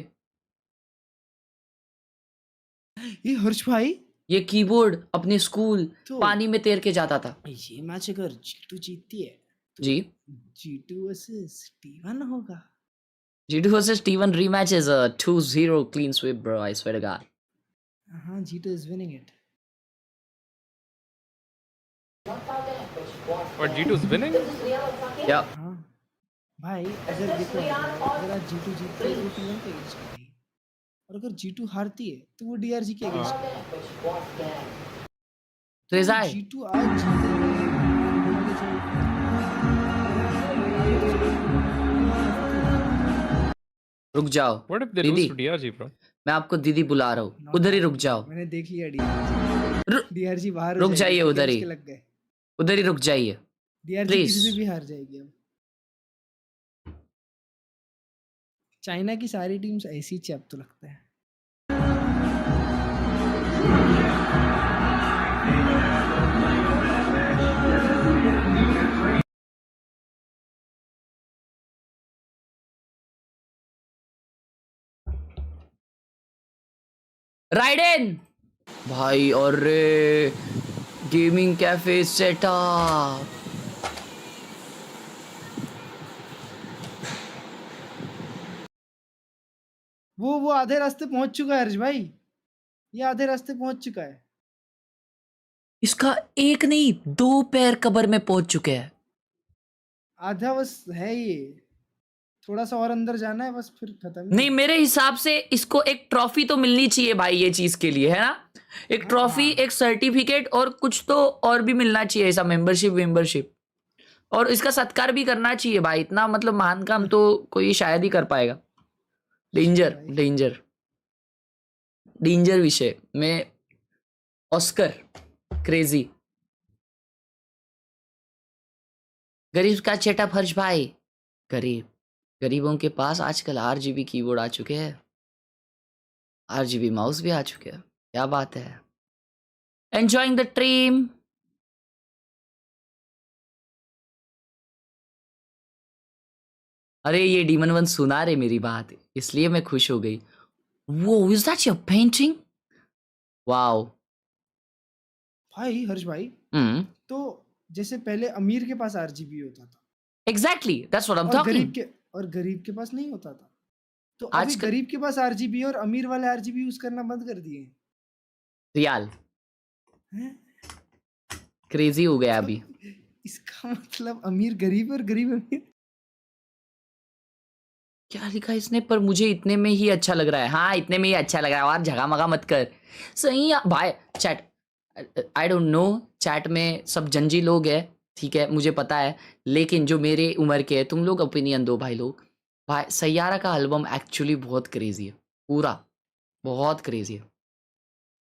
Speaker 11: ये हर्ष भाई,
Speaker 14: ये कीबोर्ड अपने स्कूल
Speaker 11: तो
Speaker 14: पानी में तैर के जाता था।
Speaker 11: ये मैच अगर G2 जीतती है तो
Speaker 14: जी
Speaker 11: G2 वर्सेस T1 होगा।
Speaker 14: G2 versus T1 rematch is a 2-0 clean sweep, bro. I swear to God.
Speaker 11: हाँ, G2 is winning it.
Speaker 10: What, G2 is winning?
Speaker 14: Yeah.
Speaker 11: हाँ भाई, अगर देखो अगर आज G2 जीतती है तो T1 के अगेंस्ट करेगी, और अगर G2 हारती है तो वो DRG के अगेंस्ट करेगी।
Speaker 14: तो ऐसा है।
Speaker 11: G2 आज
Speaker 14: रुक जाओ दीदी, मैं आपको दीदी बुला रहा हूँ, उधर ही रुक जाओ।
Speaker 11: मैंने देख लिया DRG बाहर
Speaker 14: रुक जाइए उधर ही, उधर ही रुक जाइए
Speaker 11: DRG
Speaker 14: प्लीज।
Speaker 11: किसी से भी हार जाएगी अब। चाइना की सारी टीम्स ऐसी चैप तो लगता है।
Speaker 14: राइडेन भाई, और गेमिंग कैफे सेटअप।
Speaker 11: वो आधे रास्ते पहुंच चुका है हर्ष भाई, ये आधे रास्ते पहुंच चुका है।
Speaker 14: इसका एक नहीं 2 पैर कबर में पहुंच चुके हैं।
Speaker 11: आधा बस है, ये थोड़ा सा और अंदर जाना है बस, फिर खत्म।
Speaker 14: नहीं मेरे हिसाब से इसको एक ट्रॉफी तो मिलनी चाहिए भाई ये चीज के लिए, है ना? एक ट्रॉफी, एक सर्टिफिकेट और कुछ तो और भी मिलना चाहिए, ऐसा मेंबरशिप, और इसका सत्कार भी करना चाहिए भाई। इतना मतलब महान काम तो कोई शायद ही कर पाएगा। डेंजर विषय में ऑस्कर क्रेजी। गरीब का चेटअप हर्ष भाई, गरीबों के पास आजकल RGB कीबोर्ड आ चुके हैं, RGB माउस भी आ चुके हैं। क्या बात है। Enjoying the stream. अरे ये डीमन वन सुना रहे मेरी बात, इसलिए मैं खुश हो गई। वो is that your painting? Wow
Speaker 11: भाई हर्ष भाई, तो जैसे पहले अमीर के पास RGB होता था।
Speaker 14: Exactly that's what I am talking.
Speaker 11: और गरीब के पास नहीं होता था। तो आज गरीब के पास RGB और अमीर वाले RGB यूज करना बंद कर दिए।
Speaker 14: रियल क्रेजी हो गया अभी।
Speaker 11: इसका मतलब अमीर गरीब और गरीब अमीर।
Speaker 14: क्या लिखा इसने? पर मुझे इतने में ही अच्छा लग रहा है। हाँ इतने में ही अच्छा लग रहा है, और झगा मगा मत कर। सही भाई। Chat I don't no chat में सब जंजी लोग हैं, ठीक है, मुझे पता है, लेकिन जो मेरे उम्र के है, तुम लोग ओपिनियन दो भाई लोग। भाई सैयारा का एल्बम एक्चुअली बहुत क्रेजी है, पूरा बहुत क्रेजी है।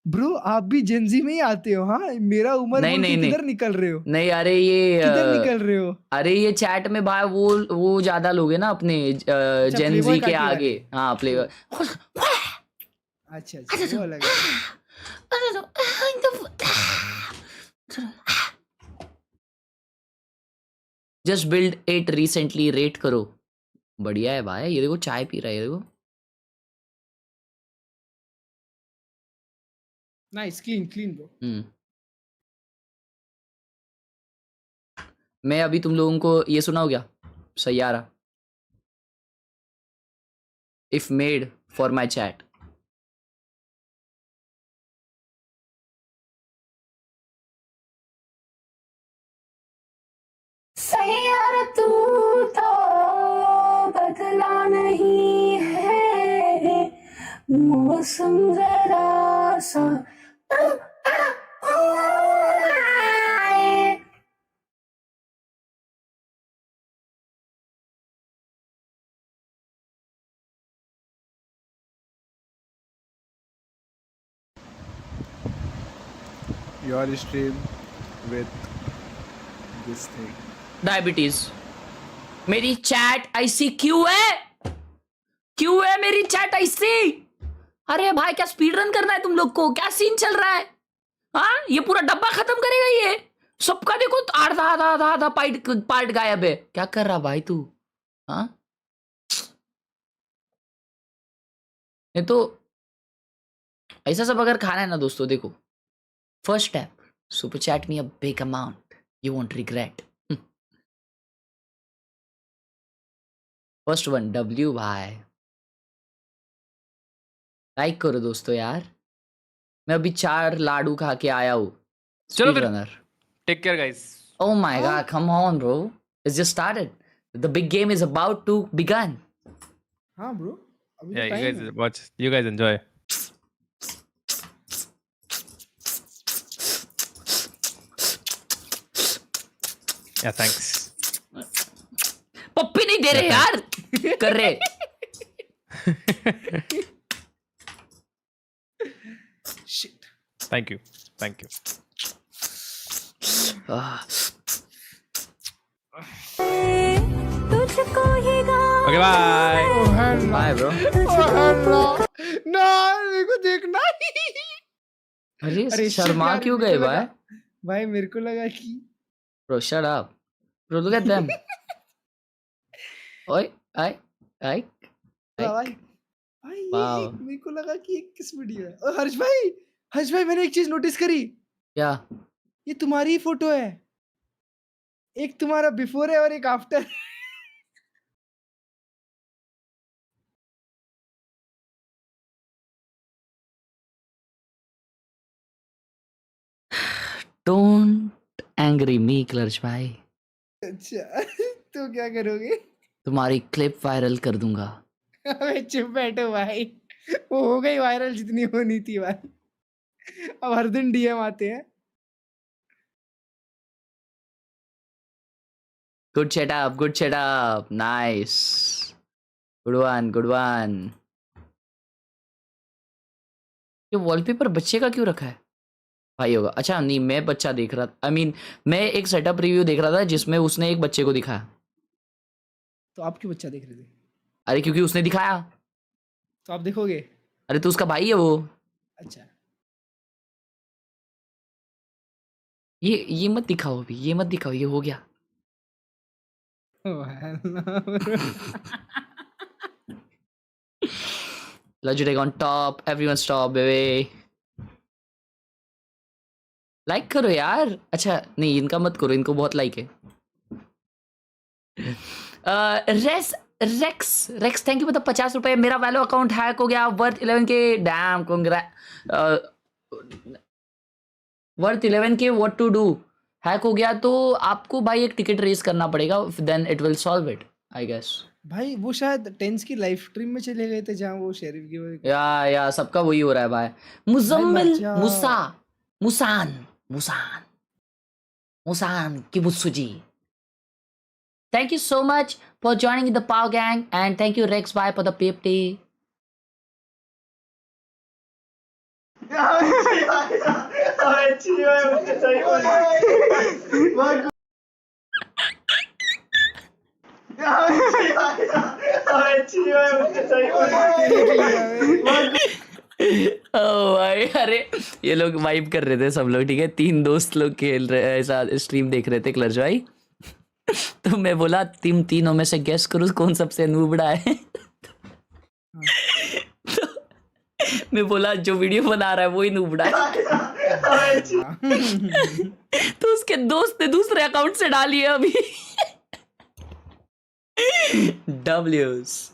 Speaker 11: ब्रो आप भी जेंजी में ही आते हो? हाँ, मेरा उम्र
Speaker 14: नहीं
Speaker 11: बोल के
Speaker 14: नहीं नहीं
Speaker 11: किधर निकल रहे हो?
Speaker 14: नहीं, अरे ये
Speaker 11: किधर निकल रहे हो?
Speaker 14: अरे ये चैट में भाई वो ज्यादा लोग हैं ना अपने
Speaker 11: अच्छा,
Speaker 14: जेनजी
Speaker 11: प्लेबॉय
Speaker 14: के
Speaker 11: काटी
Speaker 14: आगे।
Speaker 11: वाले।
Speaker 14: हाँ प्लेबॉय।
Speaker 11: अच्छा अच्छा, वो अलग है।
Speaker 14: Just build it recently, rate करो। बढ़िया है भाई, ये देखो चाय पी रहा है, ये देखो।
Speaker 11: Nice, clean clean bro.
Speaker 14: मैं अभी तुम लोगों को ये सुनाऊं क्या? Saiyaara if made for my chat.
Speaker 15: Saiyaara तू तो बदला नहीं है, मौसम जरा सा
Speaker 1: your stream with this thing.
Speaker 14: Diabetes. मेरी चैट ऐसी क्यों है? क्यों है मेरी चैट ऐसी? अरे भाई क्या स्पीड रन करना है तुम लोग को? क्या सीन चल रहा है? हाँ, ये पूरा डब्बा खत्म करेगा ये? सबका देखो आधा आधा आधा आधा पार्ट गायब है। क्या कर रहा भाई तू? हाँ, ये तो ऐसा सब अगर खाना है ना दोस्तों, देखो first step, super chat me a big amount, you won't regret. First one W भाई, लाइक करो दोस्तों यार। मैं अभी 4 लाडू खा के आया हूँ।
Speaker 10: चलो फिर,
Speaker 14: runner,
Speaker 10: take care guys.
Speaker 14: oh my god, come on bro, it's just started, the big game is about to begin.
Speaker 11: हाँ ब्रो, अभी
Speaker 10: Yeah,
Speaker 11: तो
Speaker 10: you
Speaker 11: टाइम
Speaker 10: guys
Speaker 11: है।
Speaker 10: watch, you guys enjoy. Yeah, thanks.
Speaker 14: पप्पी नहीं दे रहे यार, कर रहे।
Speaker 11: Shit.
Speaker 10: Thank you, thank you. Okay, bye.
Speaker 14: Bye bro.
Speaker 11: ना मेरे को देखना।
Speaker 14: अरे
Speaker 11: shit
Speaker 14: शर्मा
Speaker 11: यार,
Speaker 14: क्यों
Speaker 11: मेरे
Speaker 14: गए
Speaker 11: को
Speaker 14: भाई?
Speaker 11: लगा- भाई मेरे को लगा कि
Speaker 14: Bro, shut up. Bro, look at them. Oi, I.
Speaker 11: भाई भाई
Speaker 14: Wow.
Speaker 11: ये मेरे को लगा कि ये किस वीडियो है। और हर्ष भाई मैंने एक चीज नोटिस करी।
Speaker 14: क्या?
Speaker 11: ये तुम्हारी ही फोटो है। एक तुम्हारा बिफोर है और एक आफ्टर।
Speaker 14: Don't angry me, क्लर्च भाई।
Speaker 11: अच्छा तो क्या करोगे?
Speaker 14: तुम्हारी क्लिप वायरल कर दूंगा।
Speaker 11: अबे चुप बैठो भाई, वो हो गई वायरल जितनी होनी थी भाई। अब हर दिन डीएम आते हैं।
Speaker 14: Good setup, good setup. Nice. Good one, good one. ये वॉलपेपर बच्चे का क्यों रखा है? भाई होगा। अच्छा नहीं, मैं बच्चा देख रहा था। I mean, मैं एक सेटअप रिव्यू देख रहा था जिसमें उसने एक बच्चे को दिखाया।
Speaker 11: तो आप क्यों बच्चा देख रहे थे?
Speaker 14: अरे क्योंकि उसने दिखाया।
Speaker 11: तो आप देखोगे?
Speaker 14: अरे तो उसका भाई है वो।
Speaker 11: अच्छा
Speaker 14: ये मत दिखाओ अभी, ये मत दिखाओ, ये हो गया। Logic on top, everyone stop baby. Like करो यार। अच्छा नहीं, इनका मत करो, इनको बहुत लाइक है। रेक्स थैंक यू मतलब 50 रुपए। मेरा वैलो अकाउंट हैक हो गया, वर्थ 11 के। डैम वर्थ 11 के। What to do? हैक हो गया तो आपको भाई एक टिकट रेस करना पड़ेगा, then it will solve it I guess.
Speaker 11: भाई वो शायद टेंस की लाइव स्ट्रीम में चले गए थे जहाँ वो शेरिफ की वो
Speaker 14: या सबका वही हो रहा है भाई। मुजम्मिल
Speaker 11: मचा।
Speaker 14: मुसान Musan Kibutsuji. Thank you so much for joining the Power Gang, and thank you Rex Y for the 50. ओ भाई, अरे ये लोग वाइब कर रहे थे सब लोग, ठीक है, 3 दोस्त लोग खेल रहे, ऐसा स्ट्रीम देख रहे थे क्लर्च भाई। तो मैं बोला तुम तीनों में से गेस करो कौन सबसे नूबड़ा है। तो मैं बोला जो वीडियो बना रहा है वही नूबड़ा है। तो उसके दोस्त ने दूसरे अकाउंट से डाली है अभी। W's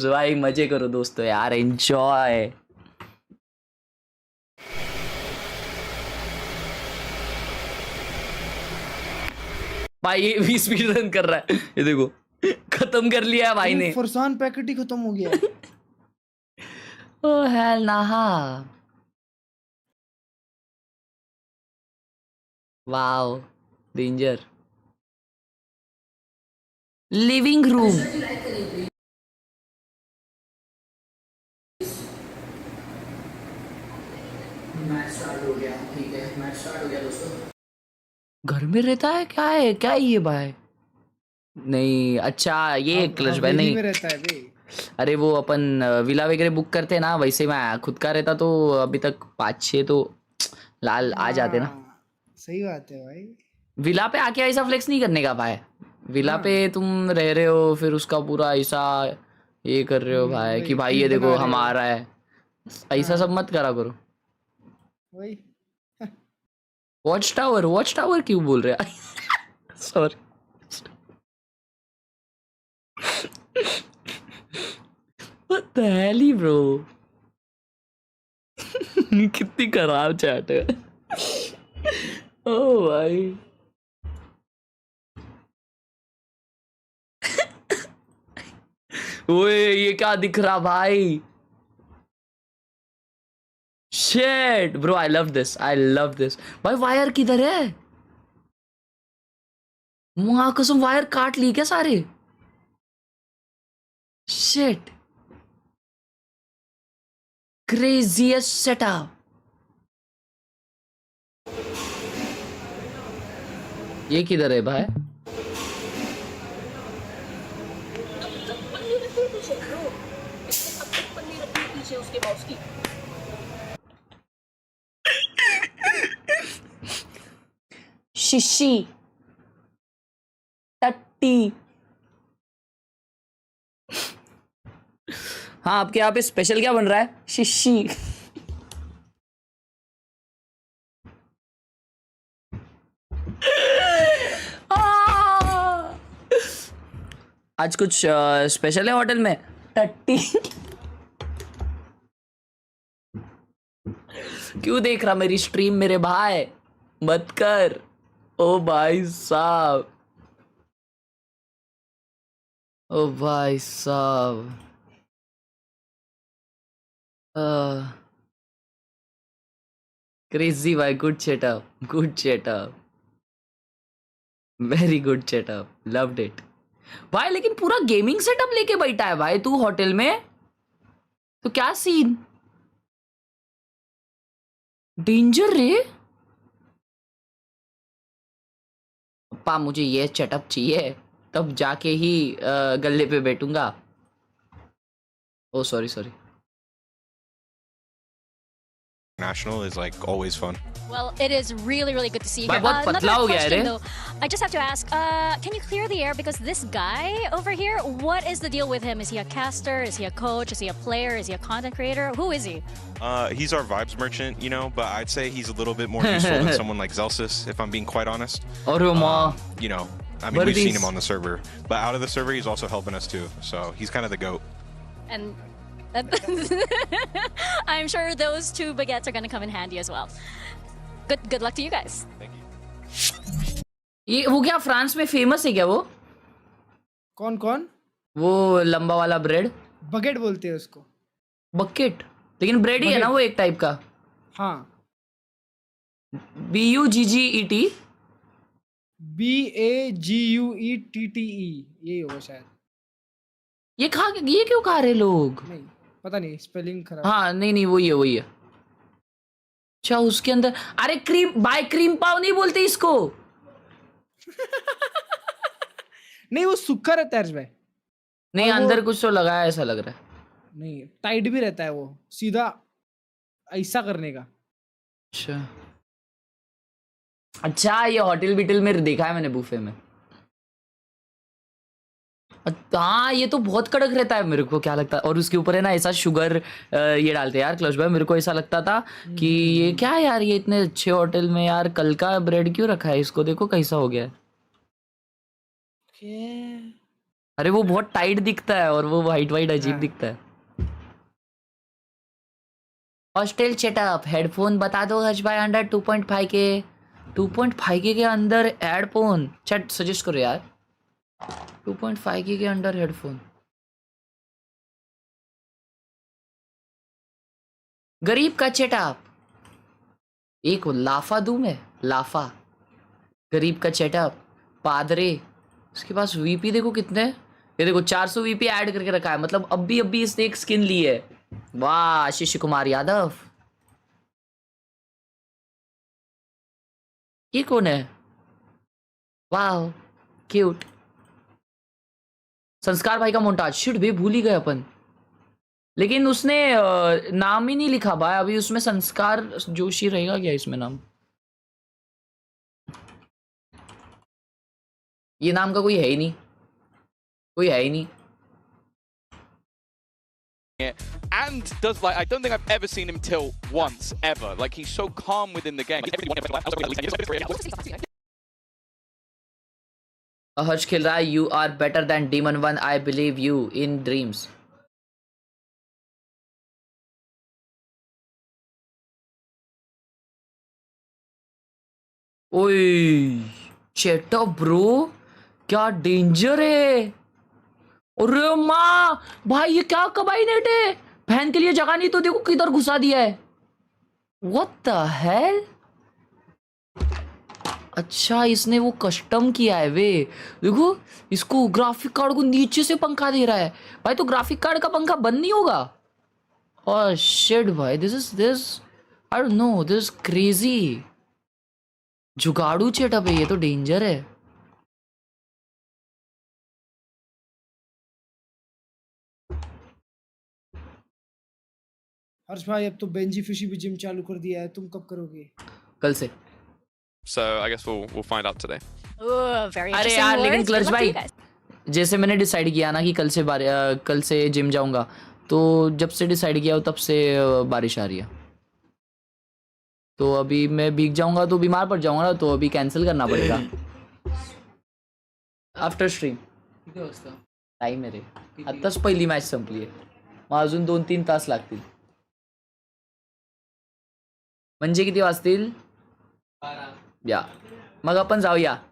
Speaker 14: भाई, मजे करो दोस्तों यार, एंजॉय। भाई ये भी स्पीड रन कर रहा है, ये देखो खत्म कर लिया है भाई ने।
Speaker 11: फरसान पैकेट ही खत्म हो गया।
Speaker 14: ओह हेल ना। Wow, danger. Living room. घर में रहता है, क्या है, क्या है ये भाई? नहीं, अच्छा ये क्लच भाई नहीं
Speaker 11: में रहता है बे।
Speaker 14: अरे वो अपन विला वगैरह बुक करते हैं ना, वैसे मैं खुद का रहता तो अभी तक 5-6 तो लाल आ जाते ना।
Speaker 11: सही बात है भाई।
Speaker 14: विला पे आके ऐसा फ्लेक्स नहीं करने का भाई। विला पे तुम रह रहे हो, फिर उसका पूरा ऐसा ये कर रहे हो भाई कि भाई ये देखो हमारा है, ऐसा सब मत करा करो।
Speaker 11: वही
Speaker 14: वॉच टावर क्यों बोल रहे हैं? Sorry. What the hell, bro? कितनी खराब चैट है। ओ भाई, ओए ये क्या दिख रहा भाई? Shit, bro, I love this. भाई वायर किधर है? मुआ कसम वायर काट ली क्या सारे? Shit. Craziest setup. ये किधर है भाई? शिशी टट्टी। हाँ, आपके यहाँ पे स्पेशल क्या बन रहा है? शिशी। आज कुछ स्पेशल है होटल में? टट्टी। क्यों देख रहा मेरी स्ट्रीम मेरे भाई? मत कर। ओ भाई साहब, ओ भाई साहब। क्रेजी भाई, good setup, very good setup, loved it भाई। लेकिन पूरा गेमिंग सेटअप लेके बैठा है भाई तू होटल में, तो क्या सीन? डेंजर रे। पप्पा मुझे ये सेटअप चाहिए, तब जाके ही गले पे बैठूंगा। ओ sorry.
Speaker 4: National is like always fun.
Speaker 8: Well, it is really good to see you here.
Speaker 14: बहुत पतला हो गया है रे।
Speaker 8: though. I just have to ask, can you clear the air because this guy over here, what is the deal with him? Is he a caster? Is he a coach? Is he a player? Is he a content creator? Who is he?
Speaker 4: He's our vibes merchant, you know, but I'd say he's a little bit more useful than someone like Zelsis, if I'm being quite honest. You know, I mean, we've seen him on the server, but out of the server, he's also helping us too. So he's kind of the GOAT.
Speaker 8: And I'm sure those 2 baguettes are going to come in handy as well. Good luck to you guys.
Speaker 4: Thank you.
Speaker 14: ये वो क्या France में famous है क्या वो?
Speaker 11: कौन?
Speaker 14: वो लंबा वाला ब्रेड
Speaker 11: बकेट बोलते हैं उसको।
Speaker 14: बकेट, लेकिन ब्रेड ही है ना वो एक टाइप का।
Speaker 11: हाँ।
Speaker 14: BUGGET।
Speaker 11: BAGUETTE यही होगा शायद।
Speaker 14: ये क्यों खा रहे लोग?
Speaker 11: नहीं पता नहीं, स्पेलिंग खराब।
Speaker 14: हाँ नहीं वही है। अच्छा उसके अंदर, अरे क्रीम पाव नहीं बोलते इसको।
Speaker 11: नहीं वो सूखा रहता है भाई।
Speaker 14: नहीं अंदर कुछ तो लगाया ऐसा लग रहा है।
Speaker 11: नहीं टाइट भी रहता है वो, सीधा ऐसा करने का।
Speaker 14: अच्छा ये होटल बिटल में देखा है मैंने, बूफे में। हाँ ये तो बहुत कड़क रहता है, मेरे को क्या लगता है। और उसके ऊपर है ना ऐसा शुगर ये डालते हैं यार क्लच भाई। मेरे को ऐसा लगता था कि ये क्या यार, ये इतने अच्छे होटल में यार कल का ब्रेड क्यों रखा है, इसको देखो कैसा हो गया है। अरे वो बहुत टाइट दिखता है और वो वाइट अजीब दिखता है। हॉस्टल सेटअप हेडफोन बता दो हर्ष भाई, अंडर 2.5 के 2.5 के अंदर हेडफोन चैट सजेस्ट करो यार। 2.5 के अंडर हेडफोन। गरीब का सेटअप एक लाफा दूं मैं, लाफा गरीब का सेटअप पादरे। उसके पास वीपी देखो कितने, ये देखो 400 वीपी ऐड करके रखा है। मतलब अभी इसने एक स्किन ली है। वाह आशीष कुमार यादव, ये कौन है? वाह क्यूट। संस्कार भाई का मोन्टाज, शिट भी भूल ही गए अपन। लेकिन उसने नाम ही नहीं लिखा भाई अभी उसमें। संस्कार जोशी रहेगा क्या इसमें नाम? ये नाम का कोई है ही नहीं, कोई है ही नहीं।
Speaker 12: And does like, I don't think I've ever seen him tilt once ever. Like he's so calm within the game.
Speaker 14: Harsh Khelraay, you are better than Demon 1. I believe you in dreams. ओए चेटा bro क्या danger है। अरे माँ भाई ये क्या कबाई net है, fan के लिए जगह नहीं तो देखो किधर घुसा दिया है। What the hell? अच्छा इसने वो कस्टम किया है वे, देखो इसको ग्राफिक कार्ड को नीचे से पंखा दे रहा है भाई। तो ग्राफिक कार्ड का पंखा बंद नहीं होगा? ओह शिट भाई, this I don't know, this crazy. जुगाड़ू चेटअप है ये तो, डेंजर है।
Speaker 11: हर्ष भाई अब तो बेंजी फिशी भी जिम चालू कर दिया है, तुम कब करोगे?
Speaker 14: कल से।
Speaker 5: So I guess we'll find out today.
Speaker 14: अरे यार लेकिन क्लच भाई जैसे मैंने डिसाइड किया ना कि कल से जिम जाऊंगा, तो जब से डिसाइड किया तब से बारिश आ रही है। तो अभी मैं भीग जाऊंगा तो बीमार पड़ जाऊंगा ना, तो अभी कैंसिल करना पड़ेगा आफ्टर स्ट्रीम। टाइम मेरे आत्ताच पहिली मॅच संपली आहे, मग अजून 2-3 तास लागतील। म्हणजे किती वाजतील? या मग आपण जाऊया।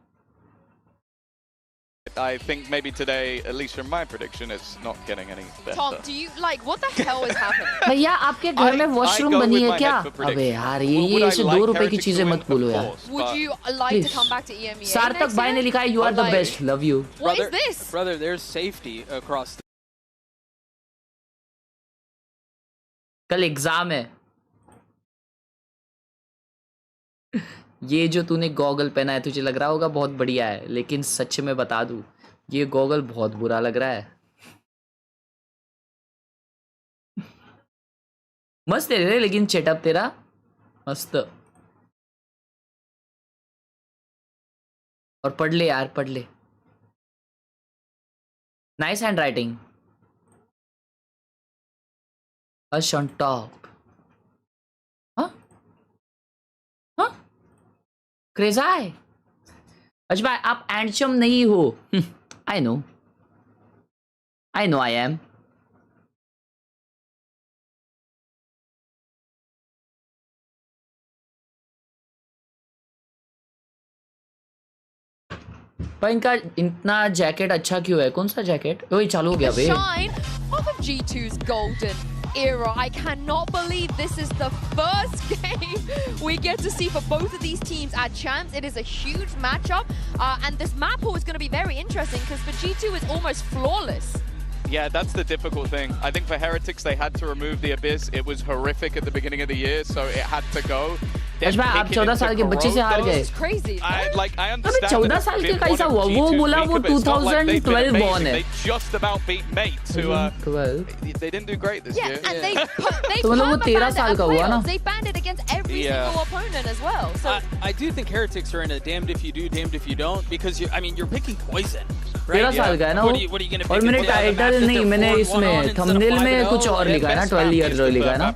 Speaker 12: I think maybe today, at least from my prediction, it's not getting any better.
Speaker 3: Tom, do you like what the hell is happening?
Speaker 14: भैया आपके घर में वॉशरूम बनी है क्या? अबे यार ये ऐसे 2 रुपए की चीजें मत बोलो यार।
Speaker 3: Would you like to come back to EMEA?
Speaker 14: सार्थक भाई ने लिखा है you are the best, love you.
Speaker 3: What is this?
Speaker 9: Brother, there's safety across.
Speaker 14: कल एग्जाम है। ये जो तूने गॉगल पहना है तुझे लग रहा होगा बहुत बढ़िया है, लेकिन सच में बता दूं ये गॉगल बहुत बुरा लग रहा है। मस्त है रे, लेकिन चेटअप तेरा मस्त। और पढ़ ले यार, पढ़ ले। Nice hand writing. Hush on top. Khelraay, अच्छा भाई आप हैंडसम नहीं हो। I know I am। भाई इनका इतना जैकेट अच्छा क्यों है? कौन सा जैकेट? वही चालू हो गया बे।
Speaker 3: Shine off of G2's golden era. I cannot believe this is the first game we get to see for both of these teams at Champs. It is a huge matchup, and this map pool is going to be very interesting because for G2 it's almost flawless.
Speaker 12: Yeah, that's the difficult thing. I think for Heretics, they had to remove the Abyss. It was horrific at the beginning of the year, so it had to go.
Speaker 14: आप 14 साल के बच्चे से हार गए।
Speaker 12: I understand
Speaker 14: 14 साल के कैसा हुआ? वो बोला वो 2012 born है।
Speaker 12: They just about beat mates who they didn't do great this year.
Speaker 3: And they
Speaker 14: तो मतलब वो 13 साल का हुआ ना?
Speaker 3: They banned it against every single opponent as well. So
Speaker 9: I do think Heretics are in a damned if you do, damned if you don't, because you're picking poison.
Speaker 14: 13 साल का है ना वो? और मैंने टाइटल नहीं, मैंने इसमें थंबनेल में कुछ और लिखा है ना, 12 years old लिखा है ना?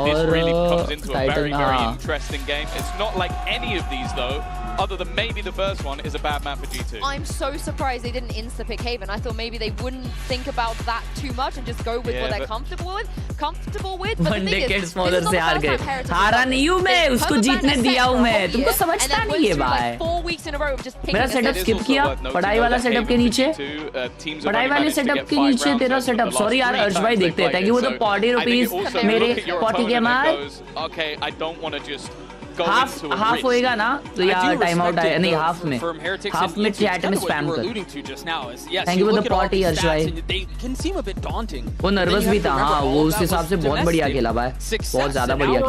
Speaker 14: और title
Speaker 12: very interesting game. It's not like any of these though, other than maybe the first one is a bad map for G2.
Speaker 3: I'm so surprised they didn't insta-pick Haven. I thought maybe they wouldn't think about that too much and just go with what they're comfortable with. But the thing is,
Speaker 14: smaller से हार गए। हारा नहीं हूँ मैं, उसको जीतने दिया हूँ मैं। तुमको समझता नहीं है भाई।
Speaker 3: 4 weeks in a row of just picking
Speaker 14: मेरा सेटअप स्किप किया, पढ़ाई वाला सेटअप के नीचे, पढ़ाई वाले सेटअप के नीचे तेरा सेटअप। सॉरी यार अर्श भाई, देखते हैं। Thank you for the 40 rupees मेरे 40 के मार।
Speaker 12: Okay, I don't want to just
Speaker 14: half होएगा ना तो यार टाइम आउट है नहीं हाफ में चैट में स्पैम कर। Thank you for the party अर्श भाई। वो नर्वस भी था, हाँ वो उस हिसाब से बहुत बढ़िया खेला भाई, बहुत ज्यादा बढ़िया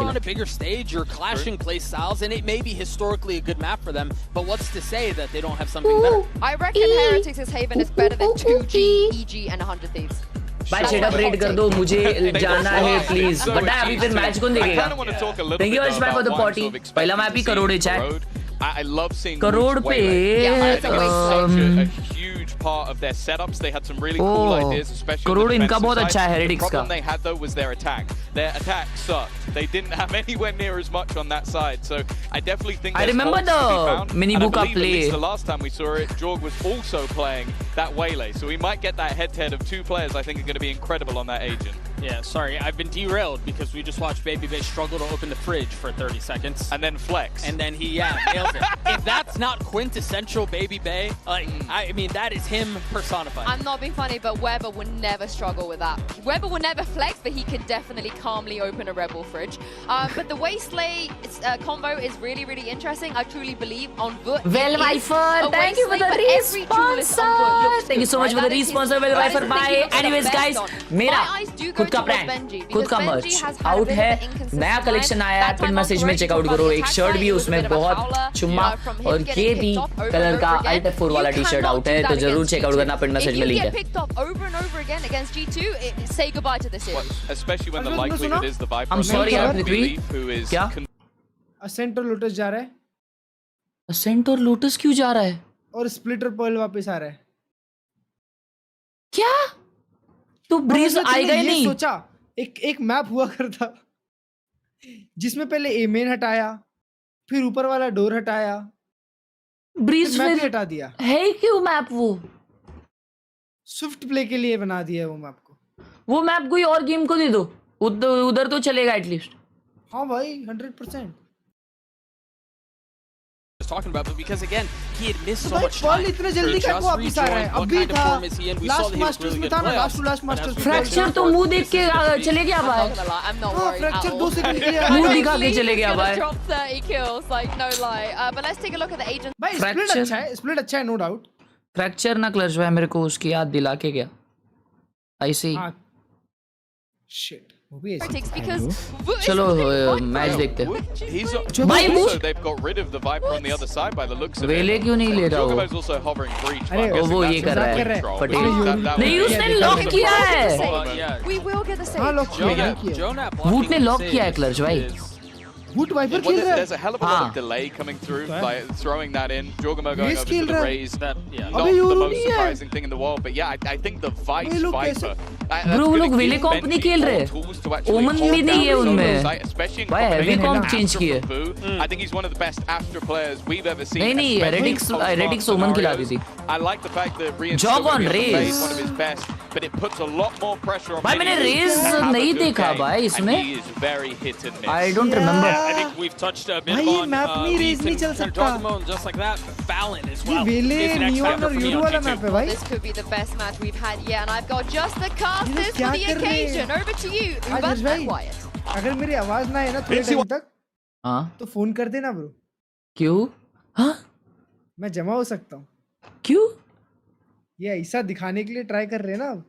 Speaker 3: I reckon Heretics is Haven is better than 2G, EG and 100 Thieves.
Speaker 14: भाई सेटअप रेट कर दो, मुझे जाना है प्लीज। बट अभी फिर मैच कौन देखेगा? थैंक यू अर्श भाई फॉर द पार्टी। पहला मैच ही करोड़ है चैट। करोड़ पे
Speaker 12: part of their setups. They had some really cool ideas, especially
Speaker 14: crore इनका बहुत अच्छा है Heretics का।
Speaker 12: The problem they had though was their attack. Their attack sucked. They didn't have anywhere near as much on that side. So I definitely think
Speaker 14: I remember the mini Buka play.
Speaker 12: At least the last time we saw it, Jorg was also playing that Waylay. So we might get that head-to-head of two players. I think are going to be incredible on that agent.
Speaker 9: Yeah, sorry, I've been derailed because we just watched Baby Bay struggle to open the fridge for 30 seconds.
Speaker 12: And then flex.
Speaker 9: And then he, nails it. If that's not quintessential Baby Bay, like, I mean, that is him personified.
Speaker 3: I'm not being funny, but Weber would never struggle with that. Weber would never flex, but he could definitely calmly open a Rebel fridge. But the Waylay combo is really, really interesting. I truly believe on Voot.
Speaker 14: Well, Viper, thank you for the re-sponsor. Thank you so much for the re-sponsor, Well Viper. Bye. Anyways, guys, मेरा खुद का brand, खुद का मर्च out है, नया collection आया है, पिन मैसेज में चेकआउट करो। एक शर्ट भी उसमें बहुत चुम्मा, और ये भी कलर का अल्ट 4 वाला टी शर्ट आउट है, तो जरूर चेकआउट करना, पिन मैसेज में लिंक है। I'm sorry यार पृथ्वी, क्या?
Speaker 11: असेंट और लोटस जा रहा है।
Speaker 14: असेंट और लोटस क्यों जा रहा है?
Speaker 11: और स्प्लिटर पर्ल वापस आ रहा है।
Speaker 14: क्या? तो ब्रीज आएगा ही नहीं।
Speaker 11: सोचा एक मैप हुआ करता जिसमें पहले ए मेन हटाया, फिर ऊपर वाला डोर हटाया,
Speaker 14: ब्रीज
Speaker 11: मैप हटा दिया।
Speaker 14: है क्यों मैप? वो
Speaker 11: स्विफ्ट प्ले के लिए बना दिया है वो मैप को।
Speaker 14: वो मैप कोई और गेम को दे दो, उधर तो चलेगा एटलीस्ट।
Speaker 11: हाँ भाई 100%।
Speaker 9: talking about, but because again he had missed so much time.
Speaker 11: इतने जल्दी क्या को वापस आ रहा है? अभी था लास्ट मास्टर्स में था ना, लास्ट मास्टर्स।
Speaker 14: फ्रैक्चर तो मुंह देख के चले गया भाई।
Speaker 11: फ्रैक्चर 2 सेकंड के लिए
Speaker 14: मुंह दिखा के चले गया भाई।
Speaker 11: भाई स्प्लिट अच्छा है, स्प्लिट अच्छा है, नो डाउट।
Speaker 14: फ्रैक्चर ना क्लच भाई मेरे को उसकी याद दिला के गया। आई सी
Speaker 11: शिट।
Speaker 14: चलो मैच देखते हैं।
Speaker 12: भाई
Speaker 14: वेले क्यों नहीं ले रहा वो? अरे वो ये कर रहा है पटेल। नहीं उसने लॉक किया है। वूट ने लॉक किया है क्लच भाई।
Speaker 11: Woot Viper खेल रहा है।
Speaker 12: There's a hell of a lot of delay coming through by throwing that in. Jorgamo going over to the raise. Not the most surprising thing in the world, but yeah, I think the Vice Viper.
Speaker 14: Bro वो लोग वेले कॉम्प नहीं खेल रहे। ओमन भी नहीं है उनमें। भाई हैवी कॉम्प चेंज किए।
Speaker 12: I think he's one of the best Astra players we've ever seen.
Speaker 14: नहीं Heretics ओमन खिला दी थी।
Speaker 12: I like the fact that Jog on Raze one of his best, but it puts a lot more pressure on.
Speaker 14: भाई मैंने Raze नहीं देखा भाई इसमें।
Speaker 12: He is very hit and miss.
Speaker 14: I don't remember.
Speaker 9: I think we've touched a bit on
Speaker 11: Raze नहीं चल सकता।
Speaker 9: just like that, Valorant as well.
Speaker 11: ये वेले नियॉन और यूडो वाला मैप है भाई।
Speaker 3: This could be the best match we've had yet, and I've got just the card. past this for the occasion. Over to you, Uber and Wyatt.
Speaker 11: अगर मेरी आवाज ना है ना थोड़े टाइम तक तो फोन कर देना ब्रो।
Speaker 14: क्यों? हाँ?
Speaker 11: मैं जमा हो सकता हूँ।
Speaker 14: क्यों?
Speaker 11: ये ऐसा दिखाने के लिए ट्राई कर रहे हैं ना अब।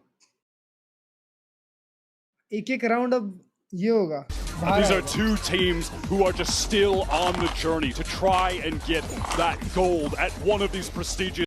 Speaker 11: एक राउंड अब ये होगा।
Speaker 6: These are two teams who are just still on the journey to try and get that gold at one of these prestigious.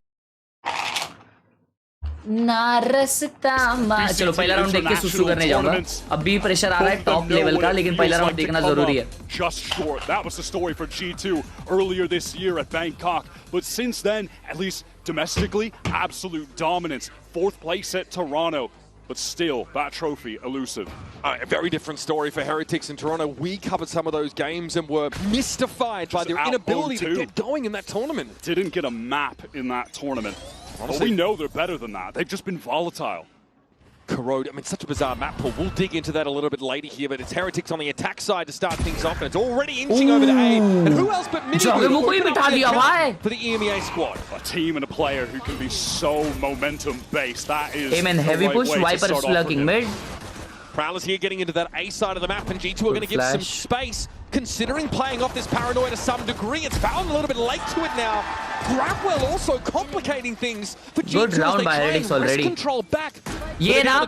Speaker 14: चलो पहला राउंड देख के सुसु करने जाऊंगा। अभी प्रेशर आ रहा है टॉप लेवल का, लेकिन पहला राउंड देखना जरूरी है।
Speaker 6: Just short. That was the story for G2 earlier this year at Bangkok, but since then, at least domestically, absolute dominance. 4th place at Toronto. But still, that trophy elusive.
Speaker 16: A very different story for Heretics in Toronto. We covered some of those games and were mystified by their inability to get going in that tournament.
Speaker 6: Didn't get a map in that tournament. But we know they're better than that. They've just been volatile.
Speaker 16: Corrode, I mean, such a bizarre map pool. We'll dig into that a little bit later here, but it's Heretics on the attack side to start things off, and it's already inching over to A. And who else but
Speaker 14: Minibu
Speaker 16: for the EMEA squad?
Speaker 6: A team and a player who can be so momentum-based. That is
Speaker 14: Amen. Heavy push, Viper lurking mid.
Speaker 16: Prowlers here getting into that A side of the map, and G2 are going to give some space, considering playing off this paranoia to some degree. It's found a little bit late to it now. Grabwell also complicating things for G2
Speaker 14: Good round by Heretics already.
Speaker 16: Control back.
Speaker 14: ये ना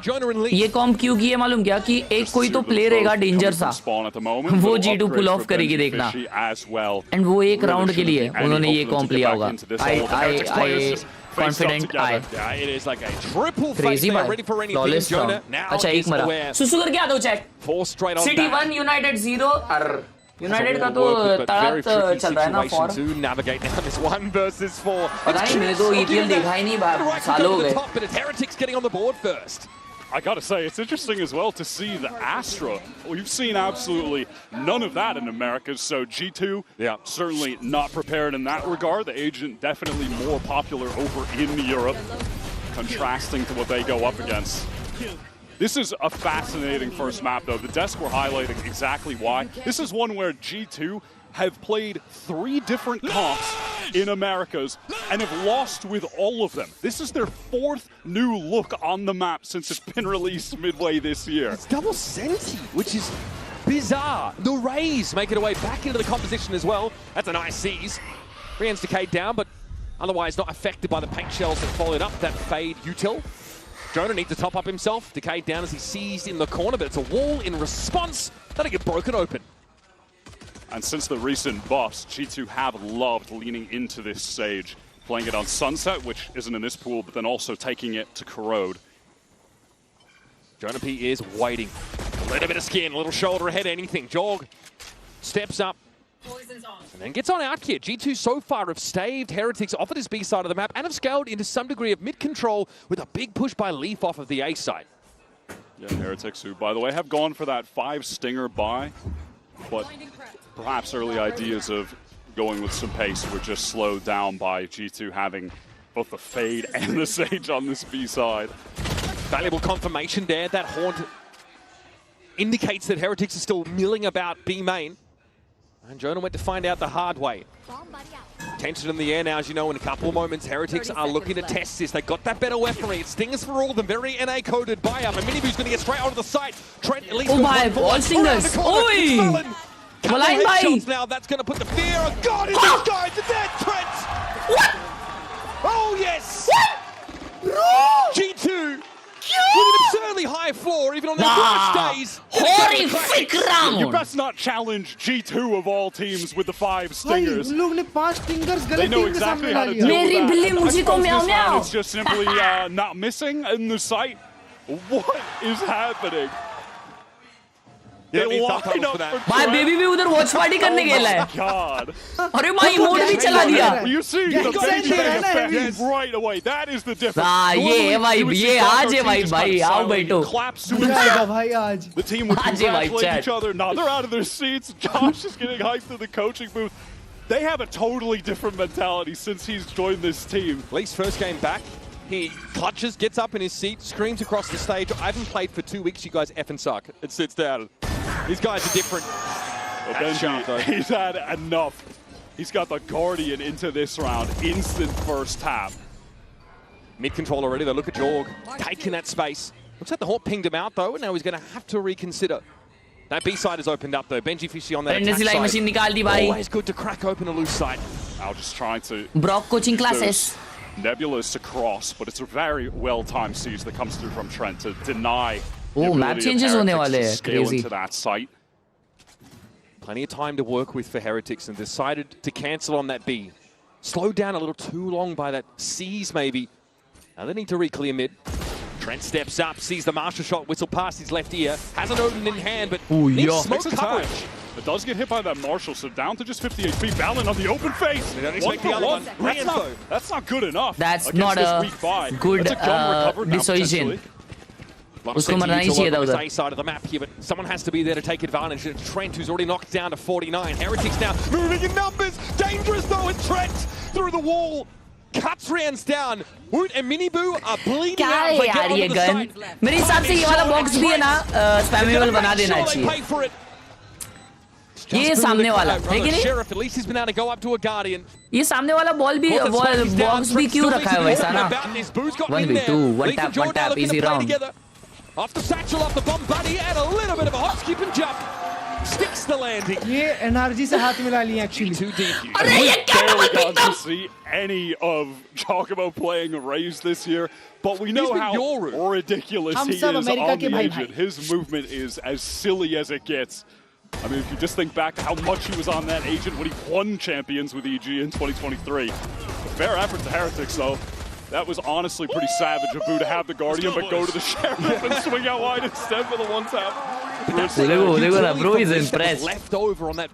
Speaker 14: ये कॉम्प क्यों की है मालूम क्या कि एक कोई तो प्ले रहेगा डेंजर सा वो G2 पुल ऑफ करेगी देखना एंड वो एक राउंड के लिए उन्होंने ये कॉम्प लिया होगा आई confident eye.
Speaker 16: It is like a triple
Speaker 14: crazy
Speaker 16: fight ready for anything.
Speaker 14: Flawless
Speaker 16: Jonah now
Speaker 14: अच्छा एक मरा सुसु करके आ दो check
Speaker 16: 4 straight on
Speaker 14: City 1 United 0 और United का तो तड़ात चल रहा है ना for
Speaker 16: to navigate now this 1 versus 4.
Speaker 14: पता नहीं मैंने तो EPL देखा ही नहीं सालों हो गए
Speaker 16: but it's Heretics getting on the board first.
Speaker 6: I gotta say, it's interesting as well to see the Astra. We've seen absolutely none of that in America, so G2 certainly not prepared in that regard. The agent definitely more popular over in Europe, contrasting to what they go up against. This is a fascinating first map, though. The desk were highlighting exactly why. This is one where G2 have played 3 different comps in Americas and have lost with all of them. This is their 4th new look on the map since it's been released midway this year.
Speaker 16: It's double Senti, which is bizarre. The Rays make it away back into the composition as well. That's a nice seize. Brienne's decayed down, but otherwise not affected by the paint shells that followed up that fade util. Jonah needs to top up himself. Decayed down as he seized in the corner, but it's a wall in response. That'll get broken open.
Speaker 6: And since the recent buffs, G2 have loved leaning into this stage, playing it on Sunset, which isn't in this pool, but then also taking it to Khelraay.
Speaker 16: Jonah P is waiting. A little bit of skin, a little shoulder ahead, anything. Jog steps up and then gets on out here. G2 so far have staved Heretics off at his B side of the map and have scaled into some degree of mid-control with a big push by Leaf off of the A side.
Speaker 6: Yeah, Heretics, who, by the way, have gone for that 5 stinger buy, but perhaps early ideas of going with some pace were just slowed down by G2 having both the fade and the Sage on this B side.
Speaker 16: Valuable confirmation there. That Haunt indicates that Heretics are still milling about B main. And Jonah went to find out the hard way. Tension in the air now, as you know, in a couple of moments, Heretics are looking to test this. They got that better weaponry. It's Stingers for all of them. Very NA-coded buy-up. And Minibu's going to get straight onto the site. Trent at least
Speaker 14: oh my, all Stingers. Oi!
Speaker 16: Malayan shots now. That's going to put the fear of God in these guys. And there, Trent.
Speaker 14: What?
Speaker 16: Oh, yes.
Speaker 14: What?
Speaker 16: G2. With an absurdly high floor, even on their worst days.
Speaker 14: Horrific round!
Speaker 6: You best not challenge G2 of all teams with the 5 stingers.
Speaker 11: उन लोग ने 5 stingers
Speaker 6: They know exactly how to deal with that. It's just simply not missing in the site. What is happening?
Speaker 14: भाई baby भी उधर watch party करने गेला है अरे भाई इमोट भी चला दिया
Speaker 6: You see the baby effect right away. That is the difference.
Speaker 14: हाँ ये है भाई ये आज है भाई आओ बैठो
Speaker 11: भाई आज
Speaker 6: The team would congratulate each other. Now they're out of their seats. Josh is getting hyped to the coaching booth. They have a totally different mentality since he's joined this team.
Speaker 16: Lee's first game back. He clutches, gets up in his seat, screams across the stage. I haven't played for 2 weeks. You guys effing suck. It sits down. These guys are different.
Speaker 6: He's had enough. He's got the Guardian into this round. Instant first tap.
Speaker 16: Mid-control already. They look at Jorg, taking that space. Looks like the Hawk pinged him out though, and now he's going to have to reconsider. That B side has opened up though. Benji Fishy on that attack side.
Speaker 14: machine निकाल दी भाई.
Speaker 16: Always good to crack open a loose side.
Speaker 6: Now just trying to...
Speaker 14: Brock coaching classes.
Speaker 6: Nebulous to cross, but it's a very well-timed siege that comes through from Trent to deny
Speaker 14: Oh, map changes होने वाले हैं. Crazy.
Speaker 6: into that site.
Speaker 16: Plenty of time to work with for Heretics and decided to cancel on that B. Slowed down a little too long by that C's maybe. Now they need to re-clear mid. Trent steps up, sees the Marshall shot, whistle past his left ear. Has an Odin in hand, but needs smoke coverage.
Speaker 6: It does get hit by that Marshall, so down to just 50 HP. Valen on the open face.
Speaker 16: They don't expect the other one.
Speaker 6: That's not good enough.
Speaker 14: That's not a good decision. उसको मरना ही चाहिए था उधर.
Speaker 16: Side of the map here, but someone has to be there to take advantage. Trent, who's already knocked down to 49. Heretics now moving in numbers. Dangerous though, and Trent through the wall cuts rounds down. Woot and Miniboo are bleeding out.
Speaker 14: क्या है यार ये gun? मेरे हिसाब से ये वाला box भी है ना स्पैमेबल बना देना चाहिए. ये सामने वाला है कि नहीं?
Speaker 16: Sheriff at least he's been able to go up to a Guardian.
Speaker 14: ये सामने वाला बॉल भी बॉक्स भी क्यों रखा है वैसा ना? 1v2 one tap easy round.
Speaker 16: Off the satchel, off the bomb buddy, and a little bit of a hop, skip and jump. Sticks the landing.
Speaker 11: ये NRG से हाथ मिला लिया actually.
Speaker 16: Too deep.
Speaker 6: We barely got to see any of Giacomo playing Raze this year, but we know how ridiculous he is on the agent. His movement is as silly as it gets. I mean, if you just think back to how much he was on that agent when he won champions with EG in 2023. Fair effort to Heretics, though. That was honestly pretty savage of Boo to have the Guardian, but go to the Sheriff and swing out wide instead for the one-tap.
Speaker 14: Bro is impressed.
Speaker 16: Left over on that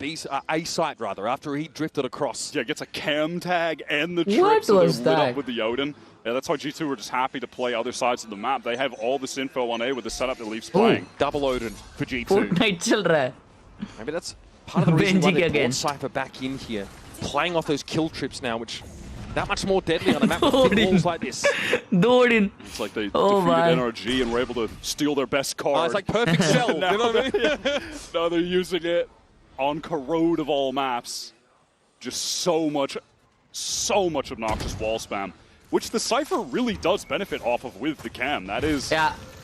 Speaker 16: A site, rather, after he drifted across.
Speaker 6: Yeah, gets a cam tag and the trip, so they're lit up with the Odin. Yeah, that's why G2 were just happy to play other sides of the map. They have all this info on A with the setup that Leafs playing.
Speaker 16: Double Odin for G2.
Speaker 14: Fortnite चल रहा है.
Speaker 16: Maybe that's part of the reason why they brought Cypher back in here. Playing off those kill trips now, which that much more deadly on a map with walls like this.
Speaker 6: It's like they defeated NRG and were able to steal their best card.
Speaker 16: It's like perfect sell, you know what I mean?
Speaker 6: Now they're using it on Corrode of all maps. Just so much obnoxious wall spam, which the Cypher really does benefit off of with the cam. That is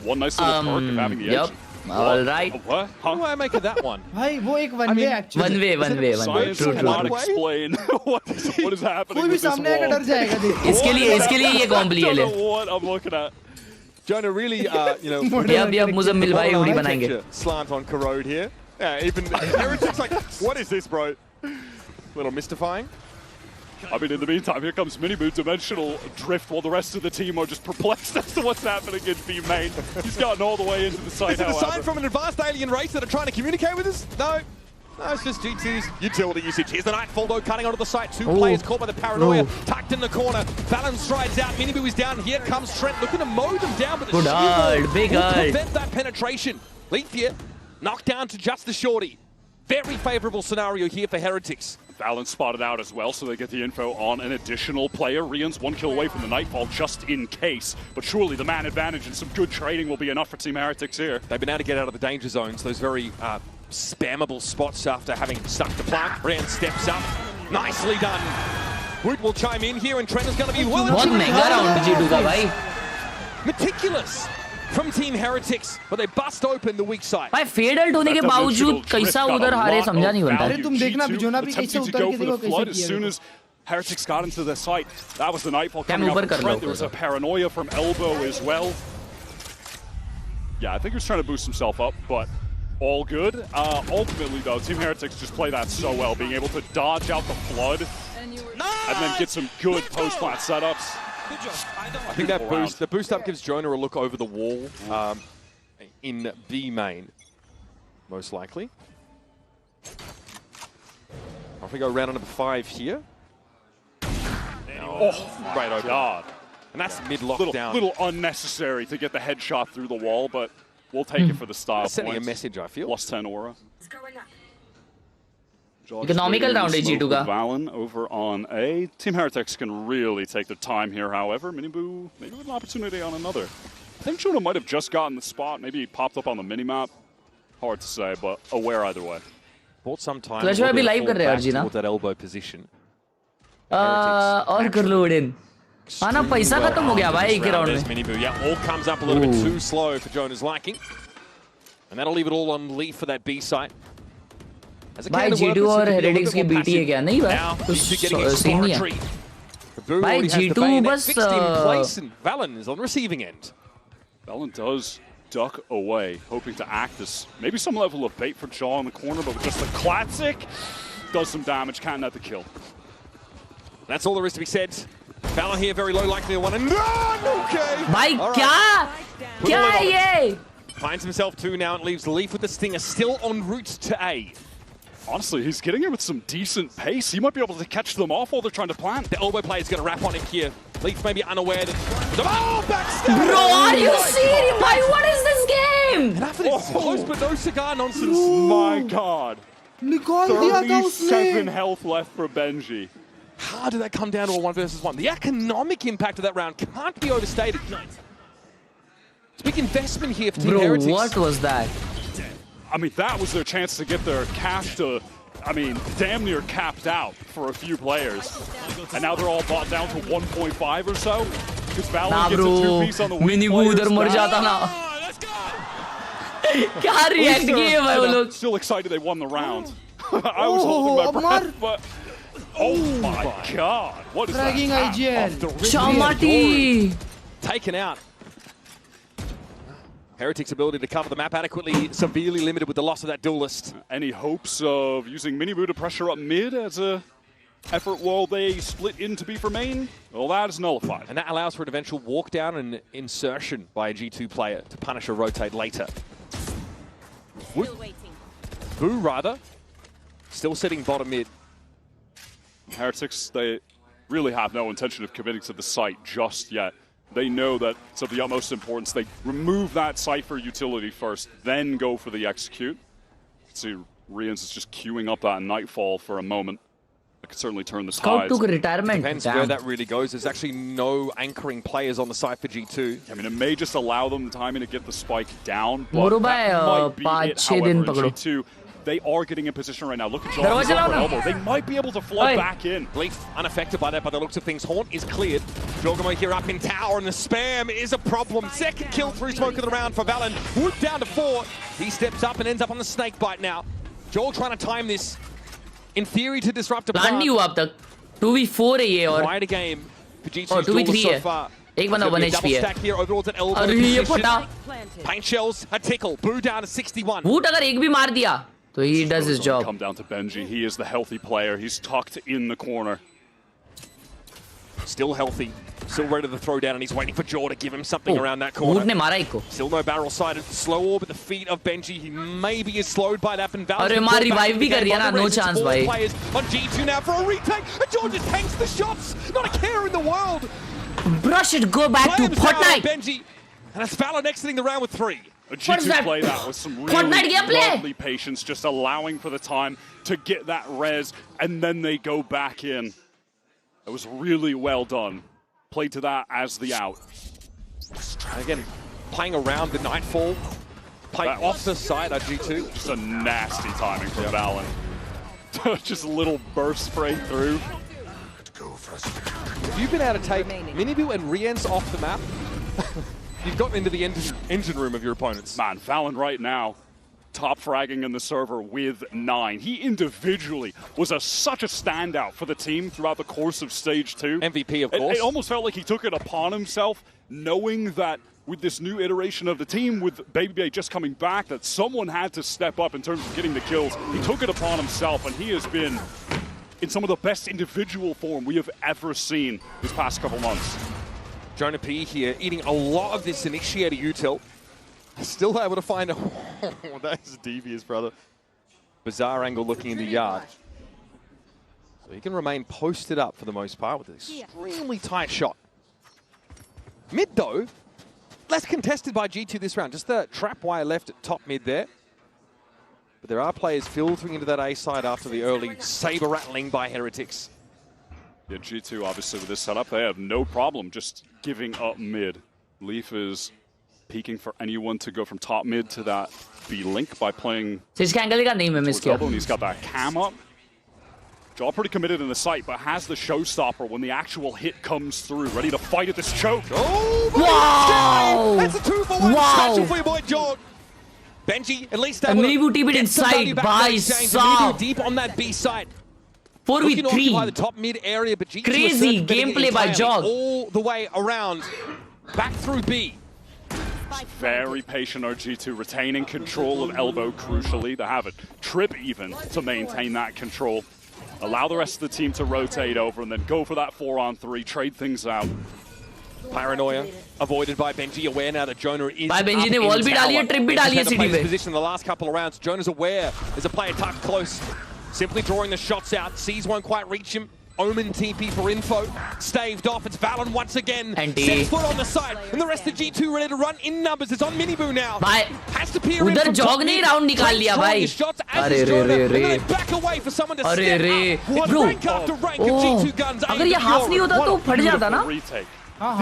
Speaker 6: one nice little perk of having the edge.
Speaker 14: All right.
Speaker 6: What?
Speaker 16: How do I make of that one?
Speaker 11: भाई वो एक one way actually.
Speaker 14: One way.
Speaker 6: Science cannot explain what is happening.
Speaker 11: कोई भी सामने आकर डर जाएगा देख.
Speaker 14: इसके लिए ये कॉम्प्लिकेटेड है.
Speaker 6: What I'm looking at.
Speaker 16: Jonah really, you know,
Speaker 14: अब मुजम्मिल भाई उड़ी बनाएंगे.
Speaker 16: Slant on Corrode here. Yeah, even Heretics like, what is this, bro? Little mystifying.
Speaker 6: I mean, in the meantime, here comes Miniboo, dimensional drift, while the rest of the team are just perplexed as to what's happening in B main. He's gotten all the way into the site,
Speaker 16: Is it a sign from an advanced alien race that are trying to communicate with us? No. No, it's just G2's utility usage. Here's the Nightfall, though, cutting onto the site. Two players caught by the paranoia, tucked in the corner. Valen strides out, Miniboo is down. Here comes Trent, looking to mow them down, but the shield will prevent that penetration. Leaf here, knocked down to just the shorty. Very favorable scenario here for Heretics.
Speaker 6: Valen spotted out as well, so they get the info on an additional player. Rian's 1 kill away from the Nightfall, just in case. But surely the man advantage and some good trading will be enough for Team Heretics here.
Speaker 16: They've been able to get out of the danger zones, those very spammable spots after having stuck the plant. Rian steps up. Nicely done. Woot will chime in here, and Trent is going to be well.
Speaker 14: बहुत महंगा round G2 का भाई.
Speaker 16: Meticulous from Team Heretics, but they bust open the weak side.
Speaker 14: भाई fade out होने के बावजूद कैसा उधर हारे समझा नहीं बनता.
Speaker 11: अरे तुम देखना बिजोना भी कैसे उतर के देखो कैसे
Speaker 6: as soon as Heretics got into the site, that was the Nightfall coming up. There was a paranoia from Elbow as well. Yeah, I think he was trying to boost himself up, but all good. Ultimately, though, Team Heretics just play that so well, being able to dodge out the flood and then get some good post-plant setups.
Speaker 16: I think that the boost up gives Jonah a look over the wall in B main, most likely. Off we go round number 5 here.
Speaker 6: Oh,
Speaker 16: great open.
Speaker 6: God.
Speaker 16: And that's mid-lockdown.
Speaker 6: Little unnecessary to get the headshot through the wall, but we'll take it for the style
Speaker 16: That's sending
Speaker 6: points.
Speaker 16: a message, I feel.
Speaker 6: Plus 10 aura.
Speaker 14: Economical round है G2 का.
Speaker 6: Valen over on A. Team Heretics can really take their time here, however. Miniboo maybe with an opportunity on another. I think Jonah might have just gotten the spot. Maybe he popped up on the minimap. Hard to say, but aware either way.
Speaker 16: Bought some time.
Speaker 14: Clutch में अभी live कर रहे हैं अर्जी ना.
Speaker 16: That elbow position.
Speaker 14: और कर लो Odin. हाँ ना पैसा खत्म हो गया भाई एक राउंड में.
Speaker 16: Miniboo. Yeah, all comes up a little bit too slow for Jonah's liking. And that'll leave it all on Leaf for that B site.
Speaker 14: भाई G2 और Heretics की BT है क्या? नहीं भाई कुछ सीन नहीं है. भाई G2 बस
Speaker 16: Valen is on receiving end.
Speaker 6: Valen does duck away, hoping to act as maybe some level of bait for Jaw in the corner, but with just a classic, does some damage, can't net the kill.
Speaker 16: That's all there is to be said. Valor here very low, likely to one and okay.
Speaker 14: Bhai, kya hai ye?
Speaker 16: Finds himself 2 now and leaves Leaf with the Stinger still en route to A.
Speaker 6: Honestly, he's getting it with some decent pace. He might be able to catch them off while they're trying to plant.
Speaker 16: The elbow play is going to wrap on him here. Leaf may be unaware that... Oh, backstab!
Speaker 14: Bro, are you serious? Bhai, what is this game?
Speaker 16: Enough of this close but no cigar nonsense.
Speaker 6: My God.
Speaker 11: निकाल दिया था उसने.
Speaker 6: 37 health left for Benji.
Speaker 16: How did that come down to a 1 versus 1? The economic impact of that round can't be overstated. It's a big investment here for Team Heretics.
Speaker 14: Bro, what was that?
Speaker 6: I mean, that was their chance to get their cash to, I mean, damn near capped out for a few players. And now they're all bought down to 1.5 or so. Because Valorant gets a 2-piece on the weak players.
Speaker 14: उधर मर जाता ना. क्या react किए भाई वो लोग?
Speaker 6: Still excited they won the round. I was holding my breath, but... Oh my God! What is
Speaker 11: Dragging
Speaker 6: that?
Speaker 14: Chamati
Speaker 16: taken out. Heretics' ability to cover the map adequately severely limited with the loss of that duelist.
Speaker 6: Any hopes of using Miniboo to pressure up mid as a effort while they split into B for main? Well, that is nullified.
Speaker 16: And that allows for an eventual walk down and insertion by a G2 player to punish a rotate later.
Speaker 17: Still waiting.
Speaker 16: Boo rather, still sitting bottom mid.
Speaker 6: Heretics, they really have no intention of committing to the site just yet. They know that it's of the utmost importance. They remove that Cypher utility first, then go for the execute. You can see Rians is just queuing up that Nightfall for a moment. That could certainly turn the
Speaker 14: Scout
Speaker 6: tides.
Speaker 14: took a retirement.
Speaker 16: Depends where that really goes. There's actually no anchoring players on the site for G2.
Speaker 6: I mean, it may just allow them the timing to get the spike down, but
Speaker 14: Moru
Speaker 6: that might be it. However, in
Speaker 14: दिन
Speaker 6: G2, they are getting in position right now. Look at John. Elbow. They might be able to flood back in.
Speaker 16: Leaf unaffected by that by the looks of things. Haunt is cleared. Jorgamo here up in tower, and the spam is a problem. Second kill through smoke of the round for Valen. Wood down to 4. He steps up and ends up on the snake bite now. Joel trying to time this. In theory to disrupt a
Speaker 14: plan नहीं हुआ अब तक. 2v4 है ये और.
Speaker 16: Quite a game for G2
Speaker 14: 2v3
Speaker 16: so far.
Speaker 14: एक बंदा 1 HP है.
Speaker 16: Stack here overall at elbow.
Speaker 14: अरे ये फटा.
Speaker 16: Paint shells a tickle. Boo down to 61.
Speaker 14: Wood अगर एक भी मार दिया. So he does his job.
Speaker 6: Come down to Benji. He is the healthy player. He's tucked in the corner.
Speaker 16: Still healthy. Still ready to throw down, and he's waiting for Jaw to give him something around that corner.
Speaker 14: Wood ने मारा एक को.
Speaker 16: Still no barrel sighted. Slow orb at the feet of Benji. He maybe is slowed by that. And
Speaker 14: अरे मार revive भी कर दिया ना. No chance भाई.
Speaker 16: Players on G2 now for a retake. And Jaw just tanks the shots. Not a care in the world.
Speaker 14: Brush it. Go back to Fortnite.
Speaker 16: Benji. And that's Valorant exiting the round with 3.
Speaker 6: A G2 play that with some really lovely patience, just allowing for the time to get that res, and then they go back in. It was really well done. Played to that as the out.
Speaker 16: And again, playing around the Nightfall, playing off the side at G2.
Speaker 6: Just a nasty timing from Valen. Just a little burst spray through.
Speaker 16: If you've been able to take Miniboo and Riens off the map, you've gotten into the engine room of your opponents.
Speaker 6: Man, Valen right now, top fragging in the server with 9. He individually was such a standout for the team throughout the course of Stage 2.
Speaker 16: MVP, of course.
Speaker 6: It almost felt like he took it upon himself, knowing that with this new iteration of the team, with Baby just coming back, that someone had to step up in terms of getting the kills. He took it upon himself, and he has been in some of the best individual form we have ever seen this past couple months.
Speaker 16: Jonah P here, eating a lot of this initiator util. Still able to find a... Oh, that is devious, brother. Bizarre angle looking in the yard. So he can remain posted up for the most part with an extremely tight shot. Mid, though, less contested by G2 this round. Just the trap wire left at top mid there. But there are players filtering into that A side after the early saber rattling by Heretics.
Speaker 6: Yeah, G2 obviously with this setup, they have no problem just giving up mid. Leaf is peeking for anyone to go from top mid to that B link by playing.
Speaker 14: So इसका angle का नहीं मैं miss किया.
Speaker 6: And he's got that cam up. Jaw pretty committed in the site, but has the showstopper when the actual hit comes through. Ready to fight at this choke.
Speaker 16: Oh,
Speaker 14: wow!
Speaker 16: That's a 2-for-1 special for your boy Jaw. Benji, at least able to
Speaker 14: bit inside by Saab.
Speaker 16: Deep on that B side.
Speaker 14: 4v3.
Speaker 16: The top mid area, but G2
Speaker 14: crazy gameplay by Jog.
Speaker 16: All the way around, back through B.
Speaker 6: Very patient OG2, retaining control of elbow crucially. They have a trip even to maintain that control. Allow the rest of the team to rotate over and then go for that 4-on-3, trade things out.
Speaker 16: Paranoia avoided by Benji, aware now that Jonah is
Speaker 14: by Benji ने wall भी डाली है, trip भी डाली है city पे.
Speaker 16: Position in the last couple of rounds. Jonah's aware there's a player tucked close, simply drawing the shots out. Seas won't quite reach him. Omen TP for info, staved off. It's Valon once again. Sets foot on the side, and the rest of G2 ready to run in numbers. It's on Miniboo now. Has to peer in.
Speaker 14: उधर jog ने round निकाल लिया भाई. अरे रे.
Speaker 16: Back away for someone to
Speaker 14: अरे रे.
Speaker 16: Bro.
Speaker 14: अगर ये हाफ नहीं होता तो फट जाता ना.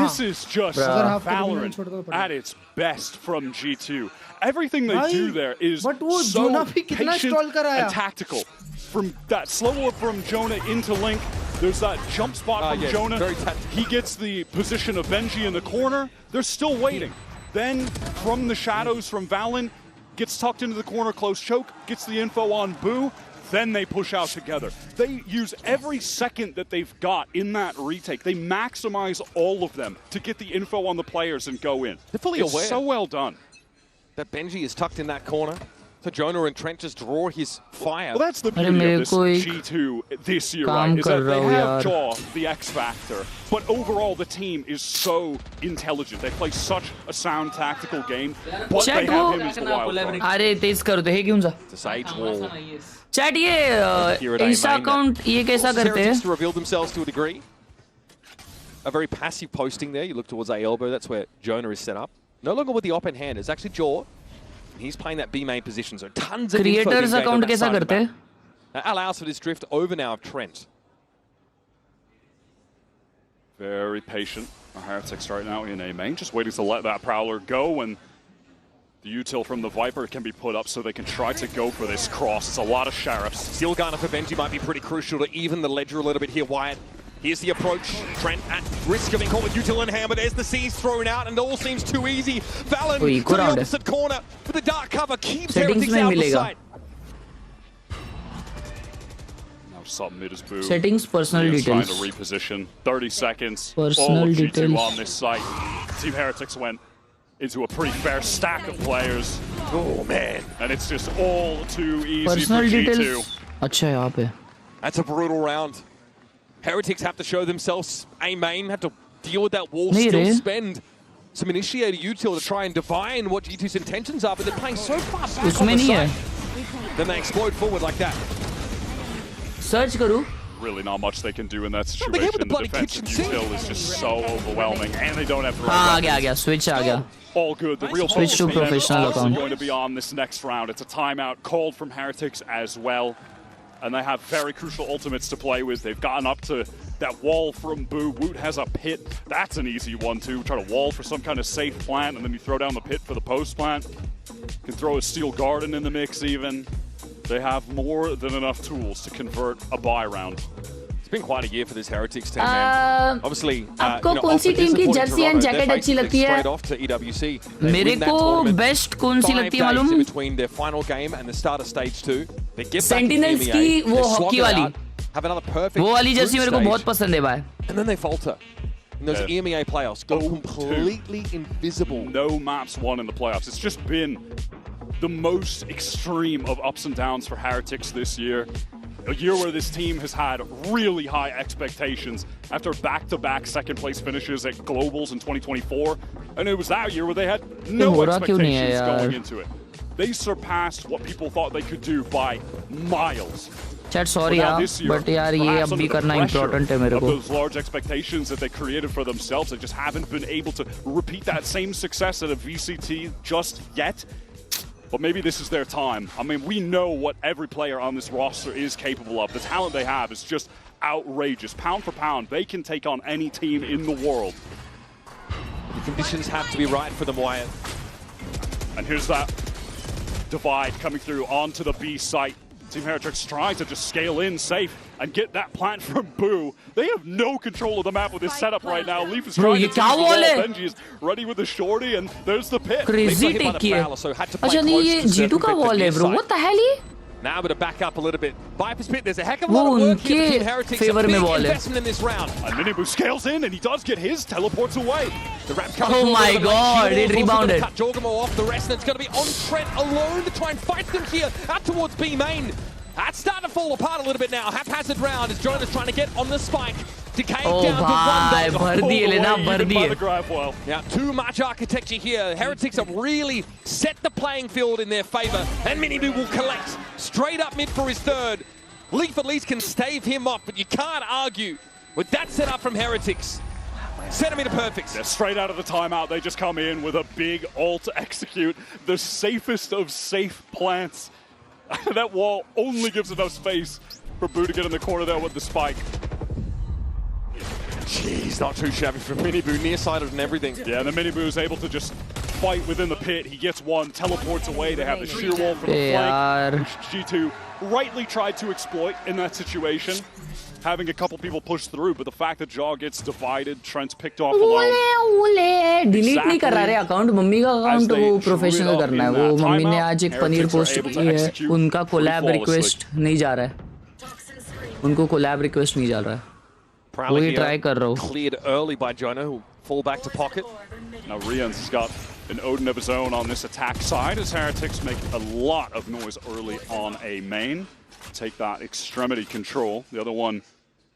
Speaker 6: This is just Valorant at its best from G2. Everything they do there is so patient and tactical. From that slow up from Jonah into Link, there's that jump spot from Jonah. He gets the position of Benji in the corner. They're still waiting. Then from the shadows from Valon, gets tucked into the corner, close choke, gets the info on Boo. Then they push out together. They use every second that they've got in that retake. They maximize all of them to get the info on the players and go in.
Speaker 16: They're fully aware.
Speaker 6: So well done.
Speaker 16: That Benji is tucked in that corner. So Jonah and Trent just draw his fire.
Speaker 6: Well, that's the beauty of this G2 this year, right? Is that they have Jaw, the X factor, but overall the team is so intelligent. They play such a sound tactical game, but they have him as the wild card.
Speaker 14: अरे तेज करो तो है क्यों सा?
Speaker 16: It's a sage wall.
Speaker 14: Chat ये Insta account ये कैसा करते हैं?
Speaker 16: To reveal themselves to a degree. A very passive posting there. You look towards A elbow. That's where Jonah is set up. No longer with the op in hand. It's actually Jaw. He's playing that B main position, so tons of
Speaker 14: creators account कैसा करते हैं?
Speaker 16: That allows for this drift over now of Trent.
Speaker 6: Very patient. Heretics right now in A main, just waiting to let that Prowler go, and the util from the Viper can be put up so they can try to go for this cross. It's a lot of Sheriffs.
Speaker 16: Steel Gunner for Benji might be pretty crucial to even the ledger a little bit here, Wyatt. Here's the approach. Trent at risk of being caught with util in hand, but there's the C's thrown out, and it all seems too easy. Valon to the opposite corner with the dark cover, keeps Heretics out of the sight.
Speaker 6: Now sub mid is Boo.
Speaker 14: Settings, personal details.
Speaker 6: Trying to reposition. 30 seconds.
Speaker 14: Personal
Speaker 6: all of
Speaker 14: details.
Speaker 6: G2 on this site. Team Heretics went into a pretty fair stack of players.
Speaker 16: Oh man.
Speaker 6: And it's just all too easy
Speaker 14: personal
Speaker 6: for G2.
Speaker 14: Details. अच्छा यहाँ पे.
Speaker 16: That's a brutal round. Heretics have to show themselves A main, have to deal with that wall, still spend some initiator util to try and divine what G2's intentions are, but they're playing so far back on the side. Then they explode forward like that.
Speaker 14: Search करूँ.
Speaker 6: Really not much they can do in that situation. The defensive util is just so overwhelming, and they don't have the right
Speaker 14: आ गया switch आ गया.
Speaker 6: All good. The real
Speaker 14: switch to professional account.
Speaker 6: Going to be on this next round. It's a timeout called from Heretics as well. And they have very crucial ultimates to play with. They've gotten up to that wall from Boo. Woot has a pit. That's an easy one, too. Try to wall for some kind of safe plant, and then you throw down the pit for the post plant. You can throw a steel garden in the mix, even. They have more than enough tools to convert a buy round.
Speaker 16: It's been quite a year for this Heretics team, man. Obviously,
Speaker 14: आपको कौन सी team की Jersey and jacket अच्छी लगती है? मेरे को best कौन सी लगती है मालूम?
Speaker 16: Between their final game and the start of stage 2, they get
Speaker 14: Sentinels की वो हॉकी वाली.
Speaker 16: Have another perfect.
Speaker 14: वो वाली जर्सी मेरे को बहुत पसंद है भाई.
Speaker 16: And then they falter. And those EMEA playoffs go completely invisible.
Speaker 6: No maps won in the playoffs. It's just been the most extreme of ups and downs for Heretics this year. A year where this team has had really high expectations after back-to-back second-place finishes at Globals in 2024. And it was that year where they had no expectations going into it. They surpassed what people thought they could do by miles.
Speaker 14: Chat, sorry but यार ये अब भी करना important है मेरे को.
Speaker 6: Those large expectations that they created for themselves, they just haven't been able to repeat that same success at a VCT just yet. But maybe this is their time. I mean, we know what every player on this roster is capable of. The talent they have is just outrageous. Pound for pound, they can take on any team in the world.
Speaker 16: The conditions have to be right for them, Wyatt.
Speaker 6: And here's that divide coming through onto the B site. Team Heretics trying to just scale in safe and get that plant from Boo. They have no control of the map with this setup right now. Leaf is trying to use the wall. Benji is ready with the shorty, and there's the pit.
Speaker 14: Crazy take किए. अच्छा नहीं ये G2 का wall है bro. What the hell ये?
Speaker 16: Now I'm going to back up a little bit. Viper's Pit, there's a heck of a lot of work here for Team Heretics. A big investment in this round.
Speaker 6: And Miniboo scales in, and he does get his, teleports away.
Speaker 16: The wrap
Speaker 14: oh my god, it rebounded.
Speaker 16: Cut Jorgamo off the rest, and it's going to be on Trent alone to try and fight them here out towards B main. That's starting to fall apart a little bit now. Haphazard round as Jonas trying to get on the spike. Decaying down to one. Yeah, too much architecture here. Heretics have really set the playing field in their favor. And Miniboo will collect straight up mid for his third. Leaf at least can stave him off, but you can't argue with that setup from Heretics. Centimeter perfect.
Speaker 6: Yeah, straight out of the timeout, they just come in with a big ult to execute the safest of safe plants. That wall only gives enough space for Boo to get in the corner there with the spike.
Speaker 16: Jeez, not too shabby for Miniboo, nearsighted and everything.
Speaker 6: Yeah, and the Miniboo is able to just fight within the pit. He gets one, teleports away. They have the sheer wall for the flank, which G2 rightly tried to exploit in that situation, having a couple people push through, but the fact that Jaw gets divided, Trent's picked off alone.
Speaker 14: Delete नहीं कर रहा रे account mummy का account वो professional करना है वो mummy ने आज एक पनीर पोस्ट की है उनका कोलैब रिक्वेस्ट नहीं जा रहा है उनको कोलैब रिक्वेस्ट नहीं जा रहा है वही ट्राई कर रहा हूँ
Speaker 16: cleared early by Jonah who fall back to pocket.
Speaker 6: Now Rian's has got an Odin of his own on this attack side as Heretics make a lot of noise early on A main. Take that extremity control. The other one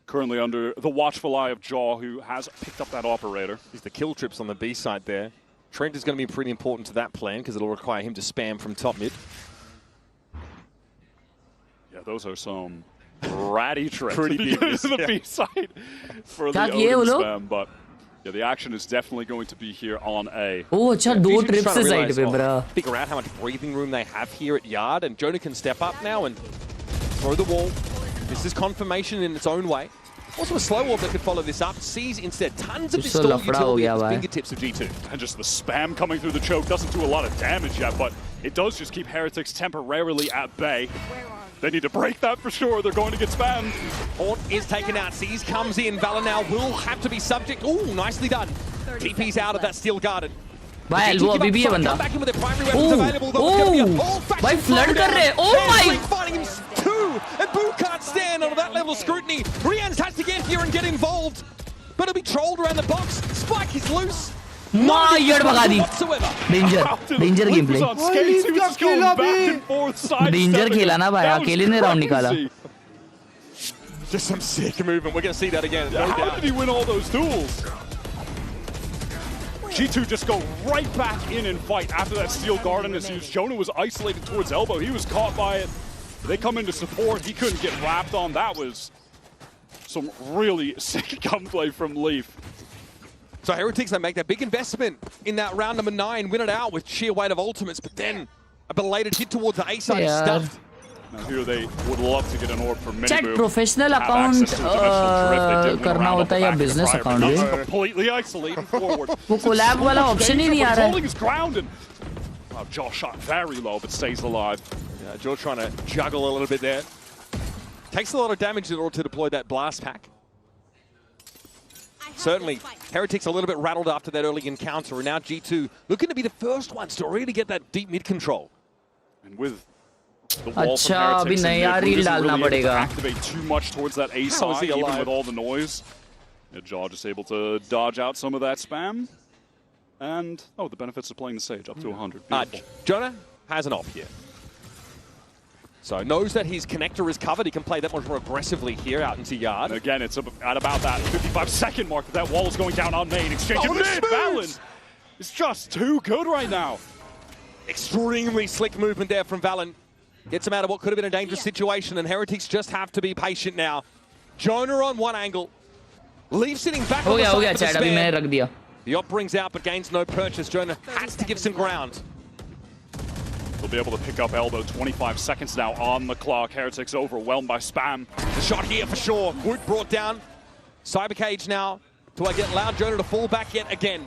Speaker 6: currently under the watchful eye of Jaw, who has picked up that operator.
Speaker 16: He's the kill trips on the B side there. Trent is going to be pretty important to that plan because it'll require him to spam from top mid.
Speaker 6: Yeah, those are some ratty trips.
Speaker 16: Pretty big.
Speaker 6: The B side for the Odin spam, but yeah, the action is definitely going to be here on A.
Speaker 14: Oh, अच्छा दो trips है side पे bro.
Speaker 16: Figure out how much breathing room they have here at Yard, and Jonah can step up now and throw the wall. This is confirmation in its own way. Also a slow wall that could follow this up. Sees instead tons of pistol utility at the fingertips of G2.
Speaker 6: And just the spam coming through the choke doesn't do a lot of damage yet, but it does just keep Heretics temporarily at bay. They need to break that for sure. They're going to get spammed.
Speaker 16: Haunt is taken out. Seas comes in. Valor now will have to be subject. Ooh, nicely done. TP's out of that steel garden.
Speaker 14: भाई elbow अभी भी है बंदा भाई flood कर रहे oh my
Speaker 16: and Boo can't stand under that level of scrutiny. Rians has to get here and get involved, but it'll be trolled around the box. Spike is loose.
Speaker 14: माँ यार भगा दी डेंजर गेम प्ले डेंजर खेला ना भाई अकेले ने round निकाला
Speaker 16: just some sick movement. We're going to see that again.
Speaker 6: How did he win all those duels? G2 just go right back in and fight after that steel garden is used. Jonah was isolated towards elbow. He was caught by it. They come into support. He couldn't get wrapped on. That was some really sick gunplay from Leaf.
Speaker 16: So Heretics, they make that big investment in that round number 9, win it out with sheer weight of ultimates, but then a belated hit towards the A side is stuffed.
Speaker 6: Now here they would love to get an orb from Miniboo.
Speaker 14: Chat professional account करना होता है या business account है?
Speaker 6: Completely isolated forward.
Speaker 14: वो collab वाला option ही नहीं आ रहा है.
Speaker 6: Jaw shot very low but stays alive.
Speaker 16: Yeah, Jaw trying to juggle a little bit there. Takes a lot of damage in order to deploy that blast pack. Certainly, Heretics a little bit rattled after that early encounter, and now G2 looking to be the first ones to really get that deep mid control.
Speaker 6: And with
Speaker 14: अच्छा अभी नया reel डालना पड़ेगा.
Speaker 6: Activate too much towards that A side, even with all the noise. Jaw just able to dodge out some of that spam. And, oh, the benefits of playing the Sage, up to 100.
Speaker 16: Jonah has an off here. So knows that his connector is covered. He can play that much more aggressively here out into Yard.
Speaker 6: And again, it's at about that 55-second mark that wall is going down on main. Exchange in mid. Valen is just too good right now.
Speaker 16: Extremely slick movement there from Valen. Gets him out of what could have been a dangerous situation, and Heretics just have to be patient now. Jonah on one angle. Leaf sitting back on the side of the spare. The op brings out, but gains no purchase. Jonah has to give some ground.
Speaker 6: They'll be able to pick up elbow. 25 seconds now on the clock. Heretics overwhelmed by spam.
Speaker 16: The shot here for sure. Wood brought down. Cyber cage now. Do I get Loud Jonah to fall back yet again?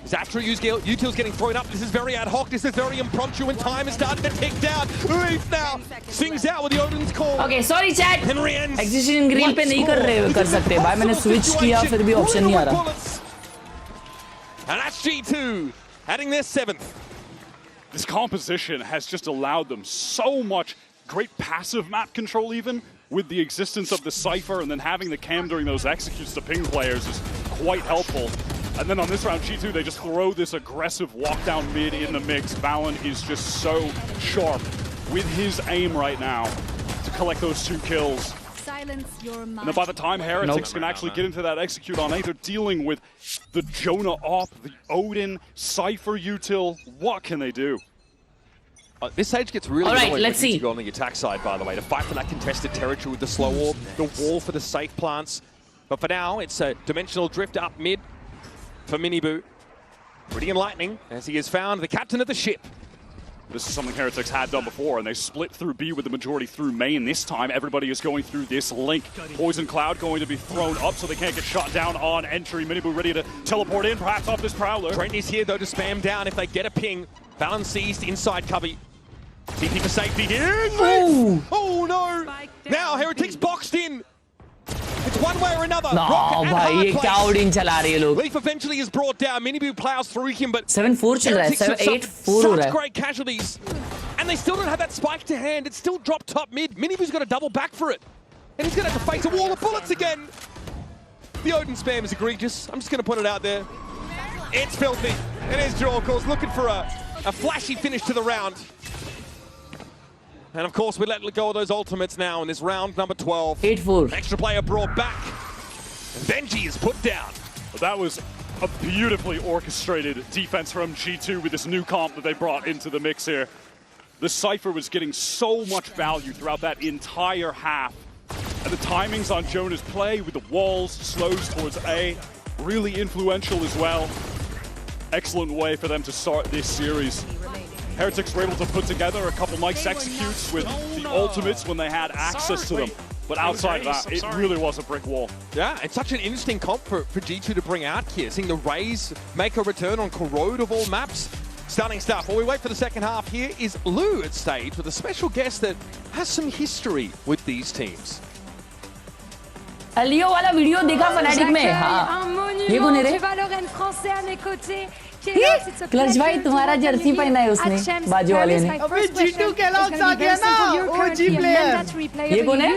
Speaker 16: As after Util's getting thrown up, this is very ad hoc, this is very impromptu, and time is starting to tick down. Leaf now sings out with the Odin's call.
Speaker 14: Okay, sorry chat. Execution green पे नहीं कर सकते भाई, मैंने switch किया फिर भी option नहीं आ रहा.
Speaker 16: And that's G2 adding their 7th.
Speaker 6: This composition has just allowed them so much great passive map control, even with the existence of the Cypher, and then having the cam during those executes to ping players is quite helpful. And then on this round, G2, they just throw this aggressive walk down mid in the mix. Valen is just so sharp with his aim right now to collect those 2 kills. And then by the time Heretics can actually get into that execute on A, they're dealing with the Jonah op, the Odin, Cypher Util. What can they do?
Speaker 16: This stage gets really
Speaker 14: annoying. Let's see.
Speaker 16: To go on the attack side, by the way, to fight for that contested territory with the slow orb, the wall for the safe plants. But for now, it's a dimensional drift up mid for Miniboo. Pretty enlightening as he has found the captain of the ship.
Speaker 6: This is something Heretics had done before, and they split through B with the majority through main. This time, everybody is going through this link. Poison Cloud going to be thrown up so they can't get shot down on entry. Miniboo ready to teleport in, perhaps off this Prowler.
Speaker 16: Trent is here, though, to spam down if they get a ping. Valen seized inside Cubby. TP for safety here. Oh no! Now Heretics boxed in. It's one way or another.
Speaker 14: No, भाई ये क्या Odin चला रही है लोग.
Speaker 16: Leaf eventually is brought down. Miniboo plows through him, but
Speaker 14: 7-4 चल रहा है. 7-8-4 हो रहा है.
Speaker 16: Such great casualties, and they still don't have that spike to hand. It's still dropped top mid. Miniboo's got to double back for it, and he's going to have to face a wall of bullets again. The Odin spam is egregious. I'm just going to put it out there. It's filthy. And here's Draw, of course, looking for a flashy finish to the round. And of course, we let go of those ultimates now in this round number 12.
Speaker 14: 8-4.
Speaker 16: Extra player brought back. And Benji is put down.
Speaker 6: Well, that was a beautifully orchestrated defense from G2 with this new comp that they brought into the mix here. The Cypher was getting so much value throughout that entire half. And the timings on Jonah's play with the walls, slows towards A, really influential as well. Excellent way for them to start this series. Heretics were able to put together a couple nice executes with the ultimates when they had access to them. But outside of that, it really was a brick wall.
Speaker 16: Yeah, it's such an interesting comp for G2 to bring out here. Seeing the Rays make a return on Corrode of all maps. Stunning stuff. While we wait for the second half, here is Lou at stage with a special guest that has some history with these teams.
Speaker 14: लियो वाला video देखा fanatic में. हाँ. ये कौन है रे?
Speaker 20: Valorant français à mes côtés.
Speaker 14: Clutch भाई तुम्हारा जर्सी पहना है उसने बाजू वाले ने.
Speaker 11: अबे G2 Khelraay आ गया ना, OG player.
Speaker 14: ये कौन है?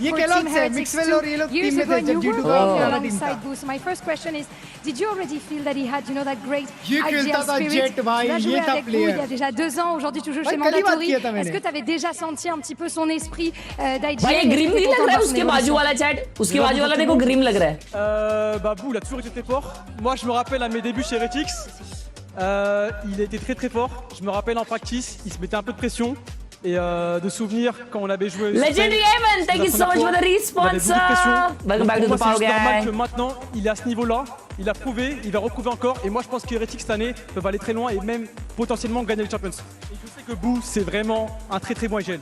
Speaker 11: ये Khelraay है. Mixwell और ये लोग टीम में थे जब G2 का टीम था.
Speaker 20: So my first question is, did you already feel that he had, you know, that great
Speaker 11: ये खेलता था Jet भाई, ये था player.
Speaker 20: Il y a déjà 2 ans, aujourd'hui tu joues chez Mandatory. Est-ce que tu avais déjà senti un petit peu son esprit d'IGL?
Speaker 14: भाई grim नहीं लग रहा है उसके बाजू वाला चैट. उसके बाजू वाला देखो ग्रीम लग रहा है.
Speaker 18: Babou, il a toujours été très fort. Moi, je me rappelle à mes débuts chez Heretics, il était très très fort. Je me rappelle en practice, il se mettait un peu de pression. Et de souvenirs quand on avait joué.
Speaker 14: Legendary Evan, thank you so much for the response. Welcome back to the Power Gang.
Speaker 18: C'est normal que maintenant, il est à ce niveau-là. Il a prouvé, il va reprouver encore. Et moi, je pense que Heretics cette année peuvent aller très loin et même potentiellement gagner les Champions. Et je sais que Boo, c'est vraiment un très très bon IGL.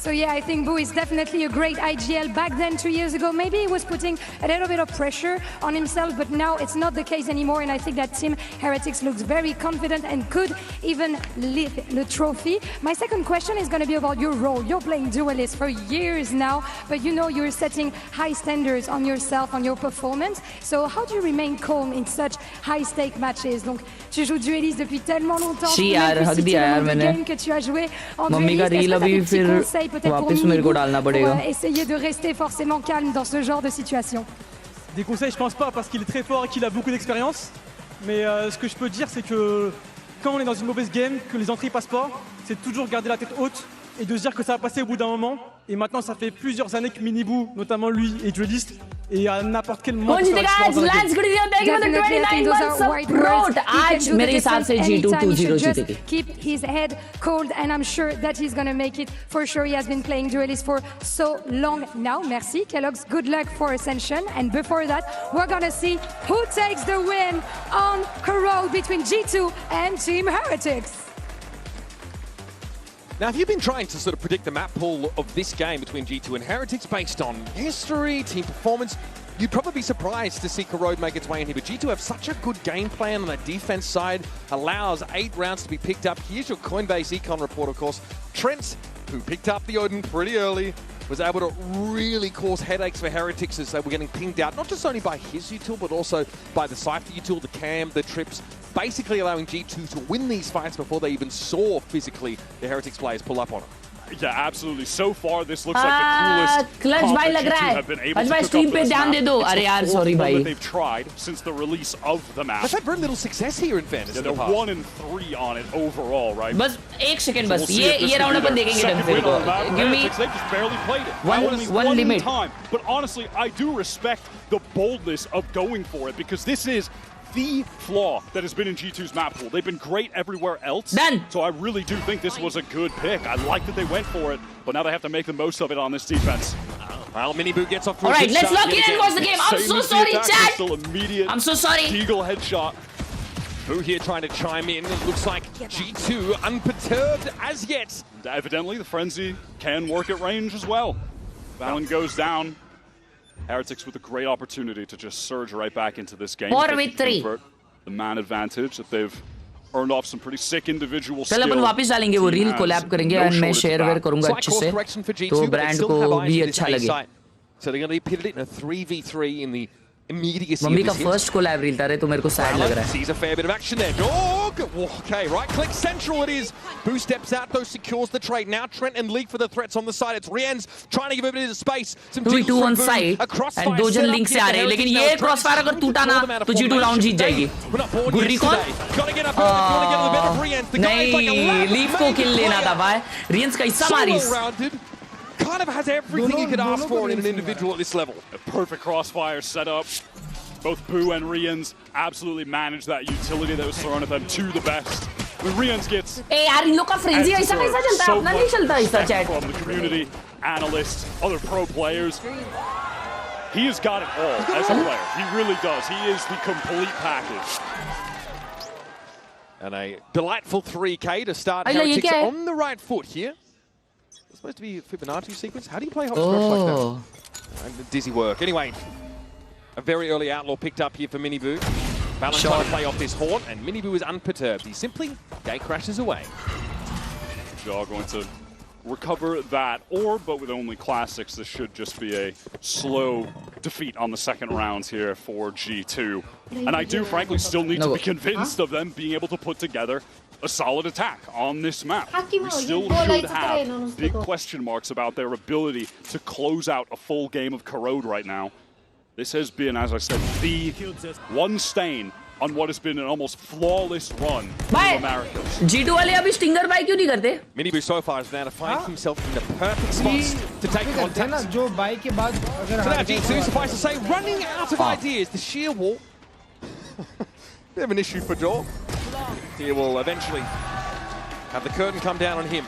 Speaker 20: So yeah, I think Boo is definitely a great IGL. Back then, 2 years ago, maybe he was putting a little bit of pressure on himself, but now it's not the case anymore. And I think that Team Heretics looks very confident and could even lift the trophy. My second question is going to be about your role. You're playing Duelist for years now, but you know you're setting high standards on yourself, on your performance. So how do you remain calm in such high-stake matches? Donc, tu joues Duelist depuis tellement longtemps.
Speaker 14: Si यार, हक दिया यार मैंने.
Speaker 20: Que tu as joué en
Speaker 14: mummy का reel अभी फिर वापस मेरे को डालना पड़ेगा.
Speaker 20: Essayer de rester forcément calme dans ce genre de situation.
Speaker 18: Des conseils, je pense pas, parce qu'il est très fort et qu'il a beaucoup d'expérience. Mais ce que je peux dire, c'est que quand on est dans une mauvaise game, que les entrées passent pas, c'est toujours garder la tête haute et de se dire que ça va passer au bout d'un moment. Et maintenant, ça fait plusieurs années que Miniboo, notamment lui, est dueliste. Et à n'importe quel moment.
Speaker 14: Bonjour guys, Lance good video, thank you for the 29 months support. आज मेरे हिसाब से G2 2-0 जीतेगी.
Speaker 20: Keep his head cold and I'm sure that he's going to make it. For sure, he has been playing duelist for so long now. Merci, Kellogg's. Good luck for Ascension. And before that, we're going to see who takes the win on Khelraay between G2 and Team Heretics.
Speaker 16: Now, have you been trying to sort of predict the map pool of this game between G2 and Heretics based on history, team performance? you'd probably be surprised to see Khelraay make its way in here, but G2 have such a good game plan on the defense side, allows 8 rounds to be picked up. Here's your Coinbase econ report, of course. Trent, who picked up the Odin pretty early, was able to really cause headaches for Heretics as they were getting pinged out, not just only by his util, but also by the Cypher util, the cam, the trips, basically allowing G2 to win these fights before they even saw physically the Heretics players pull up on them.
Speaker 6: Yeah, absolutely. So far, this looks like the coolest
Speaker 14: clutch
Speaker 6: comp
Speaker 14: भाई
Speaker 6: that
Speaker 14: लग रहा
Speaker 6: G2
Speaker 14: है.
Speaker 6: have been able
Speaker 14: clutch
Speaker 6: to
Speaker 14: भाई
Speaker 6: cook
Speaker 14: stream
Speaker 6: up
Speaker 14: पे
Speaker 6: this
Speaker 14: ध्यान
Speaker 6: map.
Speaker 14: दे दो.
Speaker 6: It's
Speaker 14: अरे
Speaker 6: the
Speaker 14: यार
Speaker 6: fourth
Speaker 14: sorry
Speaker 6: one
Speaker 14: भाई.
Speaker 6: that they've tried since the release of the map.
Speaker 16: They've had very little success here in fairness.
Speaker 6: Yeah,
Speaker 16: in the
Speaker 6: they're
Speaker 16: past.
Speaker 6: 1 and 3 on it overall, right?
Speaker 14: बस एक second
Speaker 6: So
Speaker 14: बस.
Speaker 6: we'll see if this
Speaker 14: ये
Speaker 6: can
Speaker 14: round
Speaker 6: be
Speaker 14: upon
Speaker 6: their
Speaker 14: देखेंगे
Speaker 6: second
Speaker 14: ढंग से
Speaker 6: win on the map.
Speaker 14: को. Give me
Speaker 6: Heretics, they just barely played it.
Speaker 14: one
Speaker 6: Only
Speaker 14: limit.
Speaker 6: time. But honestly, I do respect the boldness of going for it because this is the flaw that has been in G2's map pool. They've been great everywhere else.
Speaker 14: Done.
Speaker 6: So I really do think this was a good pick. I like that they went for it, but now they have to make the most of it on this defense.
Speaker 16: Well, Miniboo gets off to
Speaker 14: All
Speaker 16: a
Speaker 14: right,
Speaker 16: good
Speaker 14: let's
Speaker 16: start
Speaker 14: lock
Speaker 16: yet
Speaker 14: in and
Speaker 16: again.
Speaker 14: watch the game. I'm
Speaker 6: Same
Speaker 14: so
Speaker 6: as the
Speaker 14: sorry,
Speaker 6: attack,
Speaker 14: chat.
Speaker 6: Still immediate
Speaker 14: I'm so sorry.
Speaker 6: Eagle headshot.
Speaker 16: Boo here trying to chime in. It looks like G2 unperturbed as yet.
Speaker 6: Evidently, the Frenzy can work at range as well. Valen goes down. Heretics with a great opportunity to just surge right back into this game.
Speaker 14: 4v3.
Speaker 6: The man advantage that they've earned off some pretty sick individual
Speaker 14: चल
Speaker 6: skill.
Speaker 14: अपन वापस डालेंगे वो reel collab करेंगे
Speaker 6: no
Speaker 14: and मैं
Speaker 6: shortage
Speaker 14: share
Speaker 6: of
Speaker 14: where
Speaker 6: that.
Speaker 14: करूंगा
Speaker 16: Slight
Speaker 14: अच्छे
Speaker 16: course
Speaker 14: से
Speaker 16: correction for G2,
Speaker 14: तो
Speaker 16: but they
Speaker 14: ब्रांड
Speaker 16: still
Speaker 14: को
Speaker 16: have eyes
Speaker 14: भी
Speaker 16: for this
Speaker 14: अच्छा
Speaker 16: A
Speaker 14: लगे.
Speaker 16: site. So they're going to be pitted in a 3v3 in the immediacy
Speaker 14: mummy
Speaker 16: of
Speaker 14: का
Speaker 16: this hit.
Speaker 14: First collab reel था रे तो मेरे को सैड लग रहा है.
Speaker 16: Sees a fair bit of action there. Dog! Okay, right click central it is. Boo steps out though, secures the trade. Now Trent and League for the threats on the side. It's Rien's trying to give a bit of space. Some
Speaker 14: 2v2 on
Speaker 16: Boo.
Speaker 14: side
Speaker 16: A crossfire
Speaker 14: and दो जन
Speaker 16: set up
Speaker 14: link से
Speaker 16: here
Speaker 14: uh
Speaker 16: for
Speaker 14: रहे हैं लेकिन
Speaker 16: Heretics.
Speaker 14: ये
Speaker 16: Now
Speaker 14: crossfire
Speaker 16: Trent's
Speaker 14: अगर टूटा ना
Speaker 16: draw them out of
Speaker 14: तो G2
Speaker 16: formation.
Speaker 14: राउंड जीत जाएगी.
Speaker 16: We're not bored
Speaker 14: good
Speaker 16: yet
Speaker 14: recall.
Speaker 16: today. Gotta get up early, gotta get a little bit of Rien's. The guy is like a
Speaker 14: नहीं leaf को किल लेना था भाई. रियंस का हिस्सा मारिस.
Speaker 16: rounded. Kind of has everything you could ask for in an individual at this level.
Speaker 6: A perfect crossfire set up. Both Boo and Rians absolutely managed that utility that was thrown at them to the best. When Rians gets
Speaker 14: ए यार इन लोग का frenzy ऐसा कैसा चलता है? अपना नहीं चलता ऐसा chat.
Speaker 6: from the community, analysts, other pro players. He has got it all as a player. He really does. He is the complete package.
Speaker 16: And a delightful 3K to start
Speaker 14: Hello,
Speaker 16: Heretics
Speaker 14: you
Speaker 16: on the right foot here. It's supposed to be a Fibonacci sequence. How do you play hopscotch like that? And dizzy work. Anyway, a very early outlaw picked up here for Miniboo. Valen trying to play off this horn, and Miniboo is unperturbed. He simply gate crashes away.
Speaker 6: Jaw going to recover that orb, but with only classics, this should just be a slow defeat on the second rounds here for G2. And I do frankly still need to be convinced of them being able to put together a solid attack on this map. We still should have big question marks about their ability to close out a full game of Khelraay right now. This has been, as I said, the one stain on what has been an almost flawless run in America.
Speaker 14: G2 वाले अभी stinger bye क्यों नहीं करते?
Speaker 16: Miniboo so far is now to find himself in the perfect spots to take contact.
Speaker 11: जो bye के बाद अगर
Speaker 16: So now G2, suffice to say, running out of ideas. The sheer wall. Bit of an issue for Jaw. He will eventually have the curtain come down on him.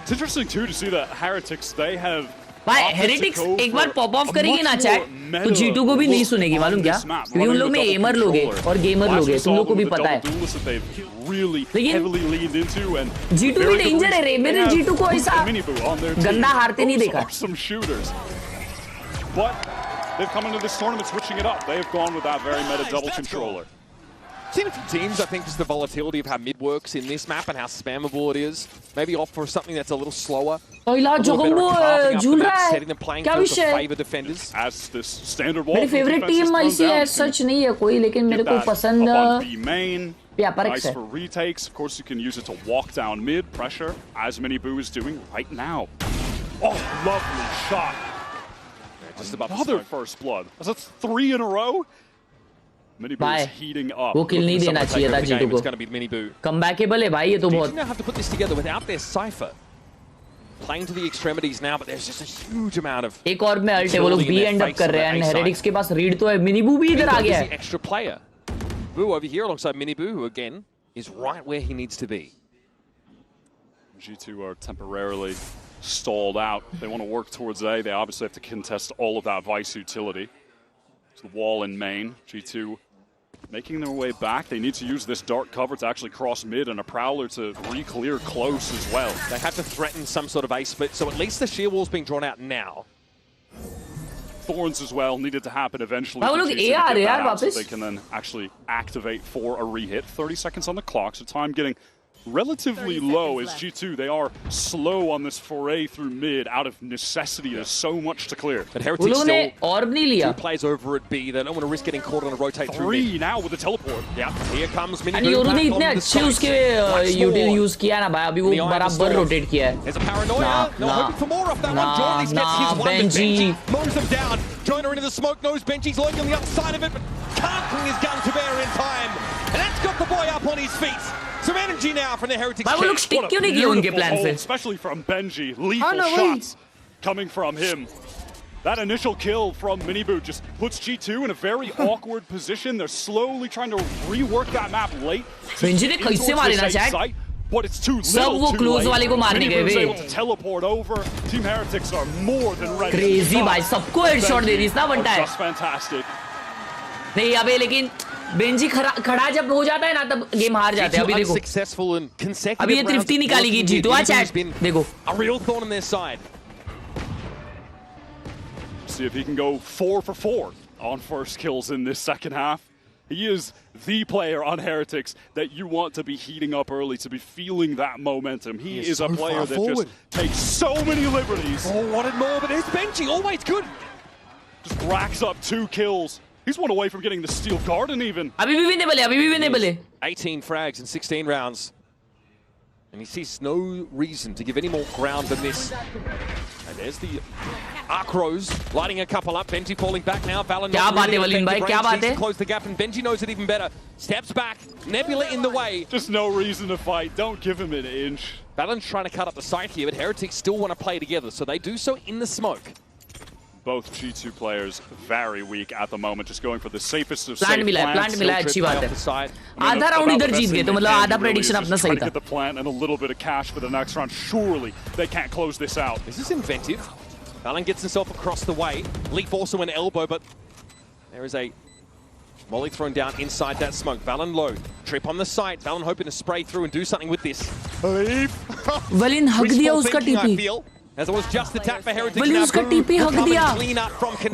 Speaker 6: It's interesting too to see that Heretics, they have
Speaker 14: भाई heretics एक बार pop of करेगी ना chat तो G2 को भी नहीं सुनेगी मालूम क्या? क्योंकि उन लोग में एमर लोग हैं और गेमर लोग हैं, तुम लोग को भी पता है. लेकिन G2 भी डेंजर है रे. मैंने G2 को ऐसा गंदा हारते नहीं देखा.
Speaker 6: But they've come into this tournament switching it up. They have gone with that very meta double controller.
Speaker 16: Seen a few teams, I think, just the volatility of how mid works in this map and how spammable it is. Maybe opt for something that's a little slower.
Speaker 14: झूल रहा है.
Speaker 16: setting and playing
Speaker 14: क्या विषय है?
Speaker 16: favor defenders.
Speaker 6: As this standard wall.
Speaker 14: मेरी favourite team ऐसी है सच नहीं है कोई लेकिन मेरे को पसंद
Speaker 6: Nice for retakes. Of course, you can use it to walk down mid pressure, as Miniboo is doing right now. Oh, lovely shot. Just about another first blood. That's 3 in a row. Miniboo is heating up.
Speaker 14: वो किल नहीं देना चाहिए था G2 को.
Speaker 16: It's going to be Miniboo.
Speaker 14: कमबैकेबल है भाई ये तो बहुत.
Speaker 16: Now have to put this together without their Cypher. Playing to the extremities now, but there's just a huge amount of.
Speaker 14: एक और में अल्ट है वो लोग B एंड अप कर रहे हैं. हेरिटिक्स के पास रीड तो है. Miniboo भी इधर आ गया है.
Speaker 16: Extra player. Boo over here alongside Miniboo, who again is right where he needs to be.
Speaker 6: G2 are temporarily stalled out. They want to work towards A. They obviously have to contest all of that Vice utility. It's the wall in main. G2 making their way back. They need to use this dark cover to actually cross mid and a Prowler to re-clear close as well.
Speaker 16: They have to threaten some sort of A split, so at least the sheer wall's being drawn out now.
Speaker 6: Thorns as well needed to happen eventually.
Speaker 14: वो लोग AR यार वापस.
Speaker 6: So they can then actually activate for a rehit. 30 seconds on the clock, so time getting relatively low as G2. They are slow on this foray through mid out of necessity. There's so much to clear.
Speaker 16: But Heretics still 2 plays over at B. They don't want to risk getting caught on a rotate through mid.
Speaker 6: 3 now with the teleport.
Speaker 16: Yeah, here comes Mini.
Speaker 14: And Yoru ने इतने अच्छे उसके util use किया ना भाई, अभी वो बराबर rotate किया है.
Speaker 16: There's a paranoia. No, hoping for more off that one. John at least gets his one. Benji mows them down. Jonah into the smoke. Knows Benji's lurking on the other side of it, but can't bring his gun to bear in time. And that's got the boy up on his feet. Some energy now from the Heretics.
Speaker 14: भाई वो लोग stick क्यों नहीं किए उनके plan से?
Speaker 6: Especially from Benji, lethal shots coming from him. That initial kill from Miniboo just puts G2 in a very awkward position. They're slowly trying to rework that map late.
Speaker 14: Benji ने कैसे मारे ना chat?
Speaker 6: But it's too
Speaker 14: सब वो
Speaker 6: little,
Speaker 14: close वाले को मारने गए
Speaker 6: Miniboo is
Speaker 14: way.
Speaker 6: able to teleport over. Team Heretics are more than ready.
Speaker 14: Crazy भाई, सबको headshot दे रही है ना one time.
Speaker 6: Just fantastic.
Speaker 14: नहीं अबे लेकिन बेंजी खड़ा जब हो जाता है ना तब गेम हार जाते हैं. अभी देखो अभी ये तृप्ति निकालेगी जीतो. आ चैट देखो.
Speaker 16: A real thorn on their side.
Speaker 6: See if he can go 4 for 4 on first kills in this second half. He is the player on Heretics that you want to be heating up early, to be feeling that momentum. He is a player that just takes so many liberties.
Speaker 16: Oh, wanted more, but it's Benji, always good.
Speaker 6: Just racks up 2 kills. He's one away from getting the Steel Garden even.
Speaker 14: अभी भी winnable है, अभी भी winnable है.
Speaker 16: 18 frags in 16 rounds. And he sees no reason to give any more ground than this. And there's the Arcros lighting a couple up. Benji falling back now. Valen
Speaker 14: क्या बात है clean भाई, क्या बात है?
Speaker 16: Close the gap, and Benji knows it even better. Steps back. Nebula in the way.
Speaker 6: Just no reason to fight. Don't give him an inch.
Speaker 16: Valen's trying to cut up the site here, but Heretics still want to play together, so they do so in the smoke.
Speaker 6: Both G2 players very weak at the moment, just going for the safest of safe
Speaker 14: plant मिला है, अच्छी बात है. आधा round इधर जीत गए तो मतलब आधा prediction अपना सही था.
Speaker 6: Get the plant and a little bit of cash for the next round. Surely they can't close this out.
Speaker 16: This is inventive. Valen gets himself across the way. Leap also an elbow, but there is a molly thrown down inside that smoke. Valen low. Trip on the site. Valen hoping to spray through and do something with this.
Speaker 14: Valin hug दिया उसका TP.
Speaker 16: As it was just the tap for Heretics.
Speaker 14: Valin उसका TP hug दिया.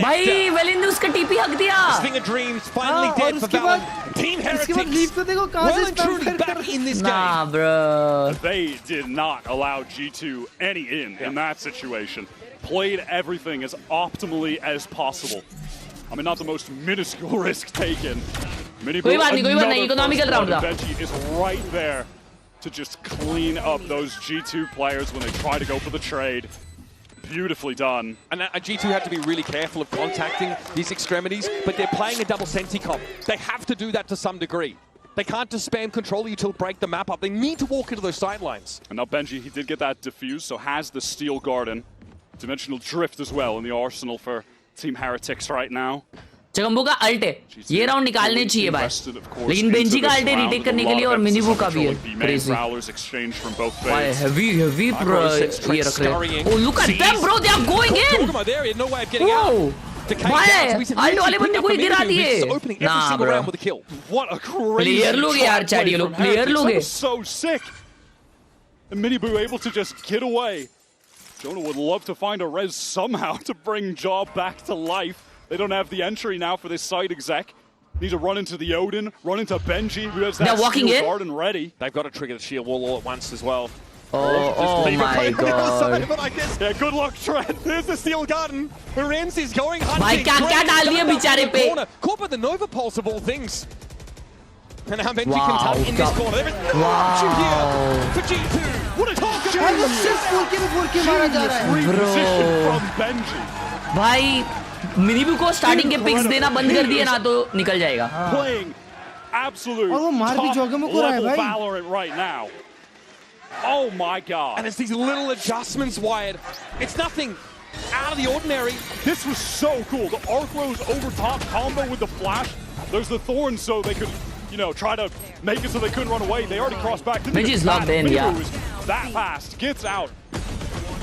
Speaker 14: भाई Valin ने उसका TP hug दिया.
Speaker 16: Stinger Dreams finally dead for Valen. Team Heretics well and truly back in this game.
Speaker 14: Nah, bro.
Speaker 6: They did not allow G2 any in that situation. Played everything as optimally as possible. I mean, not the most minuscule risk taken.
Speaker 14: कोई बात नहीं, economical round था.
Speaker 6: Benji is right there to just clean up those G2 players when they try to go for the trade. Beautifully done.
Speaker 16: And G2 had to be really careful of contacting these extremities, but they're playing a double senti comp. They have to do that to some degree. They can't just spam control you to break the map up. They need to walk into those sidelines.
Speaker 6: And now Benji, he did get that defuse, so has the Steel Garden. Dimensional Drift as well in the arsenal for Team Heretics right now.
Speaker 14: चगम्बू का alt है, ये round निकालने चाहिए भाई. लेकिन Benji का alt है retake करने के लिए और मिनीबू का भी है. Crazy. भाई heavy ये रख रहे हैं. Oh look at them bro, they are going in. Whoa. भाई अल्ट वाले बंदे को ही गिरा दिए. Nah bro.
Speaker 6: What a crazy.
Speaker 14: Player लोग यार चैट ये लोग player लोग हैं.
Speaker 6: So sick. And Miniboo able to just get away. Jonah would love to find a res somehow to bring Job back to life. They don't have the entry now for this site exec. Need to run into the Odin, run into Benji, who has that Steel Garden ready.
Speaker 16: They've got to trigger the shield wall all at once as well.
Speaker 14: Oh my god.
Speaker 16: Yeah, good luck, Trent. There's the Steel Garden. Lorenz is going hunting.
Speaker 14: भाई क्या डाल दिया बेचारे पे.
Speaker 16: Caught by the Nova Pulse of all things. And now Benji can tuck in this corner. There is option here for G2. What a talk of
Speaker 6: from Benji.
Speaker 14: भाई मिनीबू को starting के pics देना बंद कर दिए ना तो निकल जाएगा.
Speaker 6: Playing absolute top level Valorant right now. Oh my god.
Speaker 16: And it's these little adjustments, Wyatt. It's nothing out of the ordinary.
Speaker 6: This was so cool. The Arcros over top combo with the flash. There's the Thorns so they could, you know, try to make it so they couldn't run away. They already crossed back.
Speaker 14: Benji's locked in, yeah.
Speaker 6: That fast. Gets out.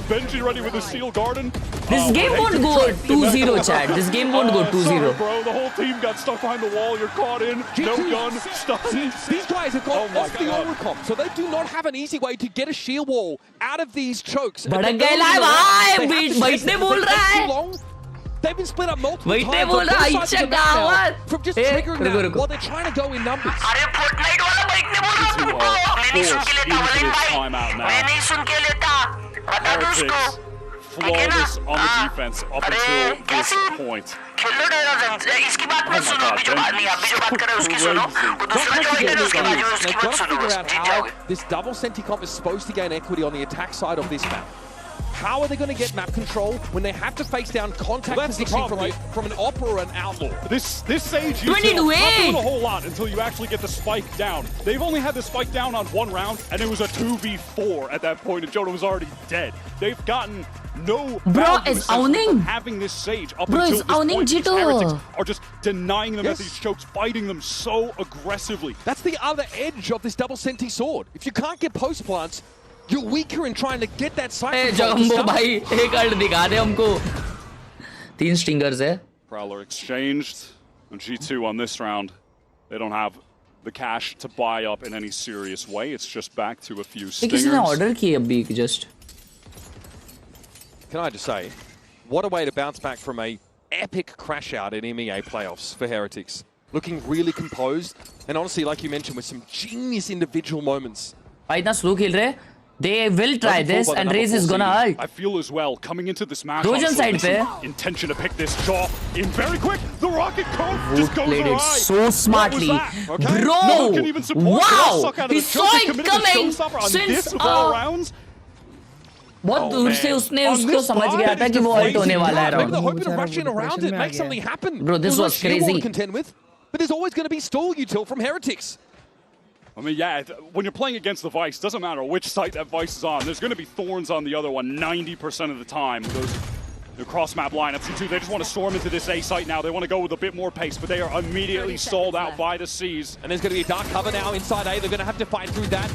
Speaker 6: Benji ready with the Steel Garden.
Speaker 14: This game won't go 2-0, Chad. This game won't go 2-0.
Speaker 6: Sorry, bro. The whole team got stuck behind the wall. You're caught in. No gun. Stuck.
Speaker 16: These guys have got off the overcomp, so they do not have an easy way to get a shield wall out of these chokes.
Speaker 14: भड़क गए लाए भाई. बैठने बोल रहा है.
Speaker 16: They've been split up multiple
Speaker 14: Wait,
Speaker 16: times
Speaker 14: बोल
Speaker 16: on
Speaker 14: रहा
Speaker 16: both sides of the map now
Speaker 14: Aicha
Speaker 16: from just triggering that while they're trying to go in numbers.
Speaker 6: Heretics flawless on the defense up until this point. Oh my God,
Speaker 16: They've got to figure out how this double Senticomp is supposed to gain equity on the attack side of this map. How are they going to get map control when they have to face down contact positioning from an Op or an Outlaw?
Speaker 6: This Sage you not doing a whole lot until you actually get the spike down. They've only had the spike down on one round, and it was a 2v4 at that point, and Jonah was already dead. They've gotten no
Speaker 14: owning
Speaker 6: having this Sage up until this point. These Heretics are just denying them at these chokes, fighting them so aggressively.
Speaker 16: That's the other edge of this double Senti sword. If you can't get post plants, you're weaker in trying to get that side.
Speaker 14: Jumbo भाई एक alt दिखा दे हमको 3 stingers है
Speaker 6: Prowler exchanged and G2 on this round. They don't have the cash to buy up in any serious way. It's just back to a few stingers.
Speaker 14: किसी ने order की अभी just
Speaker 16: Can I just say, what a way to bounce back from a epic crash out in MEA playoffs for Heretics. Looking really composed and honestly, like you mentioned, with some genius individual moments.
Speaker 14: भाई इतना slow खेल रहे They will try this and Raze is gonna ult.
Speaker 6: I feel as well coming into this match.
Speaker 14: Trojan side pe.
Speaker 6: Intention to pick this jaw in very quick. The rocket code just goes
Speaker 14: played
Speaker 6: awry.
Speaker 14: it so smartly,
Speaker 6: okay.
Speaker 14: bro.
Speaker 6: No can even support.
Speaker 14: Wow, he saw it coming since बहुत दूर से उसने उसको समझ गया था कि वो ult होने वाला है
Speaker 16: Maybe they're hoping to rush in around it, make something happen.
Speaker 14: Bro, this was crazy.
Speaker 16: But there's always going to be stall util from Heretics.
Speaker 6: I mean, yeah, when you're playing against the Vice, doesn't matter which site that Vice is on. There's going to be Thorns on the other one 90% of the time. The cross-map lineups, too. They just want to storm into this A site now. They want to go with a bit more pace, but they are immediately stalled out by the C's.
Speaker 16: And there's going to be a dark cover now inside A. They're going to have to fight through that.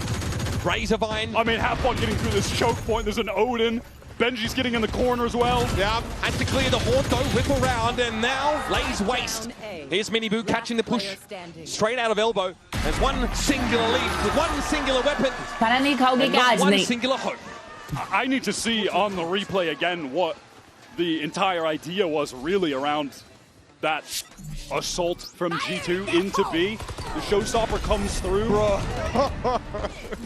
Speaker 16: Razorvine.
Speaker 6: I mean, have fun getting through this choke point. There's an Odin. Benji's getting in the corner as well.
Speaker 16: Yeah, has to clear the haunt though, whip around, and now lays waste. Here's Miniboo catching the push straight out of elbow. There's one singular lead with one singular weapon. And one singular hope.
Speaker 6: I need to see on the replay again what the entire idea was really around that assault from G2 into B. The showstopper comes through.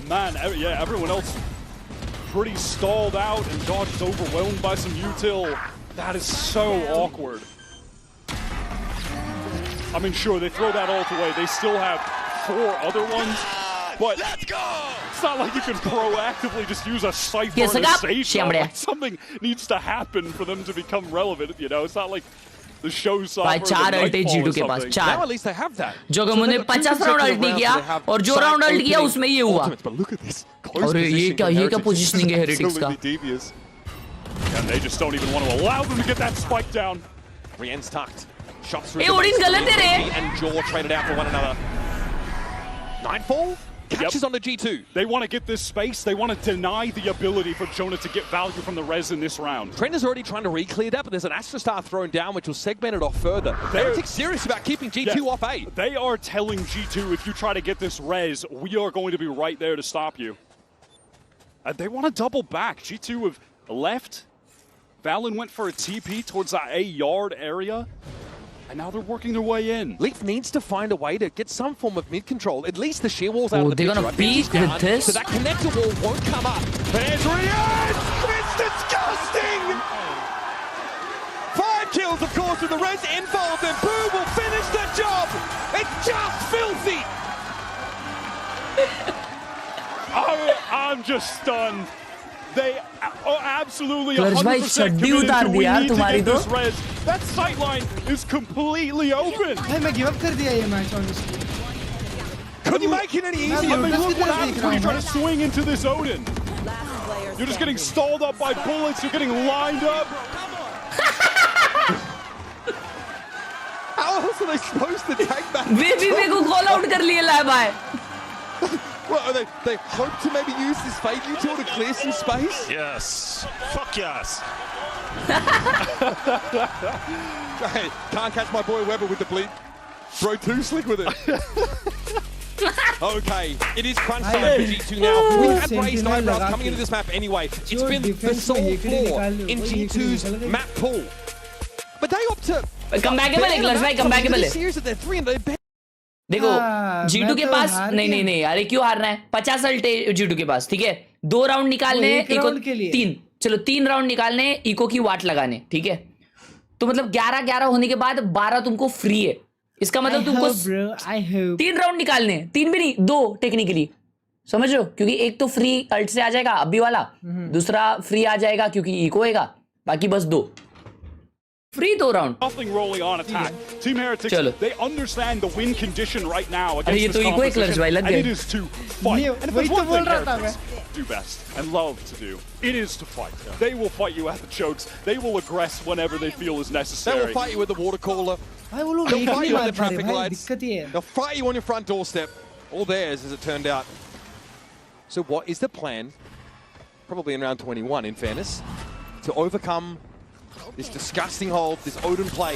Speaker 6: Man, yeah, everyone else pretty stalled out, and Josh is overwhelmed by some util. That is so awkward. I mean, sure, they throw that ult away. They still have 4 other ones, but it's not like you can proactively just use a Cypher and a Sage. Like, something needs to happen for them to become relevant, you know? It's not like the showstopper or the Nightfall or something.
Speaker 16: Now at least they have that.
Speaker 14: जो उन्होंने 50 round alt नहीं किया और जो round alt किया उसमें ये हुआ और ये क्या पोजीशनिंग है हेरिटिक्स का
Speaker 6: and they just don't even want to allow them to get that spike down.
Speaker 16: Rien's tucked. Shots through.
Speaker 14: A Odin गलत है रे
Speaker 16: and Jaw traded out for one another. Nightfall catches on the G2.
Speaker 6: They want to get this space. They want to deny the ability for Jonah to get value from the res in this round.
Speaker 16: Trent is already trying to re-clear that, but there's an Astra Star thrown down, which will segment it off further. They're serious about keeping G2 off A.
Speaker 6: They are telling G2, if you try to get this res, we are going to be right there to stop you. They want to double back. G2 have left. Valen went for a TP towards that A yard area. And now they're working their way in.
Speaker 16: Leaf needs to find a way to get some form of mid control. At least the sheer wall's out of the
Speaker 14: picture. They're gonna peek with this.
Speaker 16: So that connector wall won't come up. There's Rian! It's disgusting! 5 kills, of course, with the res involved, and Boo will finish the job! It's just filthy!
Speaker 6: I'm just stunned. They are absolutely
Speaker 14: 100%
Speaker 6: committed to we need to get
Speaker 14: this
Speaker 6: res. That sightline is completely open.
Speaker 11: मैं give up कर दिया ये match honestly.
Speaker 16: Couldn't you make it any easier?
Speaker 6: I mean, look what happens when you try to swing into this Odin. You're just getting stalled up by bullets. You're getting lined up.
Speaker 16: How else are they supposed to take that?
Speaker 14: वे को call out कर लिए लाए भाई.
Speaker 16: Well, they hope to maybe use this fade util to clear some space?
Speaker 19: Yes. Fuck yes.
Speaker 16: Hey, can't catch my boy Weber with the bleep. Bro, too slick with it. Okay, it is crunch time for G2 now. We have raised eyebrows coming into this map anyway. It's been the sole flaw in G2's map pool. But they opt to
Speaker 14: कमबैकेबल है clutch भाई, कमबैकेबल है। देखो G2 के पास नहीं अरे क्यों हारना है? 50 अल्ट G2 के पास, ठीक है। 2 राउंड निकालने, इको 3, चलो 3 राउंड निकालने, इको की वाट लगाने, ठीक है। तो मतलब 11-11 होने के बाद 12 तुमको फ्री है। इसका मतलब तुमको 3 राउंड निकालने, 3 भी नहीं 2 टेक्निकली, समझ रहे हो? क्योंकि एक तो फ्री अल्ट से आ जाएगा अभी वाला, दूसरा फ्री आ जाएगा क्योंकि इको होएगा, बाकी बस 2 free 2 round.
Speaker 6: Nothing rolling on attack. Team Heretics,
Speaker 14: Chalo.
Speaker 6: they understand the win condition right now
Speaker 14: अरे ये
Speaker 6: against
Speaker 14: तो
Speaker 6: this
Speaker 14: इको एक
Speaker 6: competition,
Speaker 14: भाई लग
Speaker 6: and
Speaker 14: गए।
Speaker 6: it is to fight. And if there's
Speaker 11: वही तो
Speaker 6: one
Speaker 11: बोल
Speaker 6: thing
Speaker 11: रहा था
Speaker 6: Heretics do best and love to do, it is to fight. They will fight you at the chokes. They will aggress whenever they feel is necessary.
Speaker 16: They will fight you with the water cooler.
Speaker 11: भाई वो लोग
Speaker 16: They'll
Speaker 11: एक
Speaker 16: fight
Speaker 11: नहीं
Speaker 16: you
Speaker 11: मार
Speaker 16: at the
Speaker 11: पा रहे
Speaker 16: traffic
Speaker 11: भाई,
Speaker 16: lights.
Speaker 11: दिक्कत ये है।
Speaker 16: They'll fight you on your front doorstep. All theirs, as it turned out. So what is the plan? Probably in round 21, in fairness, to overcome this disgusting hold, this Odin play.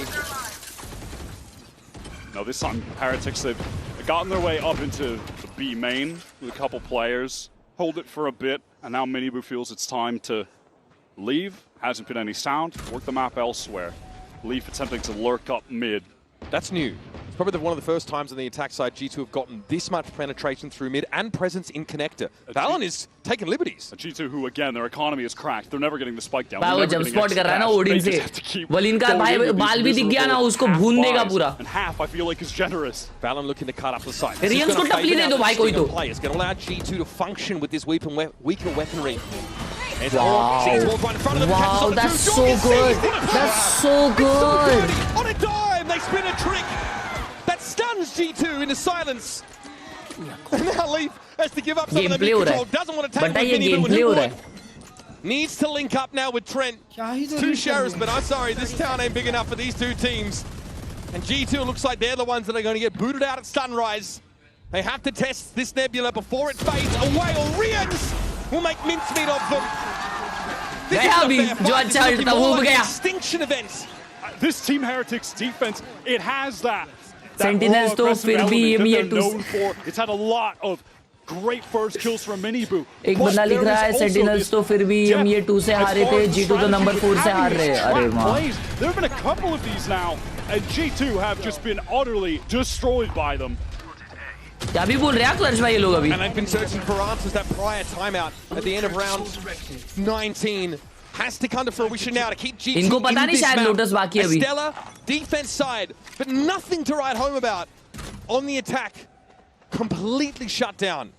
Speaker 6: Now this time, Heretics, they've gotten their way up into the B main with a couple players, hold it for a bit, and now Minibu feels it's time to leave. Hasn't been any sound, work the map elsewhere. Leaf attempting to lurk up mid.
Speaker 16: That's new. It's probably one of the first times on the attack side G2 have gotten this much penetration through mid and presence in connector. Valorant is taking liberties.
Speaker 6: G2 who, again, their economy is cracked. They're never getting the spike down.
Speaker 14: वो जब spot कर रहा है ना Odin से, clean का भाई बाल भी दिख गया ना, उसको भून देगा पूरा।
Speaker 6: And half I feel like is generous.
Speaker 16: Valorant looking to cut up the site.
Speaker 14: रियंस को टपली दे दो भाई कोई तो।
Speaker 16: It's going to allow G2 to function with this weaker weaponry.
Speaker 14: Wow, that's so good. That's so good.
Speaker 16: On a dime, they spin a trick that stuns G2 into silence. And now Leaf has to give up some of the mid control. Doesn't want to take with Needs to link up now with Trent. 2 sheriffs, but I'm sorry, this town ain't big enough for these 2 teams. And G2 looks like they're the ones that are going to get booted out at Sunrise. They have to test this Nebula before it fades away, or Rians will make mincemeat of them. This is extinction events.
Speaker 6: This Team Heretics defense, it has that.
Speaker 14: Sentinels तो फिर भी ये
Speaker 6: It's had a lot of great first kills from Minibu.
Speaker 14: एक बंदा लिख रहा है Sentinels तो फिर भी ME2 से हारे थे, G2 तो नंबर 4 से हार रहे हैं। अरे वाह।
Speaker 6: There have been a couple of these now, and G2 have just been utterly destroyed by them.
Speaker 14: क्या भी बोल रहे हैं क्लच भाई ये लोग अभी?
Speaker 16: And they've been searching for answers. That prior timeout at the end of round 19 has to come to fruition now to keep G2
Speaker 14: इनको पता नहीं शायद लोटस बाकी अभी।
Speaker 16: Stellar defense side, but nothing to write home about on the attack. Completely shut down.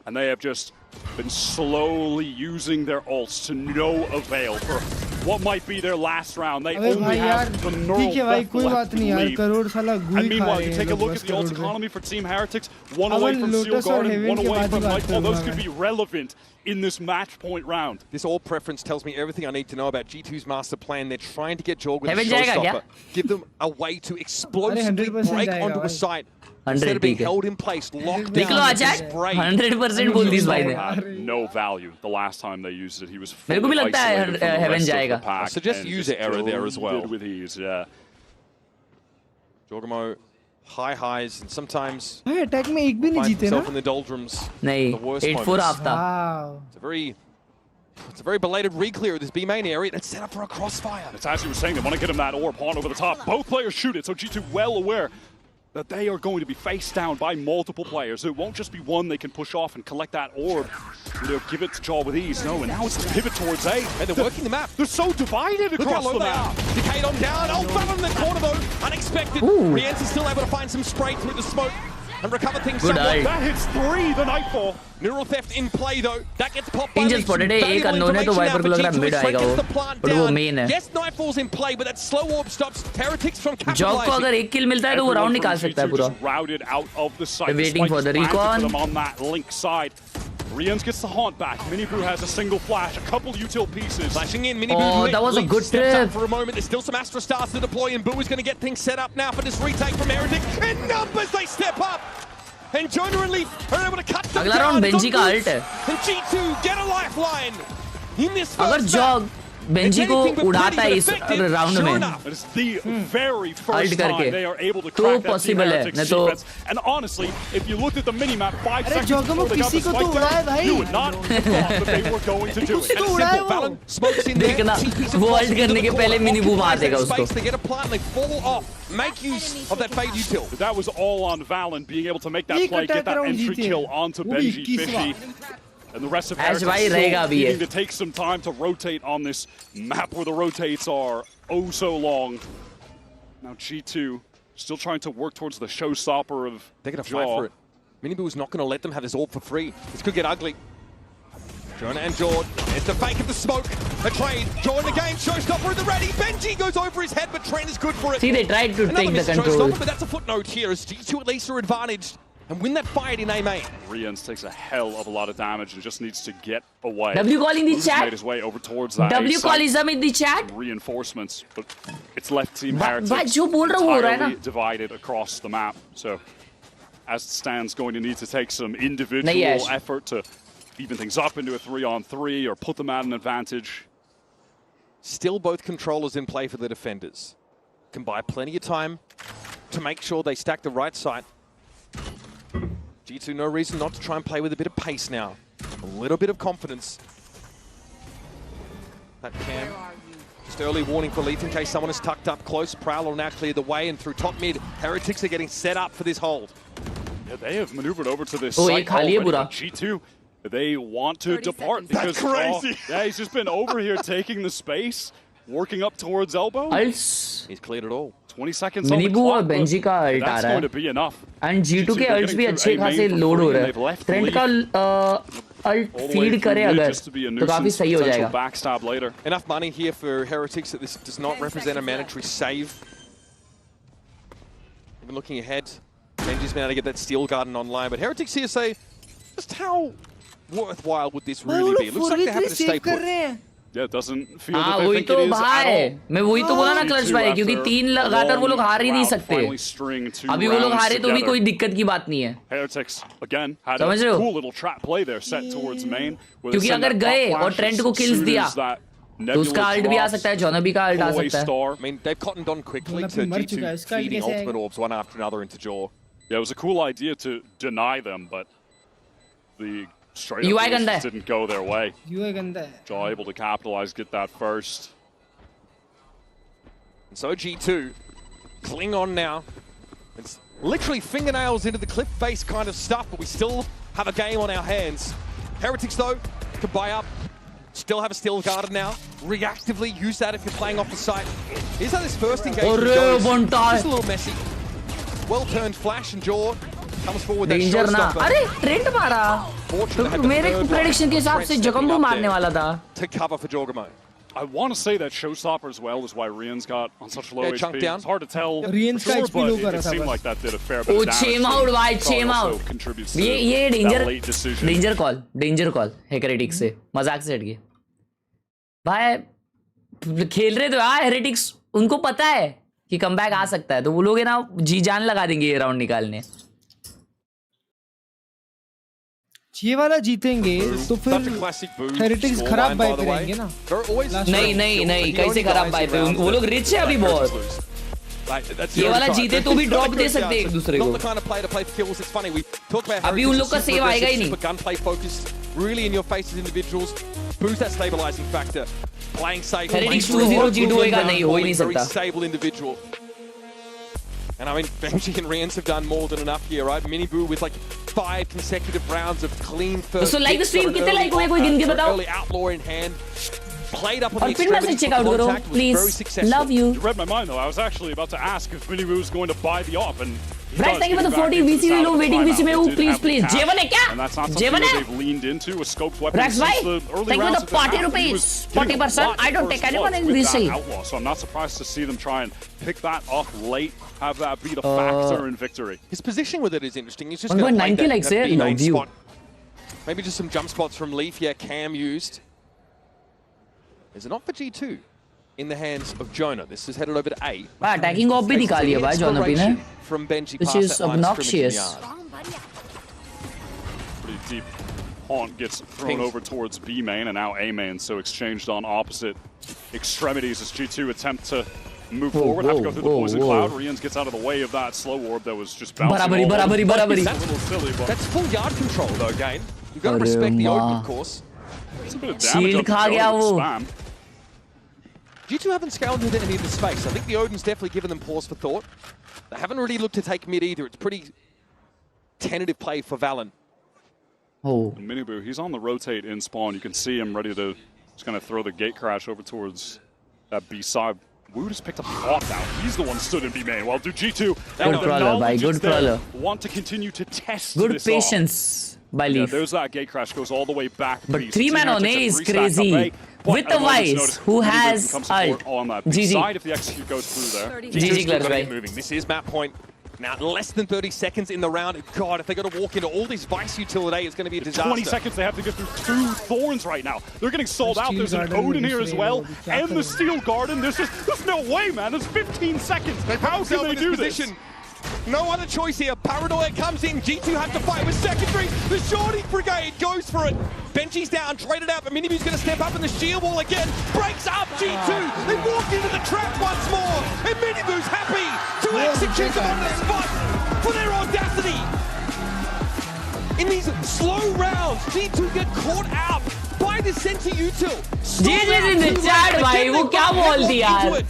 Speaker 6: And they have just been slowly using their ults to no avail for what might be their last round. They only have the neural left to leave. And meanwhile, you take a look at the ult economy for Team Heretics. 1 away from Seal Garden, 1 away from Nightfall. Those could be relevant in this match point round.
Speaker 16: This all preference tells me everything I need to know about G2's master plan. They're trying to get Jorg with a showstopper. Give them a way to explosively break onto a site. Instead of being held in place, locked down.
Speaker 14: 100% बोल दी भाई ने।
Speaker 6: No value the last time they used it. He was
Speaker 14: मेरे को भी लगता है haven जाएगा।
Speaker 16: I suggest user error there as well.
Speaker 6: With ease, yeah.
Speaker 16: Jorgamo, high highs and sometimes
Speaker 11: attack में एक भी नहीं जीते ना?
Speaker 16: in the doldrums.
Speaker 14: नहीं, 8-4 half था।
Speaker 16: It's a very belated re-clear of this B main area that's set up for a crossfire.
Speaker 6: It's as you were saying, they want to get him that orb pawn over the top. Both players shoot it, so G2 well aware that they are going to be faced down by multiple players. It won't just be one they can push off and collect that orb. They'll give it to Jaw with ease. No, and now it's to pivot towards A.
Speaker 16: And they're working the map.
Speaker 6: They're so divided across the map.
Speaker 16: Decayed on down. Oh, Valorant in the corner though. Unexpected. Rienz is still able to find some spray through the smoke and recover things somewhat.
Speaker 6: That hits 3, the Nightfall.
Speaker 16: Neural theft in play though. That gets popped by
Speaker 14: Angel spotted है, एक unknown है तो Viper को लग रहा है mid आएगा वो, but वो main है।
Speaker 16: Yes, Nightfall's in play, but that slow orb stops Heretics from capitalizing.
Speaker 14: Jog को अगर एक kill मिलता है तो वो round निकाल सकता है पूरा।
Speaker 6: Routed out of the site.
Speaker 14: Waiting for the recon.
Speaker 6: On that link side. Rienz gets the haunt back. Minibu has a single flash, a couple util pieces.
Speaker 16: Flashing in, Minibu.
Speaker 14: Oh, that was a good trip.
Speaker 16: For a moment, there's still some Astra stars to deploy, and Boo is going to get things set up now for this retake from Heretic. In numbers, they step up. And Jonah and Leaf are able to cut them
Speaker 14: अगला round Benji का ult है।
Speaker 16: And G2 get a lifeline in this first
Speaker 14: अगर Jog Benji को उड़ाता है इस round में alt करके तो पॉसिबल है नहीं तो
Speaker 11: अरे जोगमो किसी को तो उड़ाए भाई तो उड़ाए
Speaker 14: देखना वो अल्ट करने के पहले मिनी बू मार देगा उसको
Speaker 6: Make use of that fade util. That was all on Valen being able to make that play, get that entry kill onto Benji, Fishy. And the rest of Heretics still needing to take some time to rotate on this map where the rotates are oh so long. Now G2 still trying to work towards the showstopper of
Speaker 16: They're going to fight for it. Minibu is not going to let them have this orb for free. This could get ugly. Jonah and Jord. It's the fake of the smoke. A trade. Jordan again. Showstopper in the ready. Benji goes over his head, but Trent is good for it.
Speaker 14: See, they tried to take the control.
Speaker 16: But that's a footnote here as G2 at least are advantaged and win that fight in A main.
Speaker 6: Rians takes a hell of a lot of damage and just needs to get away.
Speaker 14: W call in the chat.
Speaker 6: Made his way over towards that
Speaker 14: W call is in the chat.
Speaker 6: Reinforcements, but it's left Team Heretics entirely divided across the map. So, as it stands, going to need to take some individual effort to even things up into a 3-on-3 or put them at an advantage.
Speaker 16: Still both controllers in play for the defenders. Can buy plenty of time to make sure they stack the right side. G2 no reason not to try and play with a bit of pace now. A little bit of confidence. That cam. Just early warning for Leaf in case someone is tucked up close. Prowl will now clear the way and through top mid. Heretics are getting set up for this hold.
Speaker 6: Yeah, they have maneuvered over to this site already. G2, they want to depart because
Speaker 16: crazy.
Speaker 6: Yeah, he's just been over here taking the space, working up towards elbow.
Speaker 14: Ults.
Speaker 16: He's cleared it all.
Speaker 6: 20 seconds on the clock.
Speaker 14: और Benji का alt आ रहा है and G2 के अल्ट्स भी अच्छे खासे load हो रहे हैं ट्रेंड का अल्ट फीड करे अगर तो काफी सही हो जाएगा
Speaker 16: Enough money here for Heretics that this does not represent a mandatory save. Even looking ahead, Benji's been able to get that Steel Garden online, but Heretics here say just how worthwhile would this really be? It looks like they're happy to stay put.
Speaker 6: Yeah, it doesn't feel that they
Speaker 14: वही
Speaker 6: think
Speaker 14: तो
Speaker 6: it is
Speaker 14: भाई
Speaker 6: at all.
Speaker 14: मैं वही तो बोला ना clutch भाई क्योंकि 3 लगातार वो लोग हार ही नहीं सकते अभी वो लोग हारे तो भी कोई दिक्कत की बात नहीं है
Speaker 6: Heretics again had
Speaker 14: समझ
Speaker 6: a
Speaker 14: रहे हो
Speaker 6: cool little trap play there set towards main.
Speaker 14: क्योंकि अगर गए और ट्रेंड को किल्स दिया तो उसका अल्ट भी आ सकता है जोनाबी का अल्ट आ सकता है
Speaker 16: I mean, they've cottoned on quickly to G2 feeding ultimate orbs one after another into Jaw.
Speaker 6: Yeah, it was a cool idea to deny them, but the straight
Speaker 14: UI
Speaker 6: up
Speaker 14: गंदा है
Speaker 6: didn't go their way.
Speaker 11: UI गंदा है
Speaker 6: Jaw able to capitalize, get that first.
Speaker 16: And so G2 cling on now. It's literally fingernails into the cliff face kind of stuff, but we still have a game on our hands. Heretics though can buy up. Still have a Steel Garden now. Reactively use that if you're playing off the site. Here's how this first engagement goes. Just a little messy. Well turned flash and Jaw comes forward with that showstopper.
Speaker 14: अरे trend मारा तो मेरे prediction के हिसाब से जगम्बू मारने वाला था
Speaker 16: to cover for Jorgamo.
Speaker 6: I want to say that showstopper as well is why Rian's got on such low HP.
Speaker 16: Down.
Speaker 6: It's hard to tell
Speaker 11: Rian's
Speaker 6: for sure, but it seemed like that did a fair bit of damage.
Speaker 14: चेम out भाई चेम
Speaker 6: Also
Speaker 14: out
Speaker 6: contributes to
Speaker 14: ये
Speaker 6: that late decision.
Speaker 14: Danger call heretics से मजाक से हट गए भाई खेल रहे तो यार हेरेटिक्स उनको पता है कि कमबैक आ सकता है तो वो लोग है ना जी जान लगा देंगे ये राउंड निकालने
Speaker 11: ये वाला जीतेंगे तो फिर हेरिटिक्स खराब बाय करेंगे ना
Speaker 14: नहीं कैसे खराब बाय पे वो लोग रिच है अभी बहुत ये वाला जीते तो भी ड्रॉप दे सकते हैं एक दूसरे को अभी उन लोग का सेव आएगा ही नहीं
Speaker 16: really in your faces individuals boost that stabilizing factor playing safe
Speaker 14: Heretics 2-0 G2 होएगा नहीं हो ही नहीं सकता
Speaker 16: stable individual and I mean Benji and Rians have done more than enough here right Miniboo with like 5 consecutive rounds of clean first
Speaker 14: so like the stream कितने like हुए कोई गिन के बताओ
Speaker 16: early outlaw in hand played up on
Speaker 14: और
Speaker 16: the
Speaker 14: फिर से check out करो please love you
Speaker 6: You read my mind though I was actually about to ask if Miniboo was going to buy the op and
Speaker 14: Right, thank you for the 40 VC low waiting VC में please Jevan है क्या Jevan है Rax भाई thank you for the 40 rupees 40% I don't take anyone in VC
Speaker 6: so I'm not surprised to see them try and pick that off late have that be the factor in victory
Speaker 16: his positioning with it is interesting he's just going to play
Speaker 14: likes
Speaker 16: that
Speaker 14: no view
Speaker 16: maybe just some jump spots from Leaf yeah Cam used there's an op for G2 in the hands of Jonah. This is headed over to A.
Speaker 14: Wow, attacking op भी निकाल लिया भाई Jonah भी ने.
Speaker 16: From Benji
Speaker 14: which is obnoxious.
Speaker 6: Pretty deep Haunt gets thrown over towards B main and now A main, so exchanged on opposite extremities as G2 attempt to move forward, have to go through the poison cloud. Rians gets out of the way of that slow orb that was just bouncing all over.
Speaker 16: That's a little silly, but that's full yard control though, again. You've got to respect the open, of course.
Speaker 6: It's a bit of damage on the spam.
Speaker 16: G2 haven't scaled into any of the space. I think the Odin's definitely given them pause for thought. They haven't really looked to take mid either. It's pretty tentative play for Valen.
Speaker 6: Minibu, he's on the rotate in spawn. You can see him ready to just kind of throw the gate crash over towards that B side. Wu just picked up the off now. He's the one stood in B main. While do G2 want to continue to test
Speaker 14: good
Speaker 6: this
Speaker 14: patience by Leaf.
Speaker 6: There's that gate crash, goes all the way back.
Speaker 14: But 3-man on A is crazy. With the Vice, who has ult. GG.
Speaker 6: If the execute goes through there.
Speaker 14: GG, Khelraay.
Speaker 16: Moving. This is map point. Now, less than 30 seconds in the round. God, if they got to walk into all these Vice utility, it's going to be a disaster.
Speaker 6: 20 seconds, they have to get through 2 Thorns right now. They're getting sold out. There's an Odin here as well, and the Steel Garden. There's no way, man. There's 15 seconds. How can they do this?
Speaker 16: No other choice here. Paranoia comes in. G2 have to fight with secondary. The Shorty Brigade goes for it. Benji's down, traded out, but Minibu's going to step up in the shield wall again. Breaks up G2. They walk into the trap once more. And Minibu's happy to execute them on the spot for their audacity. In these slow rounds, G2 get caught out by the center util.
Speaker 14: GG in the chat, भाई वो क्या बोल दिया यार?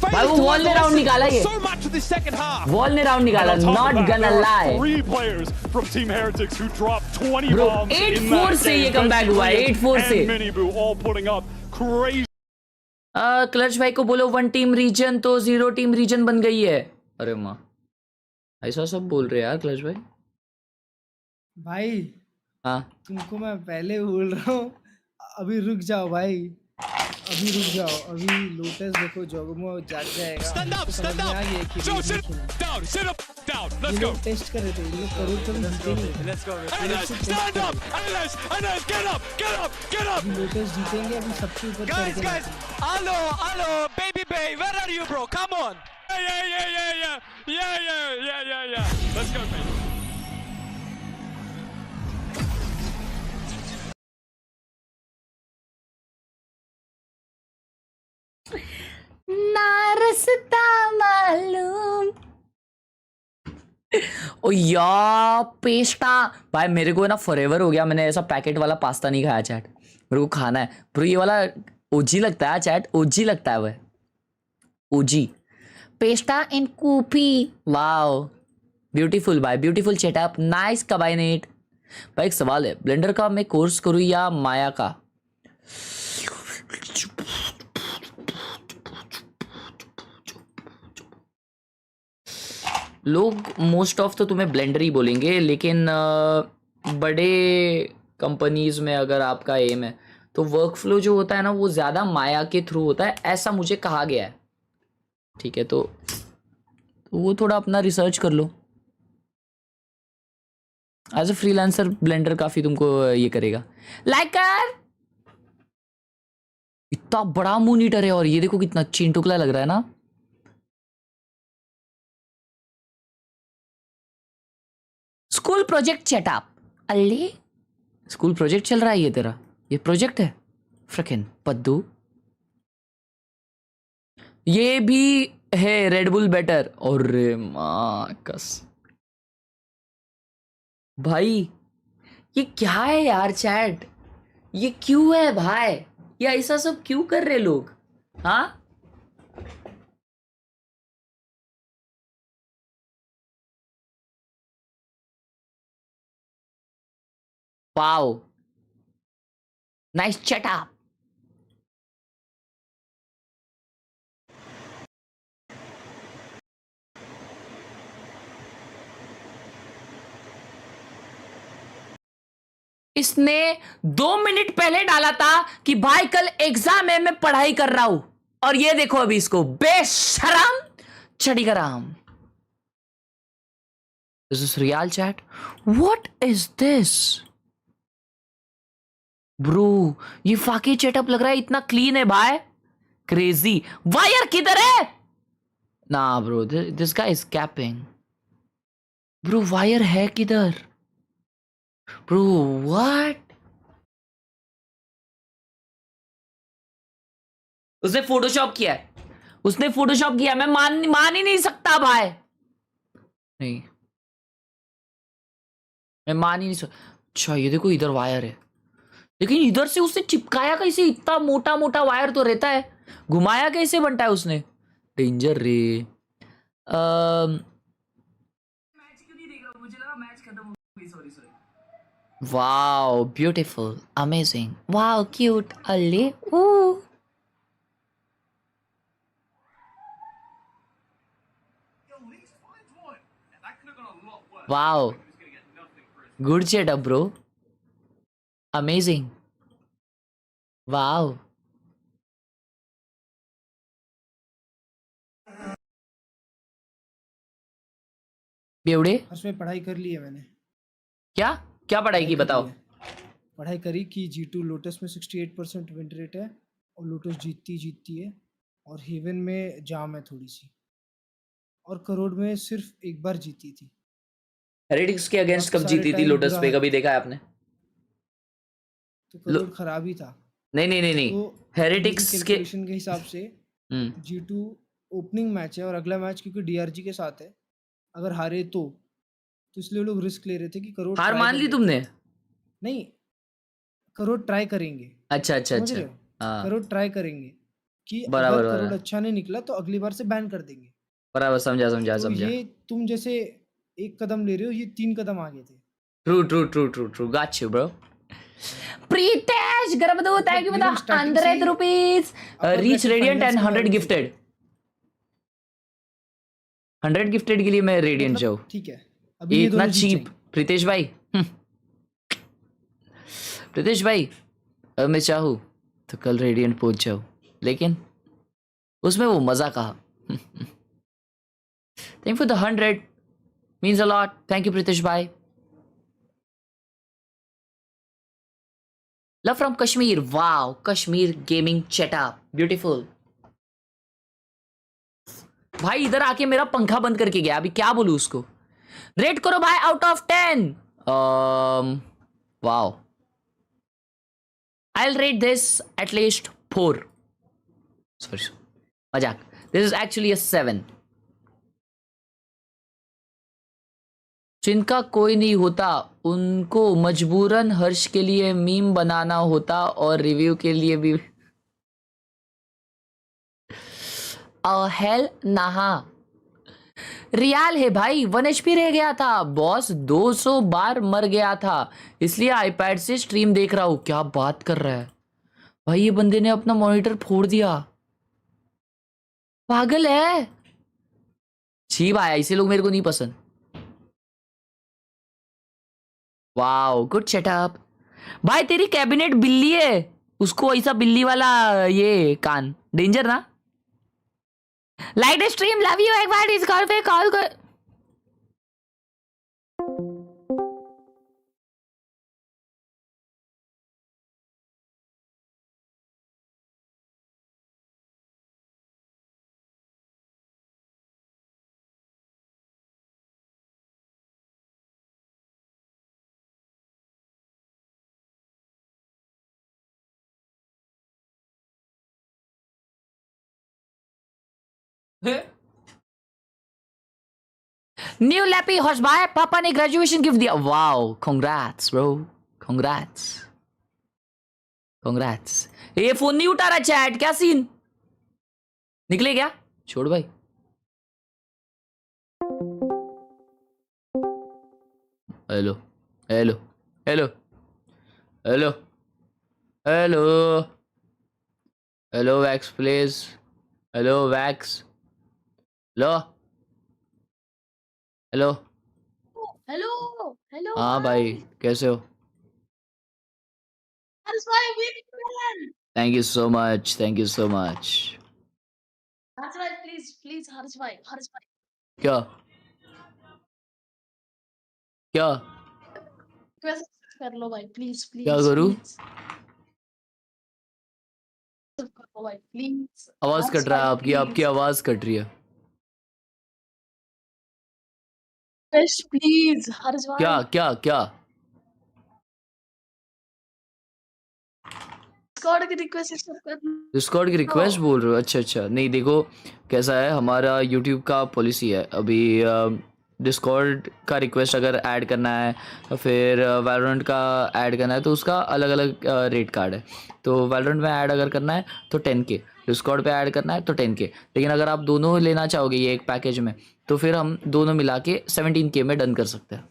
Speaker 14: भाई वो wall ने round निकाला ये वॉल ने राउंड निकाला not gonna lie
Speaker 6: 3 players from Team Heretics who dropped 20
Speaker 14: Bro,
Speaker 6: bombs
Speaker 14: 8-4 से ये कमबैक हुआ 8-4 से
Speaker 6: Minibu all putting up crazy
Speaker 14: clutch भाई को बोलो 1 टीम रीजन तो 0 टीम रीजन बन गई है अरे माँ ऐसा सब बोल रहे यार क्लच
Speaker 11: भाई
Speaker 14: हाँ
Speaker 11: तुमको मैं पहले बोल रहा हूँ अभी रुक जाओ भाई अभी रुक जाओ अभी लोटस देखो जोगमो जाग जाएगा तो समझ में आ गया कि ये लोग टेस्ट कर रहे थे ये लोग करोड़ तो जीते नहीं अभी लोटस जीतेंगे अभी सबसे ऊपर चढ़ के
Speaker 21: Hello, baby bay, where are you, bro? Come on. Yeah. Let's go, baby.
Speaker 14: ना रास्ता मालूम ओ यार पेस्टा भाई मेरे को ना फॉरएवर हो गया मैंने ऐसा पैकेट वाला पास्ता नहीं खाया चैट मेरे को खाना है ब्रो ये वाला ओजी लगता है चैट ओजी लगता है वह ओजी पेस्टा इन कूपी वाओ ब्यूटीफुल भाई ब्यूटीफुल सेटअप नाइस कबाइनेट भाई एक सवाल है ब्लेंडर का मैं कोर्स करूँ या माया का लोग मोस्ट ऑफ तो तुम्हें ब्लेंडर ही बोलेंगे लेकिन बड़े कंपनीज में अगर आपका एम है तो वर्क फ्लो जो होता है ना वो ज़्यादा माया के थ्रू होता है ऐसा मुझे कहा गया है ठीक है तो वो थोड़ा अपना रिसर्च कर लो एज अ फ्रीलांसर ब्लेंडर काफ़ी तुमको ये करेगा लाइक कर इतना बड़ा मॉनिटर है और ये देखो कितना चिंटुकला लग रहा है ना स्कूल प्रोजेक्ट चेटअप अल्ले स्कूल प्रोजेक्ट चल रहा है ये तेरा ये प्रोजेक्ट है फ्रिकिन पद्दू ये भी है रेड बुल बेटर और माकस भाई ये क्या है यार चैट ये क्यों है भाई ये ऐसा सब क्यों कर रहे लोग हाँ Wow. Nice setup. इसने 2 मिनट पहले डाला था कि भाई कल एग्जाम है मैं पढ़ाई कर रहा हूं और ये देखो अभी इसको बेशरम चढ़ीगराम Is this real chat? What is this? Bro ये फाकी चेटअप लग रहा है इतना क्लीन है भाई क्रेजी वायर किधर है ना bro this guy is capping bro wire है किधर ब्रो व्हाट उसने फोटोशॉप किया है, उसने फोटोशॉप किया है। मैं मान ही नहीं सकता भाई, नहीं मैं मान ही नहीं सकता। अच्छा ये देखो इधर वायर है, लेकिन इधर से उसने चिपकाया कैसे? इतना मोटा मोटा वायर तो रहता है, घुमाया कैसे बनता है उसने? डेंजर रे। Wow beautiful, amazing, wow cute, अल्ले wow, good setup bro, amazing, wow. बेवड़े
Speaker 11: उसमें पढ़ाई कर ली है मैंने।
Speaker 14: क्या क्या पढ़ाई की बताओ?
Speaker 11: पढ़ाई करी कि G2 लोटस में 68% विन रेट है और लोटस जीतती है, और हेवन में जाम है थोड़ी सी, और करोड़ में सिर्फ एक बार जीती थी।
Speaker 14: हेरेटिक्स के अगेंस्ट कब जीती थी लोटस पे, कभी देखा है आपने?
Speaker 11: तो करोड़ खराब ही था।
Speaker 14: नहीं तो हेरेटिक्स के
Speaker 11: कैलकुलेशन के हिसाब से G2 ओपनिंग मैच है और अगला मैच क्योंकि DRG के साथ है, अगर हारे तो इसलिए लोग रिस्क ले रहे थे कि करोड़
Speaker 14: हार मान ली तुमने?
Speaker 11: नहीं, करोड़ ट्राई करेंगे।
Speaker 14: अच्छा अच्छा अच्छा,
Speaker 11: हाँ, करोड़ ट्राई करेंगे कि
Speaker 14: बराबर
Speaker 11: अगर करोड़ अच्छा नहीं निकला तो अगली बार से बैन कर देंगे।
Speaker 14: बराबर, समझा समझा
Speaker 11: तो
Speaker 14: समझा।
Speaker 11: ये तुम जैसे एक कदम ले रहे हो, ये 3 कदम आगे थे।
Speaker 14: True true true true true, got you bro. Pritesh गरबदू, thank you for the 100 rupees. Reach radiant and 100 gifted. 100 gifted के लिए मैं रेडिएंट जाऊं?
Speaker 11: ठीक है,
Speaker 14: ये इतना चीप प्रीतेश भाई। प्रीतेश भाई अगर मैं चाहूँ तो कल रेडिएंट पहुंच जाऊं, लेकिन उसमें वो मजा कहा। Thank for the 100, means a lot. Thank you Pritesh भाई। Love from Kashmir, wow Kashmir gaming setup, beautiful. भाई इधर आके मेरा पंखा बंद करके गया, अभी क्या बोलूं उसको? रेट करो भाई out of 10। Wow, I'll rate this at least 4. Sorry, मजाक। This is actually a 7. जिनका कोई नहीं होता उनको मजबूरन हर्ष के लिए मीम बनाना होता और रिव्यू के लिए भी। हेल नहा रियाल है भाई, 1 HP रह गया था बॉस, 200 बार मर गया था, इसलिए आईपैड से स्ट्रीम देख रहा हूं। क्या बात कर रहा है भाई, ये बंदे ने अपना मॉनिटर फोड़ दिया, पागल है। छी भाई, ऐसे लोग मेरे को नहीं पसंद। वाओ गुड सेटअप भाई। तेरी कैबिनेट बिल्ली है, उसको ऐसा बिल्ली वाला ये कान, डेंजर ना। Light stream, love you. एक बार इस कॉल पे कॉल कर। न्यू लैपी हॉर्स भाई, पापा ने ग्रेजुएशन गिफ्ट दिया। Wow congrats bro, congrats congrats. ये फोन नहीं उठा रहा चैट, क्या सीन? निकले क्या? छोड़ भाई। Hello hello hello hello hello hello वैक्स प्लीज, हेलो वैक्स, हेलो हेलो
Speaker 7: हेलो हेलो
Speaker 14: हाँ भाई कैसे हो? Thank you so much, thank you so much.
Speaker 7: Please please Harsh भाई
Speaker 14: क्या क्या
Speaker 7: कर लो भाई, प्लीज प्लीज।
Speaker 14: क्या करूं?
Speaker 7: करो भाई प्लीज।
Speaker 14: आवाज कट रहा है आपकी, आपकी आवाज कट रही है।
Speaker 7: प्लीज हर्ष भाई।
Speaker 14: क्या क्या क्या?
Speaker 7: डिस्कॉर्ड की रिक्वेस्ट एक्सेप्ट कर लो।
Speaker 14: डिस्कॉर्ड की रिक्वेस्ट बोल रहे हो? अच्छा अच्छा, नहीं देखो कैसा है, हमारा यूट्यूब का पॉलिसी है अभी, डिस्कॉर्ड का रिक्वेस्ट अगर ऐड करना है फिर वैलोरेंट का ऐड करना है तो उसका अलग अलग रेट कार्ड है। तो वैलोरेंट में ऐड अगर करना है तो 10K, डिस्कॉर्ड पे ऐड करना है तो 10K, लेकिन अगर आप दोनों लेना चाहोगे ये एक पैकेज में तो फिर हम दोनों मिला के 17K में डन कर सकते हैं।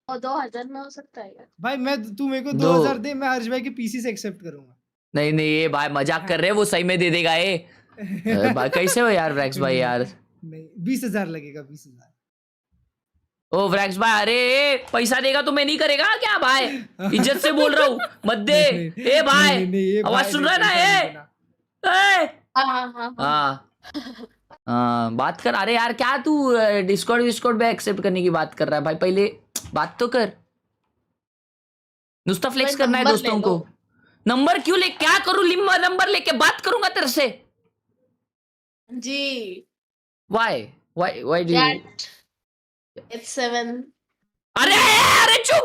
Speaker 7: और 2000 में हो सकता है यार।
Speaker 11: भाई मैं तू मेरे को 2000 दे, मैं हर्ष भाई के पीसी से एक्सेप्ट करूंगा।
Speaker 14: नहीं नहीं ये भाई मजाक कर रहे हैं, वो सही में दे देगा ये। भाई कैसे हो यार वैक्स भाई यार?
Speaker 11: नहीं 20,000 लगेगा, 20,000।
Speaker 14: ओ वैक्स भाई, अरे पैसा देगा तो मैं नहीं करेगा क्या भाई? इज्जत से बोल रहा हूँ, मत दे। ए भाई आवाज सुन रहा है ना? हाँ बात कर। अरे यार क्या तू डिस्कॉर्ड पे एक्सेप्ट करने की बात कर रहा है भाई? पहले बात तो कर। नुस्ता फ्लेक्स करना है दोस्तों को। नंबर क्यों ले, क्या करूं? नंबर लेके बात करूंगा तेरे से
Speaker 7: जी।
Speaker 14: Why do you?
Speaker 7: It's 7.
Speaker 14: अरे चुप।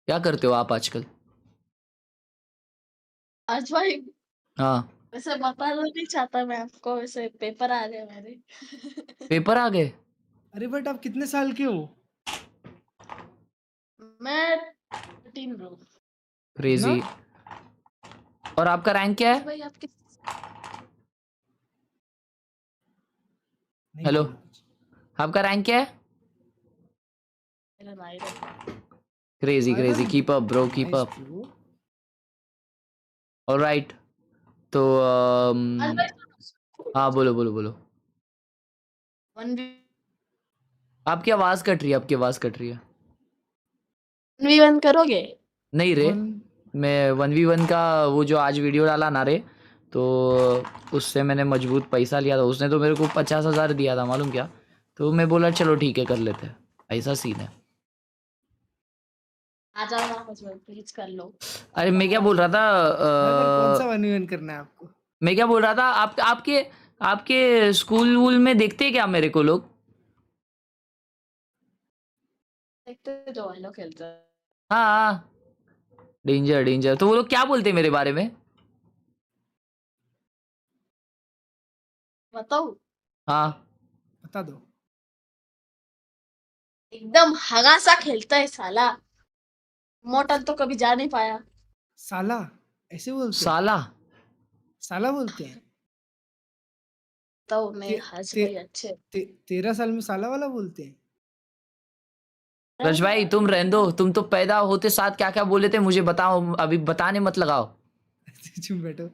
Speaker 14: क्या करते हो आप आजकल?
Speaker 7: आज भाई
Speaker 14: हाँ
Speaker 7: वैसे बताना नहीं चाहता मैं आपको, वैसे पेपर आ गए मेरे।
Speaker 14: पेपर आ गए?
Speaker 11: अरे बट आप कितने साल के हो?
Speaker 7: मैं 13 ब्रो।
Speaker 14: क्रेजी। और आपका रैंक क्या है?
Speaker 7: भाई आपके
Speaker 14: हेलो, आपका रैंक क्या है?
Speaker 7: मेरा night.
Speaker 14: Crazy, keep up bro, keep up. Alright तो हाँ बोलो। आपकी आवाज कट रही है,
Speaker 7: 1v1 करोगे?
Speaker 14: नहीं रे, मैं 1v1 का वो जो आज वीडियो डाला ना रे, तो उससे मैंने मजबूत पैसा लिया था। उसने तो मेरे को 50,000 दिया था मालूम क्या? तो मैं बोला चलो ठीक है कर लेते हैं, ऐसा सीन है।
Speaker 7: आ जाओ ना प्लीज कर लो।
Speaker 14: अरे मैं क्या बोल रहा था,
Speaker 11: कौन सा 1v1 करना है आपको?
Speaker 14: मैं क्या बोल रहा था, आपके स्कूल वूल में देखते हैं क्या मेरे को लोग?
Speaker 7: देखते जो लोग खेलते हैं।
Speaker 14: हाँ डेंजर। तो वो लोग क्या बोलते हैं मेरे बारे में?
Speaker 7: बताओ।
Speaker 14: हाँ
Speaker 11: बता दो।
Speaker 7: एकदम हगासा खेलता है साला, मोटन तो कभी जा नहीं पाया।
Speaker 11: साला ऐसे बोलते? साला बोलते हैं
Speaker 7: तो मैं हंस गई। अच्छे
Speaker 11: 13 साल में साला वाला बोलते हैं?
Speaker 14: रश भाई तुम रहने दो, तुम तो पैदा होते साथ क्या क्या बोले थे मुझे बताओ, अभी बताने मत लगाओ।
Speaker 11: चुप बैठो,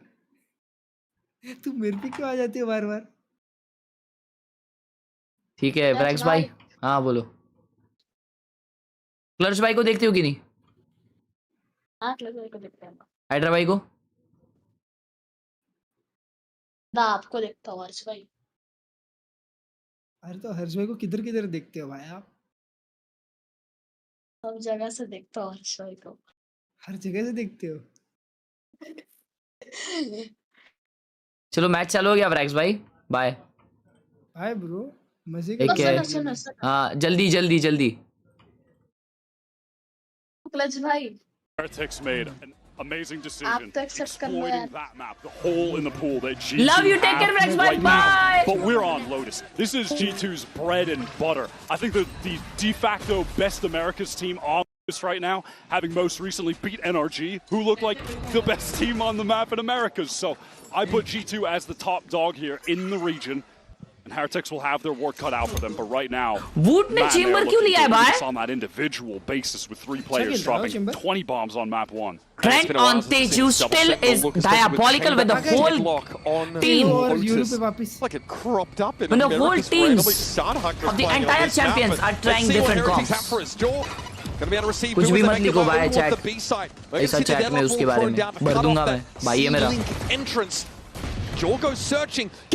Speaker 11: तुम मेरे पे क्यों आ जाते हो बार बार?
Speaker 14: ठीक है ब्रैक्स भाई, हाँ बोलो। क्लर्च भाई को देखते हो कि नहीं?
Speaker 7: हाँ क्लर्च भाई को देखते हैं।
Speaker 14: हाइड्रा भाई को?
Speaker 7: ना आपको देखता हूँ हर्ष भाई।
Speaker 11: अरे तो हर्ष भाई को किधर किधर देखते हो भाई आप?
Speaker 7: सब जगह से देखता हूँ हर्ष भाई को।
Speaker 11: हर जगह से देखते हो?
Speaker 14: चलो मैच चालू हो गया ब्रैक्स भाई, बाय
Speaker 11: बाय ब्रो, मजे
Speaker 14: के। हाँ जल्दी।
Speaker 7: क्लच भाई
Speaker 6: Heretics made an amazing decision
Speaker 7: आप तो एक्सेप्ट कर लो
Speaker 6: exploiting
Speaker 7: यार।
Speaker 6: that map, the hole in the pool that G2
Speaker 14: Love you, take care,
Speaker 6: have
Speaker 14: Rex, bye,
Speaker 6: right now.
Speaker 14: bye.
Speaker 6: But we're on Lotus. This is G2's bread and butter. I think the de facto best Americas team on Lotus right now, having most recently beat NRG, who look like the best team on the map in Americas. So I put G2 as the top dog here in the region. And Heretics will have their work cut out for them, but right now,
Speaker 14: Woot ने chamber क्यों लिया है भाई?
Speaker 6: on that individual basis with 3 players dropping 20 bombs on map 1.
Speaker 14: Trent on Teju still is diabolical with the whole team.
Speaker 16: Like it cropped up in
Speaker 14: When the whole
Speaker 16: America's
Speaker 14: teams
Speaker 16: randomly
Speaker 14: of the entire champions are trying different comps. कुछ भी मत लिखो भाई chat, ऐसा chat में उसके बारे में भर दूंगा मैं, भाई है मेरा।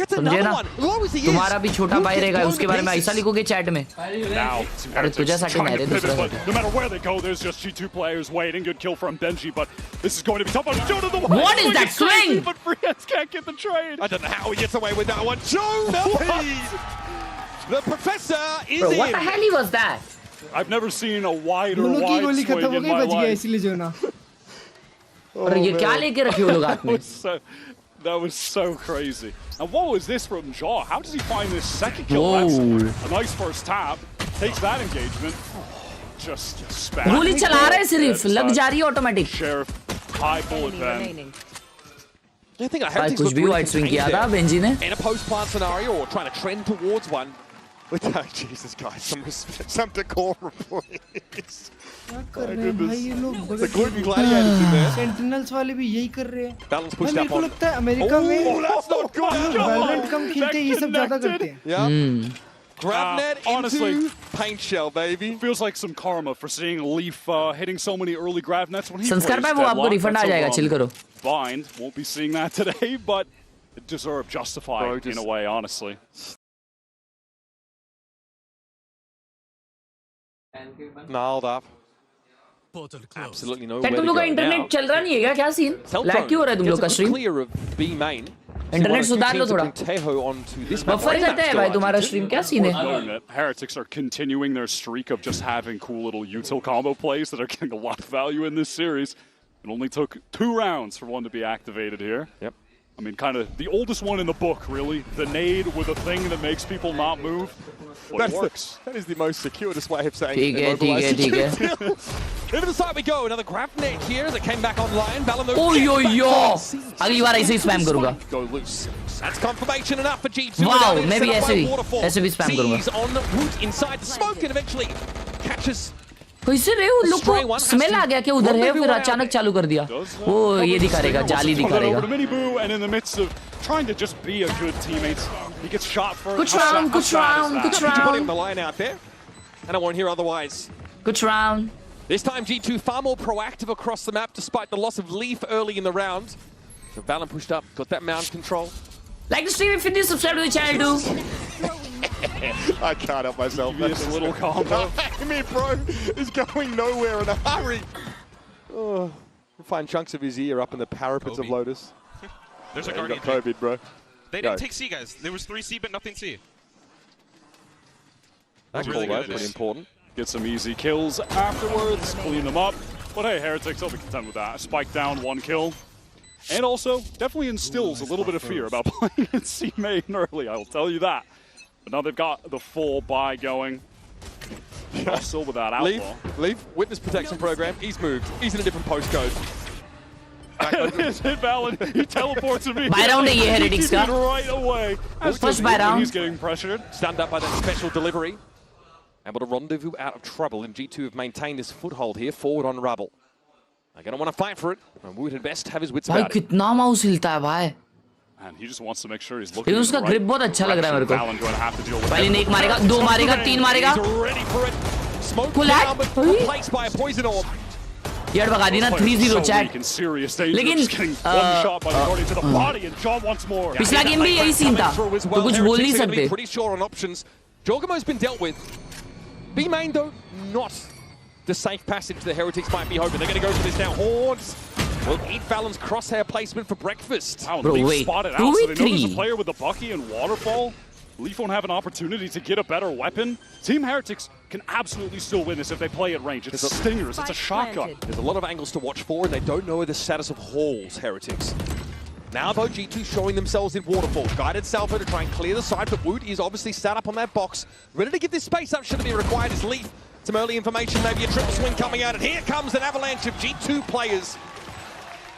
Speaker 14: समझे ना? तुम्हारा भी छोटा भाई रहेगा, उसके बारे में ऐसा लिखोगे चैट में। अरे तुझे सेटिंग है रे दूसरा setting.
Speaker 6: No matter where they go, there's just G2 players waiting. Good kill from Benji, but this is going to be tough. Jonah the
Speaker 14: What is that swing?
Speaker 6: But Friends can't get the trade.
Speaker 16: I don't know how he gets away with that one. Jonah! The professor is
Speaker 14: Bro,
Speaker 16: in.
Speaker 14: what the hell was that?
Speaker 6: I've never seen a wider
Speaker 11: दोनों की
Speaker 6: wide
Speaker 11: गोली
Speaker 6: swing
Speaker 11: खत्म हो
Speaker 6: in
Speaker 11: गई,
Speaker 6: my
Speaker 11: बच गया
Speaker 6: life.
Speaker 11: इसीलिए जो ना।
Speaker 14: और ये क्या लेके रखे हो लोग हाथ में?
Speaker 6: That was so crazy. And what was this from Jaw? How does he find this second kill? That's a nice first tap. Takes that engagement. Just spam.
Speaker 14: गोली चला रहा है सिर्फ, लग जा रही है automatic.
Speaker 6: Sheriff, high bullet pen.
Speaker 16: I think
Speaker 14: कुछ भी वाइड स्विंग किया था बेंजी ने।
Speaker 16: In a post-plant scenario or trying to trend towards one. Jesus, guys, some decorum, please.
Speaker 11: क्या कर रहे हैं भाई ये लोग?
Speaker 16: The gluten gladiators in there.
Speaker 11: Sentinels वाले भी यही कर रहे हैं।
Speaker 16: Balance
Speaker 11: भाई
Speaker 16: pushed
Speaker 11: मेरे
Speaker 16: up
Speaker 11: को
Speaker 16: on.
Speaker 11: लगता है अमेरिका में
Speaker 6: that's not good.
Speaker 11: वैलोरेंट कम खेलते हैं, ये सब ज्यादा करते हैं।
Speaker 16: Yeah. Grab net
Speaker 6: honestly,
Speaker 16: into paint shell, baby.
Speaker 6: Feels like some karma for seeing Leaf hitting so many early grab nets when he
Speaker 14: संस्कार
Speaker 6: plays
Speaker 14: पे वो आपको
Speaker 6: Deadlock.
Speaker 14: रिफंड आ
Speaker 6: That's a
Speaker 14: जाएगा,
Speaker 6: run.
Speaker 14: चिल करो।
Speaker 6: Bind, won't be seeing that today, but it deserved, justified in a way, honestly.
Speaker 16: Nailed up. Absolutely no way
Speaker 14: तुम
Speaker 16: to
Speaker 14: लोग
Speaker 16: go
Speaker 14: का इंटरनेट
Speaker 16: now.
Speaker 14: चल रहा नहीं है क्या? क्या सीन? लैग क्यों हो रहा है तुम लोग का stream?
Speaker 16: Clear of B main.
Speaker 14: Internet सुधार लो थोड़ा। बफर करता है भाई तुम्हारा स्ट्रीम, क्या सीन है?
Speaker 6: Knowing that Heretics are continuing their streak of just having cool little util combo plays that are getting a lot of value in this series. It only took 2 rounds for one to be activated here.
Speaker 16: Yep.
Speaker 6: I mean, kind of the oldest one in the book, really. The nade with a thing that makes people not move. But it works.
Speaker 16: That is the most securest way of saying
Speaker 14: ठीक है।
Speaker 16: Over the side we go. Another grab net here that came back online.
Speaker 14: Oh yo! अगली बार ऐसे ही spam करूँगा।
Speaker 16: Go loose. That's confirmation enough for G2.
Speaker 14: Wow, मैं भी ऐसे भी spam करूँगा।
Speaker 16: Sees on Woot inside the smoke and eventually catches.
Speaker 14: कैसे रे उन लोग को स्मेल आ गया क्या उधर है, फिर अचानक चालू कर दिया। वो ये दिखा रहेगा, जाली दिखा रहेगा।
Speaker 6: And in the midst of trying to just be a good teammate, he gets shot for.
Speaker 14: Good round.
Speaker 16: Putting the line out there. And I won't hear otherwise.
Speaker 14: Good round.
Speaker 16: This time G2 far more proactive across the map despite the loss of Leaf early in the round. So Valorant pushed up, got that mound control.
Speaker 14: Like the stream if you do, subscribe to the channel too.
Speaker 16: I can't help myself.
Speaker 6: This little combo.
Speaker 16: Amy, bro, is going nowhere in a hurry. Oh, we'll find chunks of his ear up in the parapets of Lotus.
Speaker 4: There's a
Speaker 16: You
Speaker 4: Guardian.
Speaker 16: got COVID, bro.
Speaker 4: They didn't take C, guys. There was 3 C, but nothing C.
Speaker 16: That's
Speaker 4: really
Speaker 16: cool, though.
Speaker 4: good.
Speaker 16: Pretty important.
Speaker 6: Get some easy kills afterwards, clean them up. But hey, Heretics, they'll be content with that. Spike down, 1 kill. And also, definitely instills a little bit of fear about playing in C main early, I will tell you that. But now they've got the full buy going. Still without outlaw.
Speaker 16: Leaf, witness protection program. He's moved. He's in a different postcode.
Speaker 6: His hit Valid, he teleports to me.
Speaker 14: Buy round है ये Heretics का.
Speaker 6: Right away.
Speaker 14: First buy round.
Speaker 6: He's getting pressured.
Speaker 16: Stunned up by that special delivery. Able to rendezvous out of trouble, and G2 have maintained this foothold here, forward on Rubble. They're going to want to fight for it, and Wood had best have his wits
Speaker 14: भाई
Speaker 16: about it.
Speaker 14: कितना mouse हिलता है भाई।
Speaker 6: And he just wants to make sure he's looking.
Speaker 14: लेकिन उसका grip बहुत अच्छा लग रहा है मेरे को। पहले ने 1 मारेगा, 2 मारेगा, 3 मारेगा।
Speaker 16: Smoke
Speaker 14: Pull
Speaker 16: down,
Speaker 14: out.
Speaker 16: but replaced by a poison orb.
Speaker 14: यार भगा दी ना 3-0 चैट। लेकिन पिछला गेम भी यही सीन था, तो कुछ बोल नहीं सकते।
Speaker 16: Pretty sure on options. Jorgamo's been dealt with. B main though, not the safe passage the Heretics might be hoping. They're going to go for this now. Hordes will eat Valon's crosshair placement for breakfast.
Speaker 6: Wow,
Speaker 14: Bro,
Speaker 6: Leaf
Speaker 14: wait.
Speaker 6: spotted out, so they know there's a
Speaker 14: 2v3.
Speaker 6: player with the Bucky and Waterfall. Leaf won't have an opportunity to get a better weapon. Team Heretics can absolutely still win this if they play at range. It's stingers, it's a shotgun.
Speaker 16: There's a lot of angles to watch for, and they don't know the status of Halls, Heretics. Now though, G2 showing themselves in Waterfall. Guided Salvo to try and clear the side, but Wood is obviously sat up on that box. Ready to give this space up should it be required as Leaf. Some early information, maybe a triple swing coming out, and here comes an avalanche of G2 players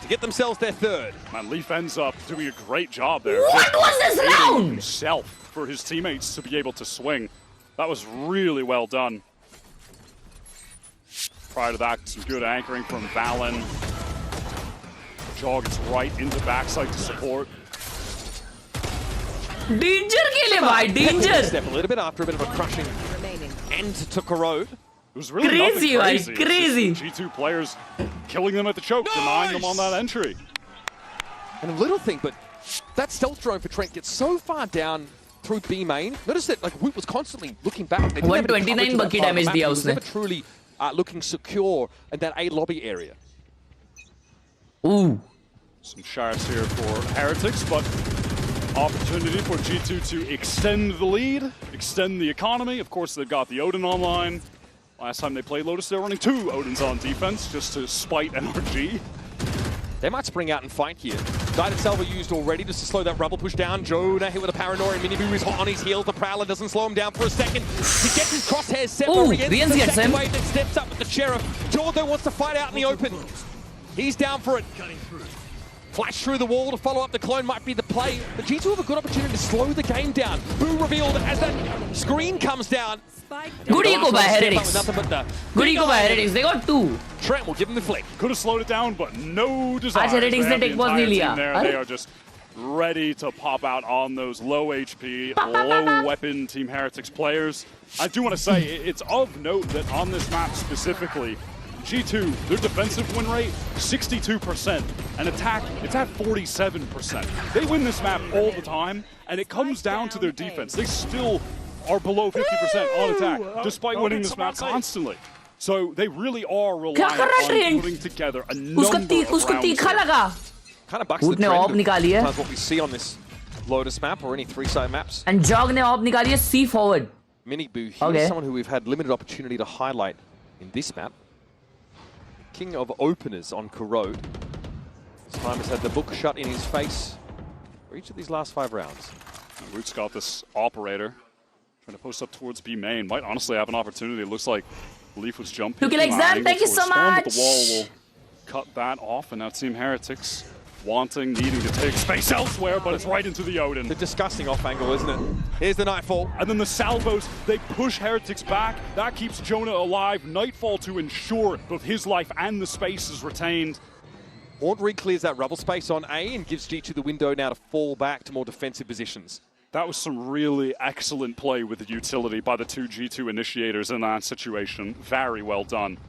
Speaker 16: to get themselves their 3rd.
Speaker 6: Man, Leaf ends up doing a great job there.
Speaker 14: What was this round?
Speaker 6: Himself for his teammates to be able to swing. That was really well done. Prior to that, some good anchoring from Valen. Jogs right into backside to support.
Speaker 14: Danger के लिए भाई, danger.
Speaker 16: Step a little bit after a bit of a crushing end to Corrode.
Speaker 6: It was really
Speaker 14: Crazy,
Speaker 6: nothing
Speaker 14: crazy.
Speaker 6: G2 players killing them at the choke, denying them on that entry.
Speaker 16: And a little thing, but that stealth drone for Trent gets so far down through B main. Notice that like Woot was constantly looking back. They didn't have any
Speaker 14: 129
Speaker 16: coverage of that
Speaker 14: bucky
Speaker 16: part of the
Speaker 14: damage
Speaker 16: map.
Speaker 14: दिया
Speaker 16: He was
Speaker 14: उसने।
Speaker 16: never truly looking secure in that A lobby area.
Speaker 14: Ooh.
Speaker 6: Some shards here for Heretics, but opportunity for G2 to extend the lead, extend the economy. Of course, they've got the Odin online. Last time they played Lotus, they were running 2 Odins on defense just to spite NRG.
Speaker 16: They might spring out and fight here. Guided Salvo used already just to slow that Rebel push down. Jonah hit with a Paranoia. Minibu is hot on his heels. The Prowler doesn't slow him down for a second. He gets his crosshairs set for Rienzi. The second wave that steps up with the Sheriff. Jordan wants to fight out in the open. He's down for it. Flash through the wall to follow up the clone might be the play. But G2 have a good opportunity to slow the game down. Boo revealed as that screen comes down.
Speaker 14: Good eco by Heretics. Good eco by Heretics. They got 2.
Speaker 16: Trent will give him the flick.
Speaker 6: Could have slowed it down, but no desire.
Speaker 14: आज Heretics ने take pause नहीं लिया.
Speaker 6: They are just ready to pop out on those low HP, low weapon Team Heretics players. I do want to say, it's of note that on this map specifically, G2, their defensive win rate, 62%, and attack, it's at 47%. They win this map all the time, and it comes down to their defense. They still are below 50% on attack, despite winning this map constantly. So they really are relying on putting together a number of rounds.
Speaker 16: Kind of bucks the trend of what we see on this Lotus map or any 3-side maps.
Speaker 14: And Jog ne op nikali hai C forward.
Speaker 16: Minibu here, someone who we've had limited opportunity to highlight in this map. King of openers on Khelraay. This time has had the book shut in his face for each of these last 5 rounds.
Speaker 6: Root's got this operator trying to post up towards B main. Might honestly have an opportunity. It looks like Leaf was jumping.
Speaker 14: Look like that. Thank you so much.
Speaker 6: But the wall will cut that off, and now Team Heretics wanting, needing to take space elsewhere, but it's right into the Odin.
Speaker 16: The disgusting off angle, isn't it? Here's the Nightfall.
Speaker 6: And then the salvos, they push Heretics back. That keeps Jonah alive. Nightfall to ensure both his life and the space is retained.
Speaker 16: Haunt re-clears that rubble space on A and gives G2 the window now to fall back to more defensive positions.
Speaker 6: That was some really excellent play with the utility by the 2 G2 initiators in that situation. Very well done.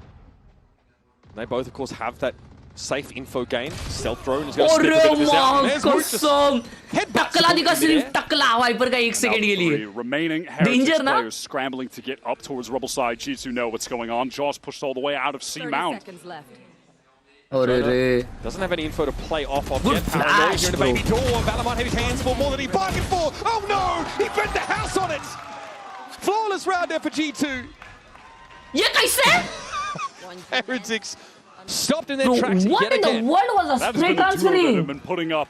Speaker 16: They both, of course, have that safe info gain. Stealth drone is going to snip a bit of his out. There's Root just
Speaker 14: टकला दिखा सिर्फ टकला wiper का 1 second के लिए.
Speaker 6: Remaining Heretics players scrambling to get up towards Rebel side. G2 know what's going on. Jaws pushed all the way out of C mount.
Speaker 16: Doesn't have any info to play off yet. Paranoia here in the baby door. Valor might have his hands for more than he bargained for. Oh no! He bent the house on it! Flawless round there for G2.
Speaker 14: ये कैसे?
Speaker 16: Heretics stopped in their tracks.
Speaker 14: What in the world was a spray transferring?
Speaker 6: Have been putting up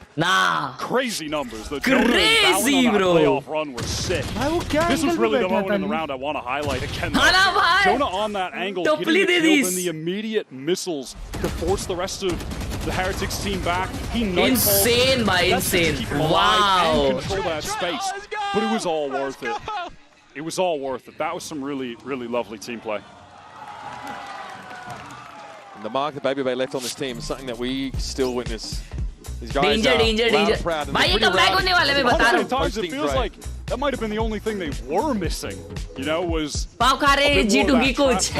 Speaker 6: crazy numbers. The
Speaker 14: crazy, bro.
Speaker 6: Playoff run was sick. This was really the moment in the round I want to highlight again. Jonah on that angle, getting the kill and the immediate missiles to force the rest of the Heretics team back. He
Speaker 14: insane, by insane. Wow.
Speaker 6: And control that space, but it was all worth it. It was all worth it. That was some really, really lovely team play.
Speaker 16: The mark that Baby Bay left on this team is something that we still witness. These guys
Speaker 14: danger.
Speaker 16: भाई ये comeback
Speaker 14: होने वाले मैं बता रहा हूँ.
Speaker 6: It feels like that might have been the only thing they were missing. You know, was
Speaker 14: पाव खा रहे G2 की कुछ.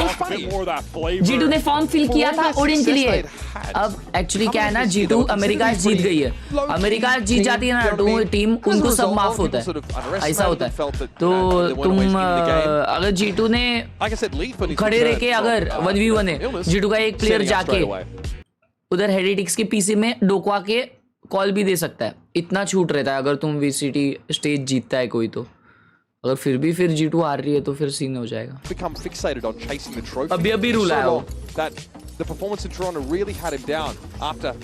Speaker 14: G2 ने फॉर्म फिल किया था ओडिन के लिए. अब एक्चुअली क्या है ना, G2 अमेरिका जीत गई है. अमेरिका जीत जाती है ना टीम, उनको सब माफ होता है. ऐसा होता है. तो तुम अगर G2 ने खड़े रह के अगर 1v1 है, G2 का एक प्लेयर जाके उधर हेरेटिक्स के पीसी में डोकवा के कॉल भी दे सकता है. इतना छूट रहता है अगर तुम वीसीटी स्टेज जीतता है कोई तो. अगर फिर भी G2 हार रही है तो फिर सीन हो जाएगा. अभी रूल आया वो.
Speaker 16: The performance in Toronto really had him down after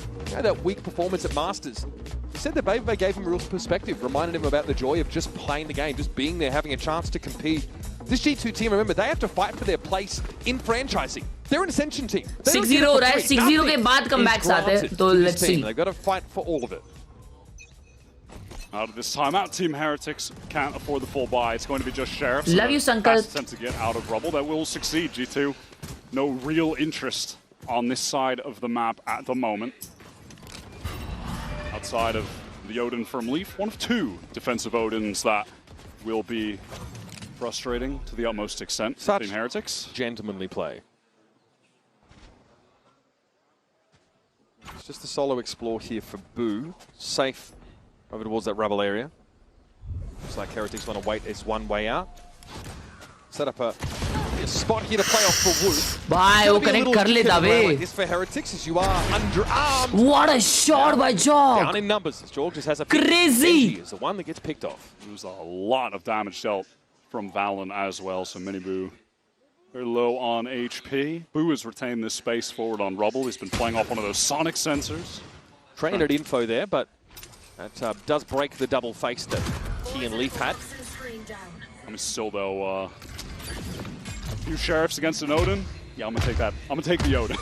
Speaker 16: that weak performance at Masters. He said that Baby Bay gave him a real perspective, reminded him about the joy of just playing the game, just being there, having a chance to compete. This G2 team, remember, they have to fight for their place in franchising. They're an Ascension team.
Speaker 14: 6-0 हो रहा है. 6-0 के बाद comebacks आते हैं. तो let's see.
Speaker 16: They've got to fight for all of it.
Speaker 6: Out of this timeout, Team Heretics can't afford the full buy. It's going to be just Sheriff.
Speaker 14: Love you, Sankar.
Speaker 6: Attempt to get out of Rubble. That will succeed, G2. No real interest on this side of the map at the moment. Outside of the Odin from Leaf, one of 2 defensive Odins that will be frustrating to the utmost extent.
Speaker 16: Such
Speaker 6: Team Heretics.
Speaker 16: Gentlemanly play. It's just a solo explore here for Boo. Safe over towards that rubble area. Looks like Heretics want to wait. It's one way out. Set up a spot here to play off for Wood.
Speaker 14: Bhai, वो connect कर लेता बे.
Speaker 16: This for Heretics as you are underarmed.
Speaker 14: What a shot by Jog.
Speaker 16: Down in numbers. Jorg just has a
Speaker 14: crazy.
Speaker 16: Is the one that gets picked off.
Speaker 6: It was a lot of damage dealt from Valorant as well. So Minibu Very low on HP. Boo has retained this space forward on Rubble. He's been playing off one of those sonic sensors.
Speaker 16: Trained info there, but that does break the double face that he and Leaf had.
Speaker 6: I mean, still though, a few sheriffs against an Odin. Yeah, I'm gonna take that. I'm gonna take the Odin.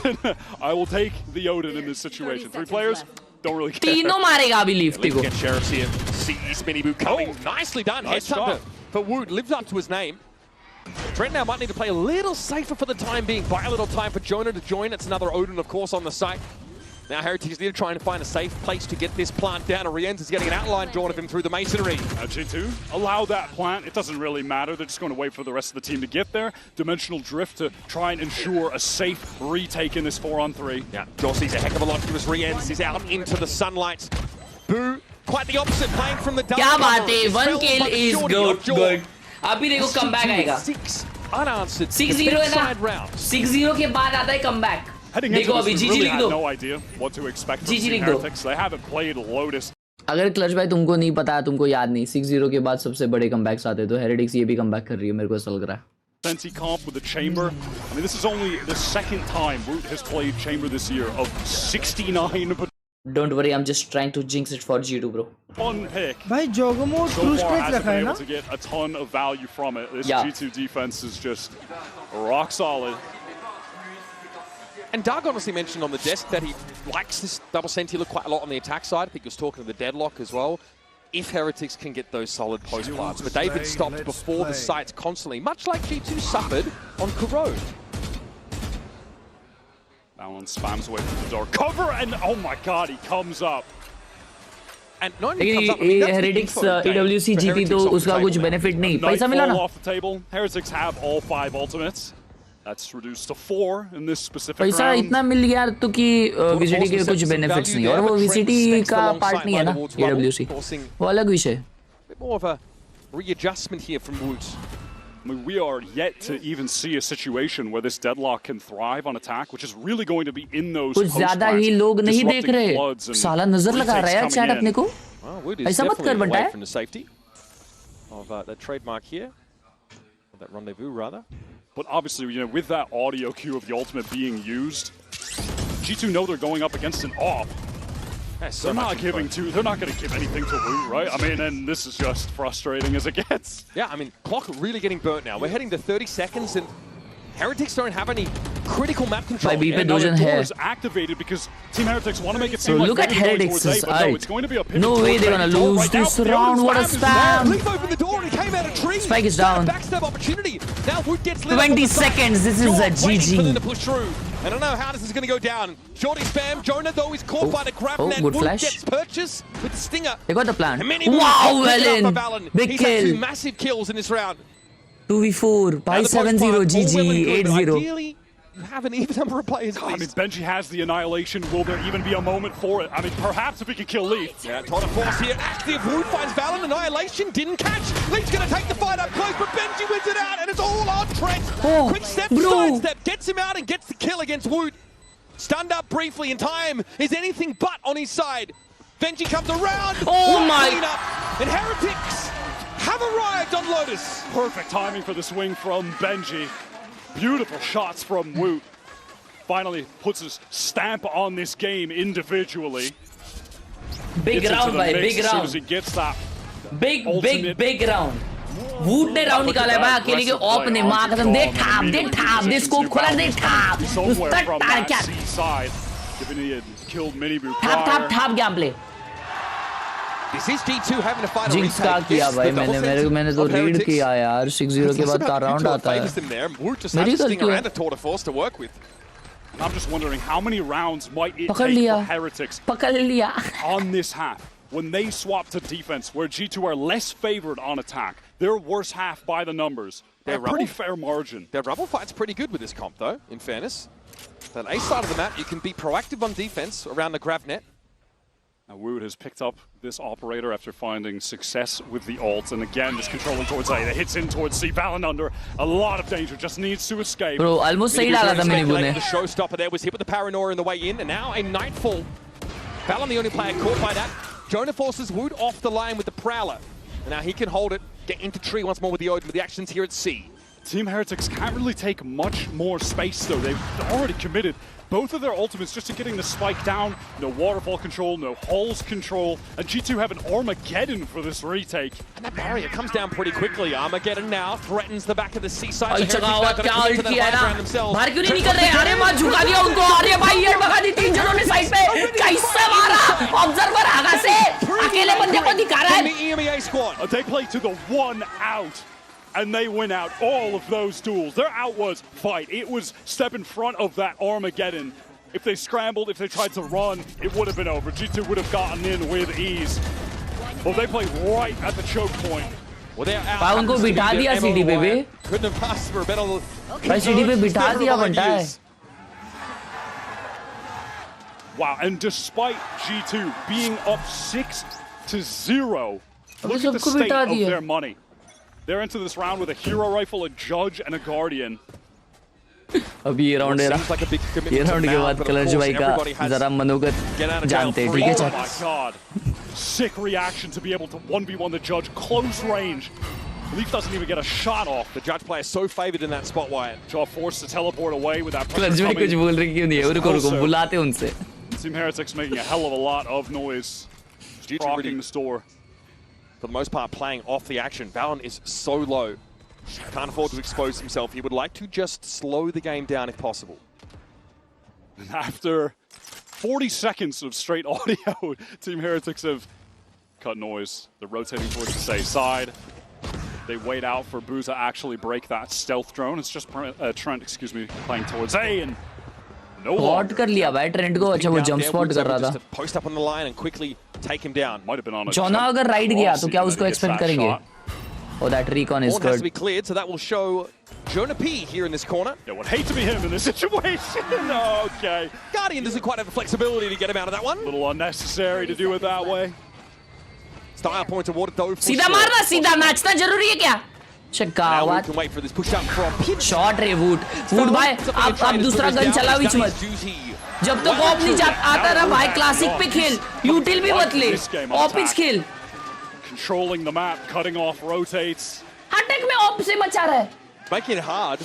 Speaker 6: I will take the Odin in this situation. 3 players, don't really care.
Speaker 14: तीनों मारेगा अभी Leaf को.
Speaker 16: Get sheriffs here. Sees Mini Boo coming. Nicely done.
Speaker 6: Nice
Speaker 16: Headhunter for Wood. Lives up to his name. Trent now might need to play a little safer for the time being. Buy a little time for Jonah to join. It's another Odin, of course, on the site. Now Heretics need to try and find a safe place to get this plant down. Rienz is getting an outline drawn of him through the masonry.
Speaker 6: G2, allow that plant. It doesn't really matter. They're just going to wait for the rest of the team to get there. Dimensional Drift to try and ensure a safe retake in this 4-on-3.
Speaker 16: Yeah, Jaw sees a heck of a lot to his Rienz. He's out into the sunlight. Boo, quite the opposite, playing from the double.
Speaker 14: क्या बात है, 1 kill is good. अभी देखो comeback आएगा.
Speaker 16: 6 unanswered.
Speaker 14: 6-0 है ना. 6-0 के बाद आता है comeback.
Speaker 6: Heading into this, we really had no idea what to expect from Team Heretics. They haven't played Lotus.
Speaker 14: अगर क्लच भाई तुमको नहीं पता है, तुमको याद नहीं, 6-0 के बाद सबसे बड़े कमबैक्स आते हैं, तो हेरेटिक्स ये भी कमबैक कर रही है, मेरे को ऐसा लग रहा है.
Speaker 6: Senti comp with the Chamber. I mean, this is only the second time Root has played Chamber this year of 69.
Speaker 14: Don't worry, I'm just trying to jinx it for G2, bro.
Speaker 6: Fun pick.
Speaker 11: भाई जोगोमो cruise पे रखा है ना?
Speaker 6: To get a ton of value from it. This G2 defense is just rock solid.
Speaker 16: And Doug honestly mentioned on the desk that he likes this double Senti look quite a lot on the attack side. I think he was talking to the Deadlock as well. If Heretics can get those solid post plants. But they've been stopped before the sites constantly, much like G2 suffered on Khelraay.
Speaker 6: Balon spams away from the door. Cover and oh my god, he comes up.
Speaker 16: And not only comes up, I mean,
Speaker 14: Heretics EWC जीती तो उसका कुछ benefit नहीं. पैसा मिला ना?
Speaker 6: Off the table. Heretics have all 5 ultimates. That's reduced to 4 in this specific round.
Speaker 14: पैसा इतना मिल गया तो कि VCT के कुछ benefits नहीं, और वो VCT का part नहीं है ना EWC. वो अलग विषय.
Speaker 16: Bit more of a readjustment here from Woods.
Speaker 6: I mean, we are yet to even see a situation where this Deadlock can thrive on attack, which is really going to be in those
Speaker 14: कुछ ज़्यादा ही लोग नहीं देख रहे. साला नजर लगा रहा है यार चैट अपने को. ऐसा मत कर बंटा है.
Speaker 16: From the safety of that trademark here, that rendezvous rather.
Speaker 6: But obviously, you know, with that audio cue of the ultimate being used, G2 know they're going up against an AWP. They're not going to give anything to Root, right? I mean, and this is just frustrating as it gets.
Speaker 16: Yeah, I mean, clock really getting burnt now. We're heading to 30 seconds, and Heretics don't have any critical map control.
Speaker 6: And now the door is activated because Team Heretics want to make it seem like
Speaker 14: look at Heretics'
Speaker 6: no, it's going to be a pivot.
Speaker 14: No way they're going to lose this round. What a spam!
Speaker 16: Leaf opened the door and he came out of trees.
Speaker 14: Spike is down.
Speaker 16: Backstab opportunity. Now Wood gets
Speaker 14: 20 seconds. This is a GG.
Speaker 16: For them to push through. I don't know how this is going to go down. Shorty spam. Jonah though is caught by the grab net.
Speaker 14: Good
Speaker 16: Wood
Speaker 14: flash.
Speaker 16: gets purchase with the stinger.
Speaker 14: They got the plan.
Speaker 16: Wow,
Speaker 14: Valen. Big
Speaker 16: He's
Speaker 14: kill.
Speaker 16: had 2 massive kills in this round.
Speaker 14: 2v4. By 7-0. GG. 8-0.
Speaker 16: Ideally, you have an even number of players.
Speaker 6: I mean, Benji has the Annihilation. Will there even be a moment for it? I mean, perhaps if he can kill Leaf.
Speaker 16: Yeah, Todd of Force here. Active. Wood finds Valon. Annihilation didn't catch. Leaf's going to take the fight up close, but Benji wins it out, and it's all on Trent. Quick step, sidestep, gets him out and gets the kill against Wood. Stunned up briefly, and time is anything but on his side. Benji comes around.
Speaker 14: Oh my!
Speaker 16: And Heretics have arrived on Lotus.
Speaker 6: Perfect timing for the swing from Benji. Beautiful shots from Woot. Finally puts his stamp on this game individually.
Speaker 14: Big round, bhai. Big round.
Speaker 6: As soon as he gets that
Speaker 14: big round. Woot ने round निकाला है भाई अकेले के op ने मार खत्म दे ठाप दे scope खोला दे ठाप उसका टार क्या ठाप gameplay.
Speaker 16: This is G2 having to fight
Speaker 14: Jinx का किया भाई मैंने तो रीड किया यार 6-0 के बाद का राउंड आता है मेरी गलती है.
Speaker 6: I'm just wondering how many rounds might it take for Heretics on this half when they swap to defense, where G2 are less favored on attack. They're worse half by the numbers. They're a pretty fair margin.
Speaker 16: Their rubble fight's pretty good with this comp, though, in fairness. That A side of the map, you can be proactive on defense around the grav net.
Speaker 6: Now Wood has picked up this operator after finding success with the ult, and again, just controlling towards A. That hits in towards C. Balon under a lot of danger, just needs to escape.
Speaker 14: Bro, almost सही डाला था मैंने बोले.
Speaker 16: The showstopper there was hit with the paranoia in the way in, and now a Nightfall. Balon the only player caught by that. Jonah forces Wood off the line with the Prowler. And now he can hold it, get into tree once more with the Odin, with the actions here at C.
Speaker 6: Team Heretics can't really take much more space though. They've already committed both of their ultimates just to getting the spike down. No waterfall control, no hulls control, and G2 have an Armageddon for this retake.
Speaker 16: And that barrier comes down pretty quickly. Armageddon now threatens the back of the seaside.
Speaker 14: क्या ult किया है ना? बाहर क्यों नहीं निकल रहे? अरे माँ झुका दिया उनको. अरे भाई ये भगा दी 3 जनों ने साइड पे. कैसे मारा? ऑब्जर्वर आगा से अकेले बंदे को दिखा रहा है.
Speaker 6: They play to the 1 out. And they win out all of those duels. Their out was fight. It was step in front of that Armageddon. If they scrambled, if they tried to run, it would have been over. G2 would have gotten in with ease. Well, they played right at the choke point.
Speaker 16: Well, they're out.
Speaker 14: उनको बिठा दिया CD पे भी.
Speaker 16: Couldn't have asked for a better.
Speaker 14: भाई CD पे बिठा दिया बंटा है.
Speaker 6: Wow, and despite G2 being up 6-0, look at the state of their money. They're into this round with a hero rifle, a judge, and a guardian.
Speaker 14: अभी ये round है. ये round के बाद कलर्ज भाई का जरा मनोगत जानते हैं, ठीक है
Speaker 6: Oh my god. Sick reaction to be able to 1v1 the judge close range. Leaf doesn't even get a shot off.
Speaker 16: The judge player so favored in that spot, Wyatt.
Speaker 6: Jaw forced to teleport away with that pressure
Speaker 14: colours भाई कुछ बोल रहे क्यों नहीं है? रुको बुलाते उनसे.
Speaker 6: Team Heretics making a hell of a lot of noise. Rocking the store.
Speaker 16: For the most part, playing off the action. Valorant is so low. Can't afford to expose himself. He would like to just slow the game down if possible.
Speaker 6: And after 40 seconds of straight audio, Team Heretics have cut noise. They're rotating towards the safe side. They wait out for Boo to actually break that stealth drone. It's just Trent, playing towards A, and no
Speaker 14: spot कर लिया भाई trend को. अच्छा वो jump spot कर रहा था.
Speaker 16: Post up on the line and quickly take him down.
Speaker 6: Might have been on a
Speaker 14: Jonah अगर राइट गया तो क्या उसको एक्सपेक्ट करेंगे? Oh, that recon is
Speaker 16: good. Has to be cleared, so that will show Jonah P here in this corner.
Speaker 6: Yeah, would hate to be him in this situation. Okay.
Speaker 16: Guardian doesn't quite have the flexibility to get him out of that one.
Speaker 6: A little unnecessary to do it that way.
Speaker 16: Style point awarded though.
Speaker 14: सीधा मारना, सीधा नाचना जरूरी है क्या?
Speaker 16: Now we can wait for this push up from Pitch.
Speaker 14: Shot रे would भाई. अब दूसरा गन चला बीच मत. जब तक ऑफ नहीं आता रहा भाई क्लासिक पे खेल. यूटिल भी मत ले. ऑफ पिच खेल.
Speaker 6: Controlling the map, cutting off rotates.
Speaker 14: Attack में ऑफ से मचा रहा है.
Speaker 16: Making it hard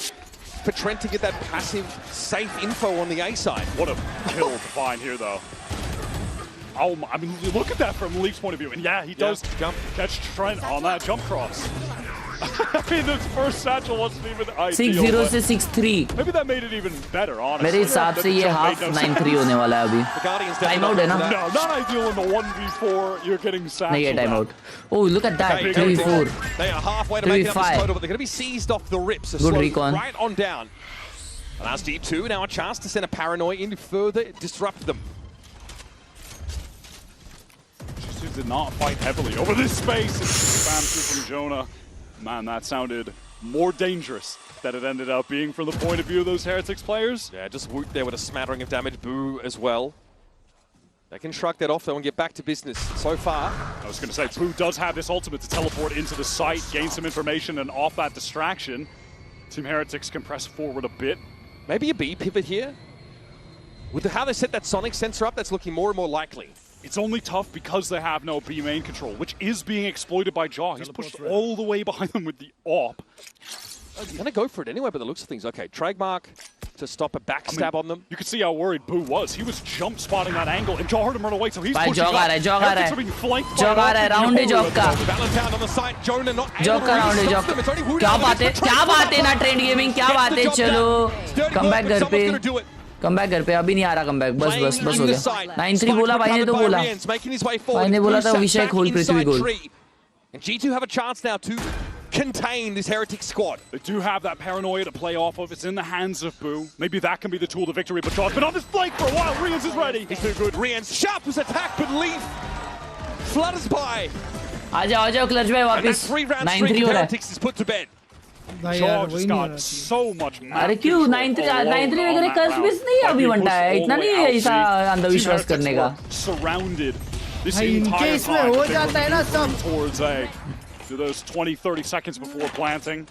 Speaker 16: for Trent to get that passive, safe info on the A side.
Speaker 6: What a kill to find here, though. Oh, I mean, look at that from Leaf's point of view. And yeah, he does catch Trent on that jump cross. I mean, this first satchel wasn't even ideal.
Speaker 14: 6-0 से 6-3.
Speaker 6: Maybe that made it even better, honestly.
Speaker 14: मेरे हिसाब से ये half 9-3 होने वाला है अभी. Time out है ना?
Speaker 6: No, not ideal in the 1v4. You're getting satchel.
Speaker 14: नहीं है time out. Oh, look at that. 3-4.
Speaker 16: They are halfway to make up this total, but they're going to be seized off the rips. So
Speaker 14: good recon.
Speaker 16: Right on down. And that's G2 now a chance to send a Paranoid in to further disrupt them.
Speaker 6: G2 did not fight heavily over this space. It's spam through from Jonah. Man, that sounded more dangerous than it ended up being from the point of view of those Heretics players.
Speaker 16: Yeah, just Woot there with a smattering of damage. Boo as well. They can shrug that off though and get back to business. So far,
Speaker 6: I was going to say, Boo does have this ultimate to teleport into the site, gain some information, and off that distraction, Team Heretics can press forward a bit.
Speaker 16: Maybe a B pivot here? With how they set that Sonic sensor up, that's looking more and more likely.
Speaker 6: It's only tough because they have no B main control, which is being exploited by Jaw. He's pushed all the way behind them with the AWP.
Speaker 16: He's going to go for it anyway by the looks of things. Okay, Trademark to stop a backstab on them.
Speaker 6: You could see how worried Boo was. He was jump spotting that angle, and Jaw heard him run away, so he's pushing
Speaker 14: up.
Speaker 6: Heretics are being flanked by
Speaker 14: round है Jog का.
Speaker 16: Valentine on the side, Jonah not able
Speaker 14: Jog का round है Jog. क्या बात है ना trend gaming, क्या बात है. चलो कमबैक घर पे. कमबैक घर पे अभी नहीं आ रहा कमबैक. बस हो गया. 9-3 बोला भाई ने तो बोला. भाई ने बोला था अभिषेक होल पृथ्वी गोल.
Speaker 16: And G2 have a chance now to contain this Heretic squad.
Speaker 6: They do have that paranoia to play off of. It's in the hands of Boo. Maybe that can be the tool to victory, but Jaw's been on this flank for a while. Rians is ready.
Speaker 16: He's too good. Rians sharp was attacked, but Leaf flutters by.
Speaker 14: आ जाओ clutch भाई वापस. 9-3 हो रहा है.
Speaker 16: Heretics is put to bed.
Speaker 6: Jaw just got so much.
Speaker 14: अरे क्यों 9-3 वगैरह कर्स miss नहीं अभी बनता है. इतना नहीं है ऐसा अंधविश्वास करने का.
Speaker 6: Surrounded. This
Speaker 11: इनके इसमें हो जाता है ना सब.
Speaker 6: Towards A. To those 20-30 seconds before planting.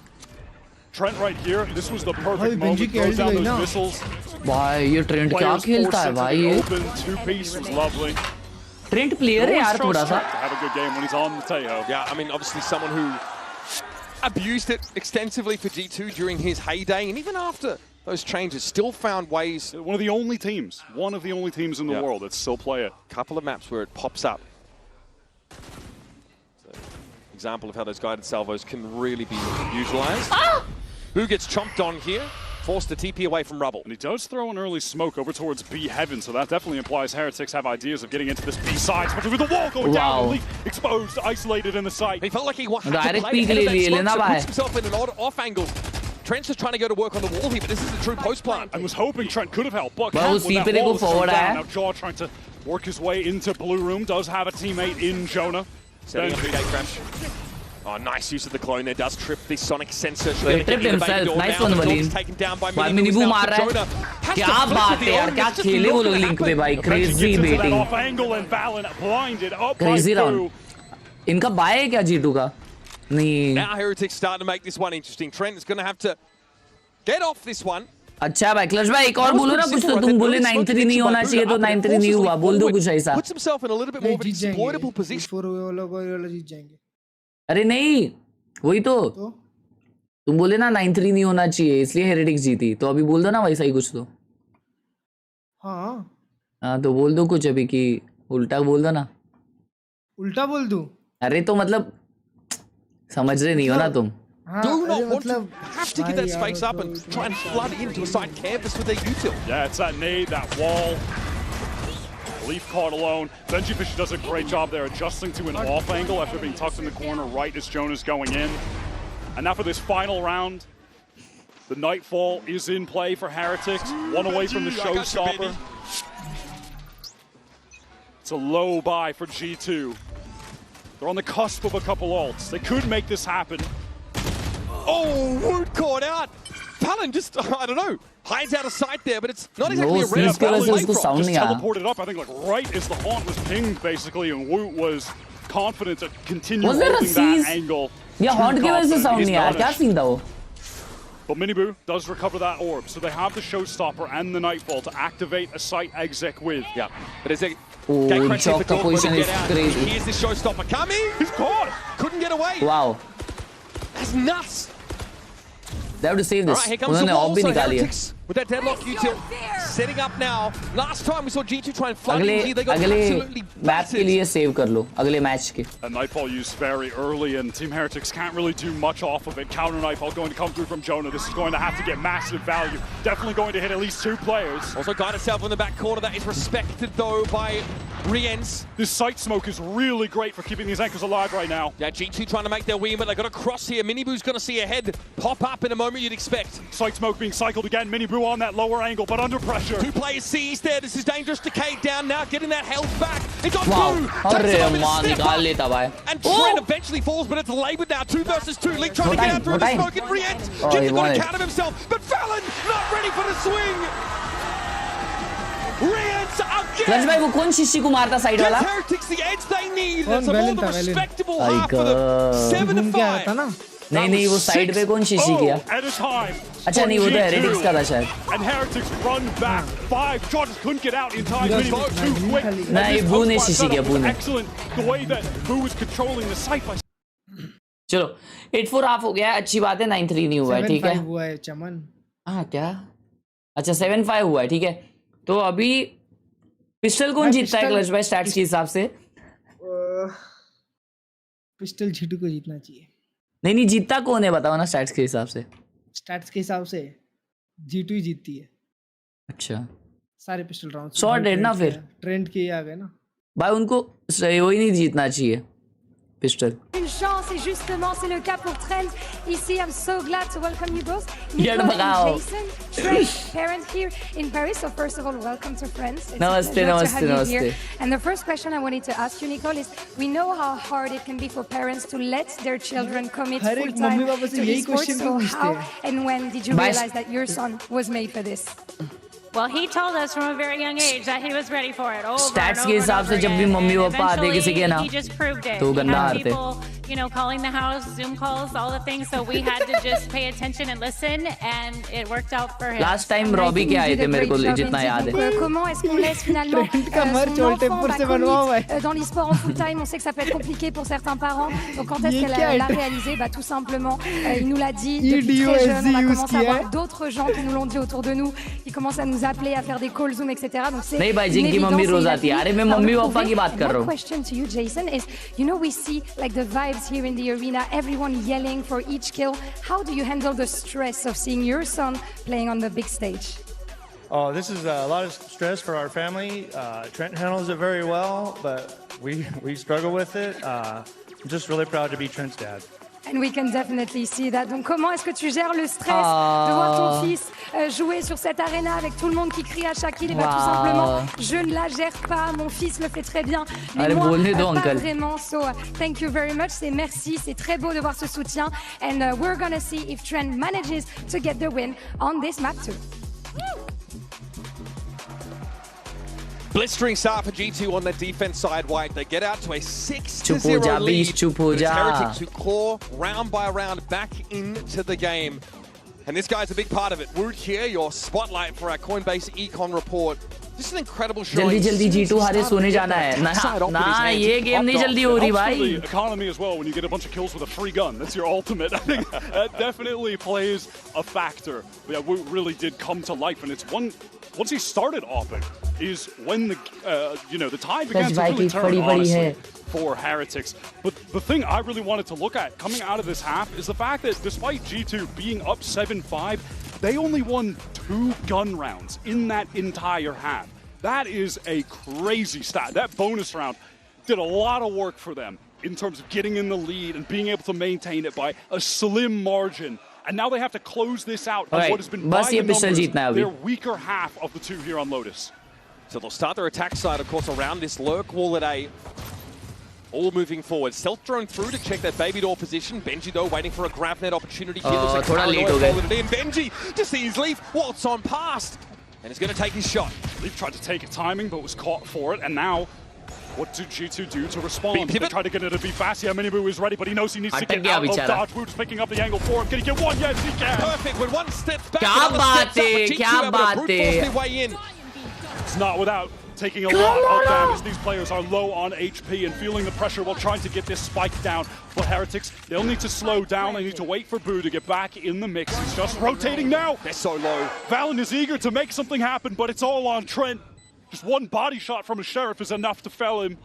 Speaker 6: Trent right here. This was the perfect moment. Throws down those missiles.
Speaker 14: भाई ये ट्रेंड क्या खेलता है भाई ये.
Speaker 6: Two-piece was lovely.
Speaker 14: Trend player है यार थोड़ा सा.
Speaker 6: To have a good game when he's on the Tahoe.
Speaker 16: Yeah, I mean obviously someone who abused it extensively for G2 during his heyday, and even after those changes, still found ways.
Speaker 6: One of the only teams in the world that still play it.
Speaker 16: Couple of maps where it pops up. So, example of how those guided salvos can really be utilized.
Speaker 3: Ah!
Speaker 16: Who gets chomped on here? Forced to TP away from rubble.
Speaker 6: And he does throw an early smoke over towards B heaven, so that definitely implies Heretics have ideas of getting into this B side, especially with the wall going down, Leaf exposed, isolated in the site.
Speaker 16: He felt like he wanted to play ahead of that smoke, so puts himself in an odd off angle. Trent's just trying to go to work on the wall here, but this is a true post plant.
Speaker 6: I was hoping Trent could have helped, but
Speaker 14: well,
Speaker 6: now Jaw trying to work his way into blue room, does have a teammate in Jonah.
Speaker 16: Setting up the gate crash. Oh, nice use of the clone there. Does trip the sonic sensor.
Speaker 14: So he tripped himself. Nice one, Valeen.
Speaker 16: Taken down by
Speaker 14: Minibu मार रहा है. क्या बात है यार, क्या खेले वो लोग लिंक पे भाई. Crazy baiting. Crazy round. इनका बाय है क्या G2 का? नहीं.
Speaker 16: Now Heretics starting to make this one interesting. Trent is going to have to get off this one.
Speaker 14: अच्छा भाई क्लच भाई एक और बोलो ना कुछ तो तुम बोले 9-3 नहीं होना चाहिए तो 9-3 नहीं हुआ बोल दो कुछ ऐसा.
Speaker 16: Puts himself in a little bit more of an exploitable position.
Speaker 11: 4 वाला जीत जाएंगे.
Speaker 14: अरे नहीं वही तो तुम बोले ना 9-3 नहीं होना चाहिए इसलिए हेरेटिक्स जीती तो अभी बोल दो ना वैसा ही कुछ तो. हाँ तो बोल दो कुछ अभी कि उल्टा बोल दो ना.
Speaker 11: उल्टा बोल दूं?
Speaker 14: अरे तो मतलब समझ रहे नहीं हो ना तुम.
Speaker 16: Do not want to have to give that space up and try and flood into a side canvas with their util.
Speaker 6: Yeah, it's that nade, that wall. Leaf caught alone. Benjifish does a great job there adjusting to an off angle after being tucked in the corner right as Jonah's going in. And now for this final round, the Nightfall is in play for Heretics. One away from the showstopper. It's a low buy for G2. They're on the cusp of a couple ults. They could make this happen.
Speaker 16: Oh, Wood caught out. Talon just, I don't know, hides out of sight there, but it's not exactly a red
Speaker 6: just teleported up, I think, like right as the haunt was pinged, basically, and Woot was confident to continue holding that angle.
Speaker 14: Yeah, haunt के वजह से sound नहीं आया. क्या scene था वो?
Speaker 6: But Miniboo does recover that orb, so they have the showstopper and the Nightfall to activate a site exec with.
Speaker 16: Yeah, but is it?
Speaker 14: Oh, Chalk का position is crazy.
Speaker 16: Here's the showstopper coming.
Speaker 6: He's caught.
Speaker 16: Couldn't get away.
Speaker 14: Wow.
Speaker 16: That's nuts.
Speaker 14: They have to save this. उन्होंने of भी निकाली है.
Speaker 16: With that deadlock util setting up now. Last time we saw G2 try and flood in, they got absolutely
Speaker 14: match के लिए save कर लो अगले match के.
Speaker 6: And Nightfall used very early, and Team Heretics can't really do much off of it. Counter Nightfall going to come through from Jonah. This is going to have to get massive value. Definitely going to hit at least 2 players.
Speaker 16: Also got itself in the back corner. That is respected though by Riens.
Speaker 6: This site smoke is really great for keeping these anchors alive right now.
Speaker 16: Yeah, G2 trying to make their win, but they got a cross here. Miniboo's going to see a head pop up in a moment you'd expect.
Speaker 6: Site smoke being cycled again. Miniboo on that lower angle, but under pressure.
Speaker 16: 2 players seized there. This is dangerous. Decade down now, getting that health back. It's on
Speaker 14: Blue.
Speaker 16: And Trent eventually falls, but it's laboured now. 2 versus 2. League trying to get out through the smoke, and Riens gets a good account of himself. But Fallon not ready for the swing. Riens again.
Speaker 14: भाई वो कौन शिशी को मारता side वाला?
Speaker 16: Heretics the edge they need. It's a more than respectable half for them. 7-5.
Speaker 14: नहीं वो side पे कौन शिशी किया? अच्छा नहीं वो तो हेरेटिक्स का था शायद.
Speaker 6: And Heretics run back 5. Chargers couldn't get out in time. Too quick.
Speaker 14: नहीं बू ने शिशी किया बू ने.
Speaker 6: Excellent the way that Boo was controlling the site by.
Speaker 14: चलो 8-4 हाफ हो गया है. अच्छी बात है 9-3 नहीं हुआ है ठीक है.
Speaker 11: 7-5 हुआ है चमन.
Speaker 14: हाँ क्या? अच्छा 7-5 हुआ है ठीक है. तो अभी पिस्टल कौन जीतता है क्लच भाई स्टैट्स के हिसाब से?
Speaker 11: पिस्टल G2 को जीतना चाहिए.
Speaker 14: नहीं जीतता कौन है बताओ ना स्टैट्स के हिसाब से.
Speaker 11: स्टैट्स के हिसाब से G2 ही जीतती है.
Speaker 14: अच्छा
Speaker 11: सारे पिस्टल राउंड
Speaker 14: सॉर्टेड ना फिर
Speaker 11: ट्रेंड के आ गए ना
Speaker 14: भाई उनको वही नहीं जीतना चाहिए pistol.
Speaker 20: Une chance et justement c'est le cas pour Trent. Ici I'm so glad to welcome you both.
Speaker 14: Nicole and
Speaker 20: Jason, Trent, parent here in Paris. So first of all, welcome to France. It's
Speaker 14: namaste,
Speaker 20: a
Speaker 14: namaste,
Speaker 20: to have
Speaker 14: namaste.
Speaker 20: you here. And the first question I wanted to ask you, Nicole, is we know how hard it can be for parents to let their children commit full time to esports. So how and when did you realize that your son was made for this?
Speaker 2: Well, he told us from a very young age that he was ready for it.
Speaker 14: Stats के हिसाब से जब भी mummy papa आते किसी के ना
Speaker 2: he just proved it.
Speaker 14: तो गंदा
Speaker 2: हारते. you know, calling the house, Zoom calls, all the things. So we had to just pay attention and listen, and it worked out for him.
Speaker 14: Last time Robbie के आए थे मेरे को जितना याद है.
Speaker 20: Comment est-ce qu'on laisse finalement son enfant dans l'e-sport en full time? On sait que ça peut être compliqué pour certains parents. Donc quand est-ce qu'elle l'a réalisé? Bah tout simplement, il nous l'a dit depuis très jeune. On a commencé à avoir d'autres gens qui nous l'ont dit autour de nous, qui commencent à nous appeler, à faire des calls Zoom, etc. Donc c'est
Speaker 14: नहीं भाई जिनकी mummy रोज आती है. अरे मैं mummy papa की बात कर रहा हूँ.
Speaker 20: My question to you, Jason, is you know we see like the vibes here in the arena, everyone yelling for each kill. How do you handle the stress of seeing your son playing on the big stage?
Speaker 13: Oh, this is a lot of stress for our family. Trent handles it very well, but we struggle with it. I'm just really proud to be Trent's dad.
Speaker 20: And we can definitely see that. Donc comment est-ce que tu gères le stress de voir ton fils jouer sur cette arena avec tout le monde qui crie à chaque kill? Et bah tout simplement, je ne la gère pas, mon fils le fait très bien. Mais moi, pas vraiment. So thank you very much. C'est merci, c'est très beau de voir ce soutien. And we're gonna see if Trent manages to get the win on this map too.
Speaker 16: Blistering start for G2 on the defense side, White. They get out to a 6-0 lead. It's Heretics who claw round by round back into the game. And this guy's a big part of it. Wood here, your spotlight for our Coinbase Econ report. This is an incredible showing.
Speaker 14: जल्दी G2 हारे सोने जाना है. ना ये game नहीं जल्दी हो रही भाई.
Speaker 6: The economy as well when you get a bunch of kills with a free gun. That's your ultimate. I think that definitely plays a factor. But yeah, Wood really did come to life, and it's once he started opping is when the the tide began to really turn, honestly, for Heretics. But the thing I really wanted to look at coming out of this half is the fact that despite G2 being up 7-5, they only won 2 gun rounds in that entire half. That is a crazy stat. That bonus round did a lot of work for them in terms of getting in the lead and being able to maintain it by a slim margin. And now they have to close this out of what has been by the numbers, their weaker half of the two here on Lotus.
Speaker 16: So they'll start their attack side, of course, around this lurk wall at A. All moving forward. Stealth drone through to check that baby door position. Benji, though, waiting for a grab net opportunity here.
Speaker 14: थोड़ा late हो गए.
Speaker 16: Benji just sees Leaf waltz on past. And he's going to take his shot.
Speaker 6: Leaf tried to take a timing, but was caught for it. And now, what did G2 do to respond? They tried to get it to be fast. Yeah, Minibu is ready, but he knows he needs to get out of dodge. Wood's picking up the angle for him. Can he get one? Yes, he can.
Speaker 16: Perfect. With one step back,
Speaker 14: क्या बात है? क्या बात
Speaker 16: है?
Speaker 6: It's not without taking a lot of damage. These players are low on HP and feeling the pressure while trying to get this spike down. But Heretics, they'll need to slow down. They need to wait for Boo to get back in the mix. He's just rotating now.
Speaker 16: They're so low.
Speaker 6: Valen is eager to make something happen, but it's all on Trent. Just one body shot from a Sheriff is enough to fell him.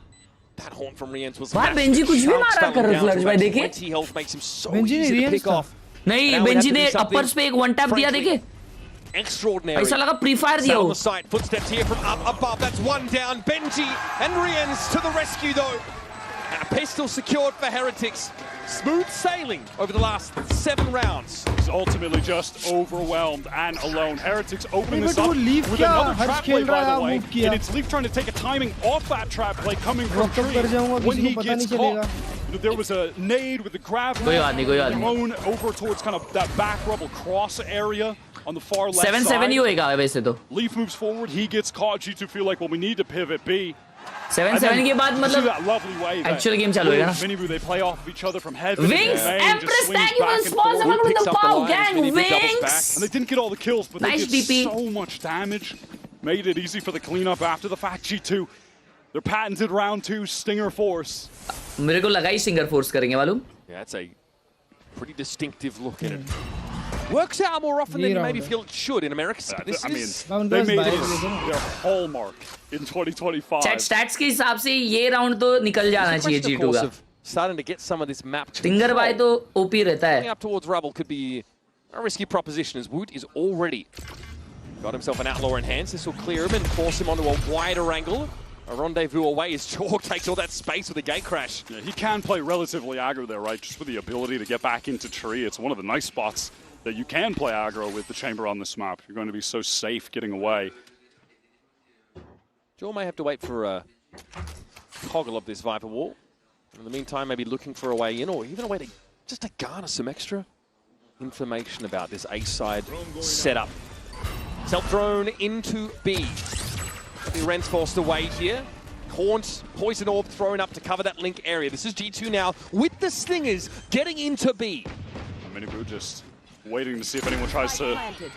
Speaker 16: That horn from Riens was
Speaker 14: massive. Benji कुछ भी मारा कर रहा है भाई देखिए.
Speaker 16: 20 health makes him so easy to pick off.
Speaker 14: नहीं Benji ने uppers पे एक one tap दिया देखिए.
Speaker 16: Extraordinary.
Speaker 14: ऐसा लगा pre-fire दिया
Speaker 16: on the side. Footsteps here from up above. That's one down. Benji and Riens to the rescue though. And a pistol secured for Heretics. Smooth sailing over the last 7 rounds.
Speaker 6: He's ultimately just overwhelmed and alone. Heretics open this up with another trap play, by the way. And it's Leaf trying to take a timing off that trap play coming from Tree. When he gets caught, there was a nade with the grab thrown over towards kind of that back rubble cross area on the far left
Speaker 14: 7-7
Speaker 6: side.
Speaker 14: ही होएगा वैसे तो.
Speaker 6: Leaf moves forward. He gets caught. G2 feel like, well, we need to pivot B.
Speaker 14: 7-7 के बाद मतलब actual game चालू होगा ना.
Speaker 6: Minibu, they play off of each other from heaven.
Speaker 14: Wings, Empress tag even spawns along with the pow gang. Wings.
Speaker 6: And they didn't get all the kills, but
Speaker 14: nice
Speaker 6: they did so much damage. Made it easy for the cleanup after the fact. G2, their patented round 2 Stinger Force.
Speaker 14: मेरे को लगा ही Stinger Force करेंगे मालूम.
Speaker 16: Yeah, that's a pretty distinctive look at it. Works out more often than you maybe feel it should in America.
Speaker 6: They made it their hallmark in 2025.
Speaker 14: Stats के हिसाब से ये round तो निकल जाना चाहिए G2 का.
Speaker 16: Starting to get some of this map.
Speaker 14: Stinger भाई तो OP रहता है.
Speaker 16: Up towards rubble could be a risky proposition as Wood is already got himself an outlaw in hands. This will clear him and force him onto a wider angle. A rendezvous away as Chalk takes all that space with a gate crash.
Speaker 6: Yeah, he can play relatively aggro there, right? Just with the ability to get back into Tree. It's one of the nice spots that you can play aggro with the chamber on this map. You're going to be so safe getting away.
Speaker 16: Joel may have to wait for a toggle of this Viper wall. In the meantime, maybe looking for a way in or even a way to just to garner some extra information about this A side setup. Self-drone into B. The Ren's forced away here. Haunt, Poison Orb thrown up to cover that link area. This is G2 now with the Stingers getting into B.
Speaker 6: Minibu just waiting to see if anyone tries to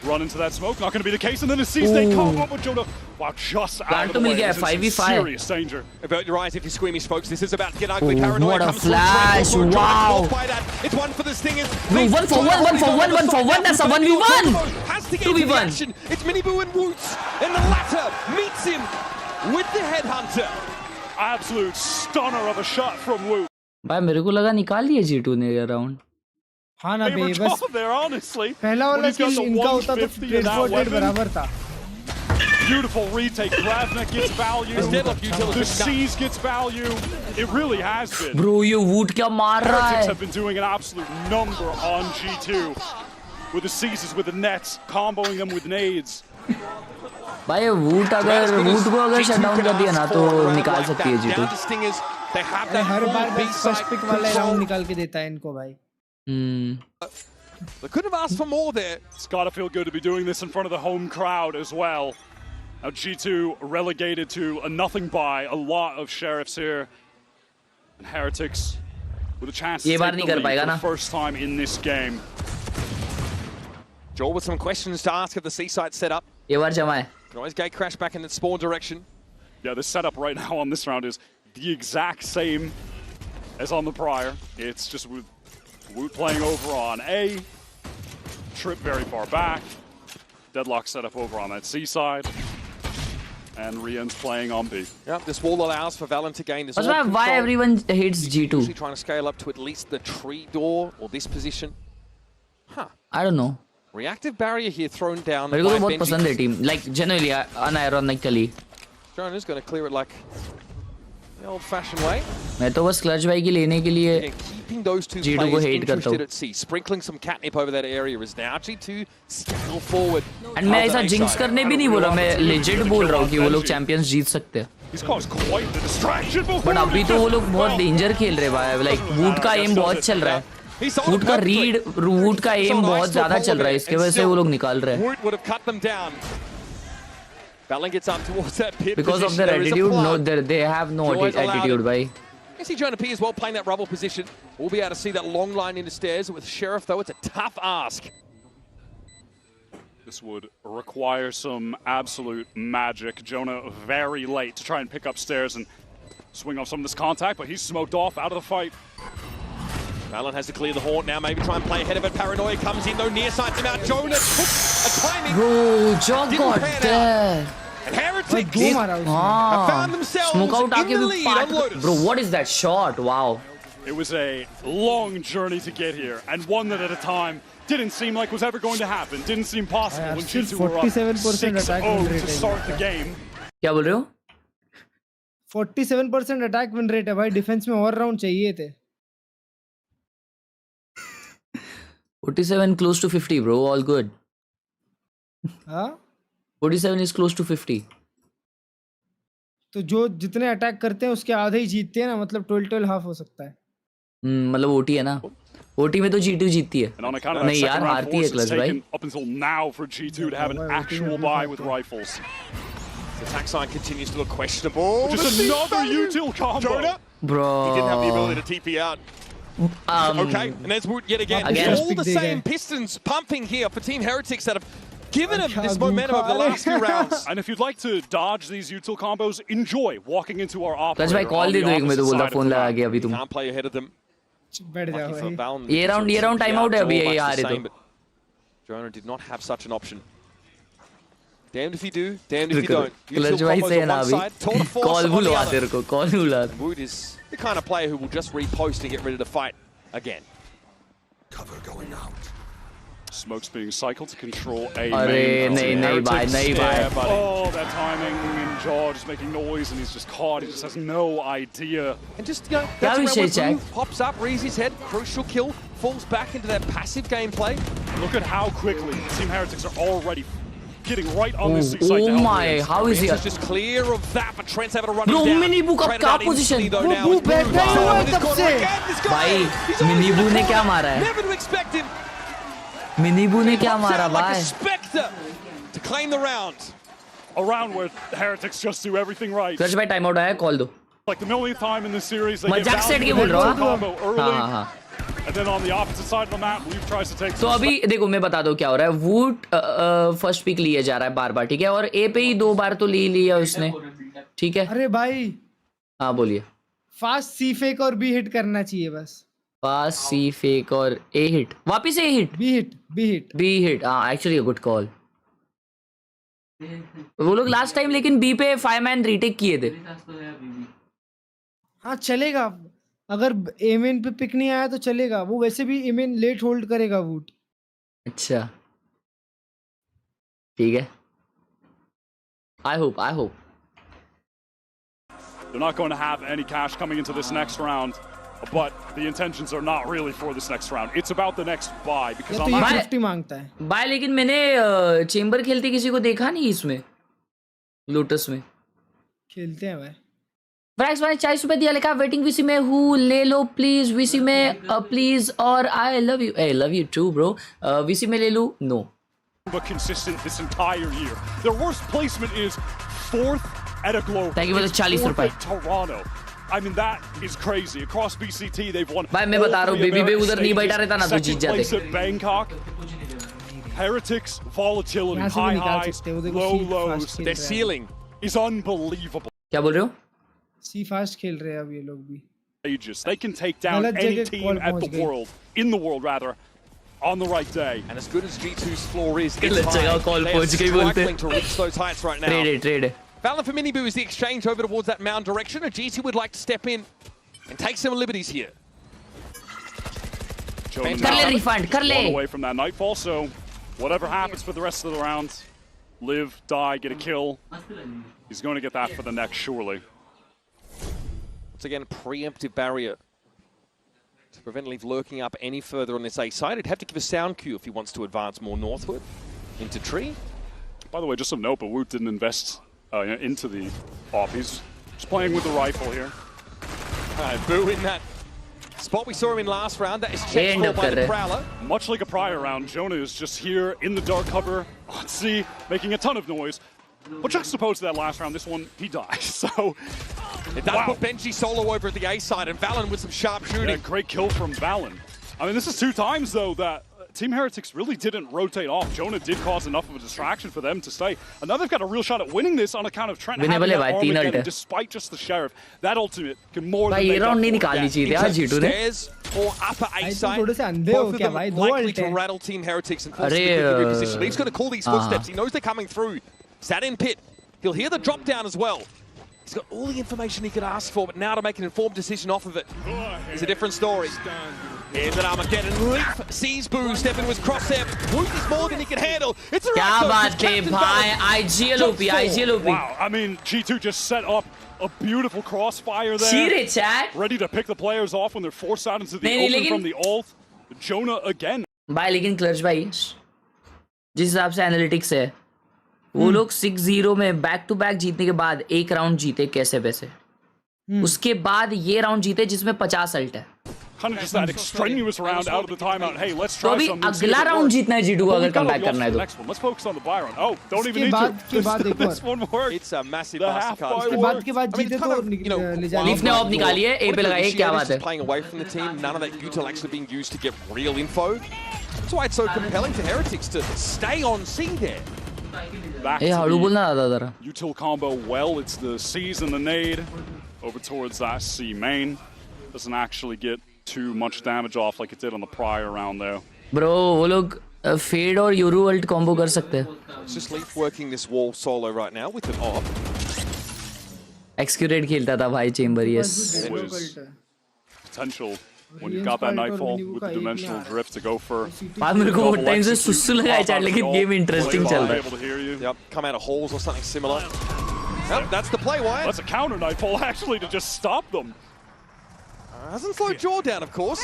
Speaker 6: run into that smoke. Not going to be the case. And then it sees they come up with Jonah. Wow, just out of the way. This is serious danger.
Speaker 16: Avert your eyes if you're squeamish, folks. This is about to get ugly. Paranoia
Speaker 14: what a
Speaker 16: comes
Speaker 14: flash! Wow!
Speaker 16: It's one for the Stingers.
Speaker 14: No, 1 for 1, 1 for 1, 1 for 1. That's a 1v1.
Speaker 16: Has to get into the action. It's Minibu and Woots, and the latter meets him with the headhunter.
Speaker 6: Absolute stunner of a shot from Woot.
Speaker 14: भाई मेरे को लगा निकाल लिया G2 ने ये round.
Speaker 11: हाँ ना बे बस पहला वाला किल इनका होता तो ट्रेड फॉर ट्रेड बराबर था.
Speaker 6: Beautiful retake. Gravnik gets value. The Seas gets value. It really has been.
Speaker 14: Bro, ये Woot क्या मार रहा है?
Speaker 6: Heretics have been doing an absolute number on G2 with the Seas with the nets, comboing them with nades.
Speaker 14: भाई Woot को अगर shutdown कर दिया ना तो निकाल सकती है G2.
Speaker 11: हर बार फर्स्ट पिक वाला राउंड निकाल के देता है इनको भाई.
Speaker 16: They could have asked for more there.
Speaker 6: It's got to feel good to be doing this in front of the home crowd as well. Now G2 relegated to a nothing by a lot of sheriffs here. And Heretics with a chance to take the lead for the first time in this game.
Speaker 16: Joel with some questions to ask of the Seaside setup.
Speaker 14: ये बार जमा है.
Speaker 16: Can always gate crash back in the spawn direction.
Speaker 6: Yeah, the setup right now on this round is the exact same as on the prior. It's just with Woot playing over on A, Trip very far back, Deadlock set up over on that C side, and Rian's playing on B.
Speaker 16: Yep, this wall allows for Valen to gain this.
Speaker 14: Why everyone hates G2?
Speaker 16: Trying to scale up to at least the tree door or this position. Huh.
Speaker 14: I don't know.
Speaker 16: Reactive barrier here thrown down.
Speaker 14: मेरे को तो बहुत पसंद है team. Like genuinely, unironically.
Speaker 16: Jonah's going to clear it like the old-fashioned way.
Speaker 14: मैं तो बस clutch भाई की लेने के लिए G2 को hate करता हूँ.
Speaker 16: Sprinkling some catnip over that area is now G2 scale forward.
Speaker 14: And मैं ऐसा jinx करने भी नहीं बोल रहा, मैं legit बोल रहा हूँ कि वो लोग champions जीत सकते हैं. But अभी तो वो लोग बहुत danger खेल रहे हैं भाई. Like Woot का aim बहुत चल रहा है. Woot का read, Woot का aim बहुत ज़्यादा चल रहा है. इसके वजह से वो लोग निकाल रहे हैं.
Speaker 16: Valen gets up towards that pit
Speaker 14: because of their attitude. No, they have no attitude, bhai.
Speaker 16: You see Jonah P as well playing that rubble position. We'll be able to see that long line into stairs. With Sheriff, though, it's a tough ask.
Speaker 6: This would require some absolute magic. Jonah very late to try and pick up stairs and swing off some of this contact, but he's smoked off out of the fight.
Speaker 16: Valen has to clear the Haunt now, maybe try and play ahead of it. Paranoia comes in, though, near sights him out. Jonah took a timing.
Speaker 14: Bro, John got there.
Speaker 16: And Heretics have found themselves in the lead on Lotus.
Speaker 14: Bro, what is that shot? Wow.
Speaker 6: It was a long journey to get here, and one that at a time didn't seem like was ever going to happen. Didn't seem possible when G2 were up 6-0 to start the game.
Speaker 14: क्या बोल रहे हो?
Speaker 11: 47% attack win rate है भाई. Defense में और round चाहिए थे.
Speaker 14: 47 close to 50, bro. All good.
Speaker 11: हाँ?
Speaker 14: 47 is close to 50.
Speaker 11: तो जो जितने अटैक करते हैं उसके आधे ही जीतते हैं ना, मतलब 12 हाफ हो सकता है.
Speaker 14: मतलब ओटी है ना. ओटी में तो G2 जीतती है. नहीं यार हारती है क्लच भाई.
Speaker 6: Up until now for G2 to have an actual buy with rifles.
Speaker 16: The attack side continues to look questionable.
Speaker 6: Just another util combo.
Speaker 16: Jonah.
Speaker 14: Bro.
Speaker 16: He didn't have the ability to TP out. Okay, and there's Woot yet again. All the same pistons pumping here for Team Heretics that have given him this momentum of the last few rounds.
Speaker 6: And if you'd like to dodge these util combos, enjoy walking into our operator.
Speaker 14: Clutch भाई call दे दो एक में तो बोला phone लगा के अभी तुम.
Speaker 16: Can't play ahead of them.
Speaker 11: बैठ जाओ भाई.
Speaker 14: ये round time out है अभी ये आ रहे तो.
Speaker 16: Jonah did not have such an option. Damned if you do, damned if you don't.
Speaker 14: Clutch भाई से ना अभी. Call बुलवा तेरे को, call बुलवा.
Speaker 16: Woot is the kind of player who will just repost and get ready to fight again.
Speaker 6: Cover going out. Smoke's being cycled to control A
Speaker 14: main. नहीं भाई.
Speaker 6: Oh, that timing, and Jaw just making noise, and he's just caught. He just has no idea.
Speaker 16: And just, you know, that's where Woot pops up, reads his head, crucial kill, falls back into that passive gameplay.
Speaker 6: Look at how quickly Team Heretics are already getting right on this site.
Speaker 14: Oh my, how is he?
Speaker 16: Just clear of that, but Trent's having to run
Speaker 14: Bro,
Speaker 16: down.
Speaker 14: Minibu का क्या position?
Speaker 11: वो बैठा ही हुआ है तब से.
Speaker 14: भाई, Minibu ने क्या मारा है?
Speaker 16: Never to expect him.
Speaker 14: Minibu ने क्या मारा भाई?
Speaker 16: Spectre to claim the round.
Speaker 6: a round where Heretics just do everything right.
Speaker 14: Clutch भाई टाइम आउट आया कॉल दो.
Speaker 6: Like the millionth time in this series, they
Speaker 14: मजाक
Speaker 6: get
Speaker 14: सेट के बोल रहा हूँ.
Speaker 6: combo early,
Speaker 14: हाँ.
Speaker 6: and then on the opposite side of the map, Weave tries to take.
Speaker 14: तो अभी देखो मैं बता दूं क्या हो रहा है. वूड फर्स्ट पिक लिया जा रहा है बार-बार, ठीक है, और ए पे ही 2 बार तो ले लिया उसने, ठीक है.
Speaker 11: अरे भाई
Speaker 14: हाँ बोलिए.
Speaker 11: फास्ट सी फेक और बी हिट करना चाहिए बस.
Speaker 14: फास्ट सी फेक और ए हिट, वापिस ए हिट, बी हिट. हाँ एक्चुअली गुड कॉल. वो लोग लास्ट टाइम लेकिन बी पे 5 मैन रीटेक किए थे.
Speaker 11: हाँ चलेगा, अगर ए मेन पे पिक नहीं आया तो चलेगा. वो वैसे भी ए मेन लेट होल्ड करेगा वुड.
Speaker 14: अच्छा ठीक है. I hope.
Speaker 6: They're not going to have any cash coming into this next round, but the intentions are not really for this next round. It's about the next buy because
Speaker 11: तो ये 50 मांगता है.
Speaker 14: Bye लेकिन मैंने chamber खेलते किसी को देखा नहीं इसमें, लोटस में.
Speaker 11: खेलते हैं भाई.
Speaker 14: फ्रैक्स मैंने 40 रुपए दिया, लिखा वेटिंग वीसी में हूँ, ले लो प्लीज वीसी में प्लीज, और I love you. I love you too bro. VC में ले लूँ? No.
Speaker 6: But consistent this entire year. Their worst placement is 4th at a global.
Speaker 14: Thank you for the 40 रुपए.
Speaker 6: Toronto. I mean that is crazy. Across BCT they've won.
Speaker 14: भाई मैं बता रहा हूँ, baby उधर नहीं बैठा रहता ना तो जीत जाते.
Speaker 6: Second place at Bangkok. Heretics volatility, high highs, low lows.
Speaker 16: Their ceiling
Speaker 6: is unbelievable.
Speaker 14: क्या बोल रहे हो?
Speaker 11: सी फास्ट खेल रहे हैं अब ये लोग भी.
Speaker 6: They can take down any team at the world, in the world rather, on the right day.
Speaker 16: And as good as G2's floor is, it's high. They're struggling to reach those heights right now.
Speaker 14: Trade.
Speaker 16: Valorant for Miniboo is the exchange over towards that mound direction, and G2 would like to step in and take some liberties here.
Speaker 14: कर ले refund, कर ले.
Speaker 6: Away from that nightfall, so whatever happens for the rest of the round, live, die, get a kill. He's going to get that for the next, surely.
Speaker 16: Once again, a preemptive barrier to prevent Leaf lurking up any further on this A side. He'd have to give a sound cue if he wants to advance more northward into tree.
Speaker 6: By the way, just some note, but Woot didn't invest into the off. He's just playing with the rifle here.
Speaker 16: Boo in that spot we saw him in last round. That is checked for by the Prowler.
Speaker 6: Much like a prior round, Jonah is just here in the dark cover on C, making a ton of noise. But juxtaposed to that last round, this one, he dies. So,
Speaker 16: it does put Benji solo over at the A side, and Valen with some sharp shooting.
Speaker 6: Yeah, great kill from Valen. I mean, this is 2 times, though, that Team Heretics really didn't rotate off. Jonah did cause enough of a distraction for them to stay. And now they've got a real shot at winning this on account of Trent having that Armageddon, despite just the Sheriff. That ultimate can more than make up for that.
Speaker 16: Stairs or upper A side, both of them likely to rattle Team Heretics and force them to a good position. He's going to call these footsteps. He knows they're coming through. Sat in pit. He'll hear the drop down as well. He's got all the information he could ask for, but now to make an informed decision off of it is a different story. Here's an Armageddon. Leaf sees Boo step in with crosshair. Woot is more than he can handle. It's a
Speaker 14: क्या बात है भाई, IGL OP.
Speaker 6: Wow, I mean, G2 just set up a beautiful crossfire there.
Speaker 14: Chat.
Speaker 6: Ready to pick the players off when they're forced out into the open from the ult. Jonah again.
Speaker 14: भाई लेकिन clutch भाई जिस हिसाब से analytics है, वो लोग 6-0 में बैक टू बैक जीतने के बाद एक राउंड जीते कैसे वैसे, उसके बाद ये राउंड जीते जिसमें 50 अल्ट है.
Speaker 6: Kind of just that extraneous round out of the timeout. Hey, let's try something.
Speaker 14: तो अभी अगला राउंड जीतना है G2 अगर कम बैक करना है तो.
Speaker 6: Let's focus on the buy round. Oh, don't even need to. This one worked.
Speaker 16: It's a massive mastercard.
Speaker 11: के बाद जीते तो ले जा.
Speaker 14: लीफ ने ऑफ निकाली है, ए पे लगाई, क्या बात है.
Speaker 16: Playing away from the team, none of that util actually being used to get real info. That's why it's so compelling to Heretics to stay on C there.
Speaker 6: Back to the util combo. Well, it's the C's and the nade over towards that C main. Doesn't actually get too much damage off like it did on the prior round there.
Speaker 14: Bro, वो लोग fade और Yoru ult combo कर सकते हैं.
Speaker 16: It's just Leaf working this wall solo right now with an off.
Speaker 14: Excurate खेलता था भाई Chamber, yes.
Speaker 6: Potential when you got that nightfall with the dimensional drift to go for.
Speaker 14: बाद मेरे को वो टाइम से सुसु लगा है चैट, लेकिन game interesting चल रहा है.
Speaker 16: Yep, come out of halls or something similar. Yep, that's the play, Wyatt.
Speaker 6: That's a counter nightfall actually to just stop them.
Speaker 16: Hasn't slowed Jaw down, of course.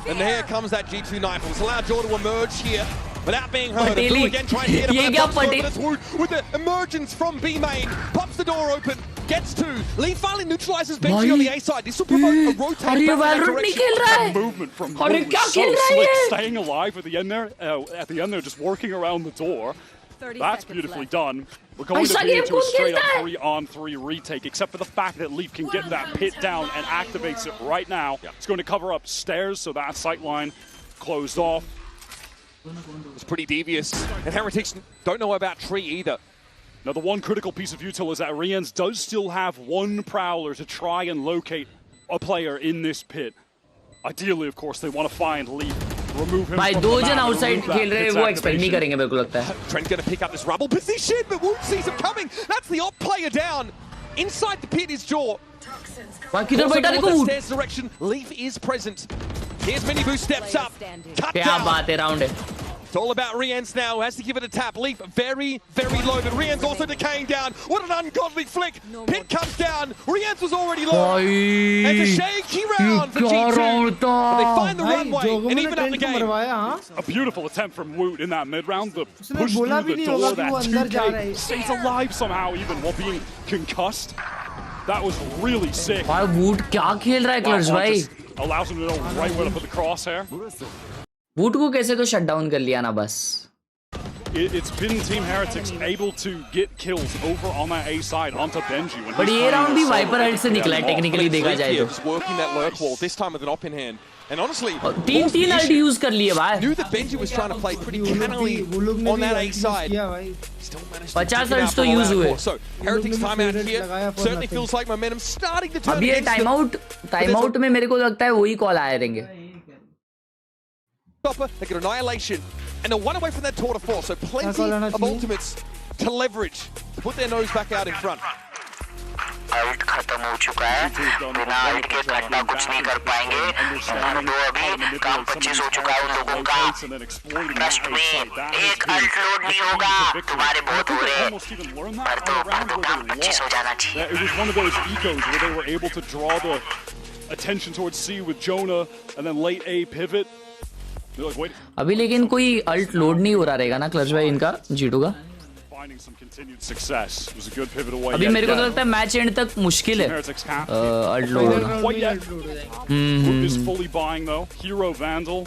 Speaker 16: And here comes that G2 Nightfall. It's allowed Jaw to emerge here without being heard. Boo again trying to get a but it's Woot with the emergence from B main. Pops the door open, gets two. Leaf finally neutralizes Benji on the A side. This will provoke a rotate back in that direction.
Speaker 6: Movement from Woot so slick, staying alive at the end there. Just working around the door. That's beautifully done. We're going to be into a straight up 3-on-3 retake, except for the fact that Leaf can get that pit down and activates it right now. It's going to cover up stairs, so that sight line closed off.
Speaker 16: It's pretty devious. And Heretics don't know about tree either.
Speaker 6: Now, the one critical piece of util is that Riens does still have one Prowler to try and locate a player in this pit. Ideally, of course, they want to find Leaf.
Speaker 14: भाई दो जन outside खेल रहे हैं वो expect नहीं करेंगे मेरे को लगता है.
Speaker 16: Trent going to pick up this rubble position, but Wood sees him coming. That's the op player down. Inside the pit is Jaw.
Speaker 14: भाई किधर बैठा देखो Wood.
Speaker 16: Stairs direction. Leaf is present. Here's Miniboo steps up. Cut
Speaker 14: क्या
Speaker 16: down.
Speaker 14: बात है round है.
Speaker 16: It's all about Riens now. Has to give it a tap. Leaf very, very low, but Riens also decaying down. What an ungodly flick. Pit comes down. Riens was already low. It's a shaky round for G2. But they find the runway and even up the game.
Speaker 6: A beautiful attempt from Woot in that mid-round. The push through the door, that 2K stays alive somehow even while being concussed. That was really sick.
Speaker 14: भाई Woot क्या खेल रहा है क्लर्स भाई.
Speaker 6: Allows him to know right where to put the crosshair.
Speaker 14: Woot को कैसे तो shut down कर लिया ना बस.
Speaker 6: It's been Team Heretics able to get kills over on that A side onto Benji.
Speaker 14: But ये राउंड भी वाइपर हेड से निकला है टेक्निकली देखा जाए तो.
Speaker 16: Working that lurk wall this time with an op in hand. And honestly,
Speaker 14: तीन alt use कर लिए भाई.
Speaker 16: Knew that Benji was trying to play pretty cannily on that A side.
Speaker 14: 50 अल्ट्स तो यूज हुए.
Speaker 16: So Heretics timeout here certainly feels like momentum starting to turn.
Speaker 14: अब ये time out में मेरे को लगता है वही कॉल आए रहेंगे.
Speaker 16: They get annihilation and they're one away from that tour de force, so plenty of ultimates to leverage to put their nose back out in front.
Speaker 15: Out खत्म हो चुका है. बिना आउट के घंटा कुछ नहीं कर पाएंगे. तो अभी काम 25 हो चुका है उन लोगों का. ट्रस्ट में एक अल्ट लोड नहीं होगा. तुम्हारे बहुत हो रहे हैं. पर तो काम 25 हो जाना चाहिए.
Speaker 6: It was one of those ecos where they were able to draw the attention towards C with Jonah and then late A pivot.
Speaker 14: अभी लेकिन कोई अल्ट लोड नहीं हो रहा रहेगा ना क्लच भाई इनका G2 का. अभी मेरे को तो लगता है मैच एंड तक मुश्किल है अल्ट लोड होना.
Speaker 6: Hero Vandal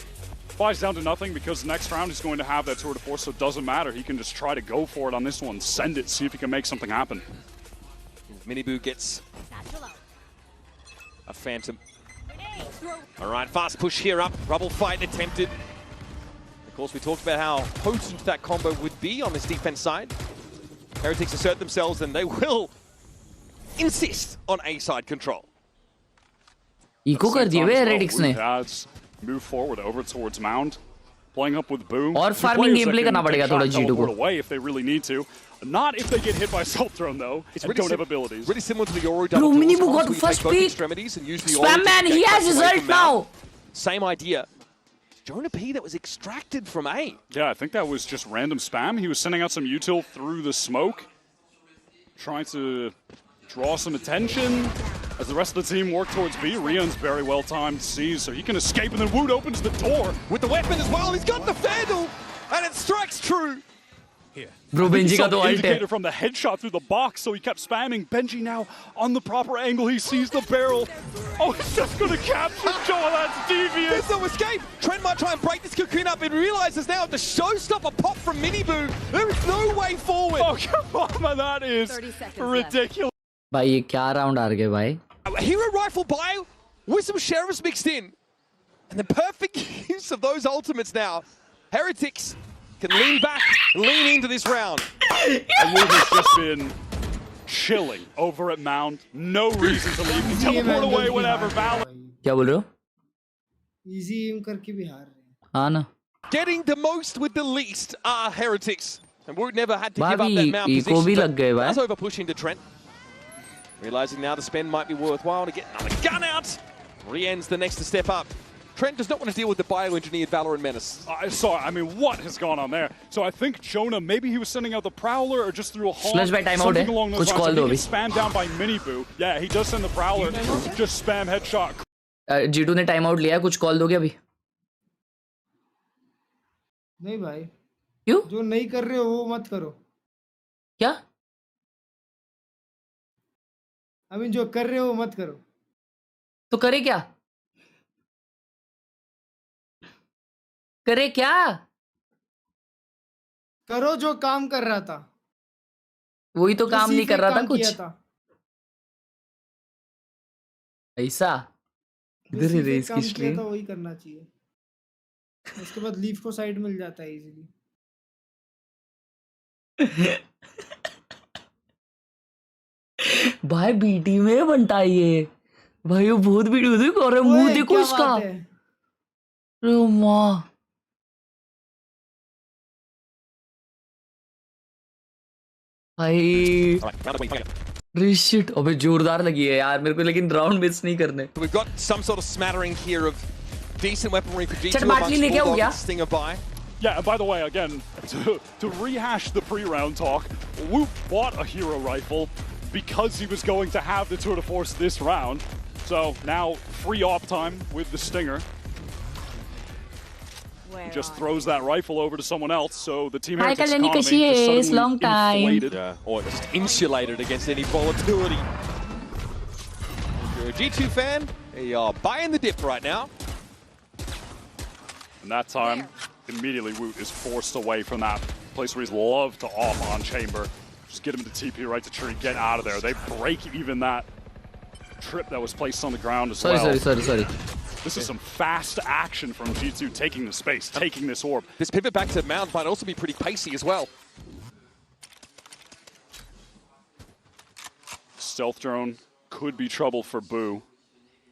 Speaker 6: buys down to nothing because next round he's going to have that tour de force, so it doesn't matter. He can just try to go for it on this one, send it, see if he can make something happen.
Speaker 16: Miniboo gets a phantom. All right, fast push here up. Rubble fight attempted. Of course, we talked about how potent that combo would be on this defense side. Heretics assert themselves and they will insist on A-side control.
Speaker 14: Eco कर दिए वे Heretics ने.
Speaker 6: Move forward over towards Mound, playing up with Boom.
Speaker 14: और farming gameplay करना पड़ेगा थोड़ा G2 को.
Speaker 6: Away if they really need to. Not if they get hit by Self Throne though. It's and don't have abilities.
Speaker 16: Really similar to the Yoru double.
Speaker 14: Bro, Miniboo got first pick. Spam man, he has his ult now.
Speaker 16: Same idea. Jonah P that was extracted from A.
Speaker 6: Yeah, I think that was just random spam. He was sending out some util through the smoke, trying to draw some attention as the rest of the team work towards B. Rion's very well timed C, so he can escape, and then Woot opens the door
Speaker 16: with the weapon as well. He's got the Vandal, and it strikes true.
Speaker 14: Bro, Benji का तो ult है.
Speaker 6: From the headshot through the box, so he kept spamming. Benji now on the proper angle. He sees the barrel. Oh, he's just going to capture Joe. That's devious.
Speaker 16: There's no escape. Trent might try and break this cocoon up and realizes now the showstopper pop from Miniboo. There is no way forward.
Speaker 6: Oh, come on, man. That is ridiculous.
Speaker 14: भाई ये क्या round हार गए भाई.
Speaker 16: Hero rifle buy with some sheriffs mixed in. And the perfect use of those ultimates now. Heretics can lean back, lean into this round.
Speaker 6: And Woot has just been chilling over at Mound. No reason to leave. Teleport away whenever. Valorant.
Speaker 14: क्या बोल रहे हो?
Speaker 11: Easy aim करके भी हार रहे हैं.
Speaker 14: हाँ ना.
Speaker 16: Getting the most with the least are Heretics. And Woot never had to give up that mount
Speaker 14: position. को भी लग गए भाई.
Speaker 16: That's over pushing to Trent. Realizing now the spend might be worthwhile to get another gun out. Rien's the next to step up. Trent does not want to deal with the bioengineered Valorant menace.
Speaker 6: I mean, what has gone on there? So I think Jonah, maybe he was sending out the Prowler or just threw a haunt.
Speaker 14: Slash by timeout है. कुछ call दो अभी.
Speaker 6: Spam down by Miniboo. Yeah, he does send the Prowler. Just spam headshot.
Speaker 14: G2 ने time out लिया है. कुछ call दोगे अभी?
Speaker 11: नहीं भाई.
Speaker 14: क्यों?
Speaker 11: जो नहीं कर रहे हो वो मत करो.
Speaker 14: क्या?
Speaker 11: I mean, जो कर रहे हो मत करो.
Speaker 14: तो करे क्या? करे क्या?
Speaker 11: करो जो काम कर रहा था।
Speaker 14: वही तो काम नहीं कर रहा था कुछ ऐसा। इधर ही रेस की स्ट्रीम
Speaker 11: तो वही करना चाहिए। उसके बाद लीफ को साइड मिल जाता है इजीली।
Speaker 14: भाई बीटी में बनता ये भाई, वो बहुत वीडियो देखो और मुंह देखो इसका। अरे माँ भाई रिशिट, अबे जोरदार लगी है यार मेरे को, लेकिन राउंड मिस नहीं करने।
Speaker 16: We've got some sort of smattering here of decent weaponry for G2
Speaker 14: amongst
Speaker 16: Bulldog and Stinger by.
Speaker 6: Yeah, and by the way, again, to rehash the pre-round talk, Woot bought a hero rifle because he was going to have the tour de force this round. So now free op time with the Stinger. He just throws that rifle over to someone else, so the team Heretics economy just suddenly inflated.
Speaker 16: Yeah, or just insulated against any volatility. If you're a G2 fan, you are buying the dip right now.
Speaker 6: And that time, immediately Woot is forced away from that place where he's loved to off on Chamber. Just get him to TP right to tree, get out of there. They break even that trip that was placed on the ground as well.
Speaker 14: Sorry.
Speaker 6: This is some fast action from G2 taking the space, taking this orb.
Speaker 16: This pivot back to Mound might also be pretty pacey as well.
Speaker 6: Stealth drone could be trouble for Boo.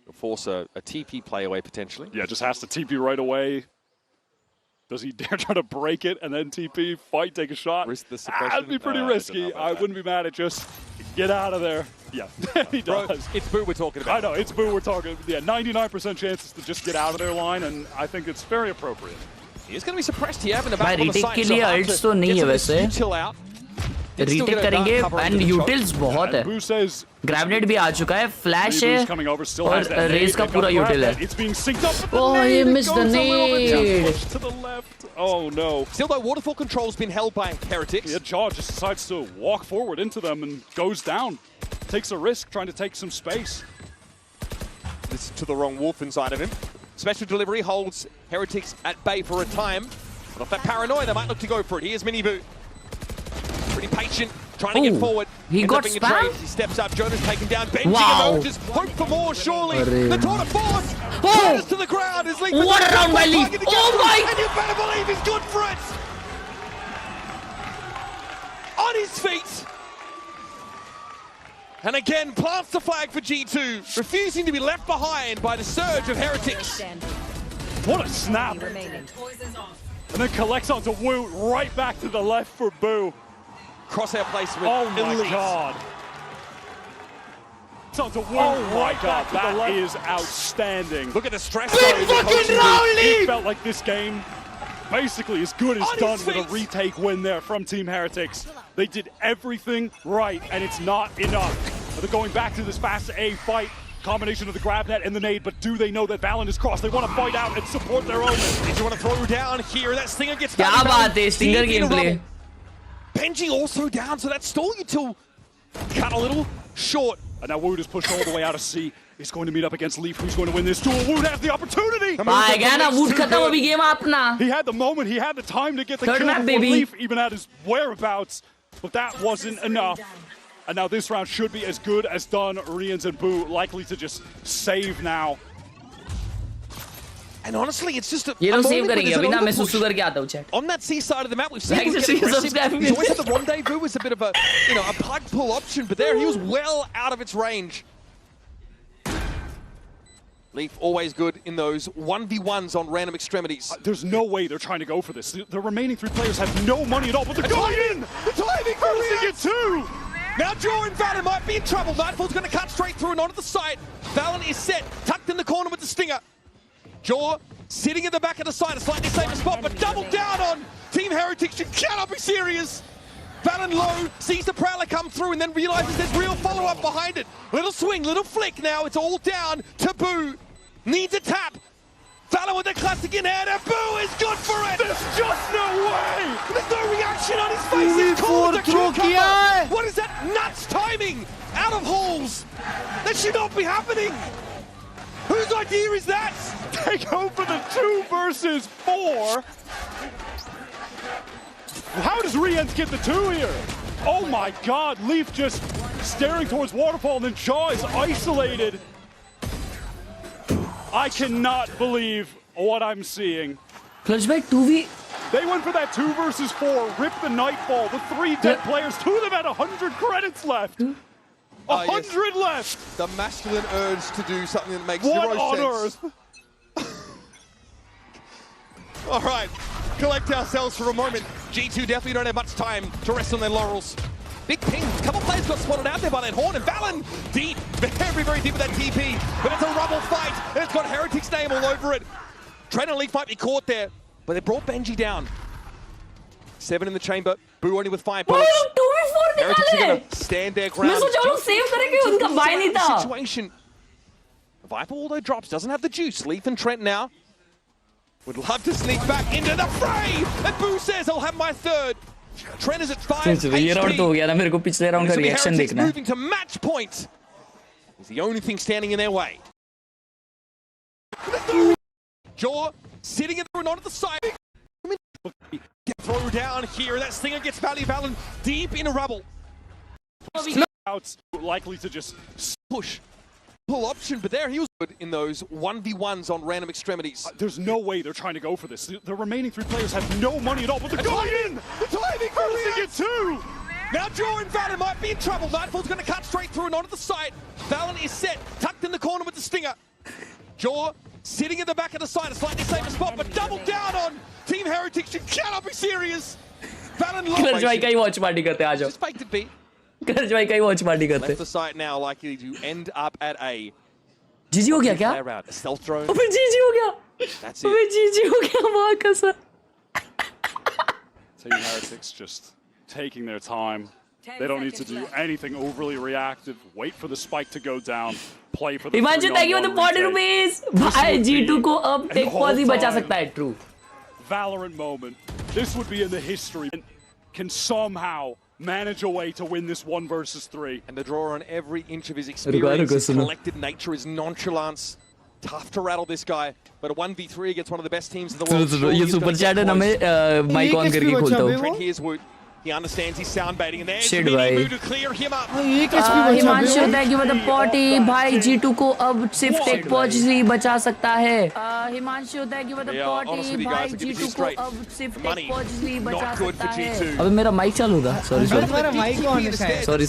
Speaker 16: It'll force a TP play away potentially.
Speaker 6: Yeah, just has to TP right away. Does he dare try to break it and then TP, fight, take a shot?
Speaker 16: Risk the suppression?
Speaker 6: That'd be pretty risky. I wouldn't be mad at just get out of there. Yeah, he does.
Speaker 16: Bro, it's Boo we're talking about.
Speaker 6: I know, it's Boo we're talking. Yeah, 99% chances to just get out of their line, and I think it's very appropriate.
Speaker 16: He is going to be suppressed here, having a back on the
Speaker 14: retake
Speaker 16: side.
Speaker 14: के लिए ults तो नहीं है वैसे। Retake करेंगे and utils बहुत है। Grenade भी आ चुका है, फ्लैश है और रेस का पूरा यूटिल है। ओह ये miss the nade.
Speaker 6: Oh no.
Speaker 16: Still though, waterfall control's been held by Heretics.
Speaker 6: Yeah, Jaw just decides to walk forward into them and goes down. Takes a risk trying to take some space.
Speaker 16: This is to the wrong wolf inside of him. Special delivery holds Heretics at bay for a time. But off that paranoia, they might look to go for it. Here's Minivu. Pretty patient, trying to get forward.
Speaker 14: He got spammed?
Speaker 16: He steps up, Jonas taken down, Benji emerges, hope for more surely. The tour de force, Jonas to the ground as Leaf.
Speaker 14: What a round by Leaf! Oh my!
Speaker 16: And you better believe he's good for it! On his feet! And again, plants the flag for G2, refusing to be left behind by the surge of Heretics.
Speaker 6: What a snap! And then collects onto Woot, right back to the left for Boo.
Speaker 16: Crosshair placement.
Speaker 6: Oh my
Speaker 16: elite.
Speaker 6: god. It's onto Woot, right back to the left. That is outstanding.
Speaker 16: Look at the stress.
Speaker 6: Big fucking round, Leaf! It felt like this game basically as good as done with a retake win there from Team Heretics. They did everything right, and it's not enough. They're going back to this fast A fight. Combination of the grab net and the nade, but do they know that Valorant is crossed? They want to fight out and support their own.
Speaker 16: Did you want to throw down here? That Stinger gets
Speaker 14: क्या बात है, Stinger gameplay.
Speaker 16: Benji also down, so that stall util cut a little short.
Speaker 6: And now Woot is pushed all the way out of C. He's going to meet up against Leaf, who's going to win this duel. Woot has the opportunity.
Speaker 14: Woot खत्म अभी game अपना.
Speaker 6: He had the moment, he had the time to get the kill before Leaf even had his whereabouts, but that wasn't enough. And now this round should be as good as done. Rians and Boo likely to just save now.
Speaker 16: And honestly, it's just a
Speaker 14: save करेंगे अभी ना मैं सुसु करके आता हूँ chat.
Speaker 16: On that C side of the map, we've seen him get aggressive. He's always had the rendezvous as a bit of a, a plug pull option, but there he was well out of its range. Leaf always good in those 1v1s on random extremities.
Speaker 6: There's no way they're trying to go for this. The remaining three players have no money at all, but they're going in!
Speaker 16: The timing for
Speaker 6: it too!
Speaker 16: Now Jaw and Valen might be in trouble. Nightfall's going to cut straight through and onto the site. Valen is set, tucked in the corner with the Stinger. Jaw sitting in the back of the site, a slightly safer spot, but double down on Team Heretics. You cannot be serious. Valen low, sees the Prowler come through and then realizes there's real follow-up behind it. Little swing, little flick now. It's all down to Boo. Needs a tap. Valen with the classic in hand, and Boo is good for it!
Speaker 6: There's just no way!
Speaker 16: There's no reaction on his face, he's called the cucumber! What is that nuts timing? Out of holes! That should not be happening! Whose idea is that?
Speaker 6: They go for the 2 versus 4! How does Rienz get the 2 here? Oh my god, Leaf just staring towards Waterfall, and then Jaw is isolated. I cannot believe what I'm seeing.
Speaker 14: Clutchback 2v.
Speaker 6: They went for that 2 versus 4, ripped the Nightfall with 3 dead players. 2 of them had 100 credits left. 100 left.
Speaker 16: The masculine urge to do something that makes
Speaker 6: What
Speaker 16: zero
Speaker 6: on
Speaker 16: sense.
Speaker 6: earth?
Speaker 16: All right, collect ourselves for a moment. G2 definitely don't have much time to rest on their laurels. Big ping, a couple players got spotted out there by that Horn, and Valen deep, very, very deep with that TP. But it's a rubble fight, and it's got Heretic's name all over it. Trent and Leaf might be caught there, but they brought Benji down. 7 in the chamber, Boo only with 5 bullets. Heretics are gonna stand their ground. Situation. Viper, although drops, doesn't have the juice. Leaf and Trent now would love to sneak back into the fray, and Boo says, "I'll have my 3rd." Trent is at 5
Speaker 14: ये round तो हो गया ना, मेरे को पिछले round का reaction देखना है.
Speaker 16: Moving to match point is the only thing standing in their way. Jaw sitting in the run on the side. Get thrown down here. That Stinger gets Valen deep in a rubble.
Speaker 6: Outs likely to just
Speaker 16: push. Pull option, but there he was good in those 1v1s on random extremities.
Speaker 6: There's no way they're trying to go for this. The remaining 3 players have no money at all, but they're going in!
Speaker 16: The timing
Speaker 6: forcing it too!
Speaker 16: Now Jaw and Valen might be in trouble. Nightfall's going to cut straight through and onto the side. Valen is set, tucked in the corner with the Stinger. Jaw sitting in the back of the side, a slightly safer spot, but double down on Team Heretics. You cannot be serious. Valen
Speaker 14: Khelraay का ही watch party करते हैं, आ जाओ.
Speaker 16: Just faked it B.
Speaker 14: Khelraay का ही watch party करते हैं.
Speaker 16: Left the site now, likely to end up at A.
Speaker 14: GG हो गया क्या?
Speaker 16: Stealth drone.
Speaker 14: अबे GG हो गया.
Speaker 16: That's it.
Speaker 14: अबे GG हो गया वहाँ का sir.
Speaker 6: Team Heretics just taking their time. They don't need to do anything overly reactive. Wait for the spike to go down. Play for the
Speaker 14: Himanshu, thank you for the 40 rupees. भाई G2 को अब take pause ही बचा सकता है. True.
Speaker 6: Valorant moment. This would be in the history. Can somehow manage a way to win this 1 versus 3.
Speaker 16: And the draw on every inch of his experience, his collected nature, his nonchalance. Tough to rattle this guy, but a 1v3 against one of the best teams in the world.
Speaker 14: ये super chat है ना, मैं mic on करके खोलता हूँ.
Speaker 16: Trent here's Woot. He understands he's sound baiting, and there's
Speaker 14: Shit,
Speaker 16: Mini Moo to clear him up.
Speaker 14: Himanshu, thank you for the 40. भाई G2 को अब सिर्फ टेक पॉज ही बचा सकता है. Himanshu, thank you for the 40. भाई G2 को अब सिर्फ टेक पॉज ही बचा सकता है. अबे मेरा माइक चालू था. Sorry.
Speaker 11: तुम्हारा माइक ऑन है.
Speaker 14: Sorry.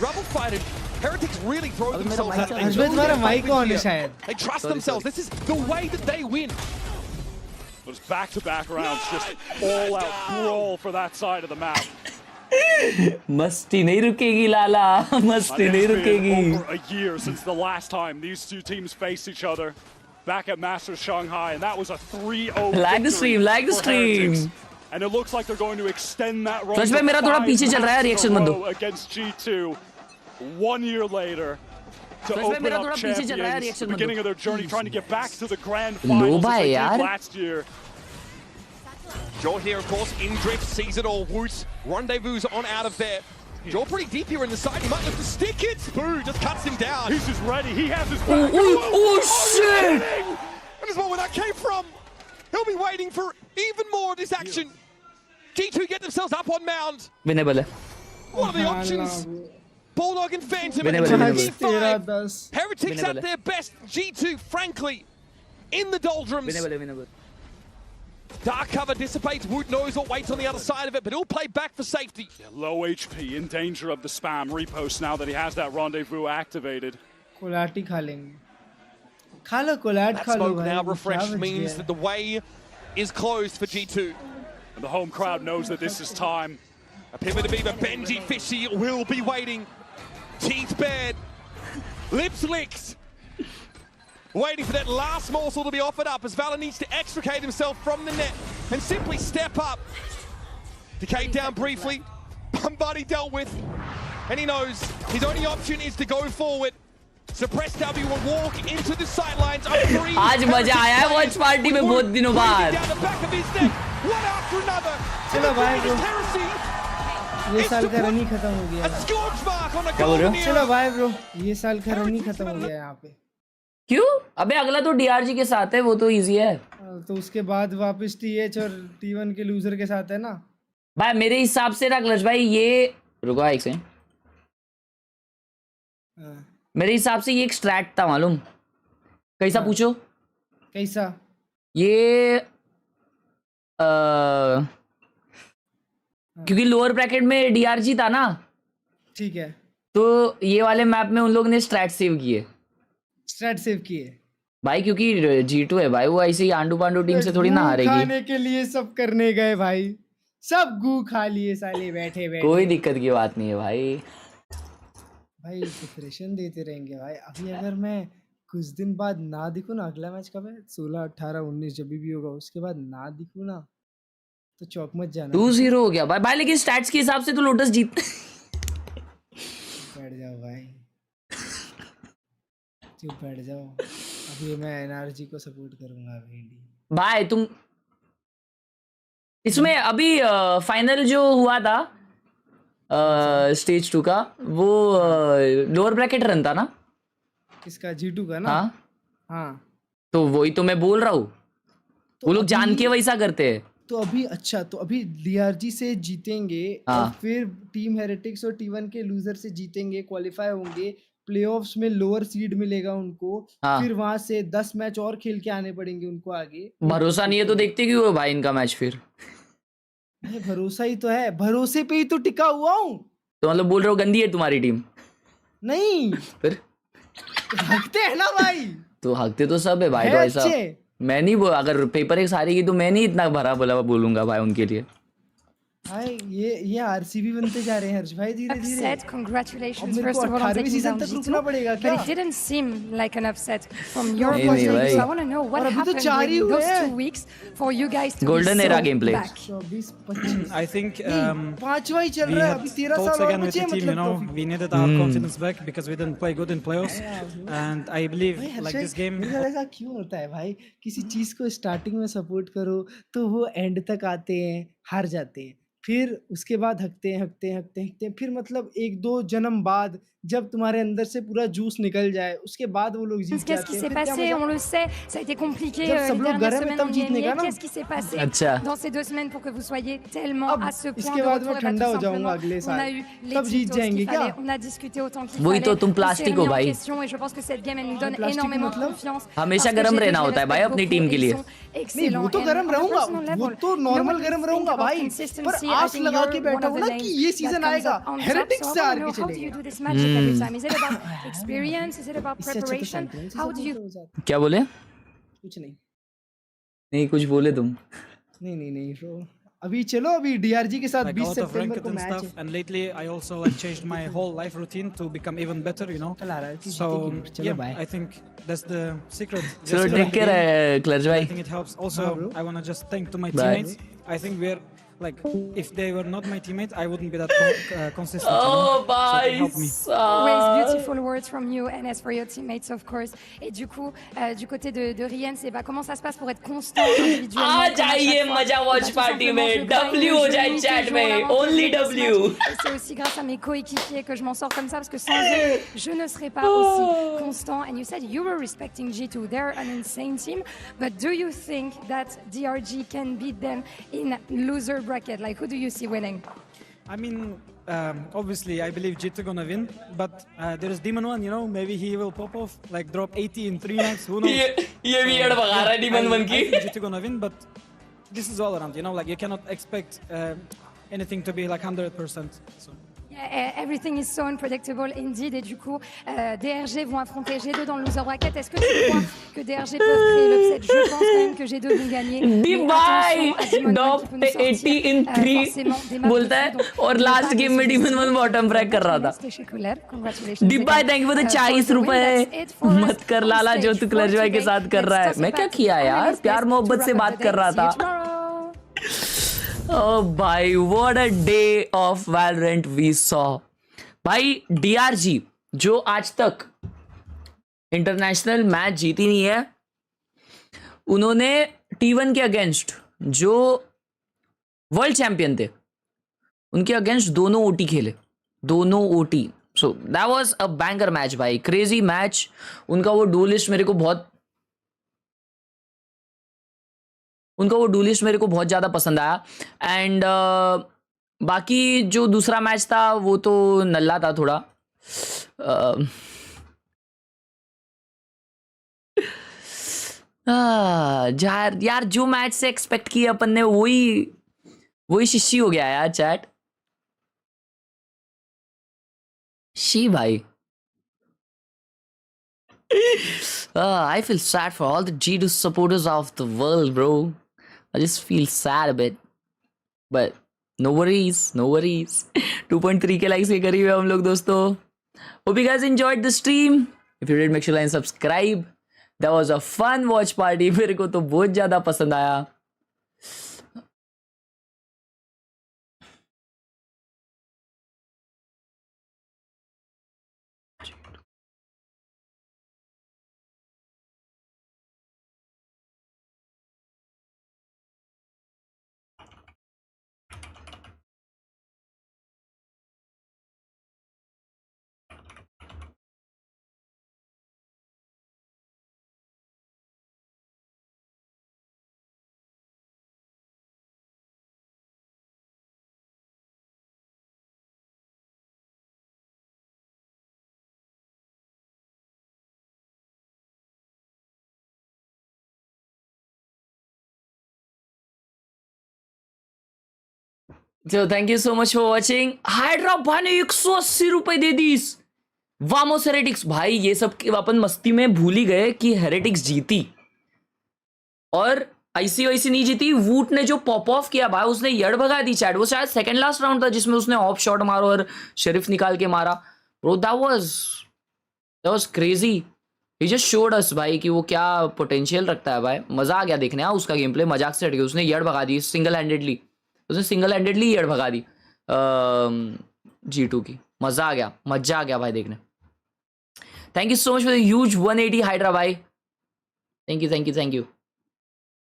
Speaker 16: Rubble fighted. Heretics really throw themselves at it.
Speaker 11: तुम्हारा माइक ऑन है शायद.
Speaker 16: They trust themselves. This is the way that they win.
Speaker 6: Those back-to-back rounds, just all-out brawl for that side of the map.
Speaker 14: मस्ती नहीं रुकेगी लाला, मस्ती नहीं रुकेगी.
Speaker 6: Over a year since the last time these 2 teams faced each other, back at Masters Shanghai, and that was a 3-0
Speaker 14: Like the stream.
Speaker 6: And it looks like they're going to extend that run.
Speaker 14: सच में मेरा थोड़ा पीछे चल रहा है, reaction मत दो.
Speaker 6: Against G2, 1 year later. To open up champions, the beginning of their journey, trying to get back to the grand finals as they did last year.
Speaker 16: Jaw here, of course, in drift, sees it all. Woot rendezvous on out of there. Jaw pretty deep here in the side. He might look to stick it. Boo just cuts him down.
Speaker 6: He's just ready. He has his back.
Speaker 14: Oh shit!
Speaker 16: And this is where that came from. He'll be waiting for even more of this action. G2 get themselves up on mound.
Speaker 14: Winnable.
Speaker 16: What are the options? Bulldog and Phantom at 2v5. Heretics at their best. G2, frankly, in the doldrums.
Speaker 14: Winnable.
Speaker 16: Dark cover dissipates. Woot knows what waits on the other side of it, but he'll play back for safety.
Speaker 6: Yeah, low HP, in danger of the spam repost now that he has that rendezvous activated.
Speaker 11: Kolati खा लेंगे. खा लो कोलाट खा लो.
Speaker 16: Smoke now refreshed means that the way is closed for G2.
Speaker 6: And the home crowd knows that this is time.
Speaker 16: A pivot to Beaver. Benji Fishy will be waiting. Teeth bared. Lips licked. Waiting for that last morsel to be offered up as Valen needs to extricate himself from the net and simply step up. Decayed down briefly. Bombardee dealt with. And he knows his only option is to go forward. Suppressed W will walk into the sidelines.
Speaker 14: आज मजा आया है watch party में बहुत दिनों बाद.
Speaker 16: Down the back of his neck. One after another.
Speaker 11: चलो भाई ब्रो. ये साल का रन ही खत्म हो गया.
Speaker 14: क्या बोल रहे हो?
Speaker 11: चलो भाई ब्रो. ये साल का रन ही खत्म हो गया यहाँ पे.
Speaker 14: क्यों? अबे अगला तो DRG के साथ है, वो तो इजी है.
Speaker 11: तो उसके बाद वापस TH और T1 के लूजर के साथ है ना.
Speaker 14: भाई मेरे हिसाब से ना क्लच भाई ये रुको एक सेकंड, मेरे हिसाब से ये एक स्ट्रैट था मालूम। कैसा पूछो?
Speaker 11: कैसा?
Speaker 14: ये क्योंकि लोअर ब्रैकेट में डीआरजी था ना,
Speaker 11: ठीक है,
Speaker 14: तो ये वाले मैप में उन लोग ने स्ट्रैट सेव किए।
Speaker 11: स्ट्रैट सेव किए
Speaker 14: भाई क्योंकि G2 है भाई, वो ऐसे ही आंडू पांडू टीम से थोड़ी ना हारेगी।
Speaker 11: खाने के लिए सब करने गए भाई, सब गू खा लिए साले बैठे बैठे।
Speaker 14: कोई दिक्कत की बात नहीं है भाई,
Speaker 11: भाई डिप्रेशन देते रहेंगे भाई। अभी अगर मैं कुछ दिन बाद ना दिखूं ना, अगला मैच कब है? 16, 18, 19 जब भी होगा, उसके बाद ना दिखूं ना तो चौक मत जाना।
Speaker 14: 2-0 हो गया भाई। लेकिन स्टैट्स के हिसाब से तो लोटस जीत।
Speaker 11: बैठ जाओ भाई, चुप बैठ जाओ। अभी मैं एनआरजी को सपोर्ट करूंगा अभी।
Speaker 14: भाई तुम इसमें अभी फाइनल जो हुआ था स्टेज 2 का, वो लोअर ब्रैकेट रन था ना?
Speaker 11: किसका? G2 का ना? हाँ
Speaker 14: तो वही तो मैं बोल रहा हूँ,
Speaker 11: तो
Speaker 14: वो लोग जान के वैसा करते हैं।
Speaker 11: तो अभी अच्छा, तो अभी डीआरजी से जीतेंगे और फिर टीम हेरेटिक्स और T1 के लूजर से जीतेंगे, क्वालिफाई होंगे, प्लेऑफ्स में लोअर सीड मिलेगा उनको, फिर वहां से 10 मैच और खेल के आने पड़ेंगे उनको आगे।
Speaker 14: भरोसा नहीं है तो देखते क्यों है भाई इनका मैच? फिर
Speaker 11: भरोसा ही तो है, भरोसे पे ही तो टिका हुआ हूँ।
Speaker 14: तो मतलब बोल रहे हो गंदी है तुम्हारी टीम?
Speaker 11: नहीं,
Speaker 14: फिर
Speaker 11: हकते हैं ना भाई।
Speaker 14: तो हकते तो सब है भाई, तो ऐसा मैं नहीं अगर पेपर एक सारी की तो मैं नहीं इतना भरा भला बोलूंगा भाई उनके लिए।
Speaker 11: भाई ये आरसीबी बनते जा रहे हैं हर्ष भाई धीरे धीरे।
Speaker 20: Upset, congratulations first of all on taking down G2, but it didn't seem like an upset from your point of view. So I want to know what happened during those 2 weeks for you guys to
Speaker 14: golden
Speaker 20: be
Speaker 14: era
Speaker 20: so
Speaker 14: gameplay
Speaker 20: back.
Speaker 9: I think
Speaker 11: पांचवा ही चल रहा है अभी, 13 साल और बचे
Speaker 9: मतलब you know, we needed our confidence back because we didn't play good in playoffs, and I believe like this game.
Speaker 11: ऐसा क्यों होता है भाई? किसी चीज को स्टार्टिंग में सपोर्ट करो तो वो एंड तक आते हैं, हार जाते हैं, फिर उसके बाद हकते हैं, फिर मतलब 1-2 जन्म बाद जब तुम्हारे अंदर से पूरा जूस निकल जाए उसके बाद वो लोग जीत जाते हैं।
Speaker 20: Qu'est-ce qui s'est passé? On le sait, ça a été compliqué les dernières semaines en NBA. Qu'est-ce qui s'est passé dans ces 2 semaines pour que vous soyez tellement à ce point de retour?
Speaker 11: ठंडा हो जाऊंगा अगले साल,
Speaker 20: on a eu les
Speaker 11: तब जीत जाएंगे क्या?
Speaker 20: on a discuté autant qu'il fallait.
Speaker 14: वही तो, तुम प्लास्टिक हो भाई।
Speaker 20: Et je pense que cette game elle nous donne énormément de confiance.
Speaker 14: हमेशा गर्म रहना होता है भाई अपनी टीम के लिए।
Speaker 11: नहीं वो तो गर्म रहूंगा, वो तो नॉर्मल गर्म रहूंगा भाई, पर आस लगा के बैठा हूं ना कि ये सीजन आएगा, हेरेटिक्स से हार के चलेगा।
Speaker 20: Experience? Is it about preparation? How do you?
Speaker 14: क्या बोले?
Speaker 11: कुछ
Speaker 14: नहीं कुछ बोले तुम?
Speaker 11: नहीं ब्रो, अभी चलो, अभी डीआरजी के साथ 20 सितंबर को मैच है।
Speaker 18: And lately I also like changed my whole life routine to become even better, you know. So yeah, I think that's the secret.
Speaker 14: So take care, Khelraay.
Speaker 18: I think it helps. Also, I want to just thank to my teammates. I think we're like, if they were not my teammates, I wouldn't be that consistent.
Speaker 14: Oh, bye.
Speaker 20: So always beautiful words from you, and as for your teammates, of course. Et du coup, du côté de Rien, c'est comment ça se passe pour être constant individuellement?
Speaker 14: आ जाइए मजा watch party में, W हो जाए chat में, only W.
Speaker 20: Et c'est aussi grâce à mes coéquipiers que je m'en sors comme ça, parce que sans eux, je ne serais pas aussi constant. And you said you were respecting G2. They're an insane team, but do you think that DRG can beat them in loser bracket? Like, who do you see winning?
Speaker 18: I mean, obviously, I believe G2 gonna win, but there is Demon 1, you know, maybe he will pop off, like drop 80 in 3 nights, who knows?
Speaker 14: ये weird भगा रहा है Demon 1 की।
Speaker 18: I think G2 gonna win, but this is Valorant, you know, like you cannot expect anything to be like 100%. So.
Speaker 20: Yeah, everything is so unpredictable indeed. Et du coup, DRG vont affronter G2 dans le loser bracket. Est-ce que tu crois que DRG peuvent créer l'upset? Je pense quand même que G2 vont gagner.
Speaker 14: Dubai top 80 in 3 बोलता है और last game में Demon 1 bottom break कर रहा था। Dubai thank you for the 40 रुपए। मत कर लाला जो तू Khelraay के साथ कर रहा है। मैं क्या किया यार, प्यार मोहब्बत से बात कर रहा था। Oh भाई, what a day of Valorant we saw. भाई DRG जो आज तक इंटरनेशनल मैच जीती नहीं है, उन्होंने T1 के अगेंस्ट जो वर्ल्ड चैंपियन थे उनके अगेंस्ट दोनों ओटी खेले, दोनों OT. So that was a banger match भाई, क्रेजी मैच। उनका वो डुएलिस्ट मेरे को बहुत ज़्यादा पसंद आया। एंड बाकी जो दूसरा मैच था वो तो नल्ला था थोड़ा। यार जो मैच से एक्सपेक्ट किया अपन ने वही शिशी हो गया यार चैट। शी भाई I feel sad for all the G2 supporters of the world, bro. I just feel sad a bit. But no worries, no worries. 2.3 के likes के करीब है हम लोग दोस्तों. Hope you guys enjoyed the stream. If you did, make sure to like and subscribe. That was a fun watch party. मेरे को तो बहुत ज़्यादा पसंद आया. So thank you so much for watching. Hydra भाई ने 180 रुपए दे दीस. वामोस हेरेटिक्स भाई ये सब अपन मस्ती में भूल ही गए कि हेरेटिक्स जीती और आईसी नहीं जीती. वूट ने जो पॉप ऑफ किया भाई उसने यड़ भगा दी चैट. वो शायद सेकंड लास्ट राउंड था जिसमें उसने ऑफ शॉट मारा और शरीफ निकाल के मारा. Bro that was crazy. He just showed us भाई कि वो क्या पोटेंशियल रखता है भाई. मजा आ गया देखने. उसका गेम प्ले मजाक से हट गया. उसने यड़ भगा दी सिंगल हैंडेडली. उसने सिंगल हैंडेडली यड़ भगा दी G2 की. मजा आ गया भाई देखने. Thank you so much for the huge 180 Hydra भाई. Thank you.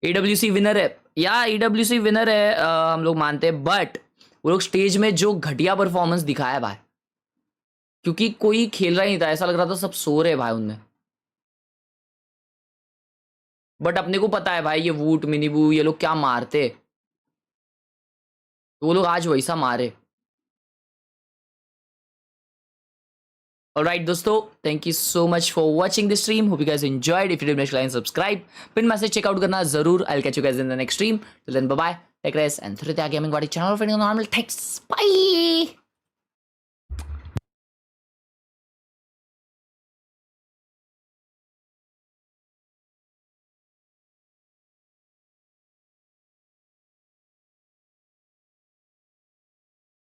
Speaker 14: AWC विनर है या AWC विनर है हम लोग मानते हैं. बट वो लोग स्टेज में जो घटिया परफॉर्मेंस दिखाया भाई क्योंकि कोई खेल रहा ही नहीं था. ऐसा लग रहा था सब सो रहे भाई उनमें. बट अपने को पता है भाई ये वूट मिनीबू ये लोग क्या मारते. वो लोग आज वैसा मारे. Alright दोस्तों, thank you so much for watching this stream. Hope you guys enjoyed. If you did, make sure to like and subscribe. Pin message checkout करना जरूर. I'll catch you guys in the next stream. Till then, bye bye. Take rest and through the gaming body channel. Normal text. Bye.